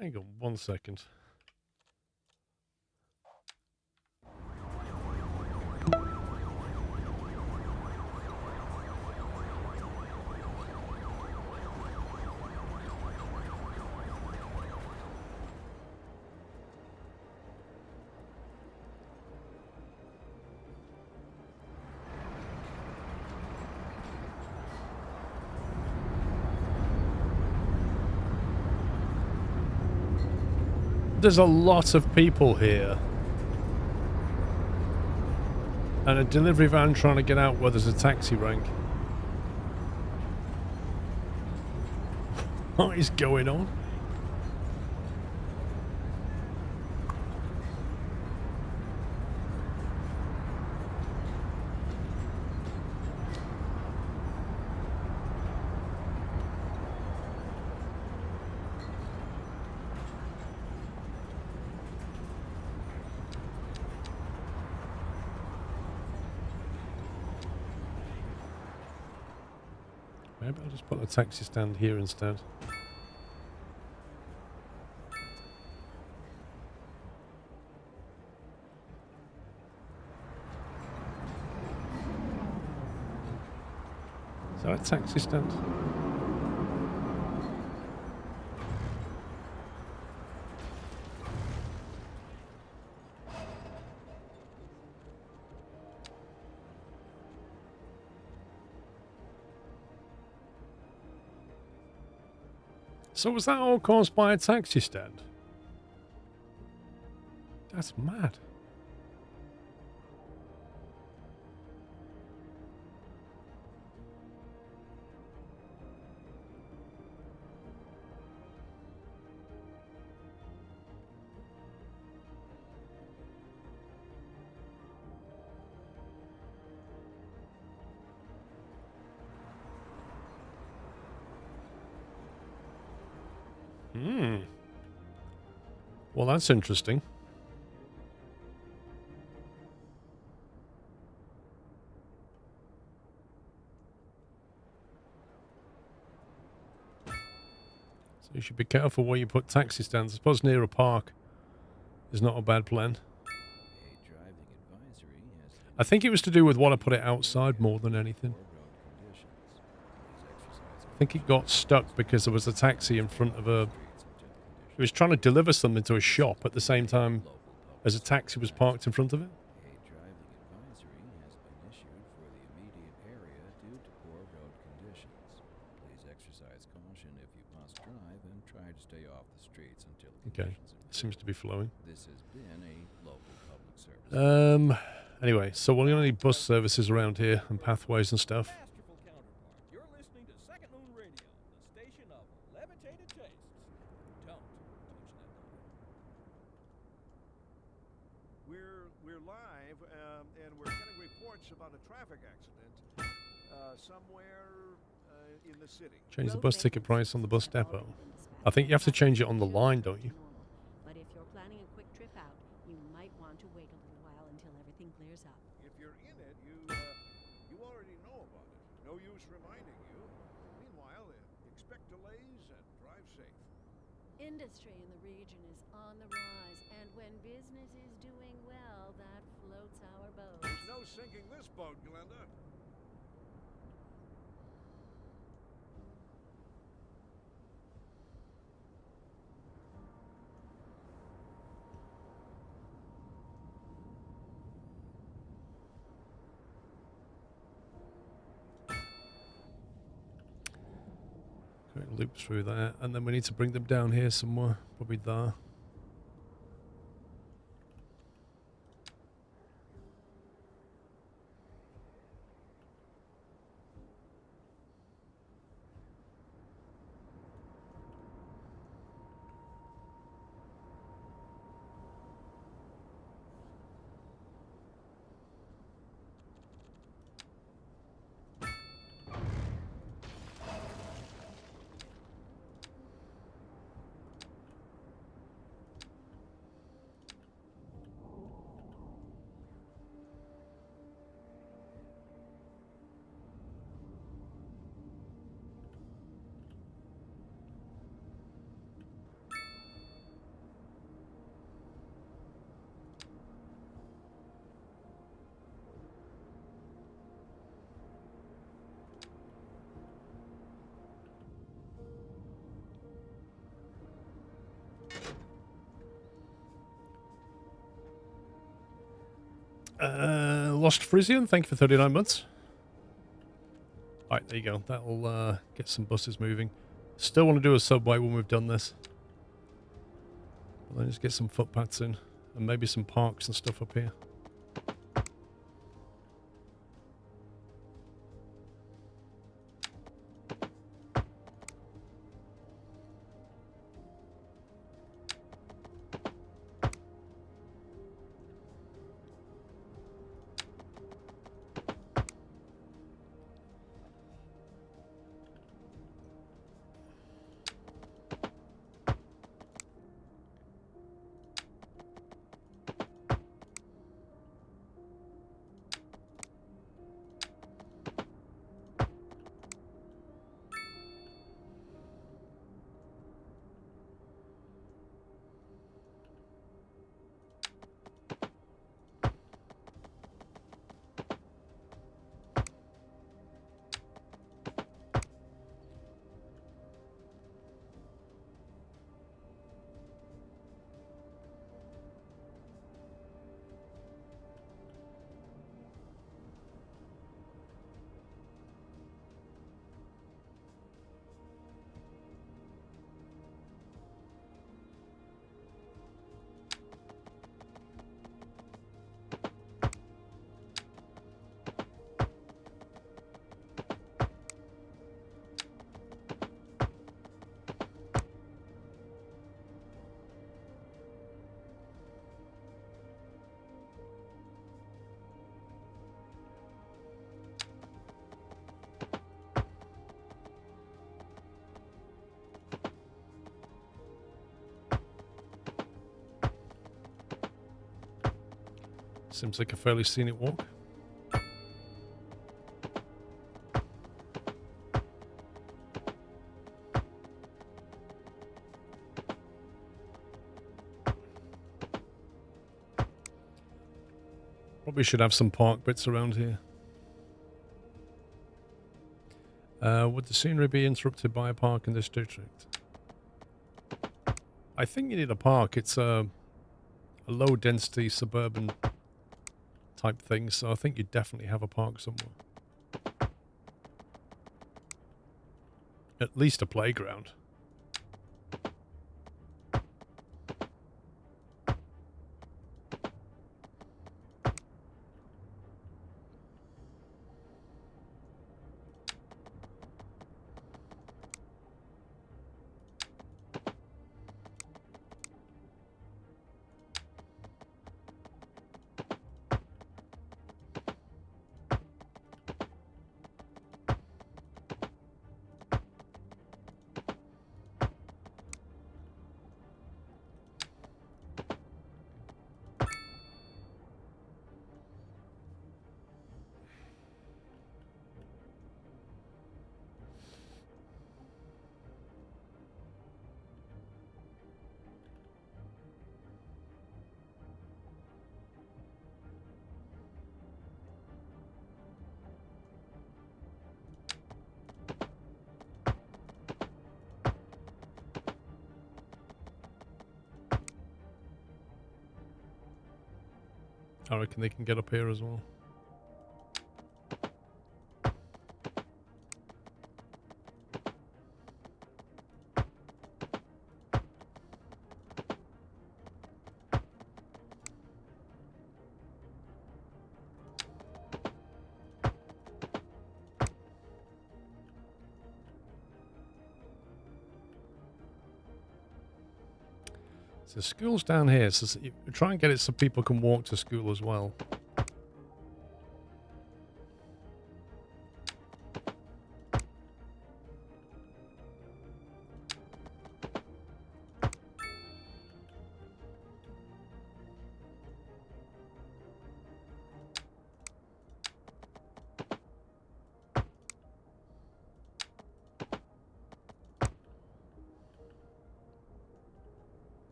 Hang on 1 second. There's a lot of people here. And a delivery van trying to get out where there's a taxi rank. What is going on? Maybe I'll just put a taxi stand here instead. Is that a taxi stand? So was that all caused by a taxi stand? That's mad. Well, that's interesting. So you should be careful where you put taxi stands. I suppose near a park is not a bad plan. A driving advisory has I think it was to do with what I put it outside more than anything. poor road conditions. Please exercise I think it got stuck because there was a taxi in front of a... streets until It was trying to deliver something to a shop at the same time local public as a taxi was parked in front of it. A driving advisory has been issued for the immediate area due to poor road conditions. Please exercise caution if you must drive and try to stay off the streets until Okay, conditions improve. seems to be flowing. This has been a local public service. Anyway, so we're going to need bus services around here and pathways and stuff. Masterful counterpart. You're listening to Second Moon Radio, the station of levitated tastes. Don't touch that dial. We're live, and we're getting reports about a traffic accident somewhere in the city. Change the bus ticket price on the bus depot. I think you have to change it on the line, don't you? But if you're planning a quick trip out, you might want to wait a little while until everything clears up. If you're in it, you already know about it. No use reminding you. Meanwhile, expect delays and drive safe. Industry in the region is on the rise, and when business is doing well, that floats our boat. There's no sinking this boat, Glenda. Okay, loop through there, and then we need to bring them down here somewhere, probably there. Lost Frisian, thank you for 39 months. Alright, there you go. That'll get some buses moving. Still want to do a subway when we've done this. But then just get some footpaths in. And maybe some parks and stuff up here. Seems like a fairly scenic walk. Probably should have some park bits around here. Would the scenery be interrupted by a park in this district? I think you need a park. It's a low density suburban type thing, so I think you definitely have a park somewhere. At least a playground. I reckon they can get up here as well. So school's down here, so you try and get it so people can walk to school as well.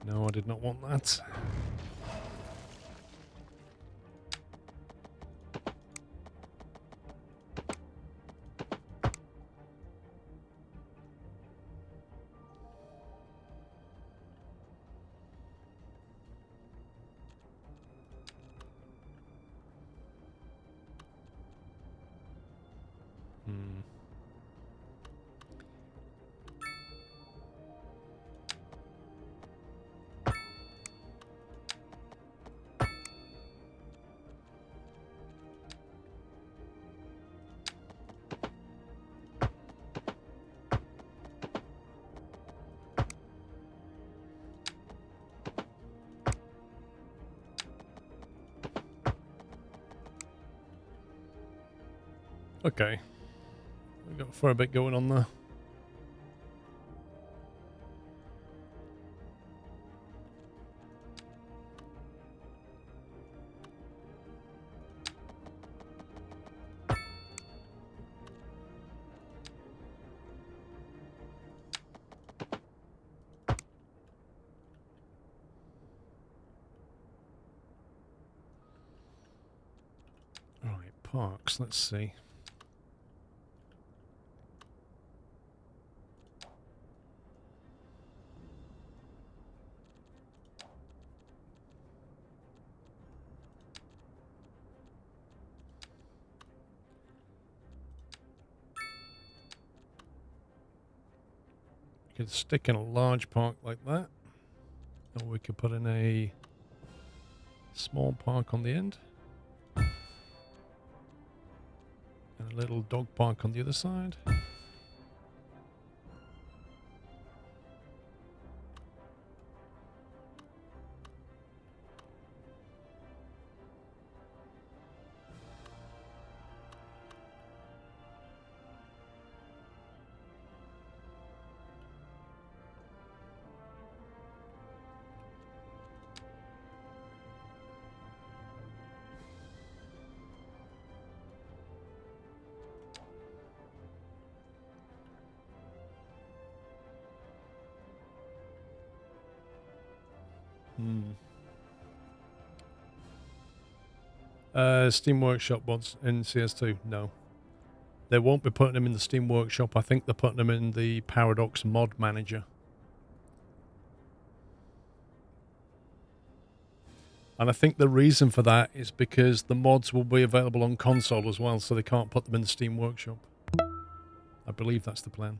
No, I did not want that. Okay. We've got for a bit going on there. All right, parks, let's see. Could stick in a large park like that, or we could put in a small park on the end. little dog park on the other side. Steam Workshop mods in CS2? No. They won't be putting them in the Steam Workshop. I think they're putting them in the Paradox Mod Manager. And I think the reason for that is because the mods will be available on console as well, so they can't put them in the Steam Workshop. I believe that's the plan.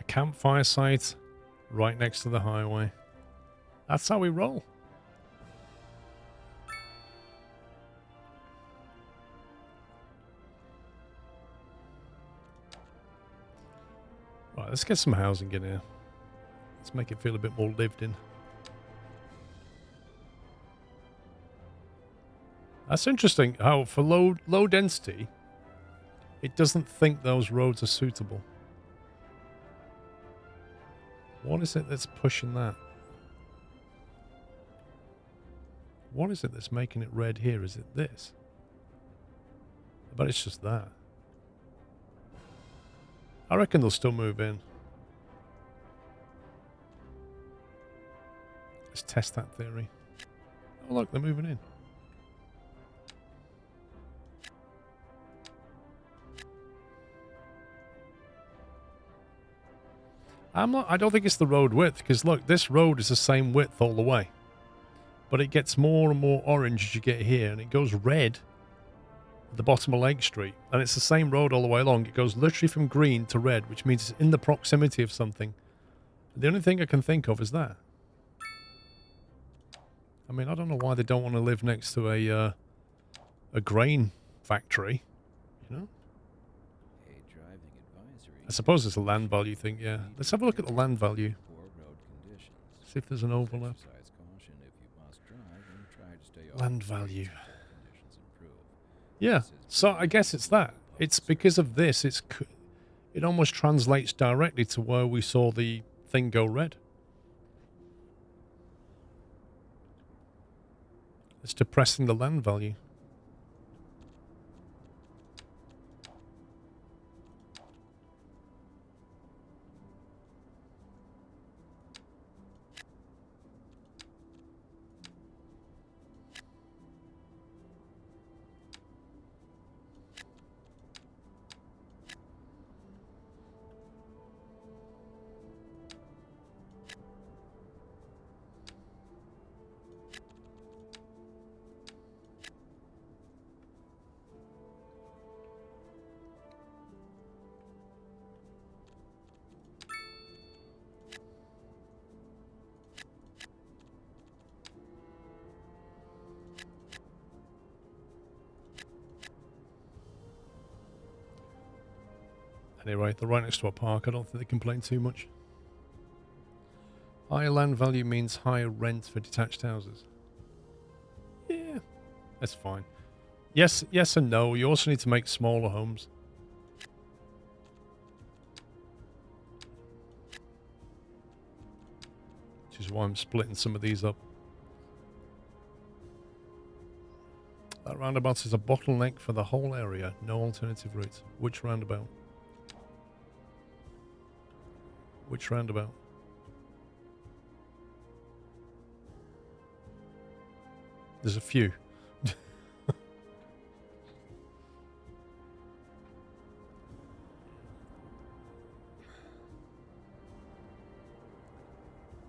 Campfire site right next to the highway. That's how we roll. Right, let's get some housing in here. Let's make it feel a bit more lived in. That's interesting how for low density it doesn't think those roads are suitable. What is it that's pushing that? What is it that's making it red here? Is it this? I bet it's just that. I reckon they'll still move in. Let's test that theory. Oh look, they're moving in. I don't think it's the road width, because look, this road is the same width all the way. But it gets more and more orange as you get here, and it goes red at the bottom of Lake Street. And it's the same road all the way along. It goes literally from green to red, which means it's in the proximity of something. The only thing I can think of is that. I mean, I don't know why they don't want to live next to a grain factory, you know? I suppose it's a land value thing, yeah. Let's have a look at the land value. See if there's an overlap. Land value. Yeah, so I guess it's that. It's because of this, it almost translates directly to where we saw the thing go red. It's depressing the land value. Anyway, they're right next to a park. I don't think they complain too much. Higher land value means higher rent for detached houses. Yeah, that's fine. Yes and no. You also need to make smaller homes. which is why I'm splitting some of these up. That roundabout is a bottleneck for the whole area. No alternative routes. Which roundabout? Which roundabout? There's a few.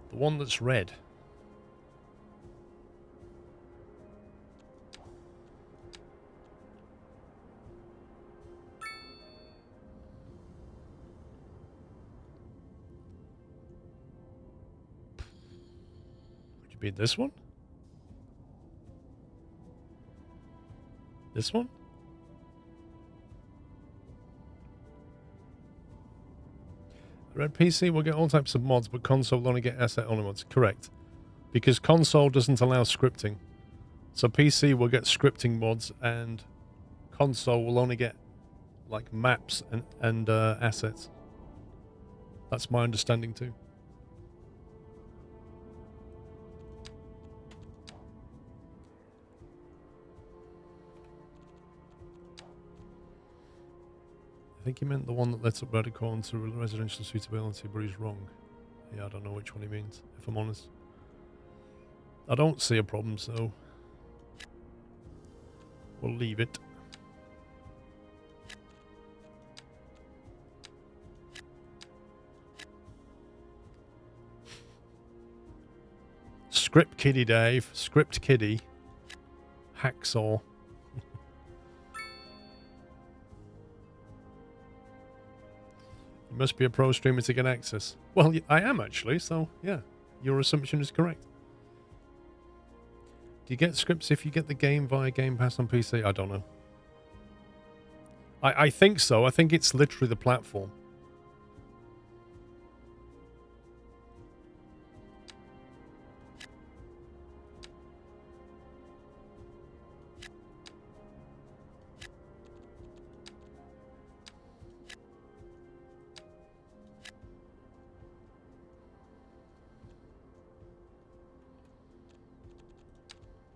The one that's red. Would you be this one? This one? Red PC will get all types of mods, but console will only get asset only mods. Correct. Because console doesn't allow scripting. So PC will get scripting mods and console will only get like maps and assets. That's my understanding too. I think he meant the one that lets up radical into residential suitability, but he's wrong. Yeah, I don't know which one he means, if I'm honest. I don't see a problem, so we'll leave it. Script kiddie, Dave. Script kiddie. Hacksaw. You must be a pro streamer to get access. Well, I am actually, so yeah, your assumption is correct. Do you get scripts if you get the game via Game Pass on PC? I don't know. I think so. I think it's literally the platform.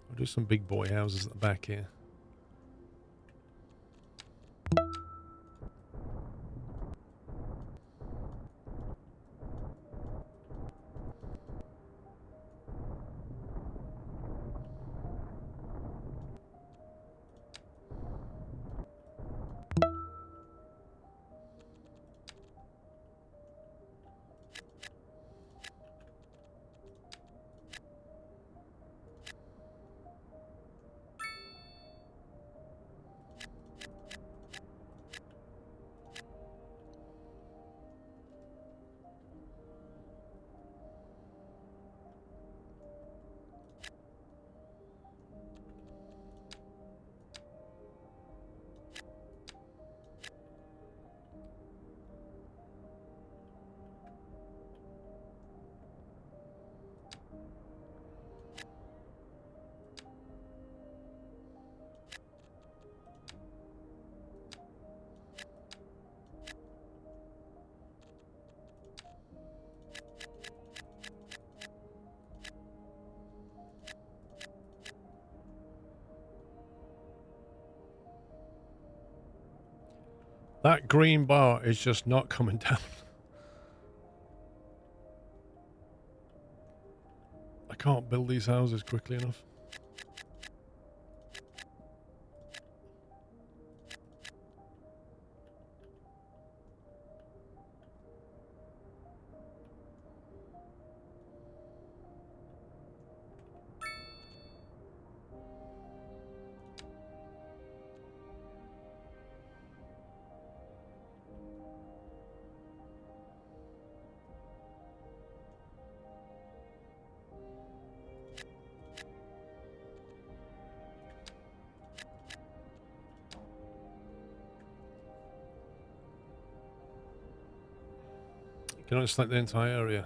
I'll do some big boy houses at the back here. That green bar is just not coming down. I can't build these houses quickly enough. Can I select the entire area?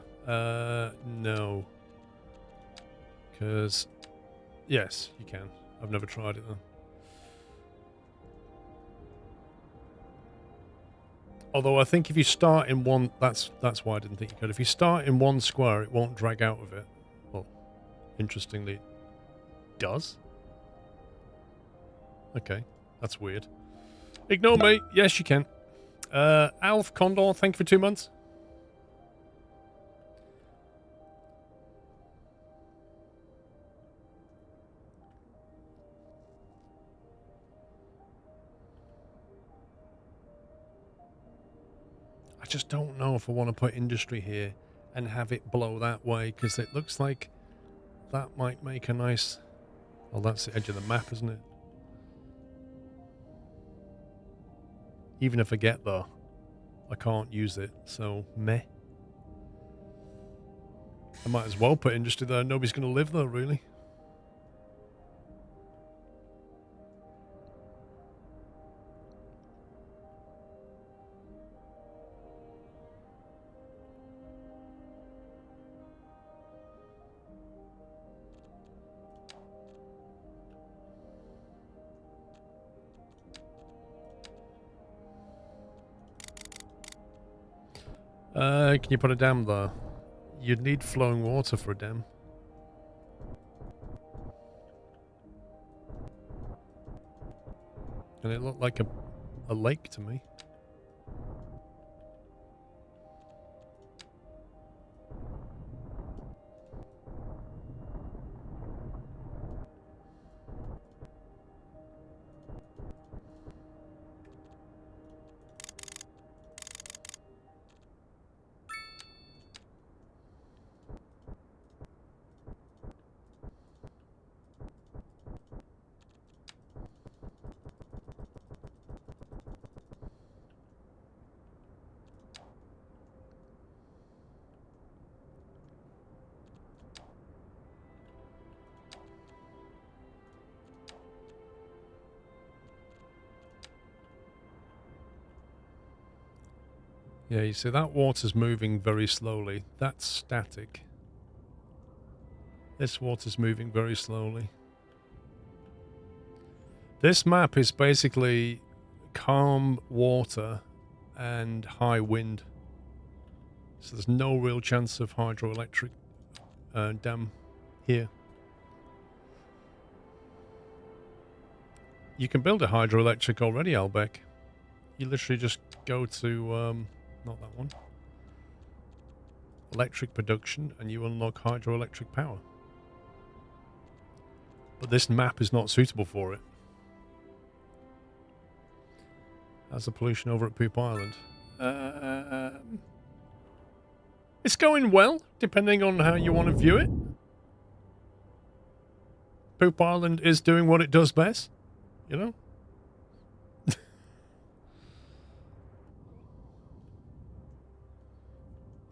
No. Because, yes, you can. I've never tried it though. Although I think if you start in one, that's why I didn't think you could. If you start in one square, it won't drag out of it. Well, interestingly, it does. Okay, that's weird. Ignore me. Yes, you can. Alf Condor, thank you for 2 months. I just don't know if I want to put industry here and have it blow that way, because it looks like that might make a nice... Well, that's the edge of the map, isn't it? Even if I get there, I can't use it, so meh. I might as well put industry there. Nobody's going to live there, really. Can you put a dam there? You'd need flowing water for a dam. And it looked like a lake to me. Yeah, you see that water's moving very slowly. That's static. This water's moving very slowly. This map is basically calm water and high wind. So there's no real chance of hydroelectric dam here. You can build a hydroelectric already, Albeck. You literally just go to... not that one. Electric production, and you unlock hydroelectric power. But this map is not suitable for it. How's the pollution over at Poop Island? It's going well, depending on how you want to view it. Poop Island is doing what it does best, you know?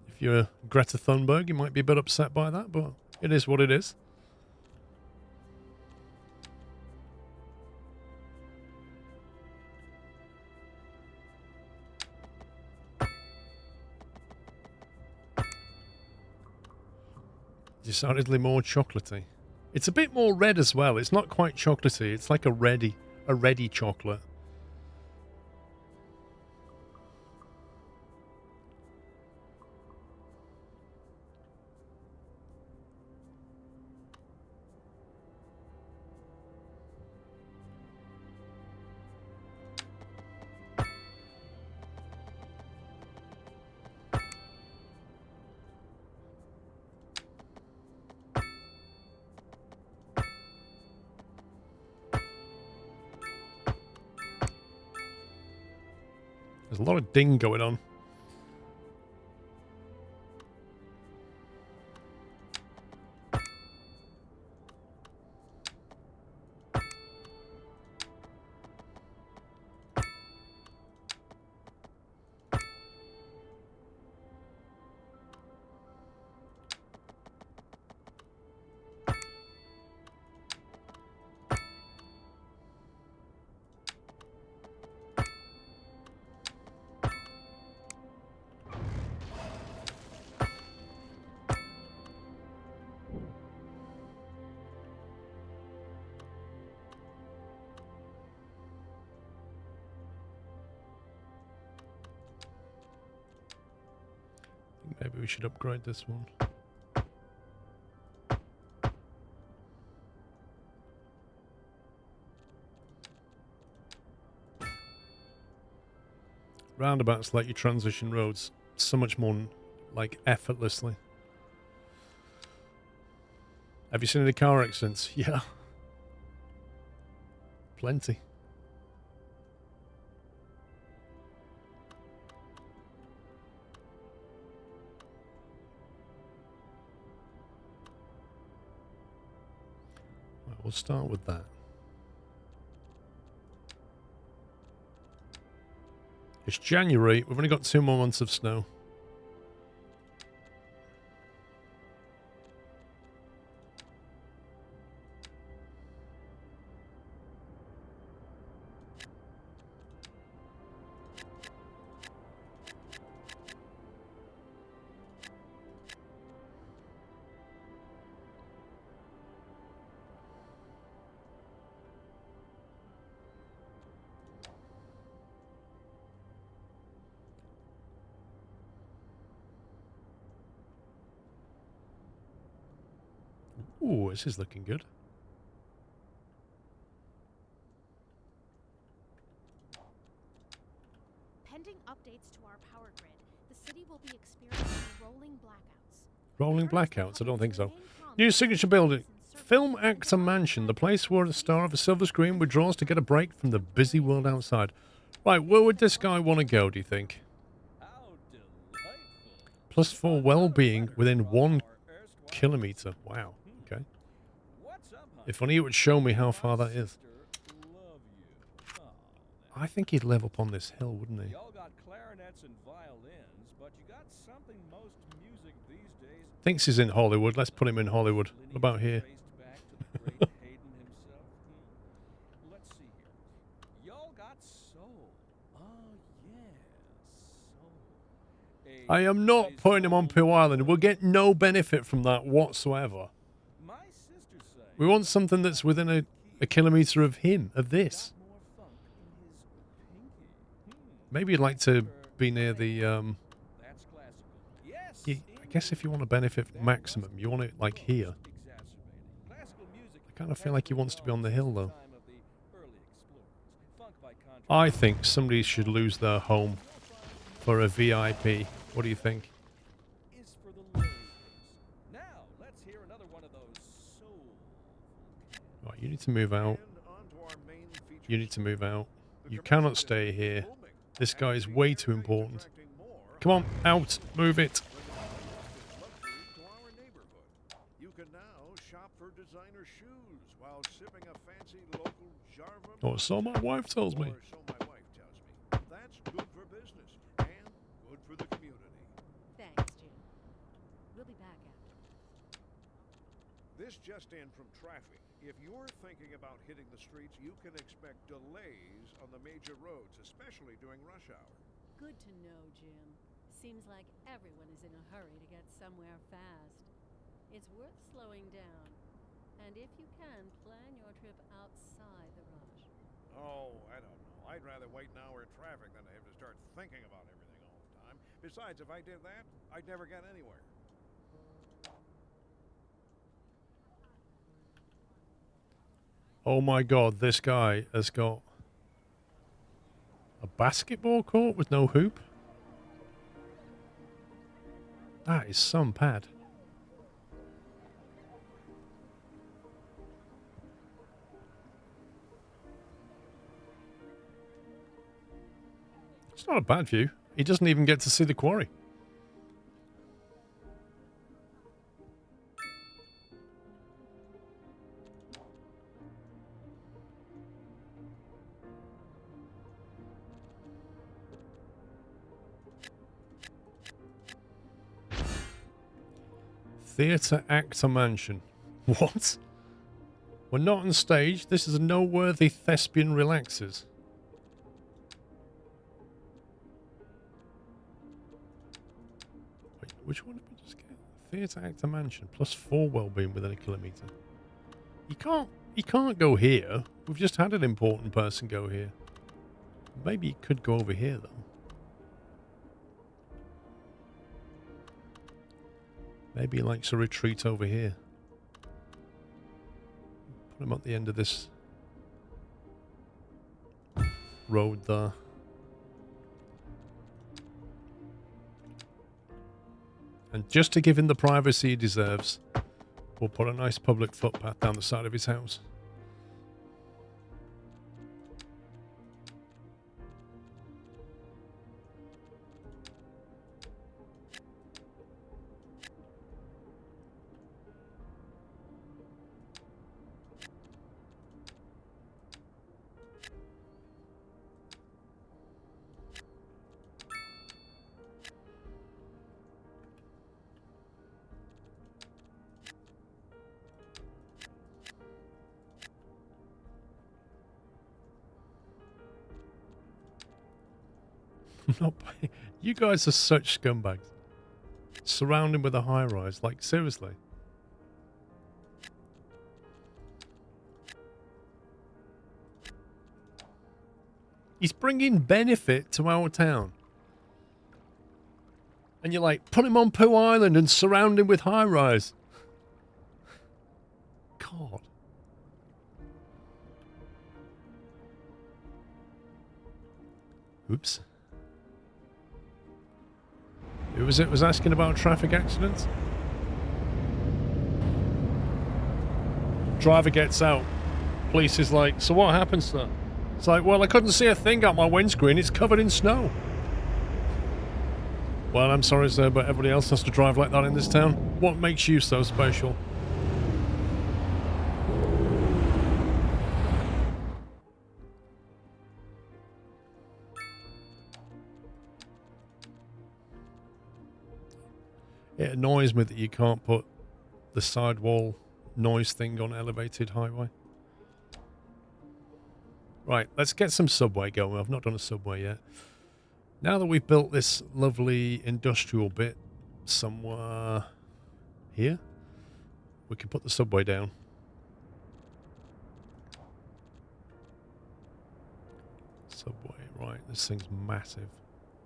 If you're Greta Thunberg, you might be a bit upset by that, but it is what it is. Decidedly more chocolatey. It's a bit more red as well. It's not quite chocolatey. It's like a reddy chocolate. There's a lot of ding going on. Maybe we should upgrade this one. Roundabouts let you transition roads so much more, like, effortlessly. Have you seen any car accidents? Yeah. Plenty. Right, we'll start with that. It's January. We've only got 2 more months of snow. Ooh, this is looking good. Pending updates to our power grid, the city will be experiencing rolling blackouts. Rolling blackouts? I don't think so. New signature building. Film actor mansion. The place where the star of a silver screen withdraws to get a break from the busy world outside. Right, where would this guy want to go, do you think? How delightful. +4 well-being within 1 kilometer. Wow. Okay. What's up, honey? If only it would show me how far that is. Sister love you. Aw, I think he'd live up on this hill, wouldn't he? y'all got clarinets and violins, but you got something most music these days. Thinks he's in Hollywood. Let's put him in Hollywood. What about here? Traced back to the great Hayden himself. Let's see here. Y'all got soul. Oh yeah, soul. I am not putting him on Pooh Island. We'll get no benefit from that whatsoever. My sister say We want something that's within a kilometer of him, of this. more funk in his pinky. Maybe you'd like to be near the, That's classical. Yes. I guess if you want to benefit from maximum, you want it like here. Exacerbating. Classical music. I kind of feel like he wants to be on the hill, though. Time of the early explorers. Funk by contrast. I think somebody should lose their home for a VIP. What do you think? Is for the ladies. Now, let's hear another one of those soul. Right, you need to move out. And on to our main feature You need to move out. The You commercial cannot business stay is here. booming. This guy is And way the too area is important. attracting more Come on, out. Move it. luxury to our neighborhood. You can now shop for designer shoes while sipping a fancy local Jarva. Or so my wife tells me. Or so my wife tells me. That's good for business and good for the community. Thanks, Jim. We'll be back after. This just in from traffic. If you're thinking about hitting the streets, you can expect delays on the major roads, especially during rush hour. Good to know, Jim. Seems like everyone is in a hurry to get somewhere fast. It's worth slowing down. And if you can, plan your trip outside the rush. Oh, I don't know. I'd rather wait an hour in traffic than to have to start thinking about everything all the time. Besides, if I did that, I'd never get anywhere. Oh my god, this guy has got a basketball court with no hoop? That is some pad. It's not a bad view. He doesn't even get to see the quarry. Theatre Actor Mansion. What? We're not on stage. This is a noteworthy thespian relaxes. Wait, which one did we just get? Theatre Actor Mansion. +4 well-being within a kilometre. You can't go here. We've just had an important person go here. Maybe you could go over here, though. Maybe he likes a retreat over here. Put him at the end of this road there. And just to give him the privacy he deserves, we'll put a nice public footpath down the side of his house. You guys are such scumbags. Surround him with a high rise. Like, seriously. He's bringing benefit to our town. And you're like, put him on Pooh Island and surround him with high rise. God. Oops. Who was it was asking about traffic accidents? Driver gets out. Police is like, so what happened, sir? It's like, well, I couldn't see a thing out my windscreen. It's covered in snow. Well, I'm sorry, sir, but everybody else has to drive like that in this town. What makes you so special? It annoys me that you can't put the sidewall noise thing on elevated highway. Right, let's get some subway going. I've not done a subway yet. Now that we've built this lovely industrial bit somewhere here, we can put the subway down. Subway, right, this thing's massive.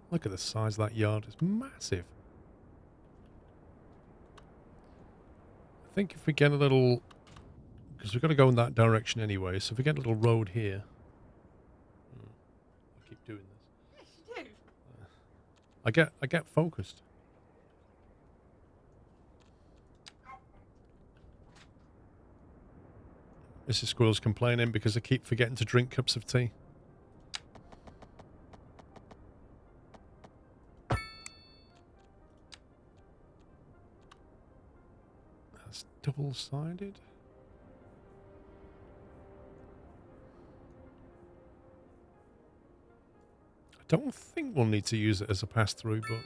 Look at the size of that yard, it's massive. I think if we get a little, because we've got to go in that direction anyway, so if we get a little road here. I keep doing this. Yes, you do. I get focused. Mrs. Squirrel's complaining because I keep forgetting to drink cups of tea. That's double-sided. I don't think we'll need to use it as a pass-through, but...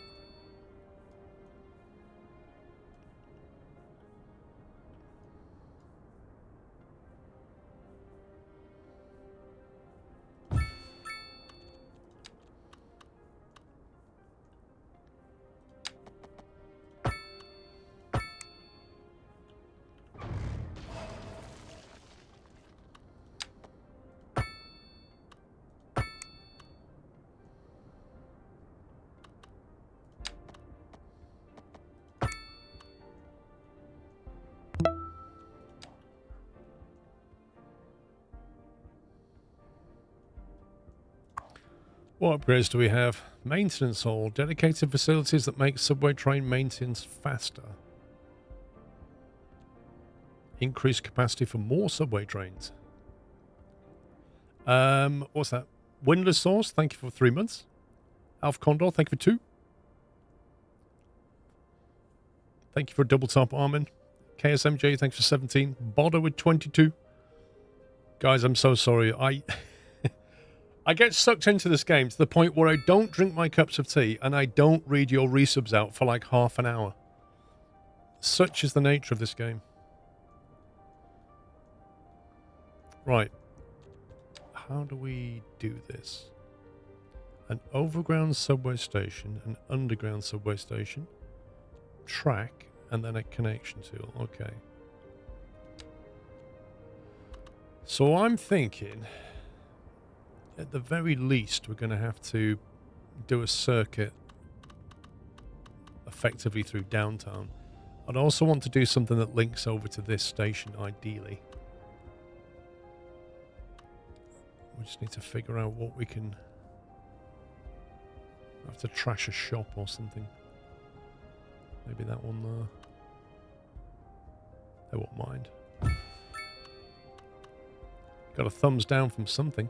What upgrades do we have? Maintenance hall. Dedicated facilities that make subway train maintenance faster. Increased capacity for more subway trains. What's that? Windless Source, thank you for 3 months. Alf Condor, thank you for 2. Thank you for a double top, Armin. KSMJ, thanks for 17. Bodder with 22. Guys, I'm so sorry. I get sucked into this game to the point where I don't drink my cups of tea and I don't read your resubs out for like half an hour. Such is the nature of this game. Right. How do we do this? An overground subway station, an underground subway station, track, and then a connection tool. Okay. So I'm thinking, at the very least, we're going to have to do a circuit effectively through downtown. I'd also want to do something that links over to this station, ideally. We just need to figure out what we can... I have to trash a shop or something. Maybe that one there. They won't mind. Got a thumbs down from something.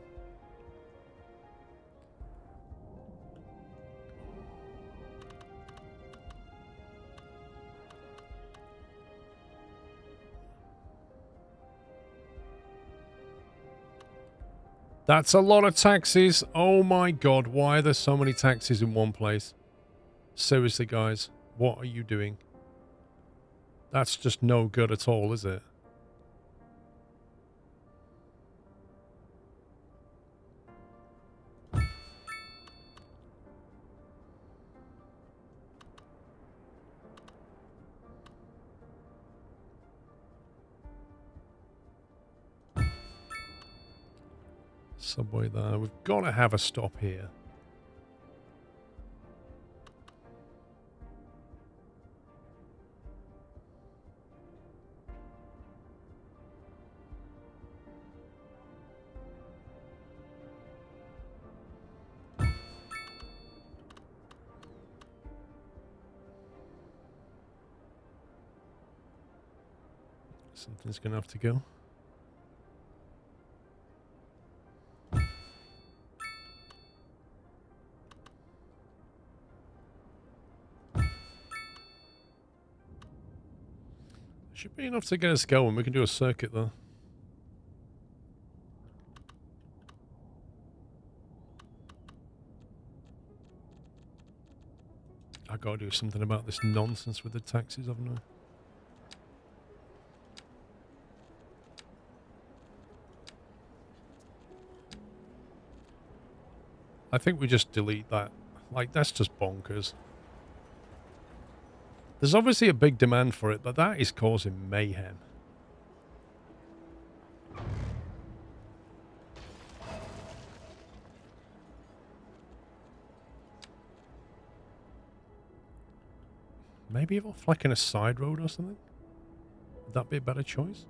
That's a lot of taxis. Oh my god, why are there so many taxis in one place? Seriously, guys, what are you doing? That's just no good at all, is it? Subway there. We've got to have a stop here. Something's going to have to go. Should be enough to get us going. We can do a circuit though. I gotta do something about this nonsense with the taxis, haven't I think we just delete that. Like, that's just bonkers. There's obviously a big demand for it, but that is causing mayhem. Maybe off like in a side road or something? Would that be a better choice?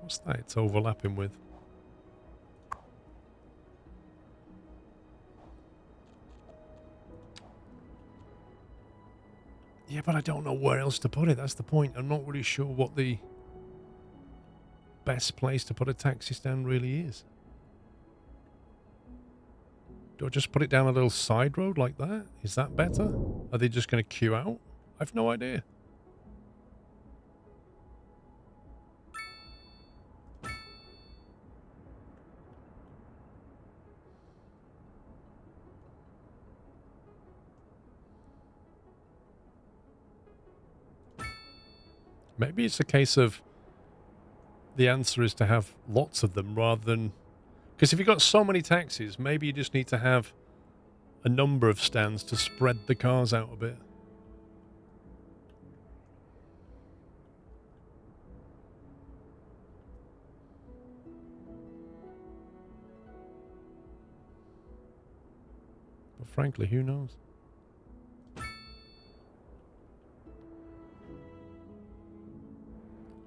What's that it's overlapping with? Yeah, but I don't know where else to put it. That's the point. I'm not really sure what the best place to put a taxi stand really is. Do I just put it down a little side road like that? Is that better? Are they just going to queue out? I've no idea. Maybe it's a case of the answer is to have lots of them rather than... Because if you've got so many taxis, maybe you just need to have a number of stands to spread the cars out a bit. But frankly, who knows?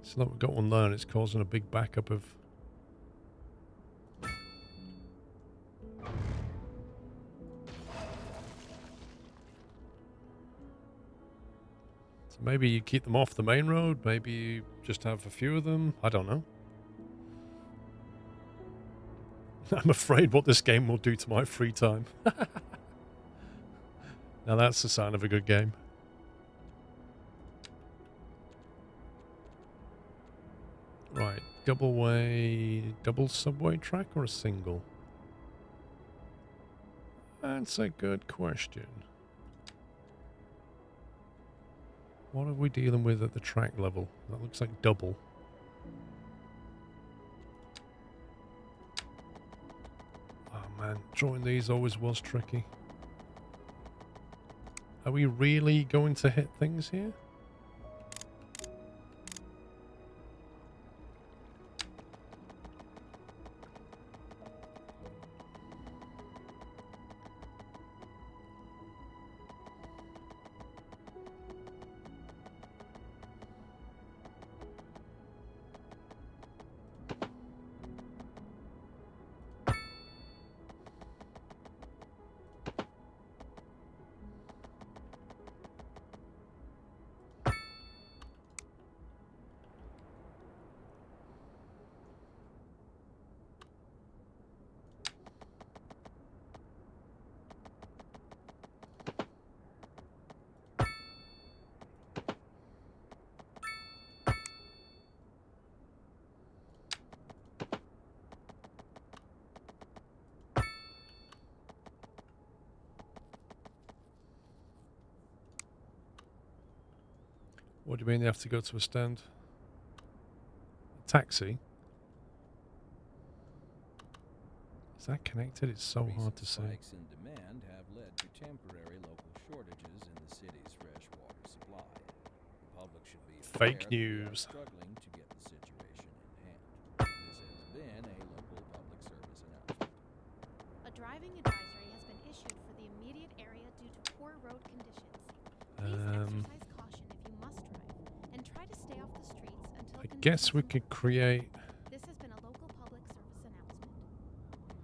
So that we've got one there and it's causing a big backup of... So maybe you keep them off the main road, maybe you just have a few of them, I don't know. I'm afraid what this game will do to my free time. Now that's the sign of a good game. Right, double subway track or a single? That's a good question. What are we dealing with at the track level? That looks like double. Oh man, drawing these always was tricky. Are we really going to hit things here? What do you mean they have to go to a stand? A taxi? Is that connected? It's so hard to say. Spikes in demand have led to temporary local shortages in the city's fresh water supply. The public should be aware Fake that we are news. struggling to get the situation in hand. This has been a local public service announcement. A driving advisory has been issued for the immediate area due to poor road conditions. Please exercise caution if you must drive, and try to stay off the streets until I guess we conditions could improve. create... This has been a local public service announcement.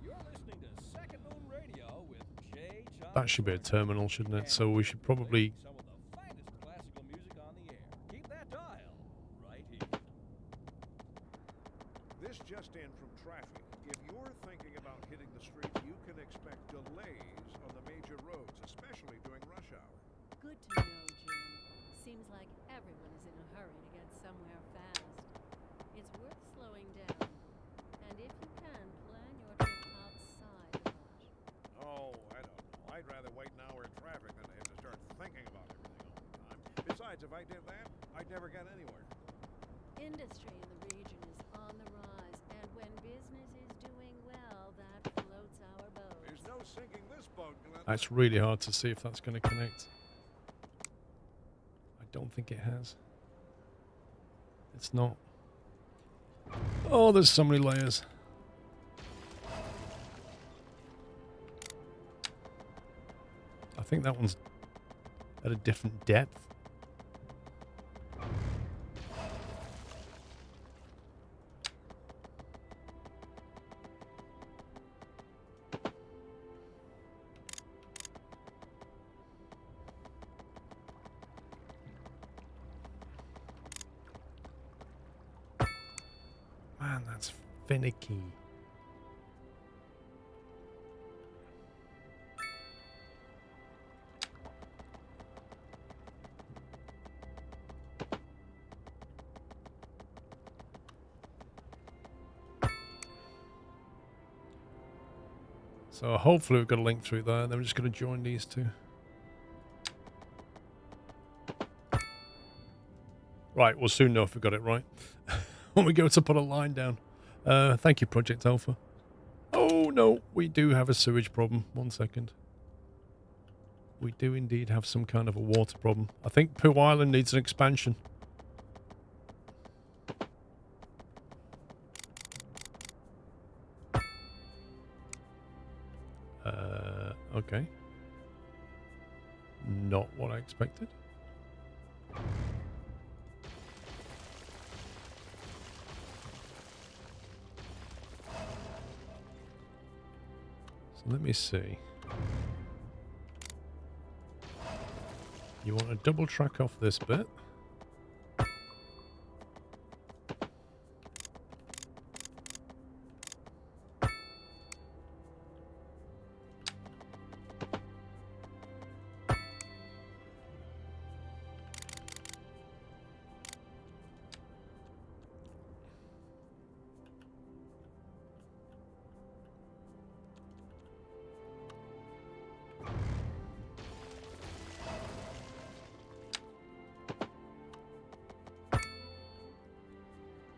You're listening to Second Moon Radio with Jay Chop. That should be a terminal, shouldn't it? So we should probably... Some of the finest classical music on the air. Keep that dial right here. This just in from traffic. If you're thinking about hitting the streets, you can expect delays on the major roads, especially during rush hour. Good to know, Jim. Seems like everyone is in a hurry to get somewhere fast. It's worth slowing down. And if you can, plan your trip outside the rush. Oh, I don't know. I'd rather wait an hour in traffic than to have to start thinking about everything all the time. Besides, if I did that, I'd never get anywhere. Industry in the region is on the rise, and when business is doing well, that floats our boat. There's no sinking this boat, Glenn. It's really hard to see if that's going to connect. I don't think it has. It's not. Oh, there's so many layers. I think that one's at a different depth. Man, that's finicky. So hopefully we've got a link through there, and then we're just going to join these two. Right, we'll soon know if we got it right. When we go to put a line down. Thank you, Project Alpha. Oh, no, we do have a sewage problem. 1 second. We do indeed have some kind of a water problem. I think Pooh Island needs an expansion. Okay. Not what I expected. So let me see. You want to double track off this bit.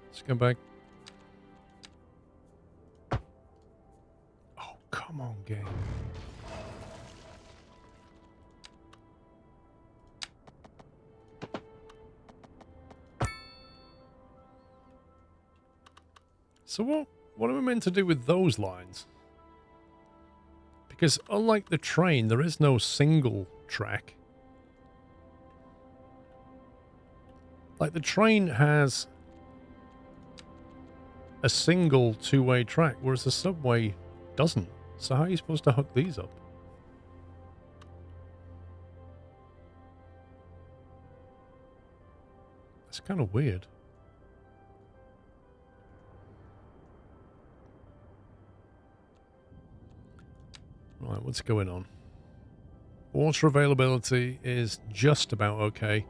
Let's go back. Oh, come on, game. So what are we meant to do with those lines? Because unlike the train, there is no single track. Like the train has a single two-way track, whereas the subway doesn't. So how are you supposed to hook these up? It's kind of weird. Right, what's going on? Water availability is just about okay.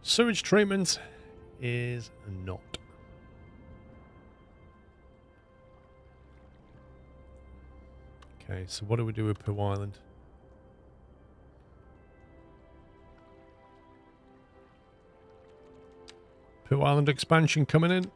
Sewage treatment is not. Okay, so what do we do with Pooh Island? Pooh Island expansion coming in.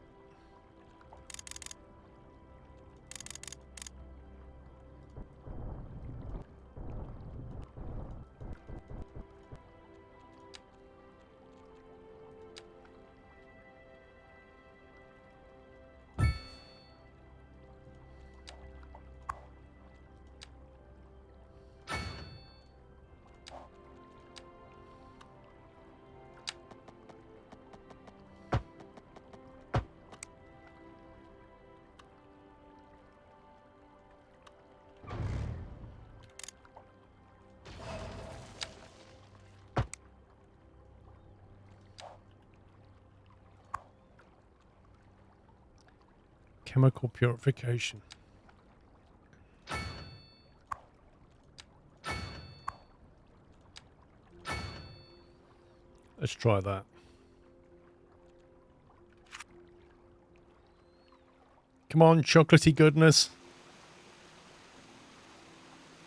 Chemical purification. Let's try that. Come on, chocolatey goodness.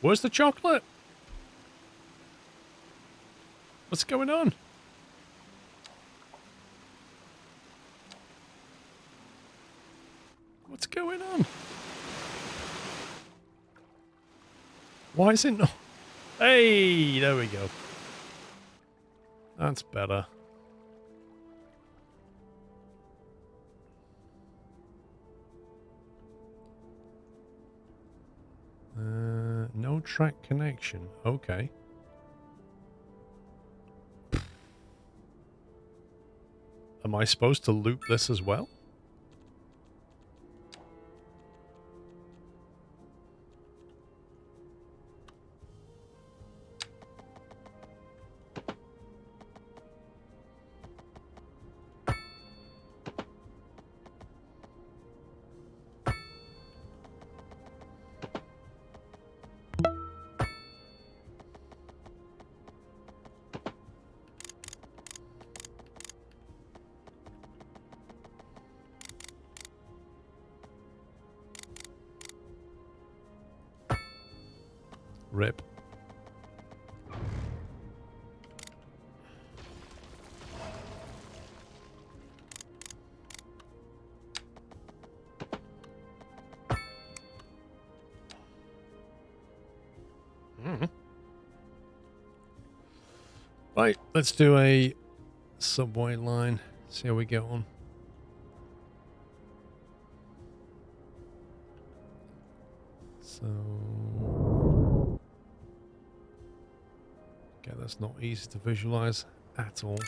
Where's the chocolate? What's going on? What's going on? Why is it not? Hey, there we go. That's better. No track connection. Okay. Am I supposed to loop this as well? Rip. Right, let's do a subway line. See how we get on. So, okay, that's not easy to visualize at all.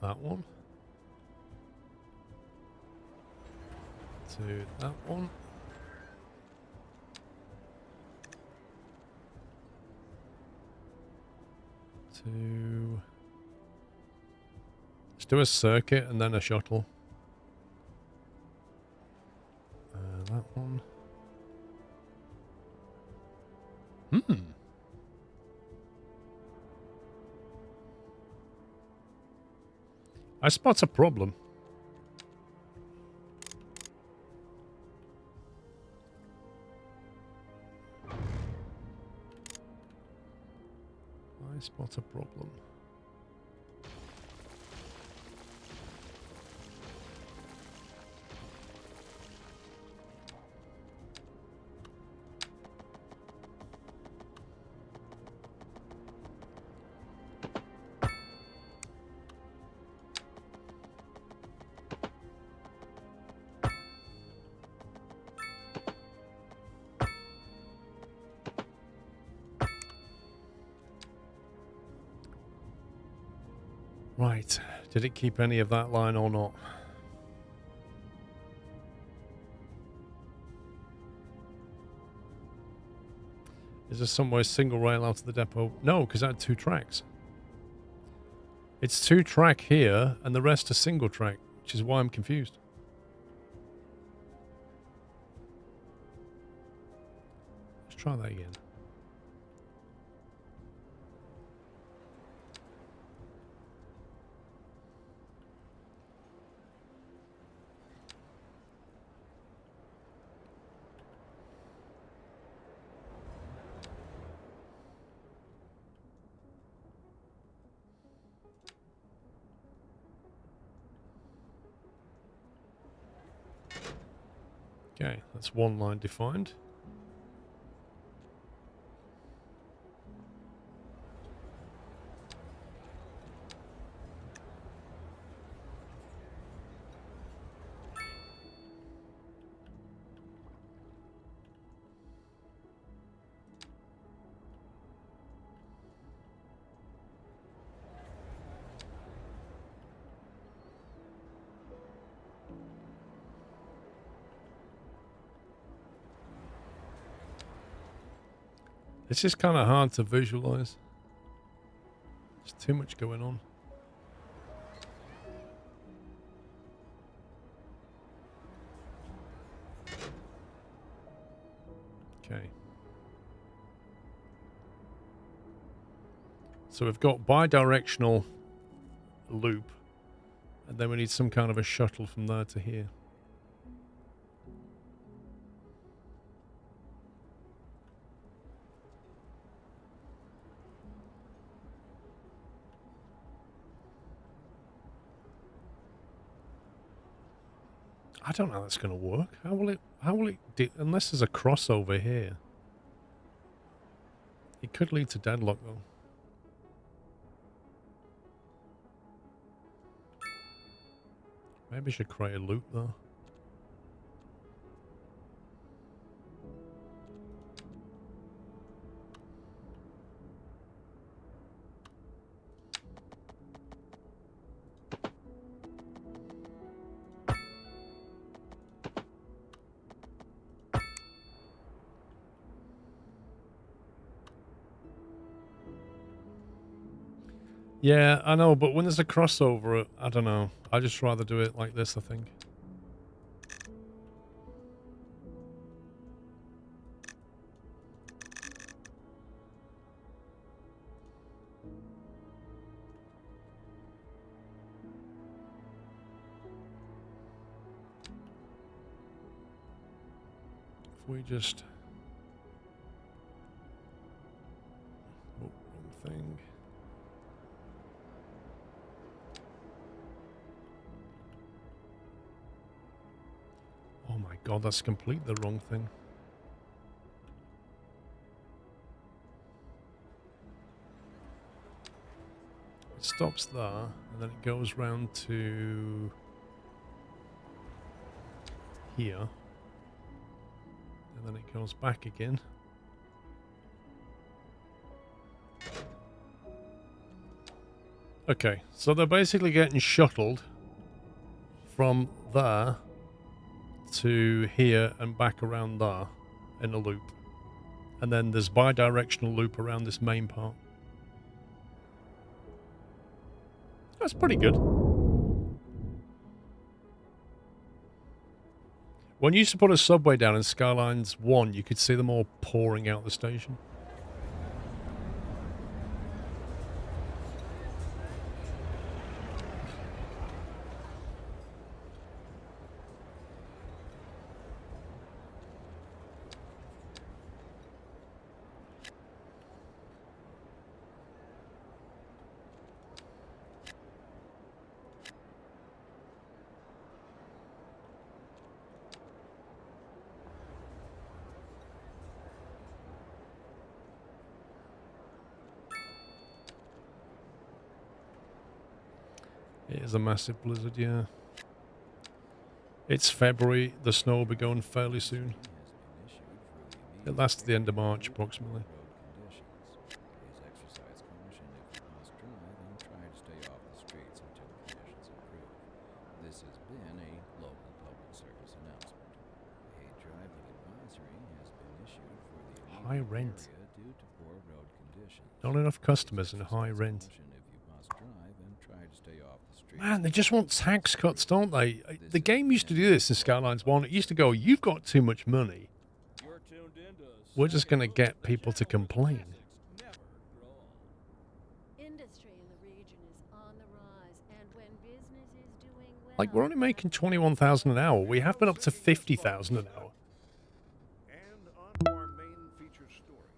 That one. To that one. To... Let's do a circuit and then a shuttle. That one. I spot a problem. I spot a problem. Right, did it keep any of that line or not? Is there somewhere single rail out of the depot? No, because I had 2 tracks. It's 2 track here and the rest are single track, which is why I'm confused. Let's try that again. Okay, that's one line defined. This is kind of hard to visualize. There's too much going on. Okay. So we've got bi-directional loop, and then we need some kind of a shuttle from there to here. I don't know how that's going to work. How will it unless there's a crossover here. It could lead to deadlock though. Maybe I should create a loop though. Yeah, I know, but when there's a crossover, I don't know. I just rather do it like this, I think. If we just... Oh, wrong thing. Oh my god, that's completely the wrong thing. It stops there, and then it goes round to here. And then it goes back again. Okay, so they're basically getting shuttled from there to here and back around there in a loop. And then there's bi-directional loop around this main part. That's pretty good. When you used to put a subway down in Skylines 1, you could see them all pouring out the station. It is a massive blizzard, yeah. It's February. The snow will be going fairly soon. It lasts to the end of March, approximately. This has been a local public service announcement. A driving advisory has been issued for the High rent. area due to poor road conditions. Not enough customers and high rent. Man, they just want tax cuts, don't they? The game used to do this in Skylines 1. It used to go, you've got too much money. We're just going to get people to complain. Industry in the region is on the rise, and when business is doing well, Like, we're only making 21,000 an hour. We have been up to 50,000 an hour. And on to our main feature story.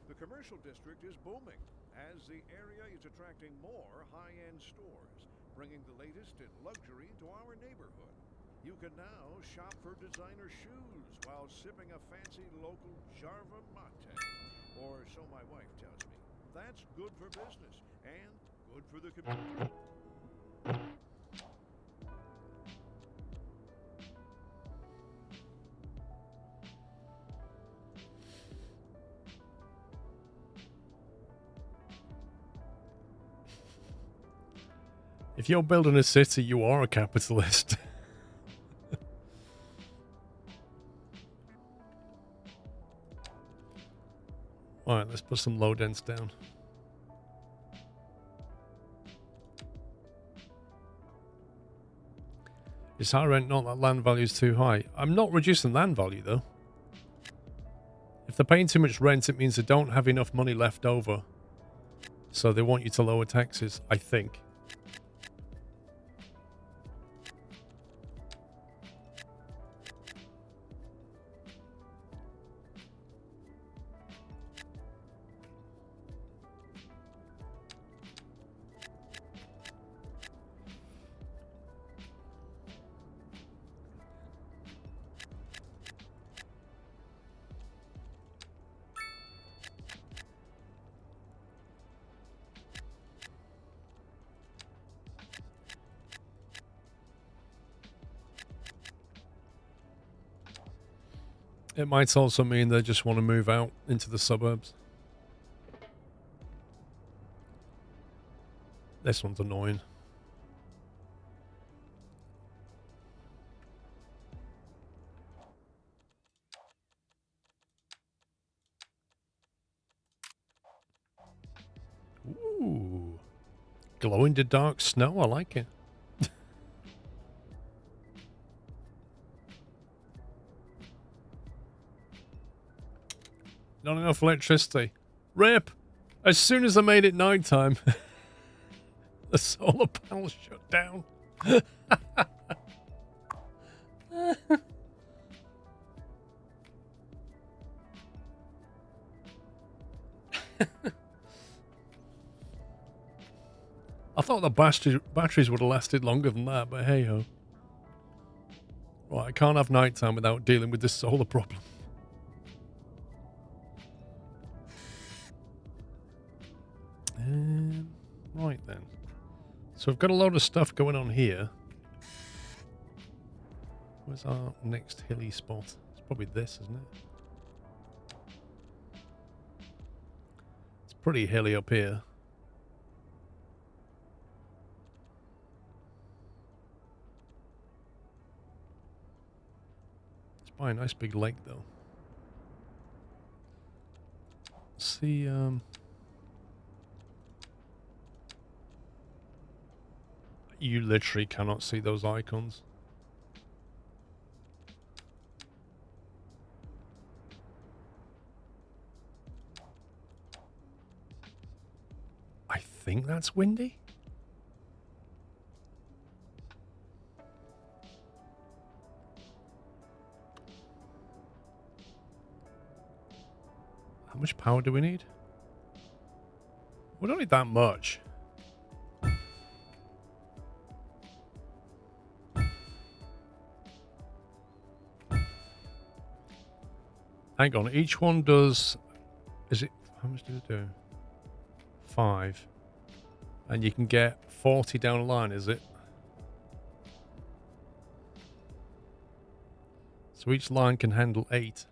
The commercial district is booming as the area is attracting more high-end stores, bringing the latest in luxury to our neighborhood. You can now shop for designer shoes while sipping a fancy local Jarva mate. Or so my wife tells me. That's good for business and good for the community. If you're building a city, you are a capitalist. Alright, let's put some low dents down. It's high rent, not that land value is too high. I'm not reducing land value though. If they're paying too much rent, it means they don't have enough money left over. So they want you to lower taxes, I think. It might also mean they just want to move out into the suburbs. This one's annoying. Ooh. Glow in the dark snow, I like it. Not enough electricity. Rip! As soon as I made it nighttime, the solar panels shut down. I thought the batteries would have lasted longer than that, but hey ho. Right, I can't have nighttime without dealing with this solar problem. Right then. So we've got a load of stuff going on here. Where's our next hilly spot? It's probably this, isn't it? It's pretty hilly up here. It's by a nice big lake though. Let's see, you literally cannot see those icons. I think that's windy. How much power do we need? We don't need that much. Hang on, each one does... Is it... How much does it do? 5. And you can get 40 down the line, is it? So each line can handle 8.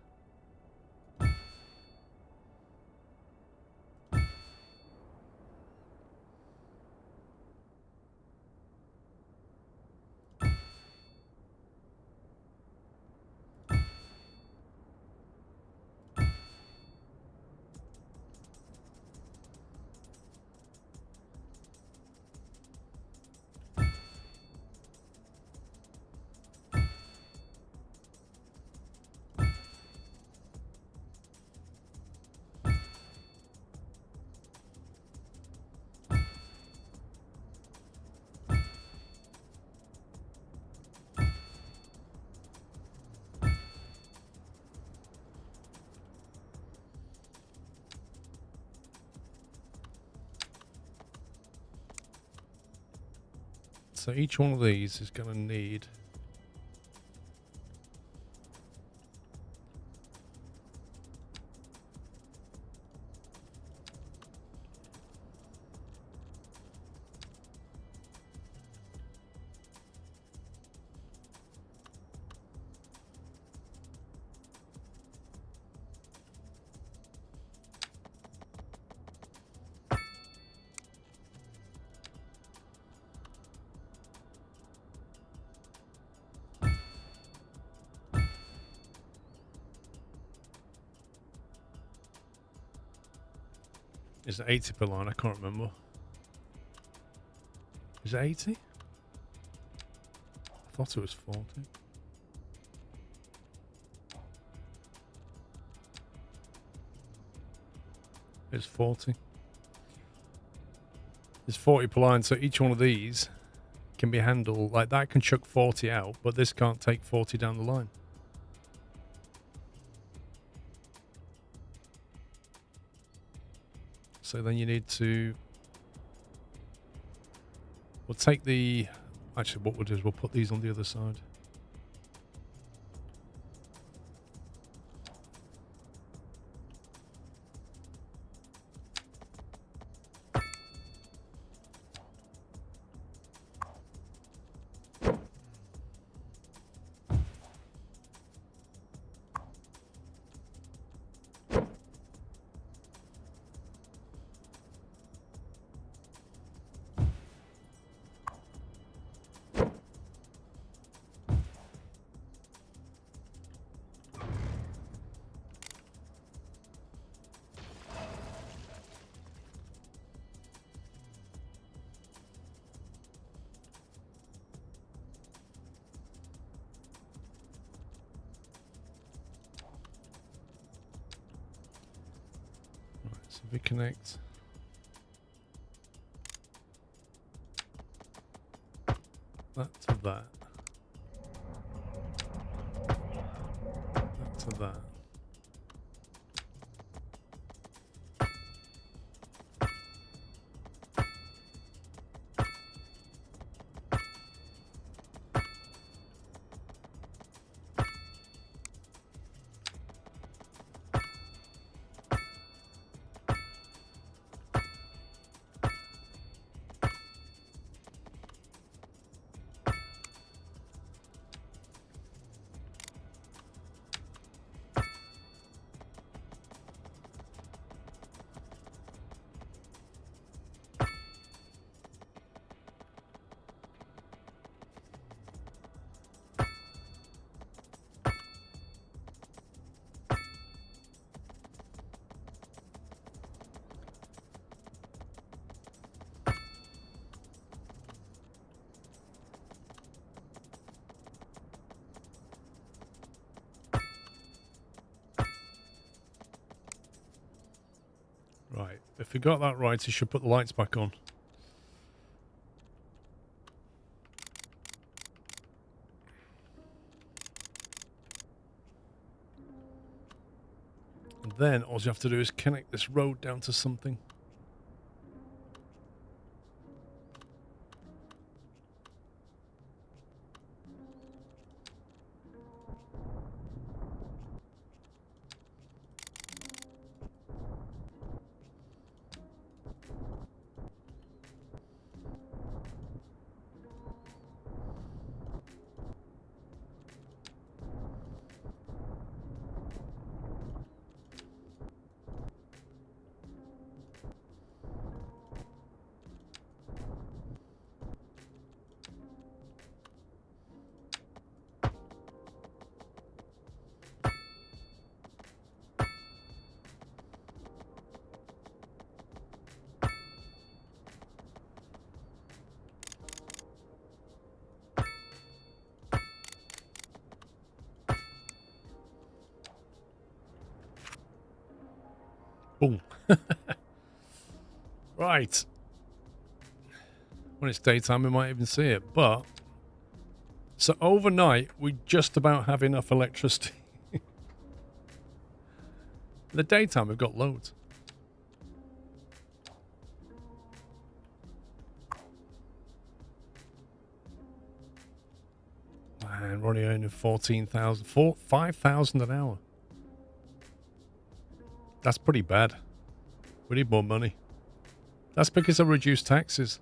So each one of these is going to need Is it 80 per line? I can't remember. Is it 80? I thought it was 40. It's 40. It's 40 per line, so each one of these can be handled. Like that can chuck 40 out, but this can't take 40 down the line. So then you need to... We'll take the... Actually, what we'll do is we'll put these on the other side. So if we connect that to that, that to that. Right, if we got that right, you should put the lights back on. And then all you have to do is connect this road down to something. Boom. Right. When it's daytime, we might even see it. But, so overnight, we just about have enough electricity. In the daytime, we've got loads. Man, we're only earning 14,000, 5,000 an hour. That's pretty bad. We need more money. That's because of reduced taxes.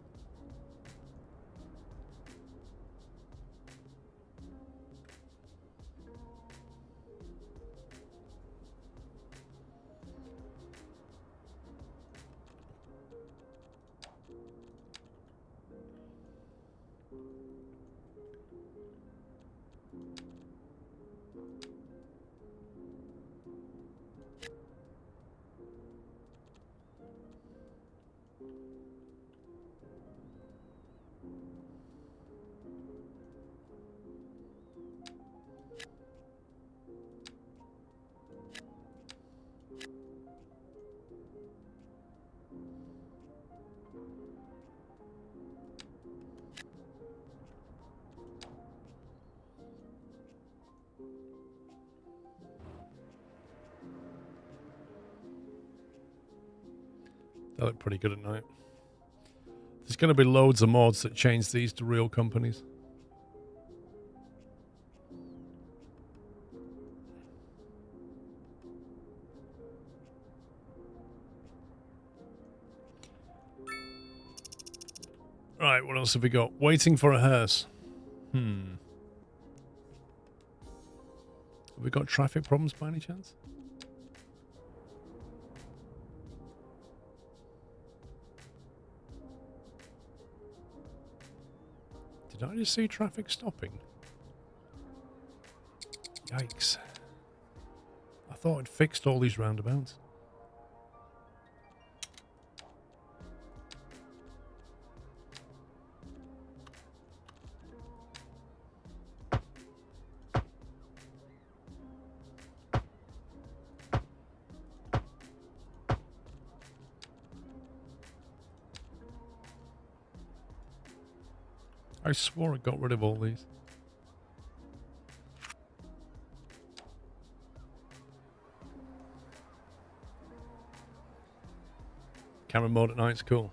They look pretty good at night. There's going to be loads of mods that change these to real companies. Right, what else have we got? Waiting for a hearse. Have we got traffic problems by any chance? Did I just see traffic stopping? Yikes. I thought I'd fixed all these roundabouts. I swore I got rid of all these. Camera mode at night's cool.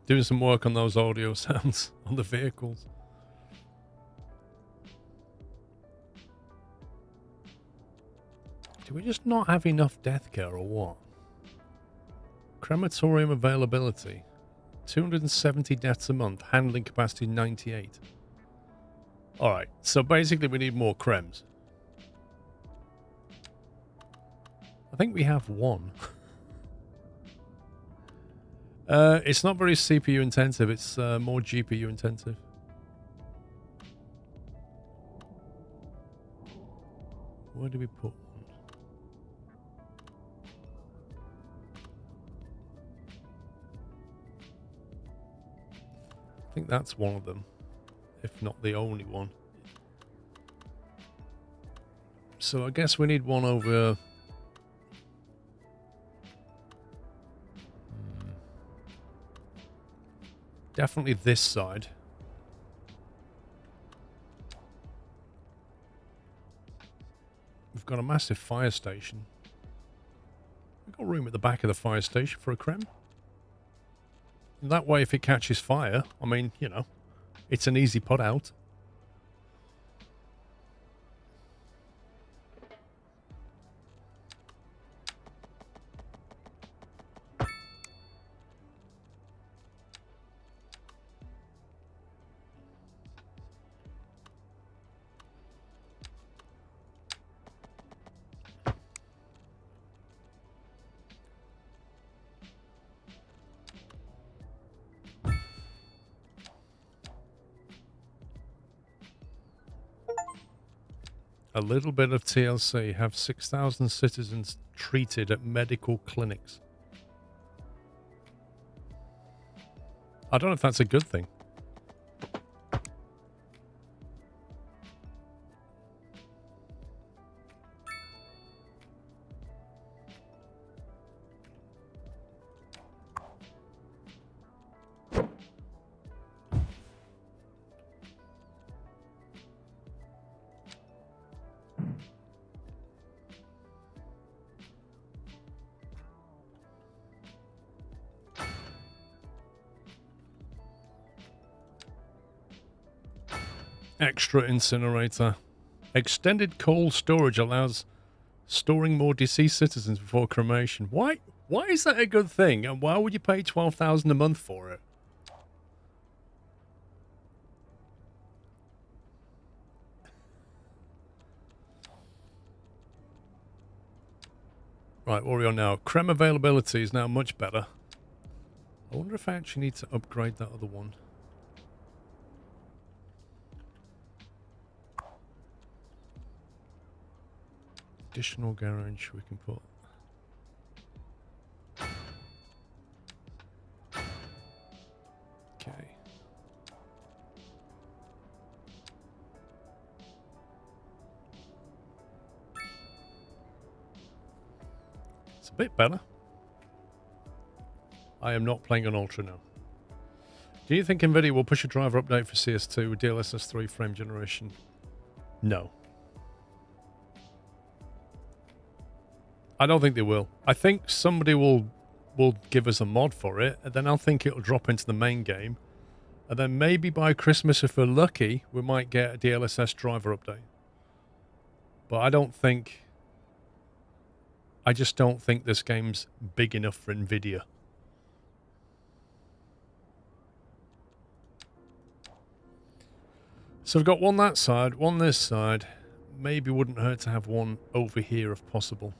Doing some work on those audio sounds on the vehicles. Do we just not have enough death care or what? Crematorium availability. 270 deaths a month. Handling capacity 98. Alright, so basically we need more crems. I think we have one. It's not very CPU intensive, it's more GPU intensive. Where do we put one? I think that's one of them, if not the only one. So I guess we need one over... Definitely this side. We've got a massive fire station. We've got room at the back of the fire station for a crem. That way, if it catches fire, I mean, you know, it's an easy put out. A little bit of TLC. Have 6,000 citizens treated at medical clinics. I don't know if that's a good thing. Extra incinerator. Extended coal storage allows storing more deceased citizens before cremation. Why is that a good thing? And why would you pay 12,000 a month for it? Right, where are we on now? Creme availability is now much better. I wonder if I actually need to upgrade that other one. Additional garage we can put. Okay. It's a bit better. I am not playing on Ultra now. Do you think NVIDIA will push a driver update for CS2 with DLSS 3 frame generation? No. I don't think they will. I think somebody will give us a mod for it, and then I'll think it'll drop into the main game. And then maybe by Christmas, if we're lucky, we might get a DLSS driver update. But I don't think... I just don't think this game's big enough for NVIDIA. So we've got one that side, one this side. Maybe wouldn't hurt to have one over here if possible.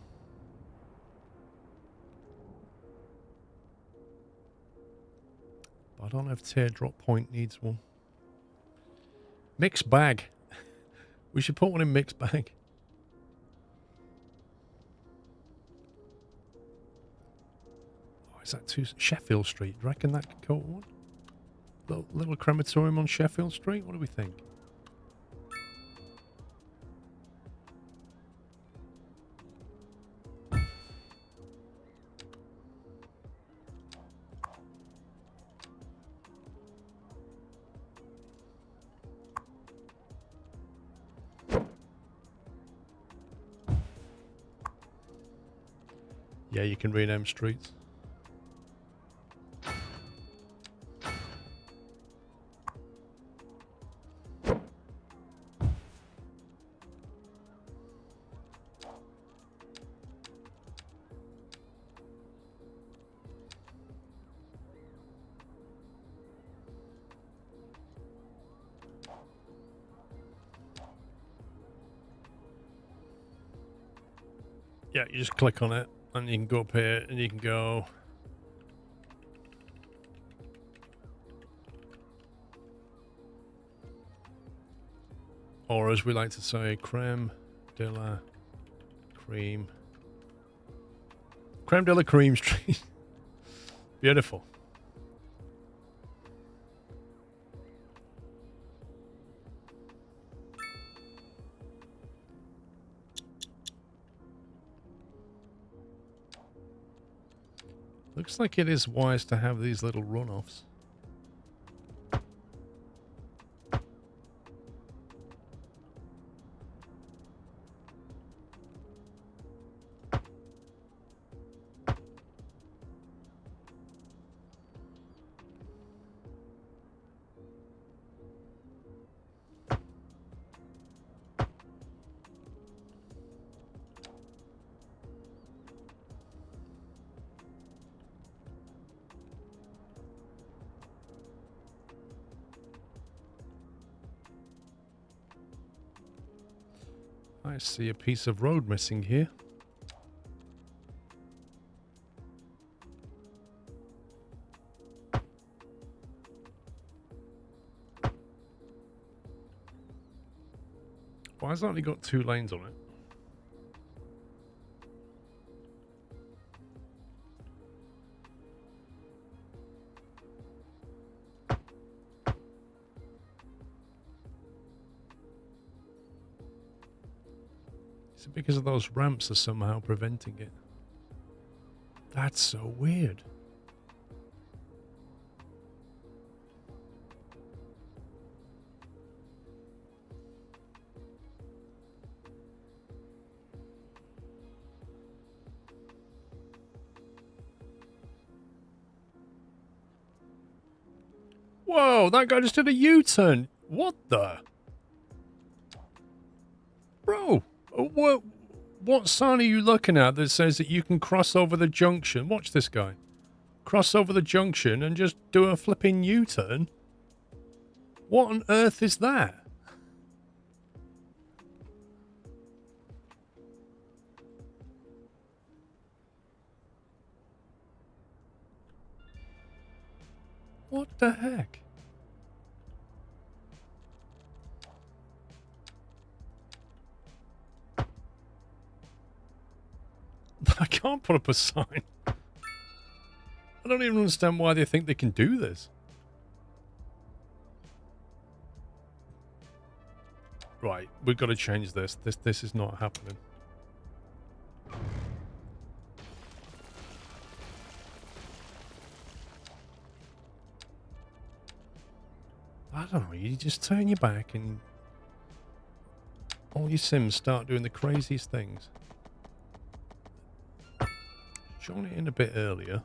I don't know if Teardrop Point needs one. Mixed bag. We should put one in mixed bag. Oh, is that too... Sheffield Street. Do you reckon that could go one? Little crematorium on Sheffield Street? What do we think? Yeah, you can rename streets. Yeah, you just click on it. And you can go up here and you can go... Or as we like to say, creme de la cream. Creme de la cream street. Beautiful. Looks like it is wise to have these little runoffs. I see a piece of road missing here. Why has it only got 2 lanes on it? Is it because of those ramps are somehow preventing it? That's so weird. Whoa, that guy just did a U-turn. What the? Bro, what sign are you looking at that says that you can cross over the junction? Watch this guy. Cross over the junction and just do a flipping U-turn? What on earth is that? What the heck? can't put up a sign. I don't even understand why they think they can do this. Right, we've got to change this. This is not happening. I don't know, you just turn your back and all your Sims start doing the craziest things. Join it in a bit earlier.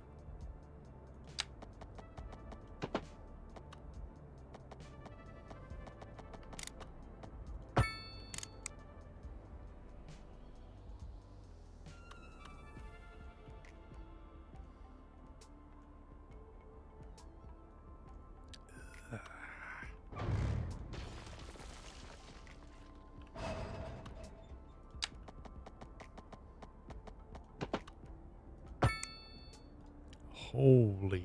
Holy...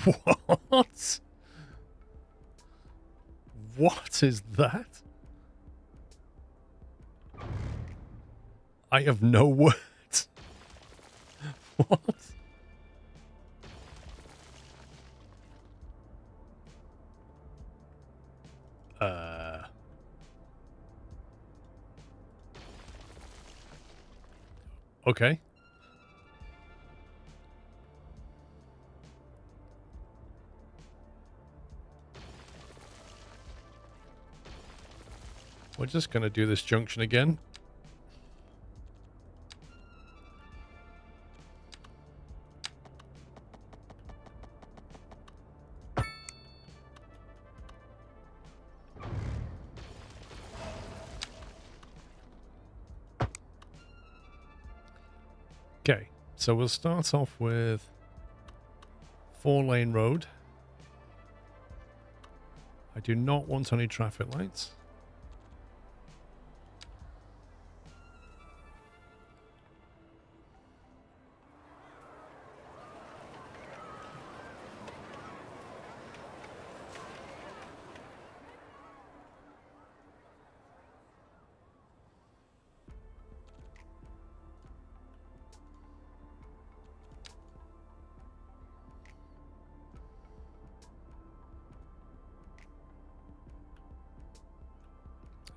What? What is that? I have no words. What? Okay. We're just going to do this junction again. Okay, so we'll start off with 4-lane road. I do not want any traffic lights.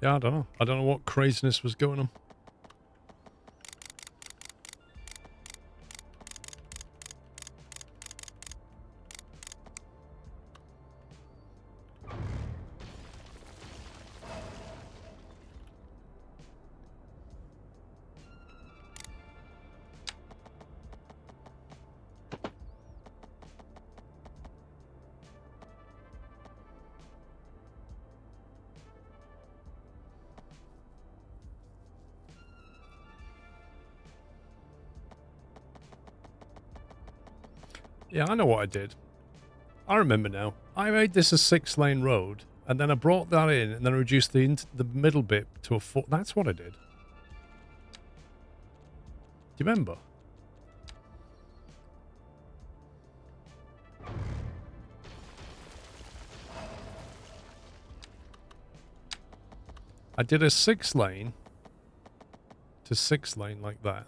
Yeah, I don't know. I don't know what craziness was going on. Yeah, I know what I did. I remember now. I made this a 6-lane road, and then I brought that in, and then I reduced the middle bit to a 4. That's what I did. Do you remember? I did a 6-lane to 6-lane like that.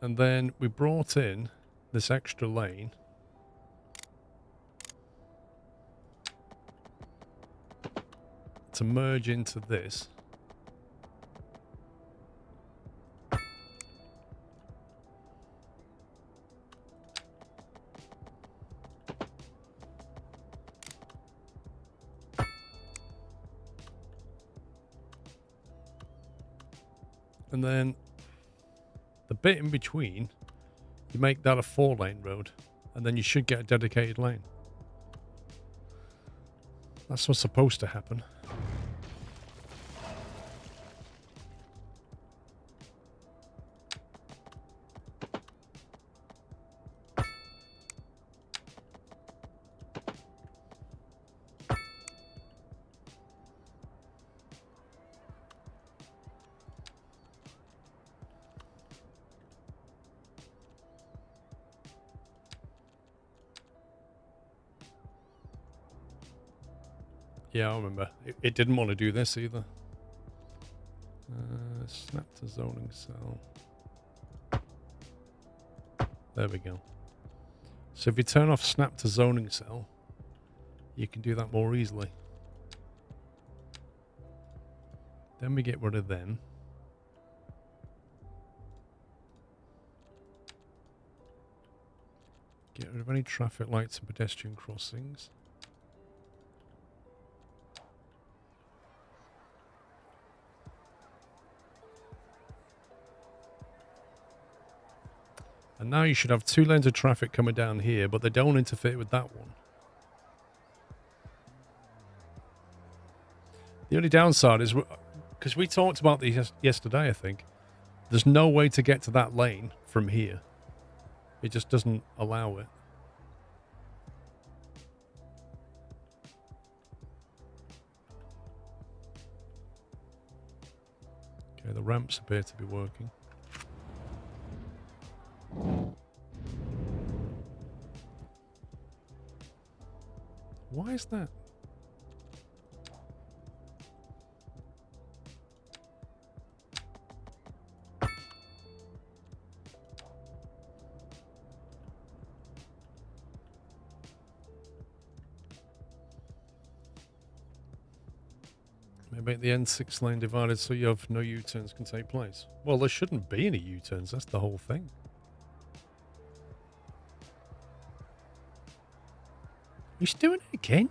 And then we brought in this extra lane. To merge into this. And then the bit in between, you make that a 4-lane road, and then you should get a dedicated lane. That's what's supposed to happen. Yeah, I remember. It didn't want to do this either. Snap to zoning cell. There we go. So if you turn off snap to zoning cell, you can do that more easily. Then we get rid of them. Get rid of any traffic lights and pedestrian crossings. And now you should have 2 lanes of traffic coming down here, but they don't interfere with that one. The only downside is, because we talked about this yesterday, I think, there's no way to get to that lane from here. It just doesn't allow it. Okay, the ramps appear to be working. Why is that? Maybe at the end 6 lane divided so you have no U-turns can take place. Well, there shouldn't be any U-turns. That's the whole thing. He's doing it again?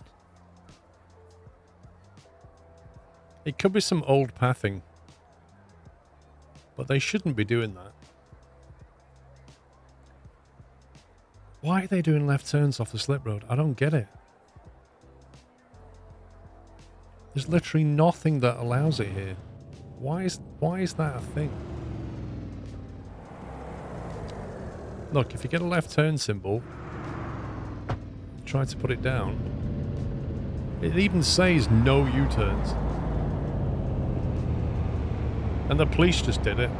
It could be some old pathing. But they shouldn't be doing that. Why are they doing left turns off the slip road? I don't get it. There's literally nothing that allows it here. Why is that a thing? Look, if you get a left turn symbol, try to put it down. It even says no U-turns. And the police just did it.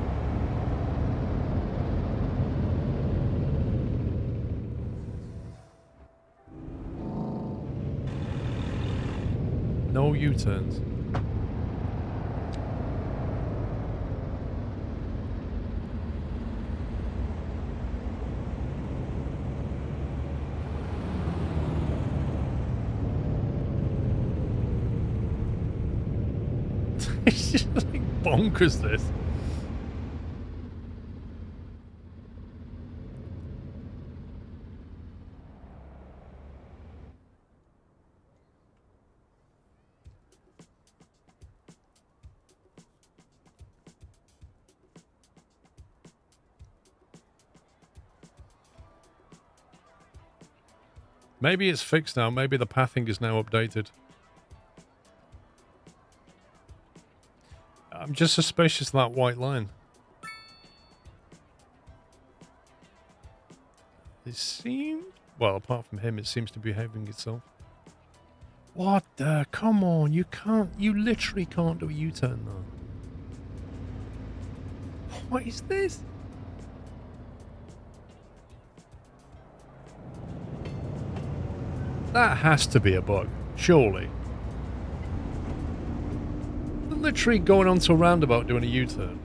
No U-turns. It's just like bonkers, this. Maybe it's fixed now. Maybe the pathing is now updated. I'm just suspicious of that white line. It seems... Well, apart from him, it seems to be behaving itself. What the... Come on, you can't... You literally can't do a U-turn now. What is this? That has to be a bug, surely. They're literally going onto a roundabout doing a U-turn.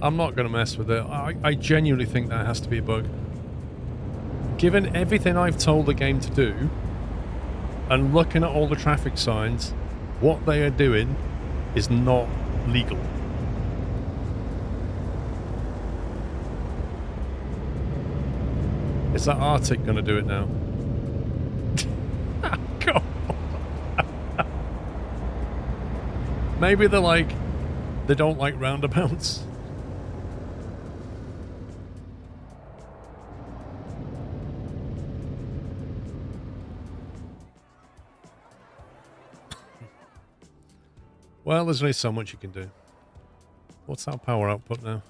I'm not going to mess with it. I genuinely think that has to be a bug. Given everything I've told the game to do, and looking at all the traffic signs, what they are doing is not legal. Is that Arctic going to do it now? Come on. Maybe they're like, they don't like roundabouts. Well, there's only so much you can do. What's our power output now?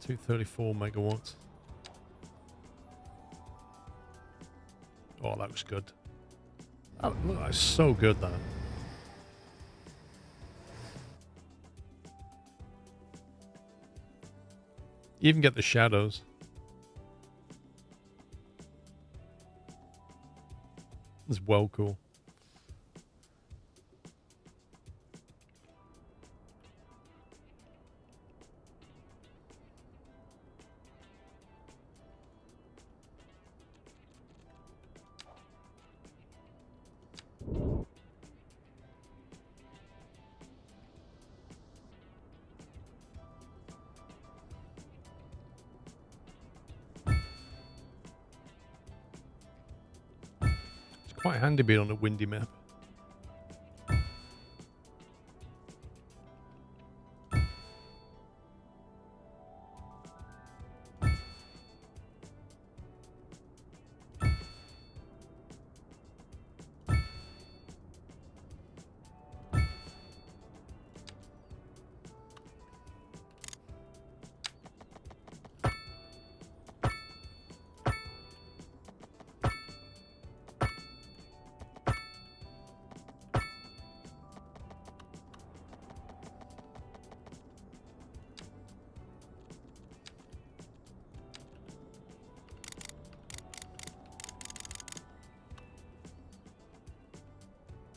234 megawatts. Oh, that looks good. Oh, look, that's so good, that. You even get the shadows. It's well cool. Quite handy being on a windy map.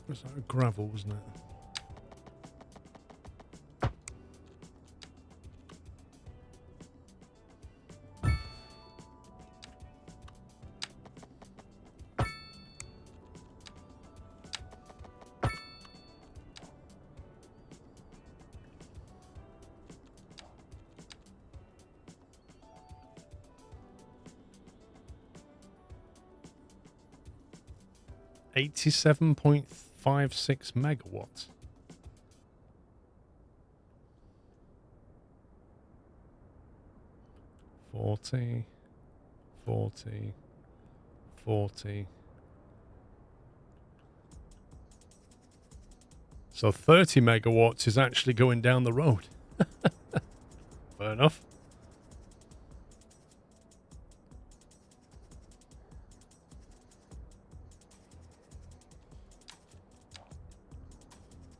Was that gravel, wasn't it? $87.56 megawatts. $40, $40, $40. So 30 megawatts is actually going down the road. Fair enough.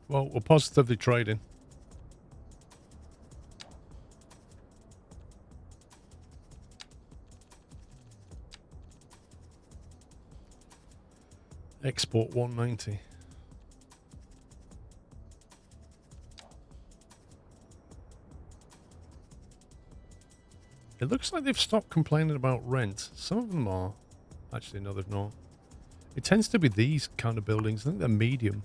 Well, we're positively trading. Export 190. It looks like they've stopped complaining about rent. Some of them are. Actually, no, they've not. It tends to be these kind of buildings. I think they're medium.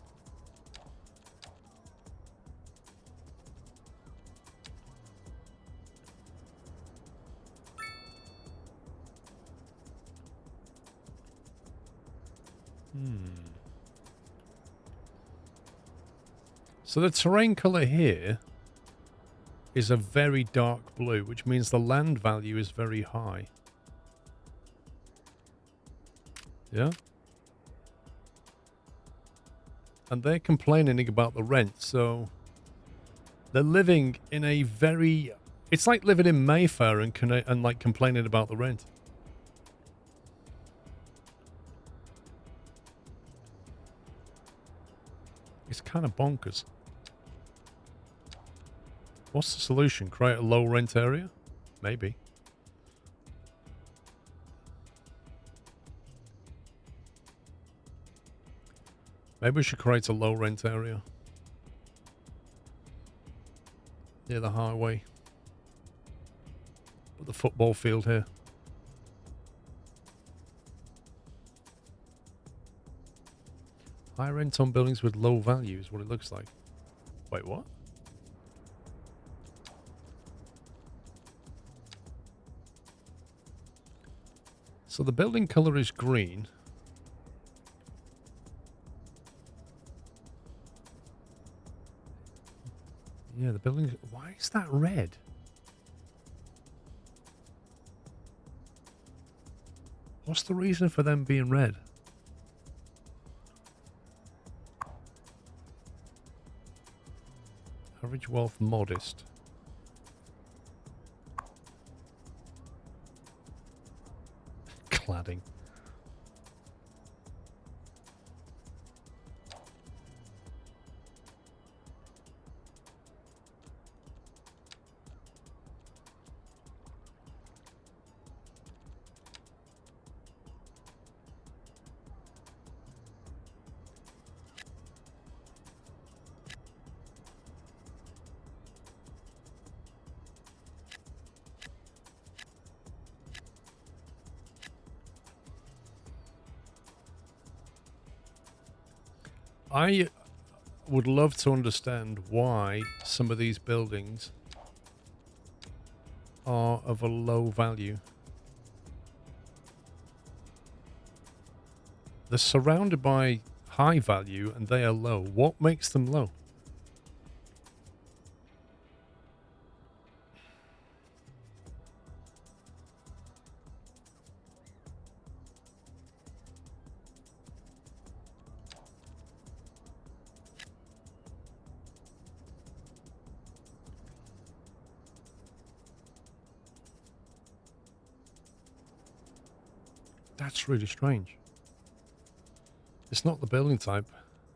So the terrain color here is a very dark blue, which means the land value is very high. Yeah? And they're complaining about the rent, so they're living in a very... It's like living in Mayfair and like complaining about the rent. It's kind of bonkers. What's the solution? Create a low rent area? Maybe. Maybe we should create a low rent area near the highway. Put the football field here. High rent on buildings with low value is what it looks like. Wait, what? So the building color is green. Yeah, the building... Why is that red? What's the reason for them being red? Average wealth modest. Cladding. I would love to understand why some of these buildings are of a low value. They're surrounded by high value and they are low. What makes them low? That's really strange. It's not the building type.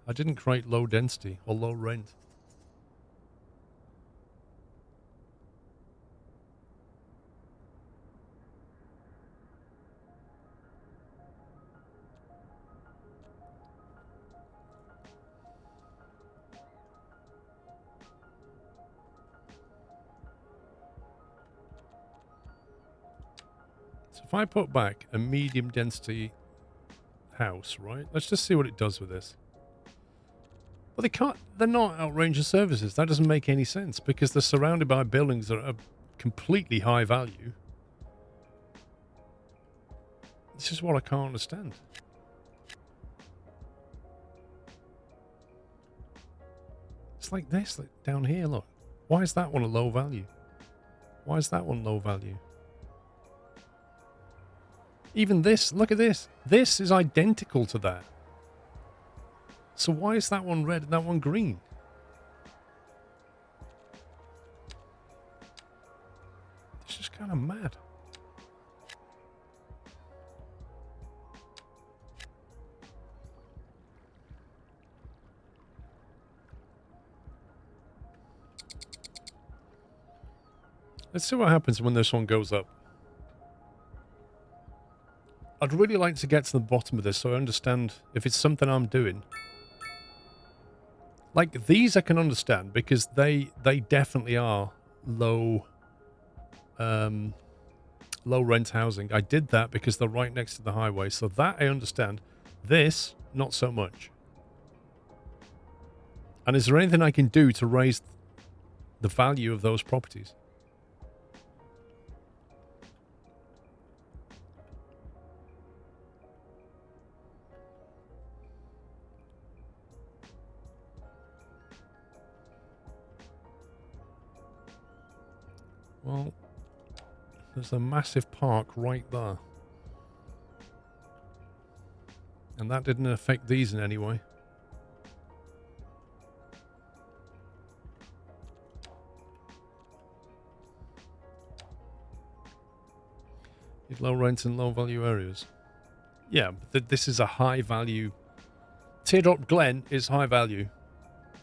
I didn't create low density or low rent. So if I put back a medium density house, right? Let's just see what it does with this. Well, they're not outrageous services. That doesn't make any sense because they're surrounded by buildings that are completely high value. This is what I can't understand. It's like this, like down here, look. Why is that one a low value? Why is that one low value? Even this, look at this. This is identical to that. So why is that one red and that one green? It's just kind of mad. Let's see what happens when this one goes up. I'd really like to get to the bottom of this so I understand if it's something I'm doing. Like, these I can understand because they definitely are low low rent housing. I did that because they're right next to the highway, so that I understand. This, not so much. And is there anything I can do to raise the value of those properties? Well, there's a massive park right there. And that didn't affect these in any way. Low rent and low value areas. Yeah, but this is a high value. Teardrop Glen is high value.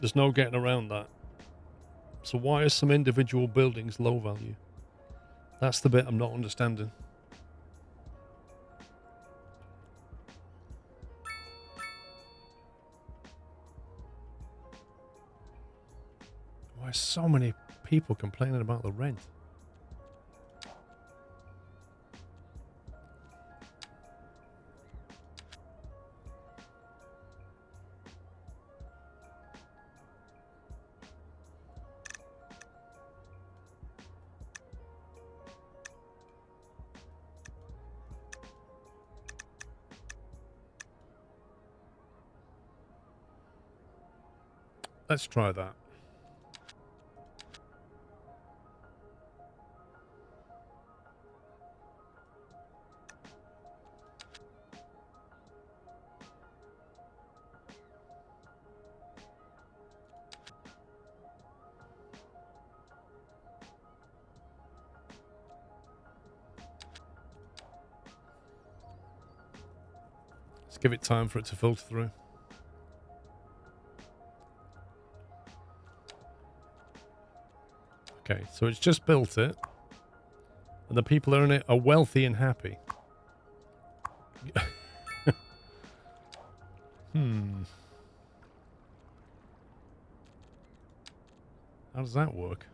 There's no getting around that. So why are some individual buildings low value? That's the bit I'm not understanding. Why are so many people complaining about the rent? Let's try that. Let's give it time for it to filter through. Okay, so it's just built it, and the people in it are wealthy and happy. How does that work?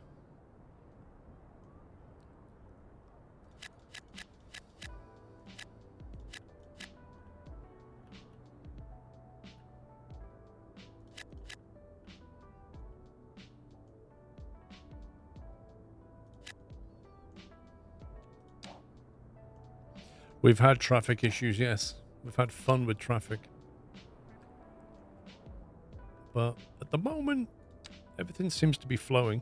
We've had traffic issues, yes. We've had fun with traffic. But at the moment, everything seems to be flowing.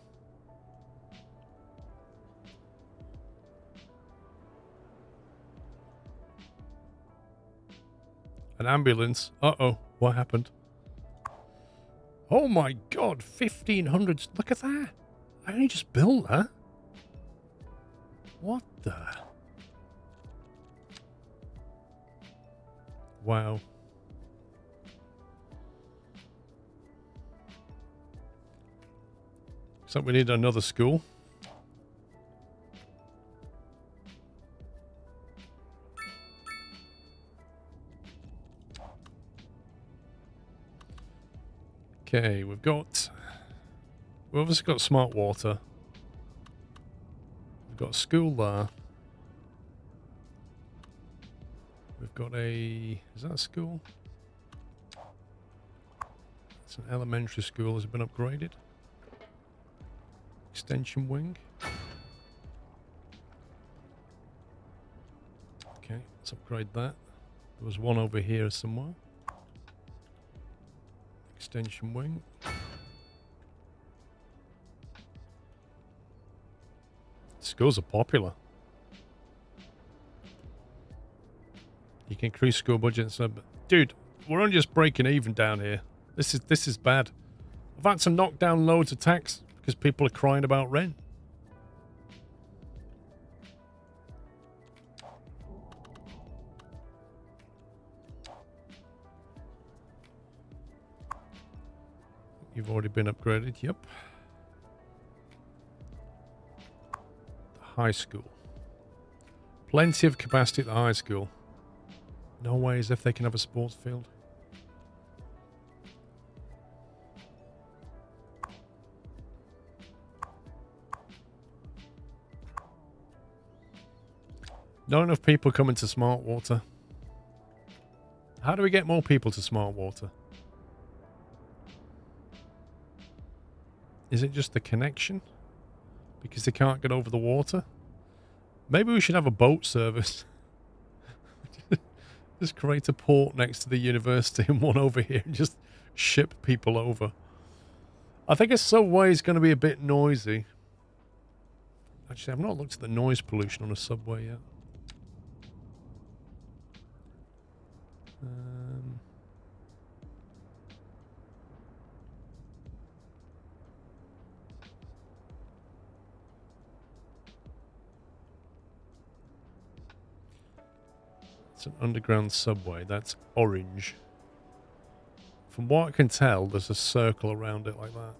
An ambulance. Uh-oh, what happened? Oh my god, 1,500. Look at that. I only just built that. What the? Wow. So we need another school. Okay, we've obviously got smart water. We've got a school there. We've got is that a school? It's an elementary school. Has it been upgraded? Extension wing. Okay, let's upgrade that. There was one over here somewhere. Extension wing. Schools are popular. You can increase school budget. Dude, we're only just breaking even down here. This is bad. I've had to knock down loads of tax because people are crying about rent. You've already been upgraded. Yep. The high school. Plenty of capacity at the high school. No way as if they can have a sports field. Not enough people coming to smart water. How do we get more people to smart water? Is it just the connection? Because they can't get over the water? Maybe we should have a boat service. Just create a port next to the university and one over here and just ship people over. I think a subway is going to be a bit noisy. Actually, I've not looked at the noise pollution on a subway yet. It's an underground subway. That's orange. From what I can tell, there's a circle around it like that.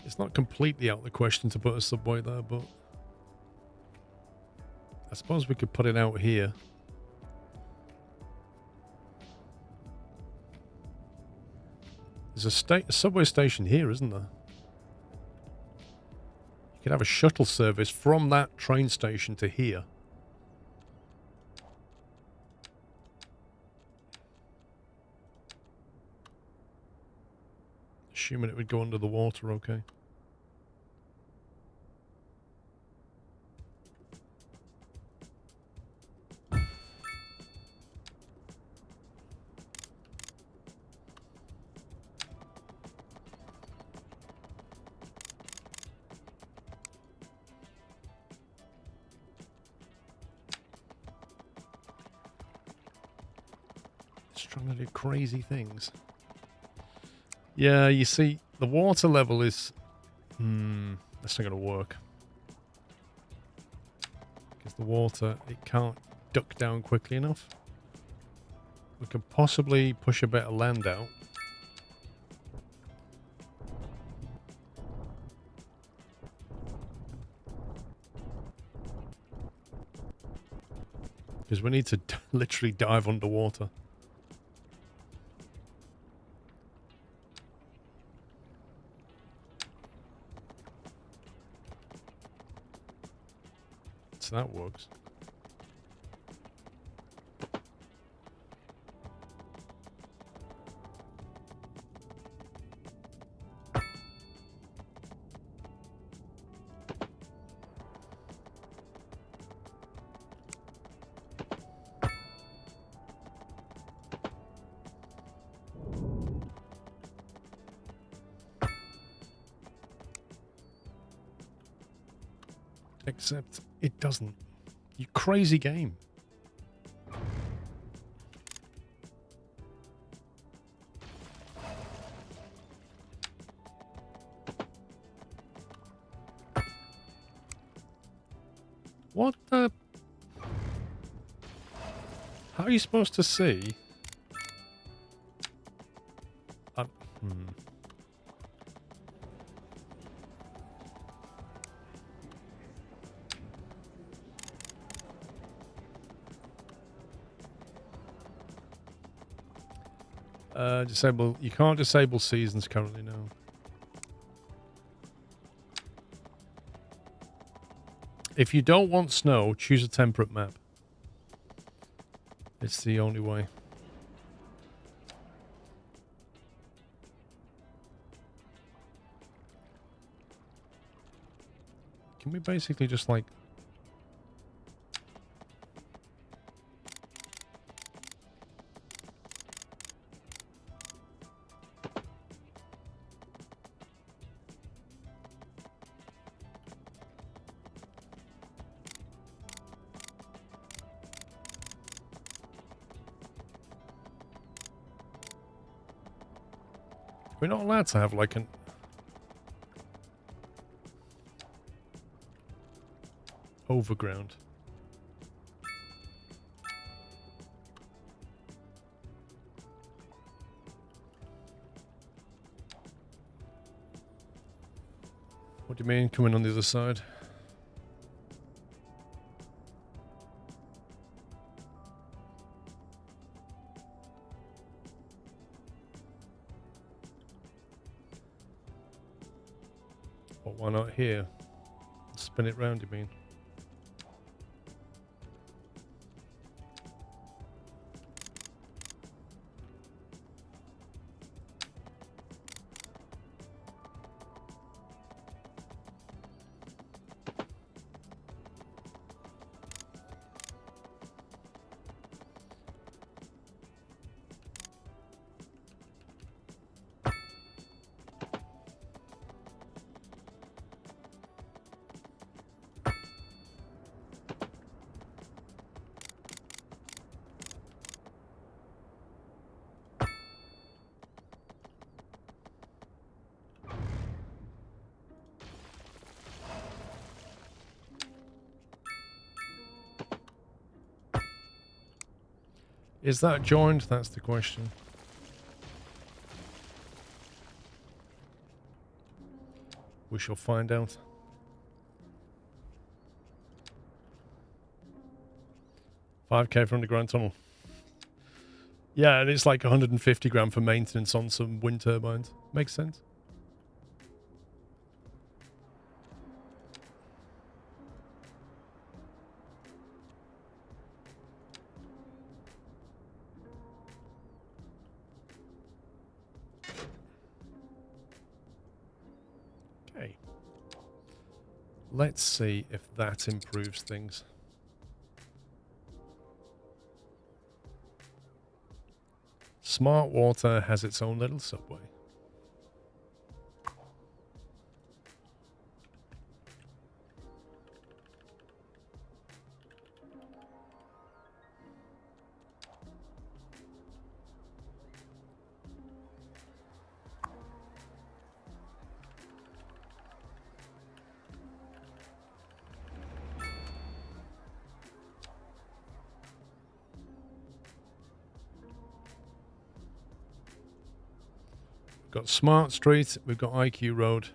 It's not completely out of the question to put a subway there, but I suppose we could put it out here. There's a subway station here, isn't there? You could have a shuttle service from that train station to here. Assuming it would go under the water, okay. Trying to do crazy things. Yeah, you see, the water level is... that's not going to work. Because the water, it can't duck down quickly enough. We could possibly push a bit of land out. Because we need to literally dive underwater. So that works. Except it doesn't. You crazy game. What the... How are you supposed to see? Disable. You can't disable seasons currently, no. If you don't want snow, choose a temperate map. It's the only way. Can we basically just like... We're not allowed to have like an... overground. What do you mean coming on the other side? Well, why not here? Spin it round, you mean? Is that joined? That's the question. We shall find out. $5K for underground tunnel. Yeah, and it's like 150 grand for maintenance on some wind turbines. Makes sense. Okay. Let's see if that improves things. Smart Water has its own little subway. We've got Smart Street, we've got IQ Road.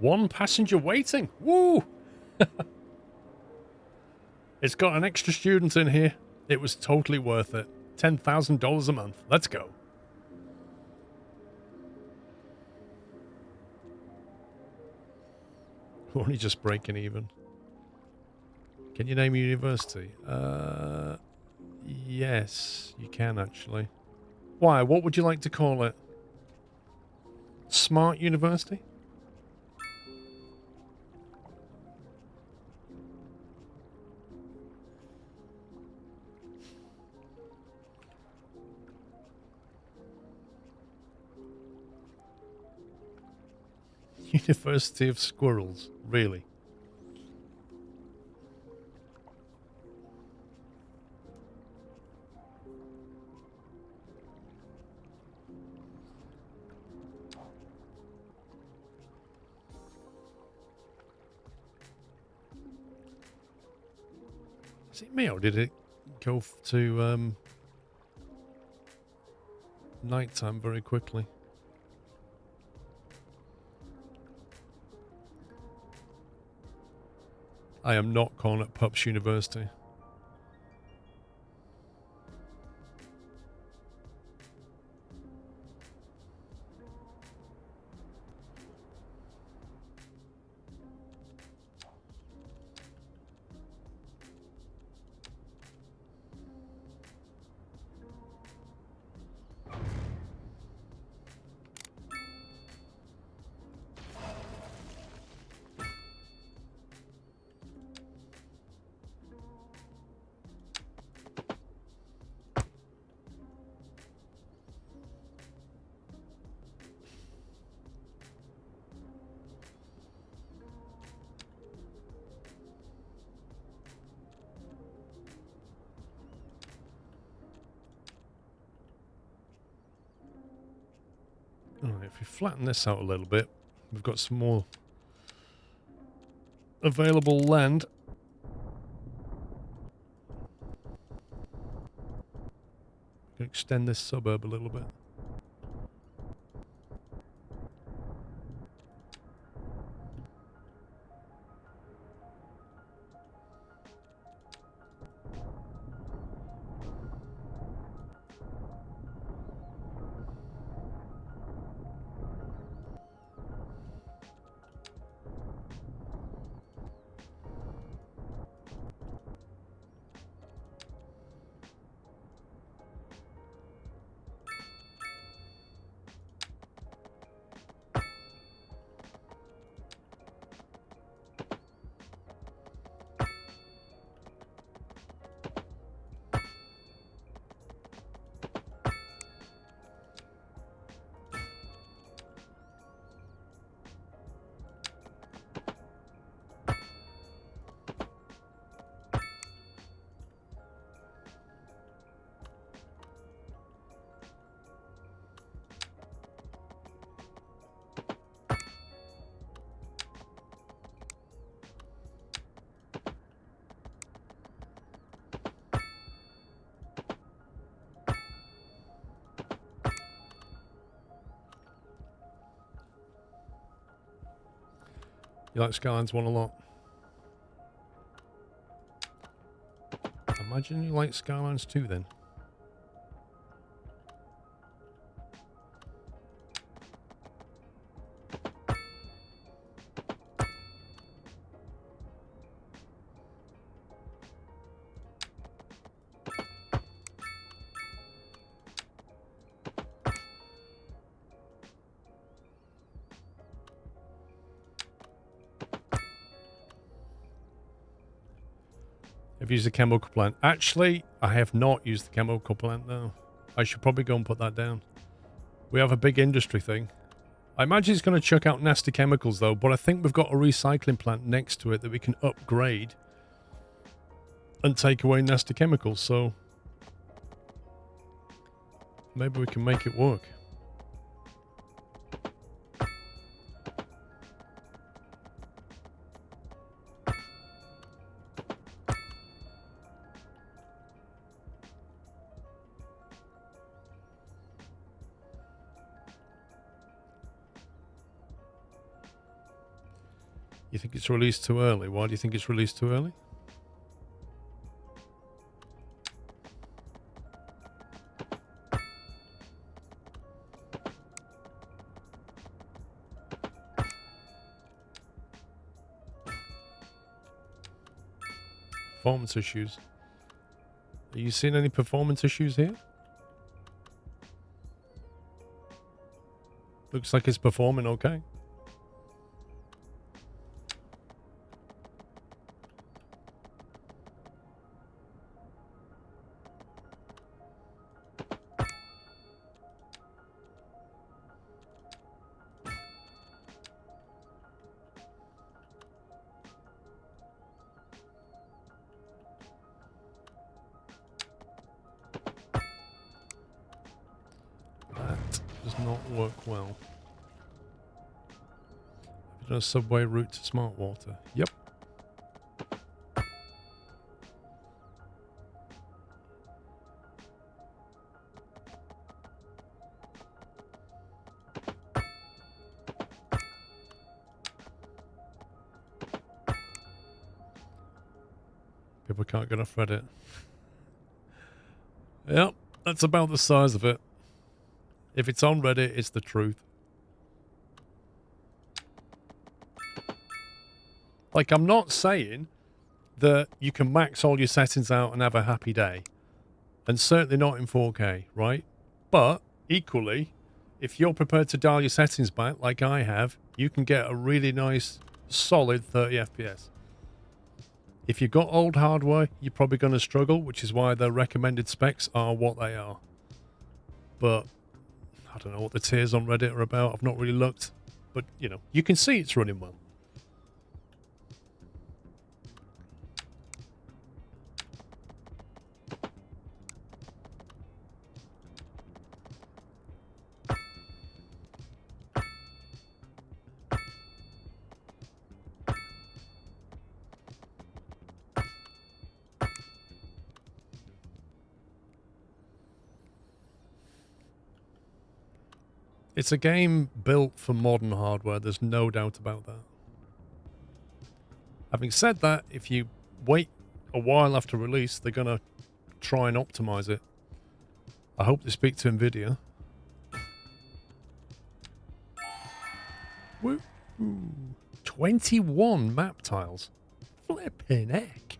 One passenger waiting. Woo! It's got an extra student in here. It was totally worth it. $10,000 a month. Let's go. We're only just breaking even. Can you name a university? Yes, you can actually. Why? What would you like to call it? Smart University? University of Squirrels, really? Is it me or did it go to nighttime very quickly? I am not calling it Pups University. Alright, if we flatten this out a little bit, we've got some more available land. We can extend this suburb a little bit. You like Skylines 1 a lot? Imagine you like Skylines 2 then. I've used the chemical plant. Actually, I have not used the chemical plant now. I should probably go and put that down. We have a big industry thing. I imagine it's going to chuck out nasty chemicals though, but I think we've got a recycling plant next to it that we can upgrade and take away nasty chemicals, so maybe we can make it work. You think it's released too early? Why do you think it's released too early? Performance issues. Are you seeing any performance issues here? Looks like it's performing okay. That does not work well. Have you done a subway route to Smart Water? Yep. People can't get off Reddit. Yep, that's about the size of it. If it's on Reddit, it's the truth. Like, I'm not saying that you can max all your settings out and have a happy day. And certainly not in 4K, right? But equally, if you're prepared to dial your settings back like I have, you can get a really nice, solid 30 FPS. If you've got old hardware, you're probably going to struggle, which is why the recommended specs are what they are. But I don't know what the tiers on Reddit are about. I've not really looked. But, you know, you can see it's running well. It's a game built for modern hardware. There's no doubt about that. Having said that, if you wait a while after release, they're going to try and optimize it. I hope they speak to NVIDIA. Woo! 21 map tiles. Flipping heck.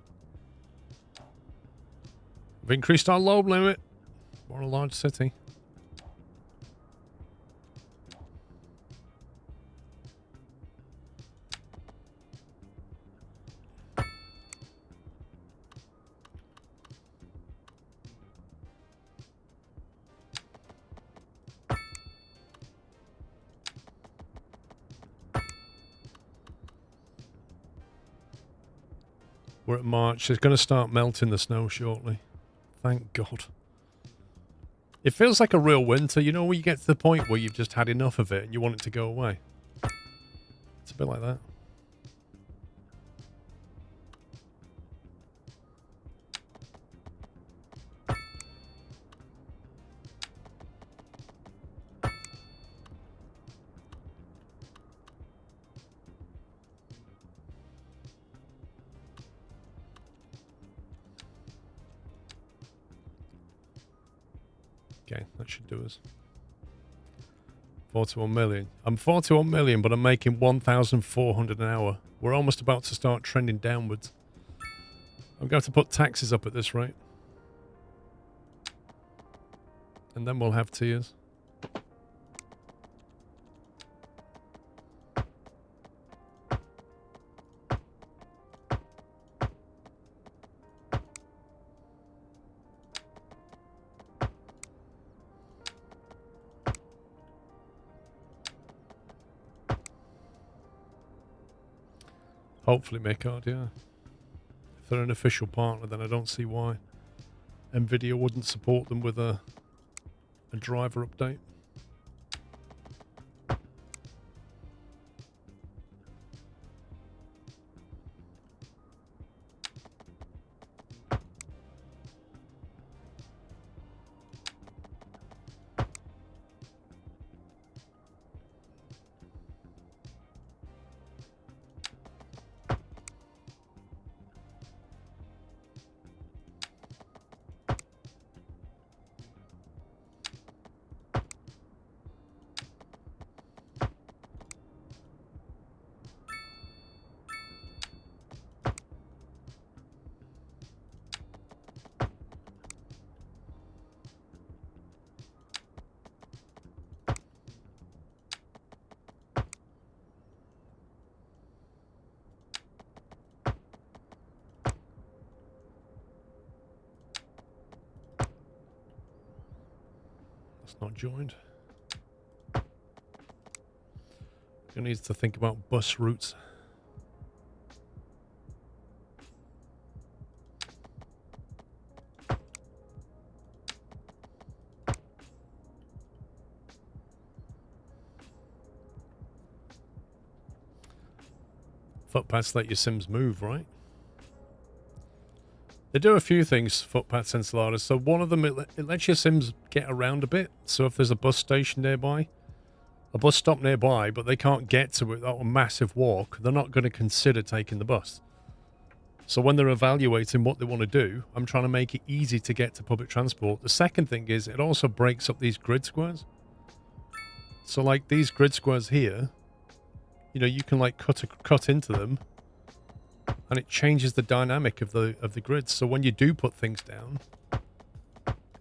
We've increased our load limit. We're a large city. We're at March. It's going to start melting the snow shortly. Thank God. It feels like a real winter. You know, when you get to the point where you've just had enough of it and you want it to go away. It's a bit like that. Okay, that should do us. 41 million. I'm 41 million, but I'm making 1,400 an hour. We're almost about to start trending downwards. I'm going to have to put taxes up at this rate. And then we'll have tiers. Hopefully make hard, yeah. If they're an official partner, then I don't see why NVIDIA wouldn't support them with a driver update. It's not joined. Who needs to think about bus routes? Footpaths let your Sims move, right? They do a few things, footpaths enchiladas. So one of them, it lets your Sims get around a bit. So if there's a bus station nearby, a bus stop nearby, but they can't get to it without a massive walk, they're not going to consider taking the bus. So when they're evaluating what they want to do, I'm trying to make it easy to get to public transport. The second thing is it also breaks up these grid squares. So like these grid squares here, you know, you can like cut into them, and it changes the dynamic of the grids. So when you do put things down, you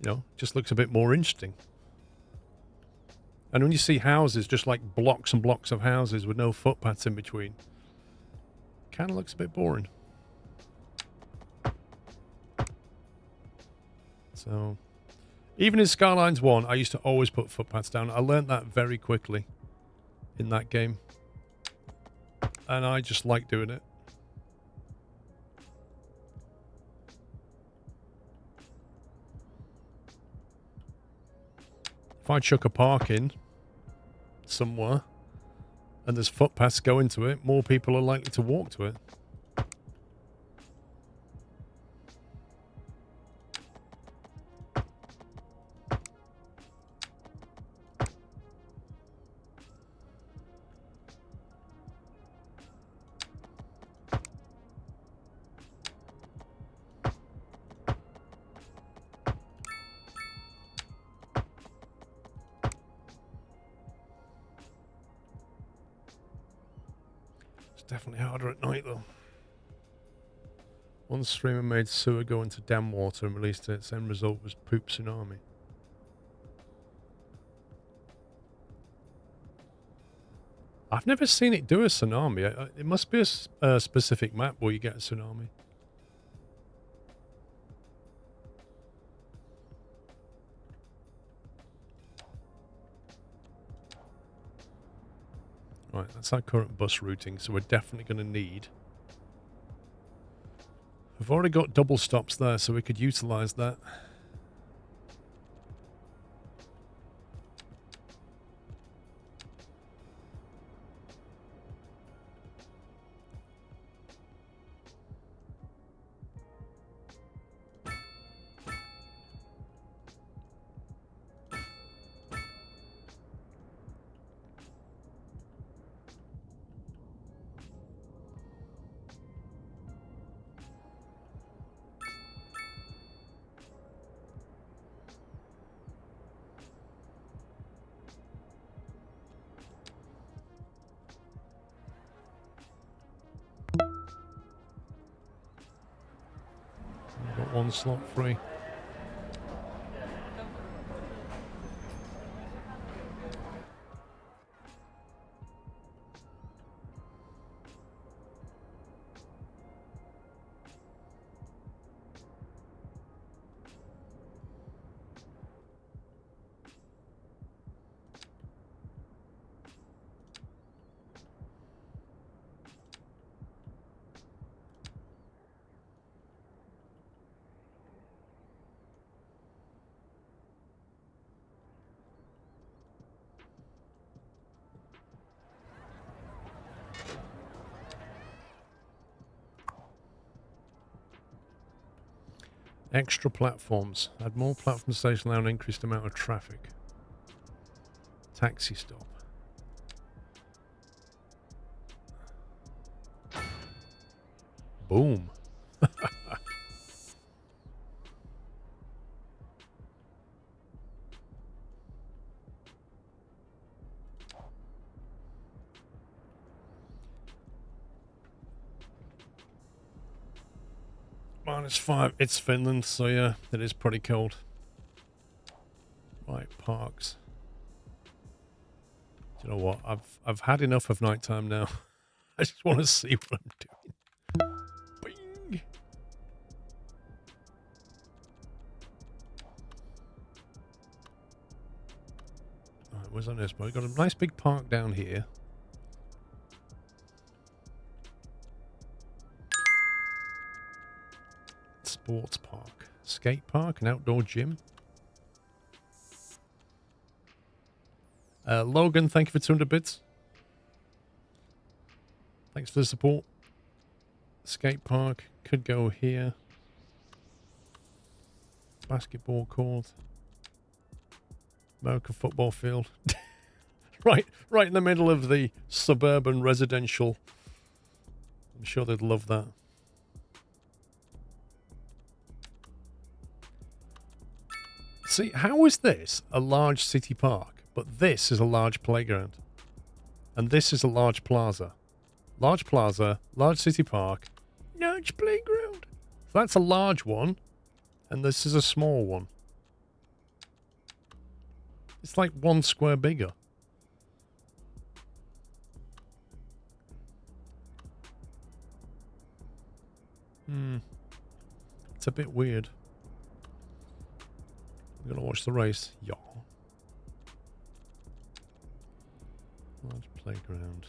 know, it just looks a bit more interesting. And when you see houses, just like blocks and blocks of houses with no footpaths in between, kind of looks a bit boring. So even in Skylines 1, I used to always put footpaths down. I learned that very quickly in that game. And I just like doing it. If I chuck a park in somewhere and there's footpaths going to it, more people are likely to walk to it. Definitely harder at night, though. One streamer made sewer go into dam water and released it. Its end result was poop tsunami. I've never seen it do a tsunami. It must be a specific map where you get a tsunami. Right, that's our current bus routing, so we're definitely going to need... We've already got double stops there, so we could utilize that. Got one slot free. Extra platforms. Add more platform stations allow an increased amount of traffic. Taxi stop. Boom. -5. It's Finland, so yeah, it is pretty cold. Right, parks. Do you know what? I've had enough of nighttime now. I just want to see what I'm doing. Bing. where's our nurse boy? We've got a nice big park down here. Sports park. Skate park, an outdoor gym. Logan, thank you for 200 bits. Thanks for the support. Skate park could go here. Basketball court. American football field. right in the middle of the suburban residential. I'm sure they'd love that. See, how is this a large city park, but this is a large playground? And this is a large plaza. Large plaza, large city park, large playground. So that's a large one, and this is a small one. It's like 1 square bigger. It's a bit weird. I'm gonna watch the race, y'all. Large playground.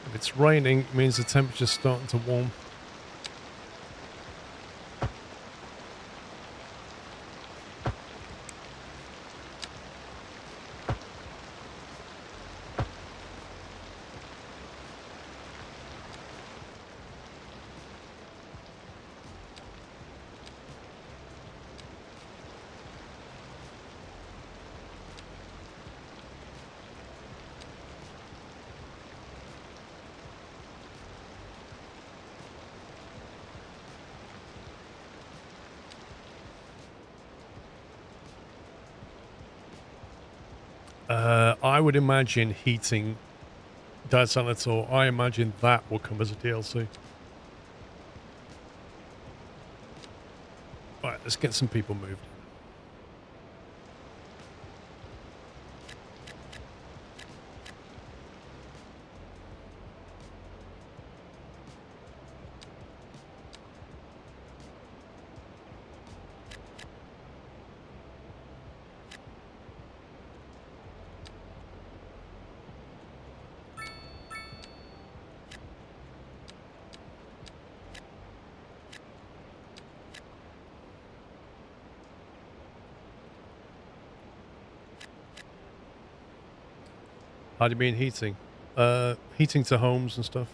If it's raining, it means the temperature's starting to warm. I would imagine heating Dad Senator, I imagine that will come as a DLC. Alright, let's get some people moved. How do you mean heating? Heating to homes and stuff.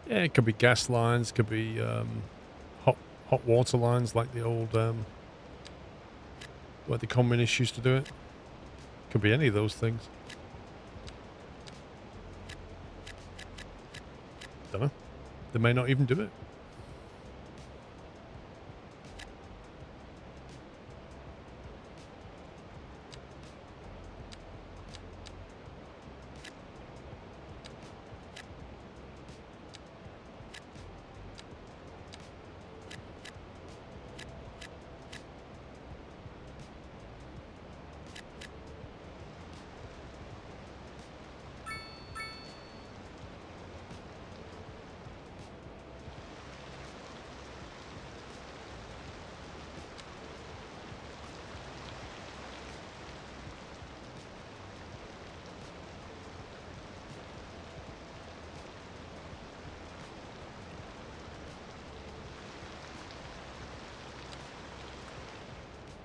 Yeah, it could be gas lines, could be hot water lines like the old where the communists used to do it. Could be any of those things. Don't know. They may not even do it.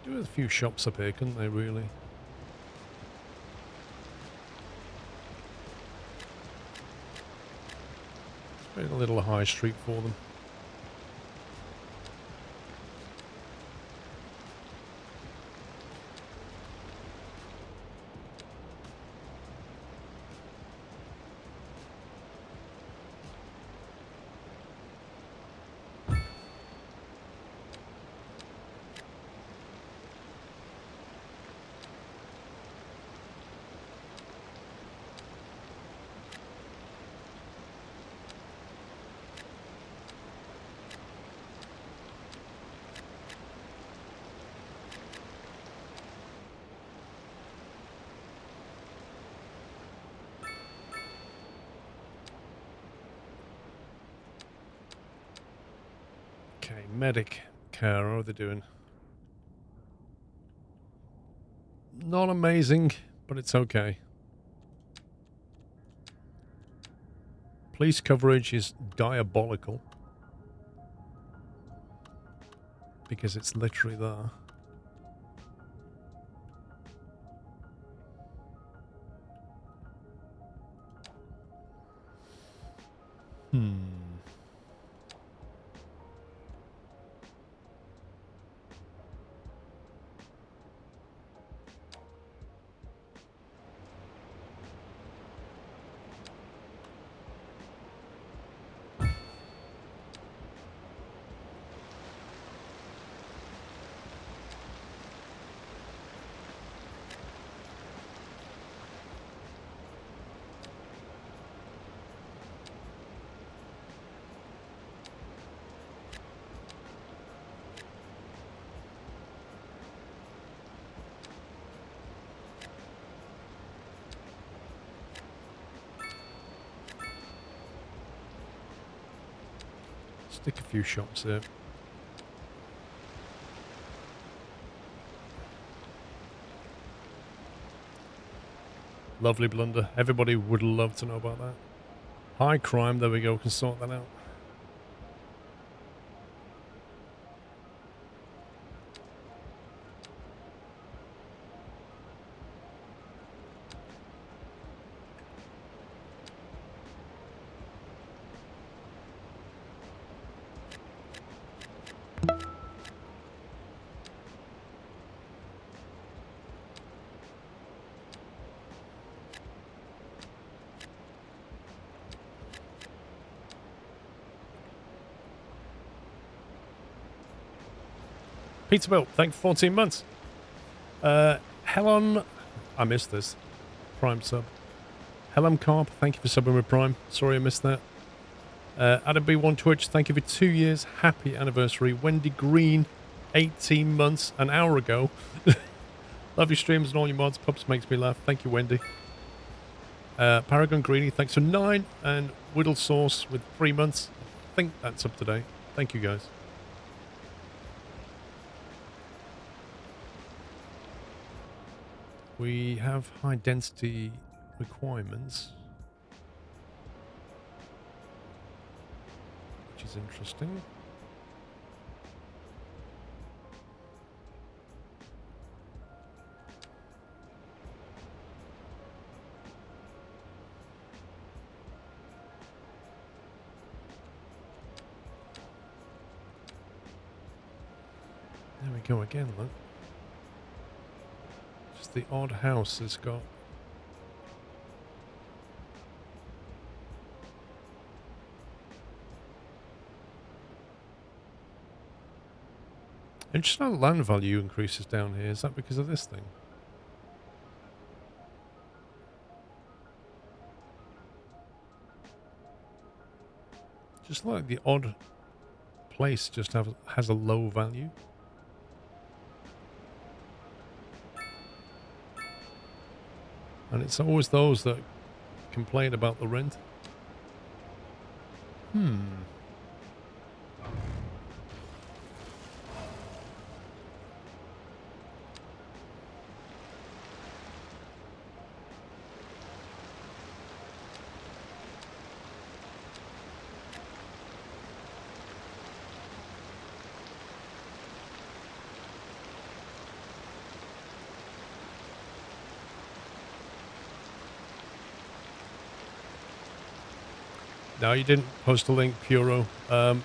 Do a few shops up here, couldn't they, really? Maybe a little high street for them. Okay, medic care. How are they doing? Not amazing, but it's okay. Police coverage is diabolical. Because it's literally there. Stick a few shops there. Lovely blunder. Everybody would love to know about that. High crime, there we go, can sort that out. Peterbilt, thank you for 14 months. Helen, I missed this. Prime sub. Helen Carp, thank you for subbing with Prime. Sorry I missed that. Adam B1 Twitch, thank you for 2 years. Happy anniversary. Wendy Green, 18 months, an hour ago. Love your streams and all your mods. Pups makes me laugh. Thank you, Wendy. Paragon Greeny, thanks for 9. And Whittle Sauce with 3 months. I think that's up to date. Thank you, guys. We have high density requirements, which is interesting. There we go again, look. The odd house has got interesting how land value increases down here. Is that because of this thing? Just like the odd place just has a low value. And it's always those that complain about the rent. No, you didn't post a link, Puro.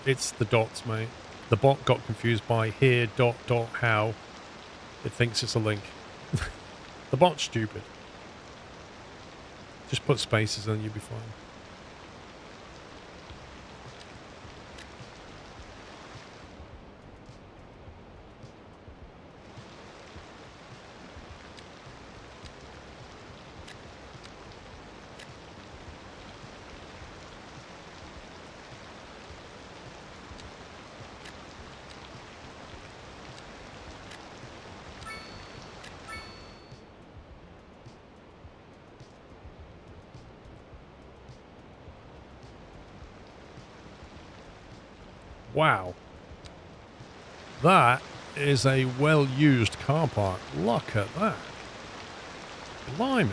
It's the dots, mate. The bot got confused by here, dot, how. It thinks it's a link. The bot's stupid. Just put spaces and you'll be fine. Wow. That is a well-used car park. Look at that. Blimey.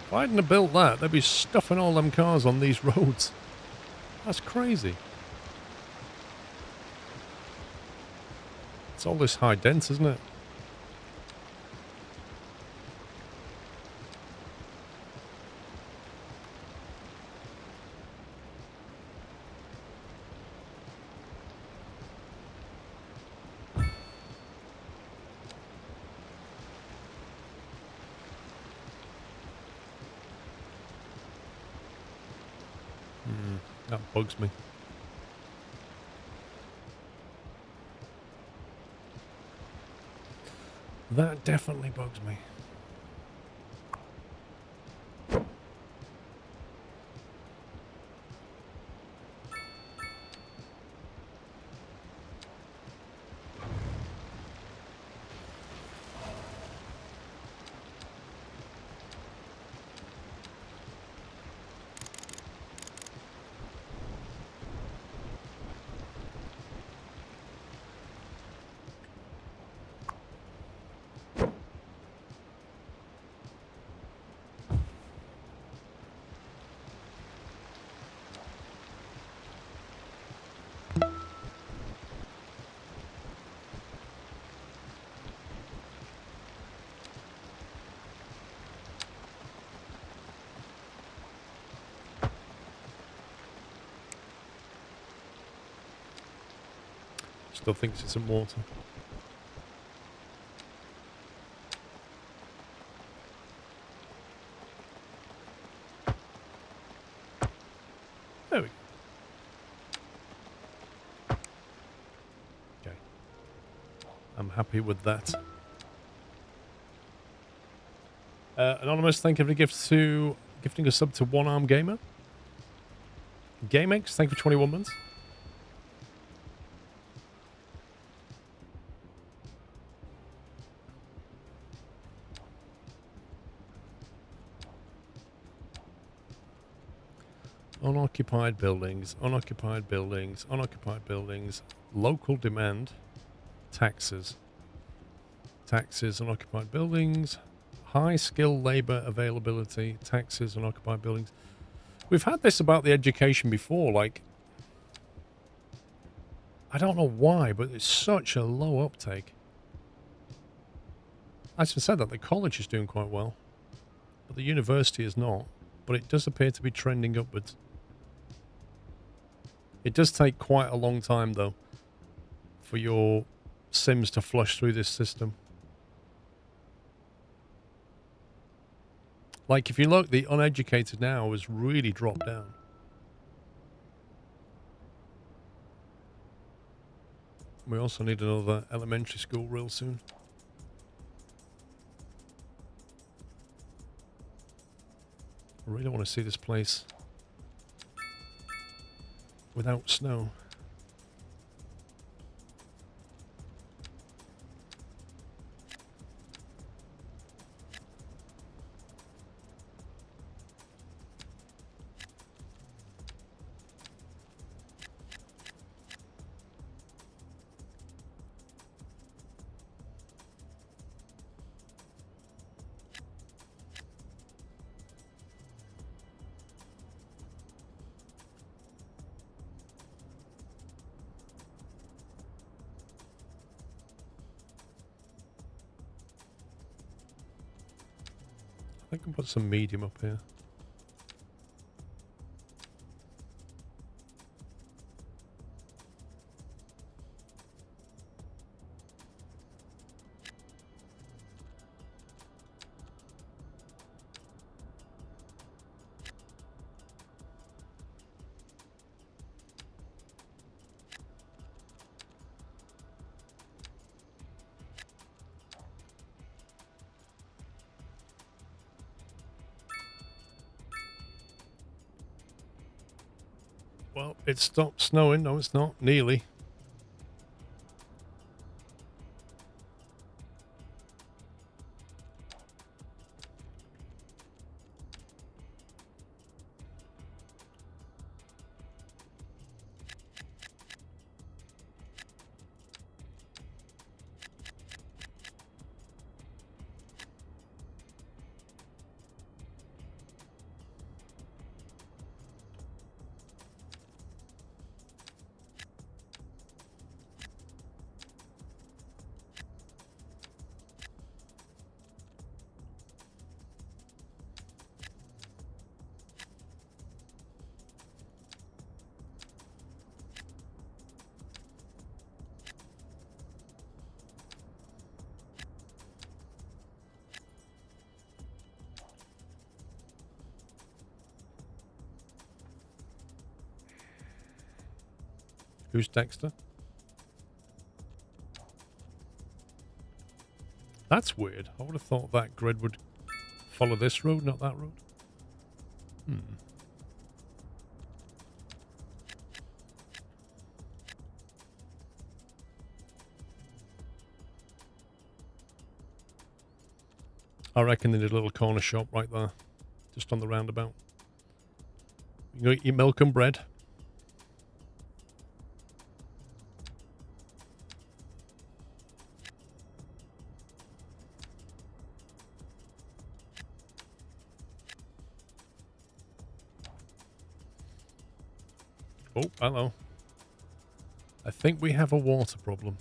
If I hadn't have built that, they'd be stuffing all them cars on these roads. That's crazy. It's all this high dense, isn't it? That bugs me. That definitely bugs me. Still thinks it's in water. There we go. Okay. I'm happy with that. Anonymous, thank you for the gifting a sub to One Arm Gamer. GameX, thank you for 21 months. Unoccupied buildings, unoccupied buildings, unoccupied buildings, local demand, taxes. Taxes, unoccupied buildings, high skilled labor availability, taxes, unoccupied buildings. We've had this about the education before, like, I don't know why, but it's such a low uptake. I just said that the college is doing quite well, but the university is not, but it does appear to be trending upwards. It does take quite a long time, though, for your Sims to flush through this system. Like, if you look, the uneducated now has really dropped down. We also need another elementary school real soon. I really want to see this place without snow. I can put some medium up here. Well, it stopped snowing. No, it's not. Nearly. Who's Dexter? That's weird. I would have thought that grid would follow this road, not that road. I reckon they did a little corner shop right there, just on the roundabout. You can get your milk and bread. Oh, hello. I think we have a water problem.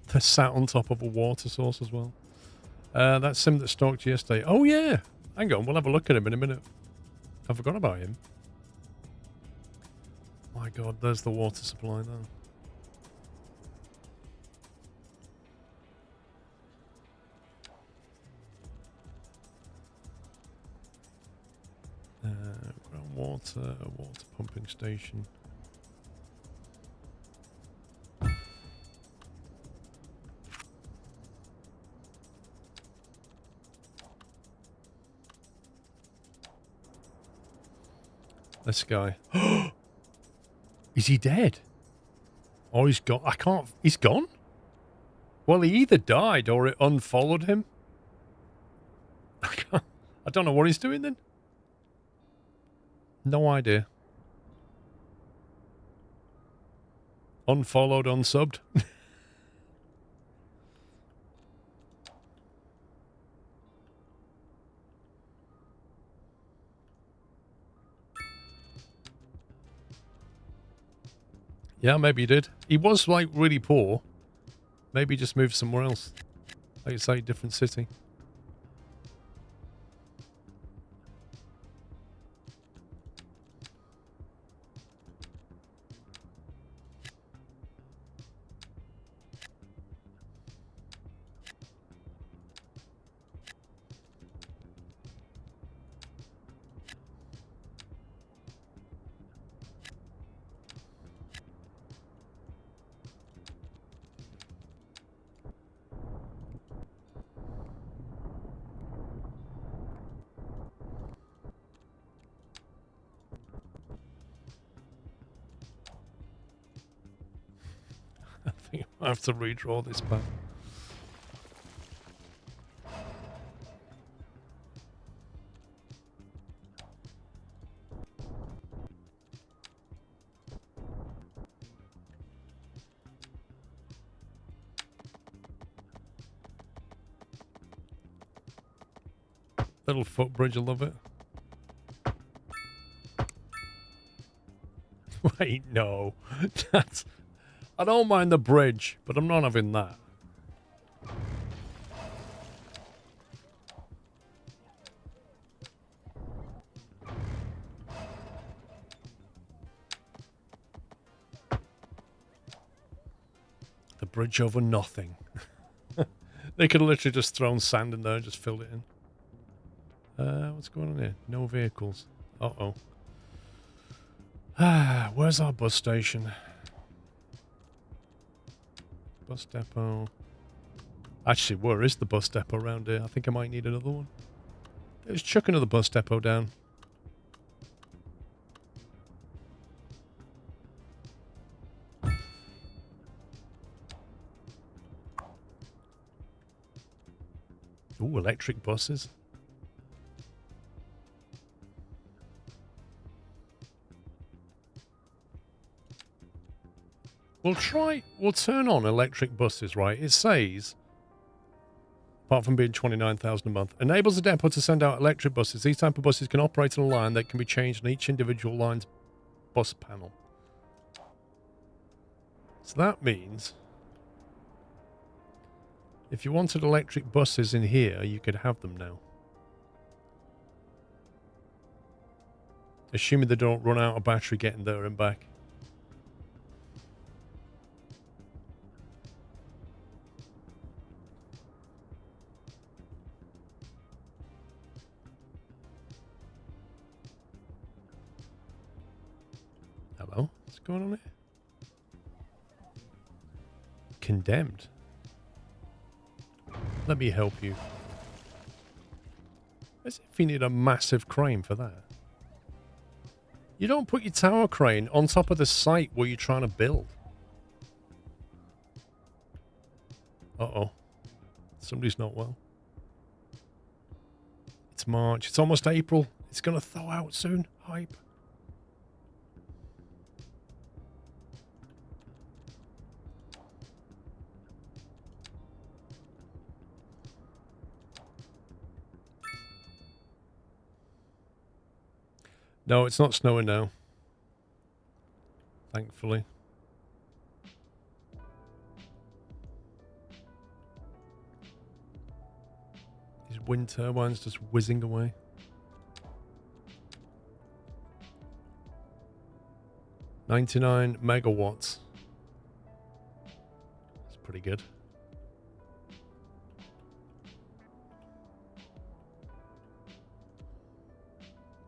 They're sat on top of a water source as well. That's him that stalked you yesterday. Oh, yeah. Hang on, we'll have a look at him in a minute. I forgot about him. My God, there's the water supply there. Water pumping station. This guy. Is he dead? Oh, he's gone. I can't. He's gone? Well, he either died or it unfollowed him. I don't know what he's doing then. No idea. Unfollowed, unsubbed. Yeah, maybe he did. He was, like, really poor. Maybe he just moved somewhere else. Like you say, different city. I have to redraw this path. Little footbridge, I love it. Wait, no. That's... I don't mind the bridge, but I'm not having that. The bridge over nothing. They could have literally just thrown sand in there and just filled it in. What's going on here? No vehicles. Uh-oh. Where's our bus station? Bus depot. Actually, where is the bus depot around here? I think I might need another one. Let's chuck another bus depot down. Ooh, electric buses. We'll turn on electric buses, right? It says, apart from being 29,000 a month, enables the depot to send out electric buses. These type of buses can operate on a line that can be changed on each individual line's bus panel. So that means if you wanted electric buses in here, you could have them now. Assuming they don't run out of battery getting there and back. Hello? What's going on here? Condemned. Let me help you. As if you need a massive crane for that. You don't put your tower crane on top of the site where you're trying to build. Uh-oh. Somebody's not well. It's March. It's almost April. It's going to thaw out soon. Hype. No, it's not snowing now. Thankfully. These wind turbines just whizzing away. $99 megawatts. That's pretty good.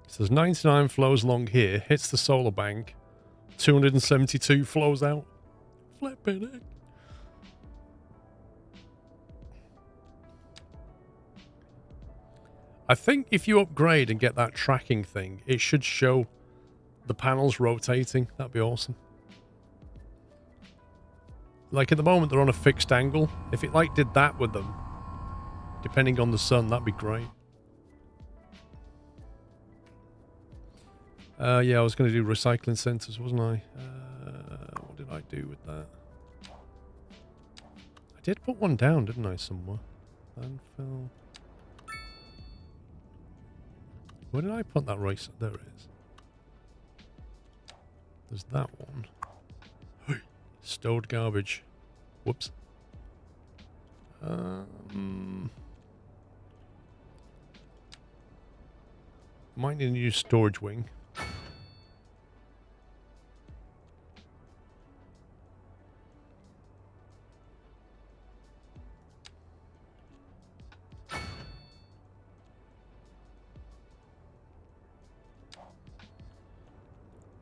So there's 99 flows along here, hits the solar bank, 272 flows out. Flipping it. I think if you upgrade and get that tracking thing, it should show the panels rotating. That'd be awesome. Like at the moment, they're on a fixed angle. If it like did that with them, depending on the sun, that'd be great. Yeah, I was going to do recycling centers, wasn't I? What did I do with that? I did put one down, didn't I, somewhere? Landfill. Where did I put that race? There it is. There's that one. Stowed garbage. Whoops. Might need a new storage wing.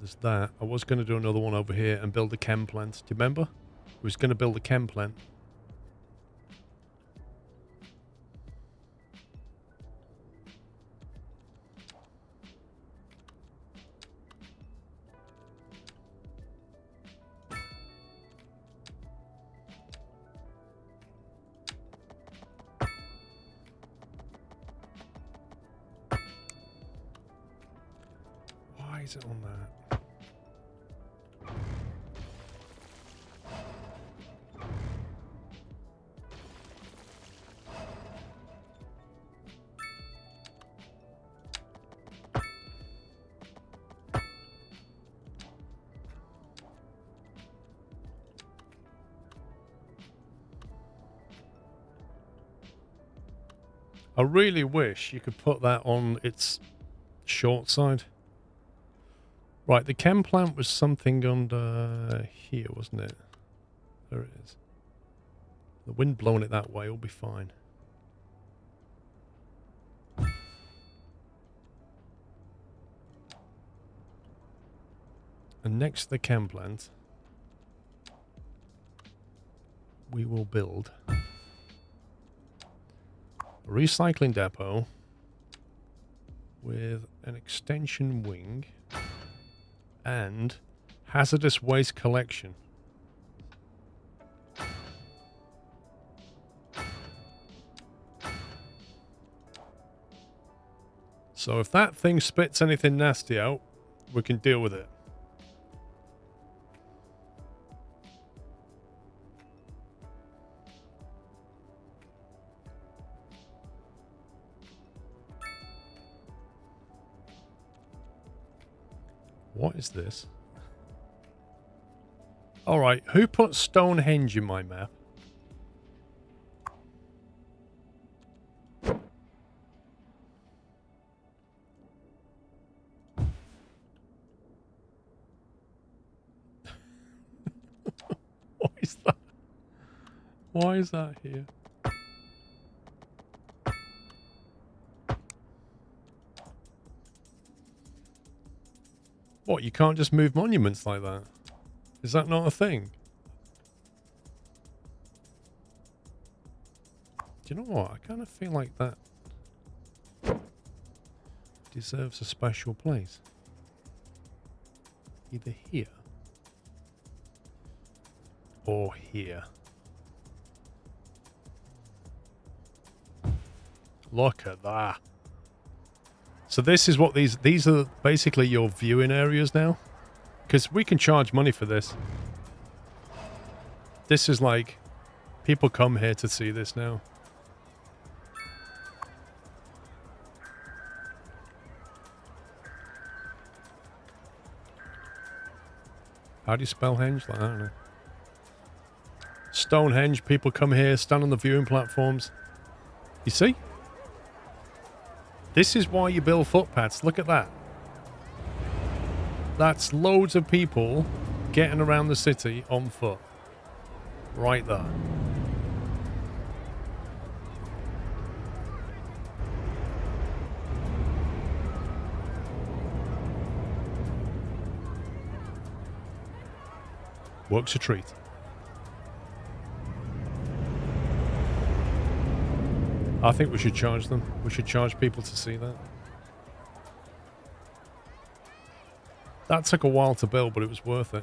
There's that. I was going to do another one over here and build a chem plant. Do you remember? I was going to build a chem plant. Why is it on that? I really wish you could put that on its short side. Right, the chem plant was something under here, wasn't it? There it is. The wind blowing it that way will be fine. And next to the chem plant, we will build a recycling depot with an extension wing and hazardous waste collection. So if that thing spits anything nasty out, we can deal with it. What is this? Alright, who put Stonehenge in my map? Why is that? Why is that here? What, you can't just move monuments like that? Is that not a thing? Do you know what? I kind of feel like that deserves a special place. Either here or here. Look at that. So this is what these are basically your viewing areas now. Because we can charge money for this. This is like, people come here to see this now. How do you spell henge? Like, I don't know. Stonehenge, people come here, stand on the viewing platforms. You see? This is why you build footpaths. Look at that. That's loads of people getting around the city on foot. Right there. Works a treat. I think we should charge them. We should charge people to see that. That took a while to build, but it was worth it.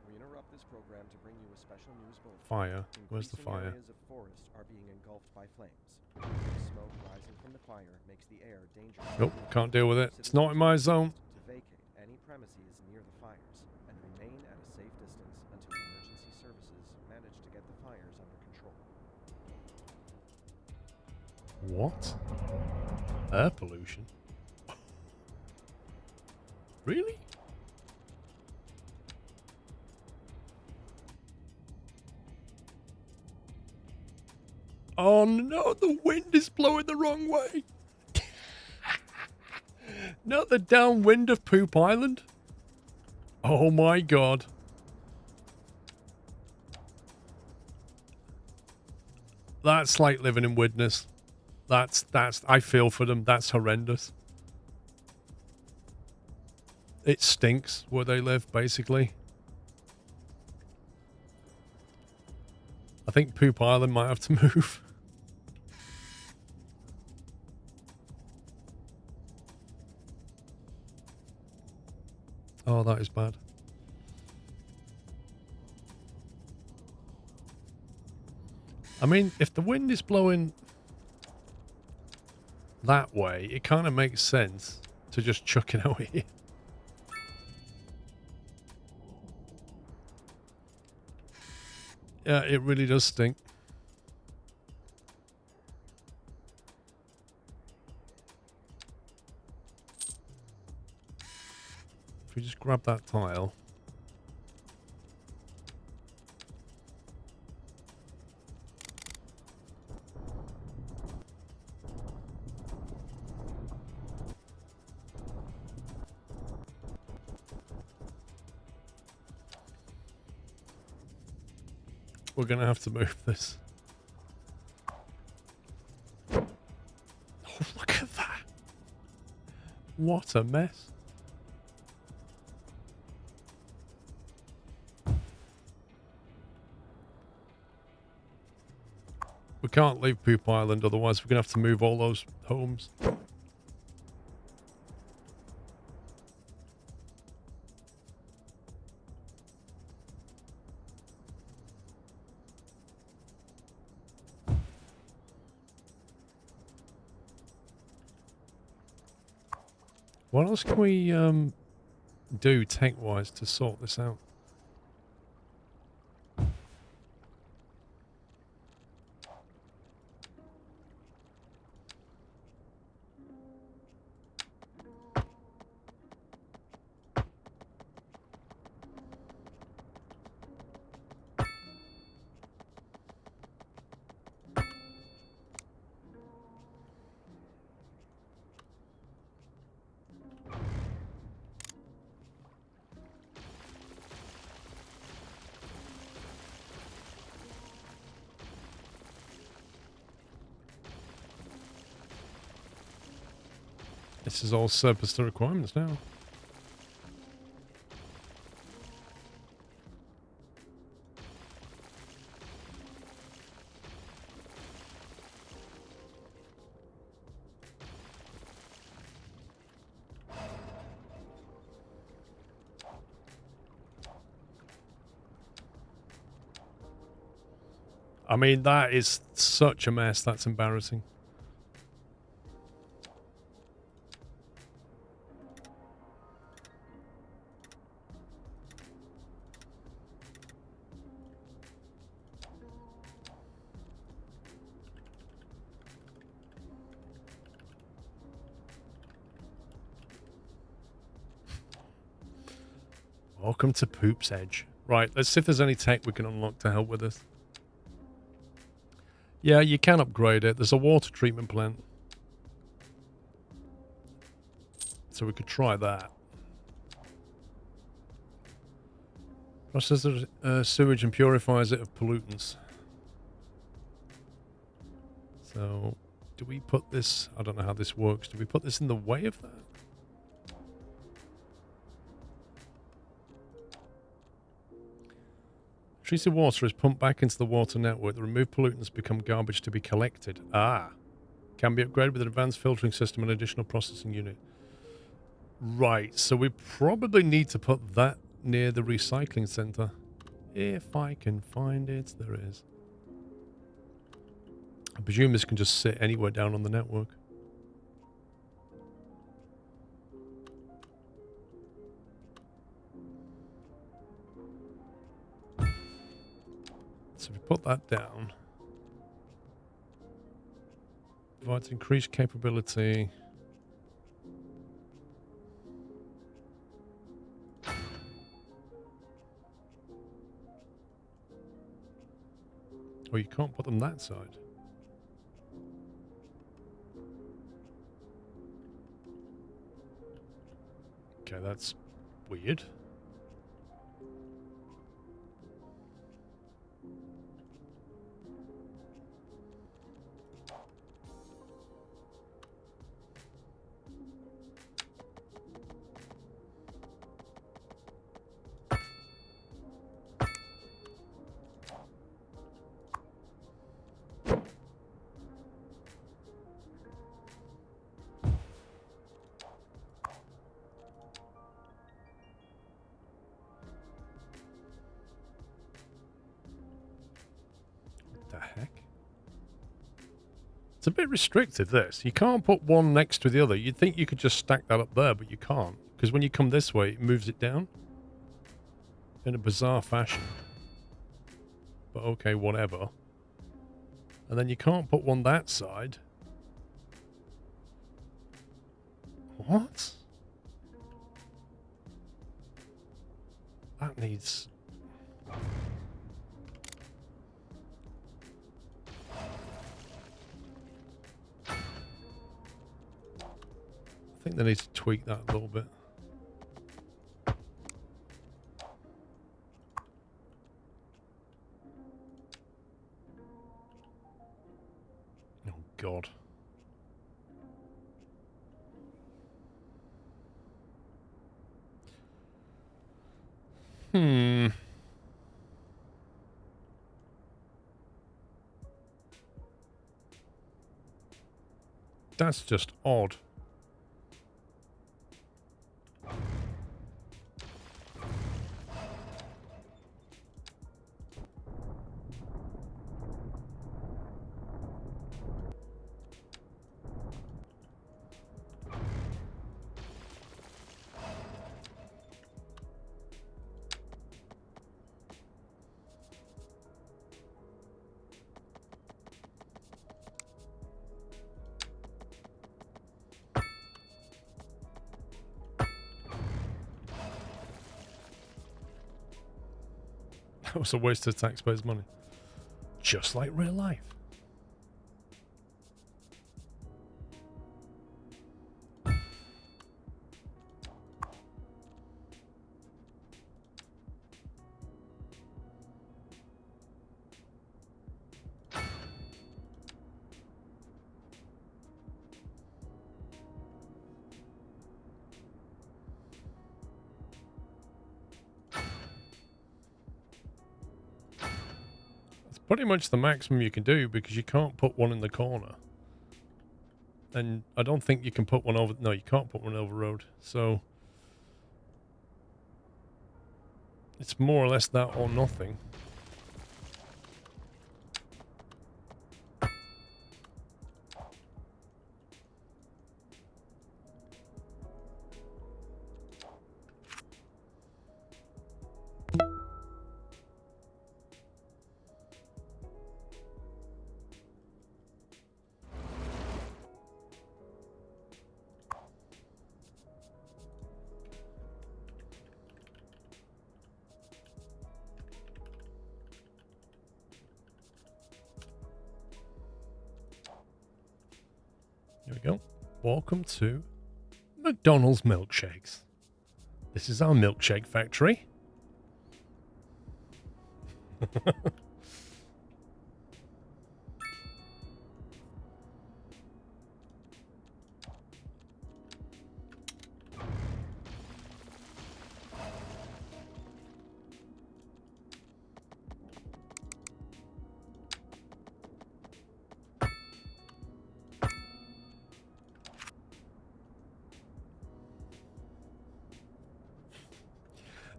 We interrupt this program to bring you a special news bulletin. Fire. Where's the Increasing fire? Areas of forest are being engulfed by flames. Smoke rising from the fire makes the air dangerous. Nope, can't deal with it. It's not in my zone. To vacate any premises near the fires and remain at a safe distance until emergency services manage to get the fires under control. What? Air pollution? Really? Oh no, the wind is blowing the wrong way. Not the downwind of Poop Island. Oh my god. That's like living in Widnes. That's I feel for them. That's horrendous. It stinks where they live, basically. I think Poop Island might have to move. Oh, that is bad. I mean, if the wind is blowing that way, it kind of makes sense to just chuck it out here. Yeah, it really does stink. If we just grab that tile. We're going to have to move this. Oh, look at that. What a mess. We can't leave Poop Island, otherwise we're going to have to move all those homes. What else can we do tech-wise to sort this out? This is all surplus to requirements now. I mean, that is such a mess. That's embarrassing. Welcome to Poop's Edge. Right, let's see if there's any tech we can unlock to help with this. Yeah, you can upgrade it. There's a water treatment plant. So we could try that. Processes sewage and purifies it of pollutants. So, do we put this... I don't know how this works. Do we put this in the way of that? Treated water is pumped back into the water network. The removed pollutants become garbage to be collected. Ah. Can be upgraded with an advanced filtering system and additional processing unit. Right, so we probably need to put that near the recycling center. If I can find it, there is. I presume this can just sit anywhere down on the network. So we put that down. Provides increased capability. Oh, you can't put them that side. Okay, that's weird. The heck? It's a bit restricted, this. You can't put one next to the other. You'd think you could just stack that up there, but you can't. Because when you come this way, it moves it down. In a bizarre fashion. But okay, whatever. And then you can't put one that side. What? That needs... I think they need to tweak that a little bit. Oh, God. That's just odd. That was a waste of taxpayers' money. Just like real life. pretty much the maximum you can do because you can't put one in the corner. And I don't think you can put one over... No, you can't put one over road. So it's more or less that or nothing. Here we go. Welcome to McDonald's Milkshakes. This is our milkshake factory.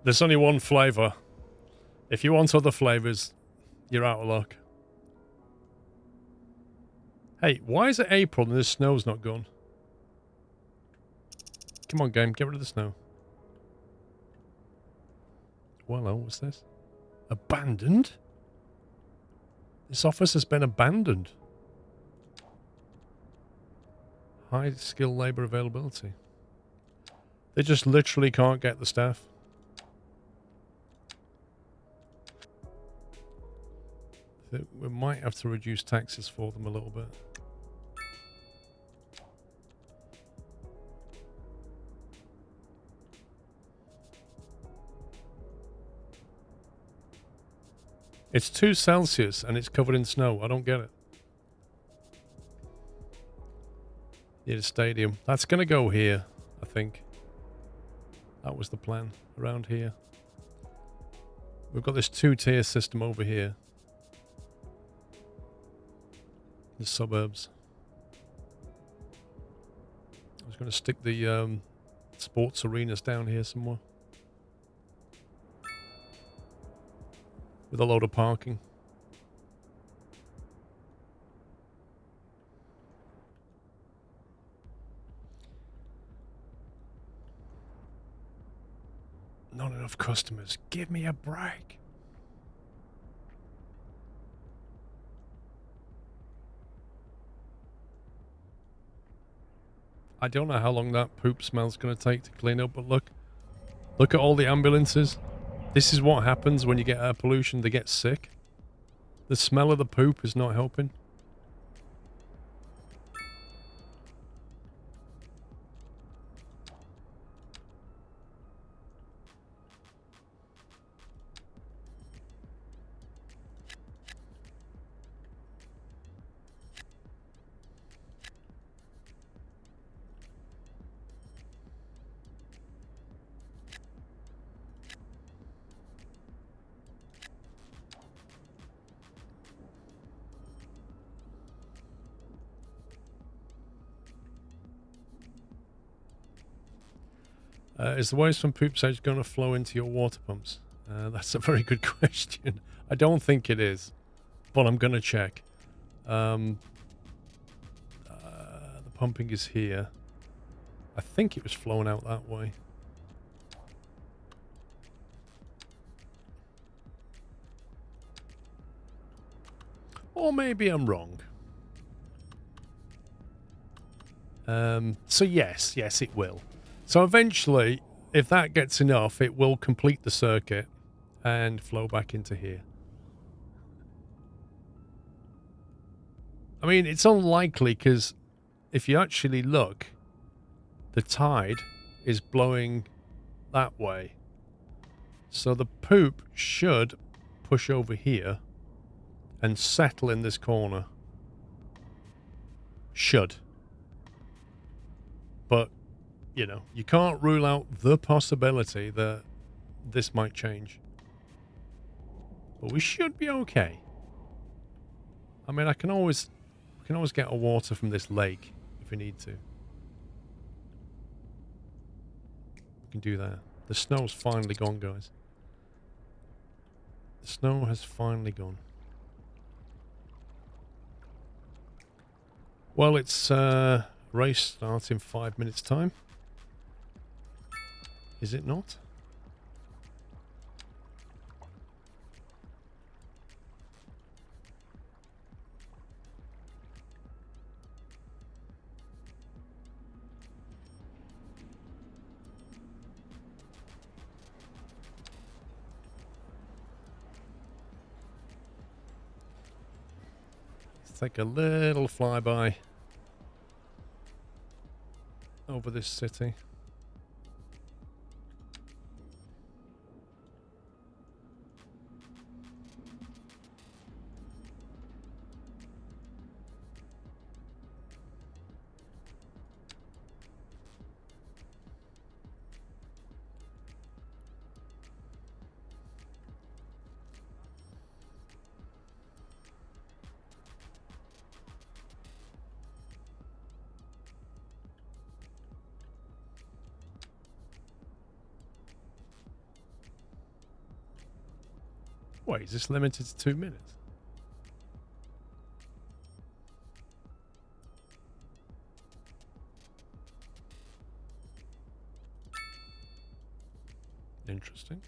There's only one flavour. If you want other flavours, you're out of luck. Hey, why is it April and the snow's not gone? Come on, game, get rid of the snow. Well, what's this? Abandoned? This office has been abandoned. High skill labour availability. They just literally can't get the staff. We might have to reduce taxes for them a little bit. It's 2 Celsius and it's covered in snow. I don't get it. Need a stadium. That's going to go here, I think. That was the plan, around here. We've got this 2-tier system over here. The suburbs. I was going to stick the sports arenas down here somewhere. With a load of parking. Not enough customers. Give me a break. I don't know how long that poop smell's going to take to clean up, but look at all the ambulances. This is what happens when you get air pollution. They get sick. The smell of the poop is not helping. Is the waste from poop stage going to flow into your water pumps? That's a very good question. I don't think it is, but I'm going to check. The pumping is here. I think it was flowing out that way. Or maybe I'm wrong. So yes, it will. So eventually, if that gets enough, it will complete the circuit and flow back into here. I mean, it's unlikely because if you actually look, the tide is blowing that way. So the poop should push over here and settle in this corner. Should. But you know, you can't rule out the possibility that this might change. But we should be okay. I mean, we can always get our water from this lake if we need to. We can do that. The snow's finally gone, guys. The snow has finally gone. Well, it's race starts in 5 minutes' time. Is it not? Let's take a little flyby over this city. Wait, is this limited to 2 minutes? Interesting.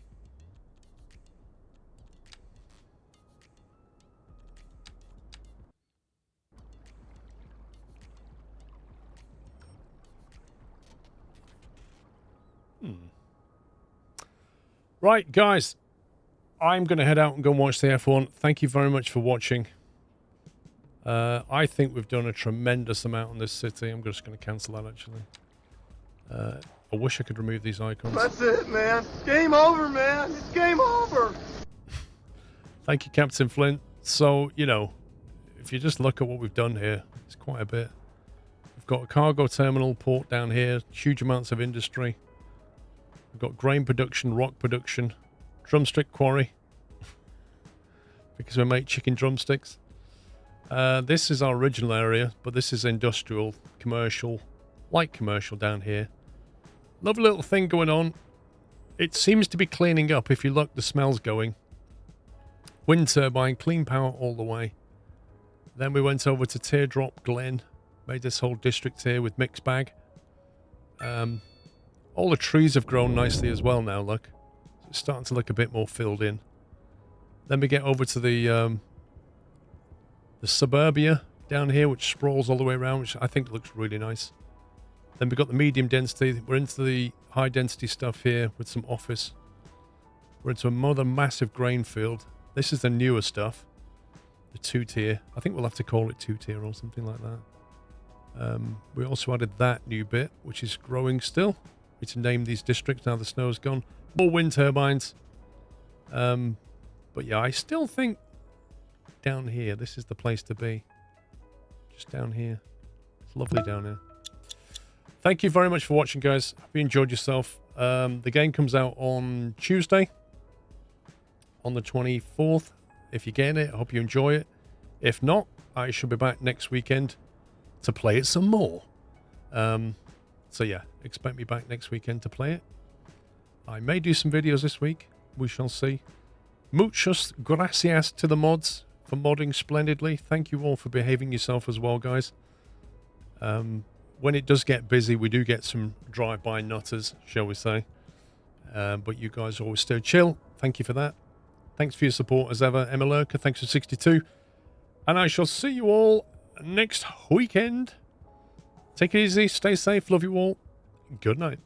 Right, guys. I'm going to head out and go and watch the F1. Thank you very much for watching. I think we've done a tremendous amount on this city. I'm just going to cancel that, actually. I wish I could remove these icons. That's it, man. Game over, man. It's game over. Thank you, Captain Flint. So, you know, if you just look at what we've done here, it's quite a bit. We've got a cargo terminal port down here, huge amounts of industry. We've got grain production, rock production, drumstick quarry, because we make chicken drumsticks. This is our original area, but this is industrial, commercial, light commercial down here. Lovely little thing going on. It seems to be cleaning up. If you look, the smell's going. Wind turbine, clean power all the way. Then we went over to Teardrop Glen, made this whole district here with mixed bag. All the trees have grown nicely as well now, look. It's starting to look a bit more filled in. Then we get over to the suburbia down here, which sprawls all the way around, which I think looks really nice. Then we've got the medium density. We're into the high density stuff here with some office. We're into another massive grain field. This is the newer stuff. The 2-tier. I think we'll have to call it 2-tier or something like that. We also added that new bit, which is growing still. We need to name these districts now the snow's gone. More wind turbines. But yeah, I still think down here, this is the place to be. Just down here. It's lovely down here. Thank you very much for watching, guys. Hope you enjoyed yourself. The game comes out on Tuesday, on the 24th. If you get it, I hope you enjoy it. If not, I shall be back next weekend to play it some more. So yeah, expect me back next weekend to play it. I may do some videos this week. We shall see. Muchas gracias to the mods for modding splendidly. Thank you all for behaving yourself as well, guys. When it does get busy, we do get some drive-by nutters, shall we say. But you guys always stay chill. Thank you for that. Thanks for your support as ever. Emma Lurker, thanks for 62. And I shall see you all next weekend. Take it easy. Stay safe. Love you all. Good night.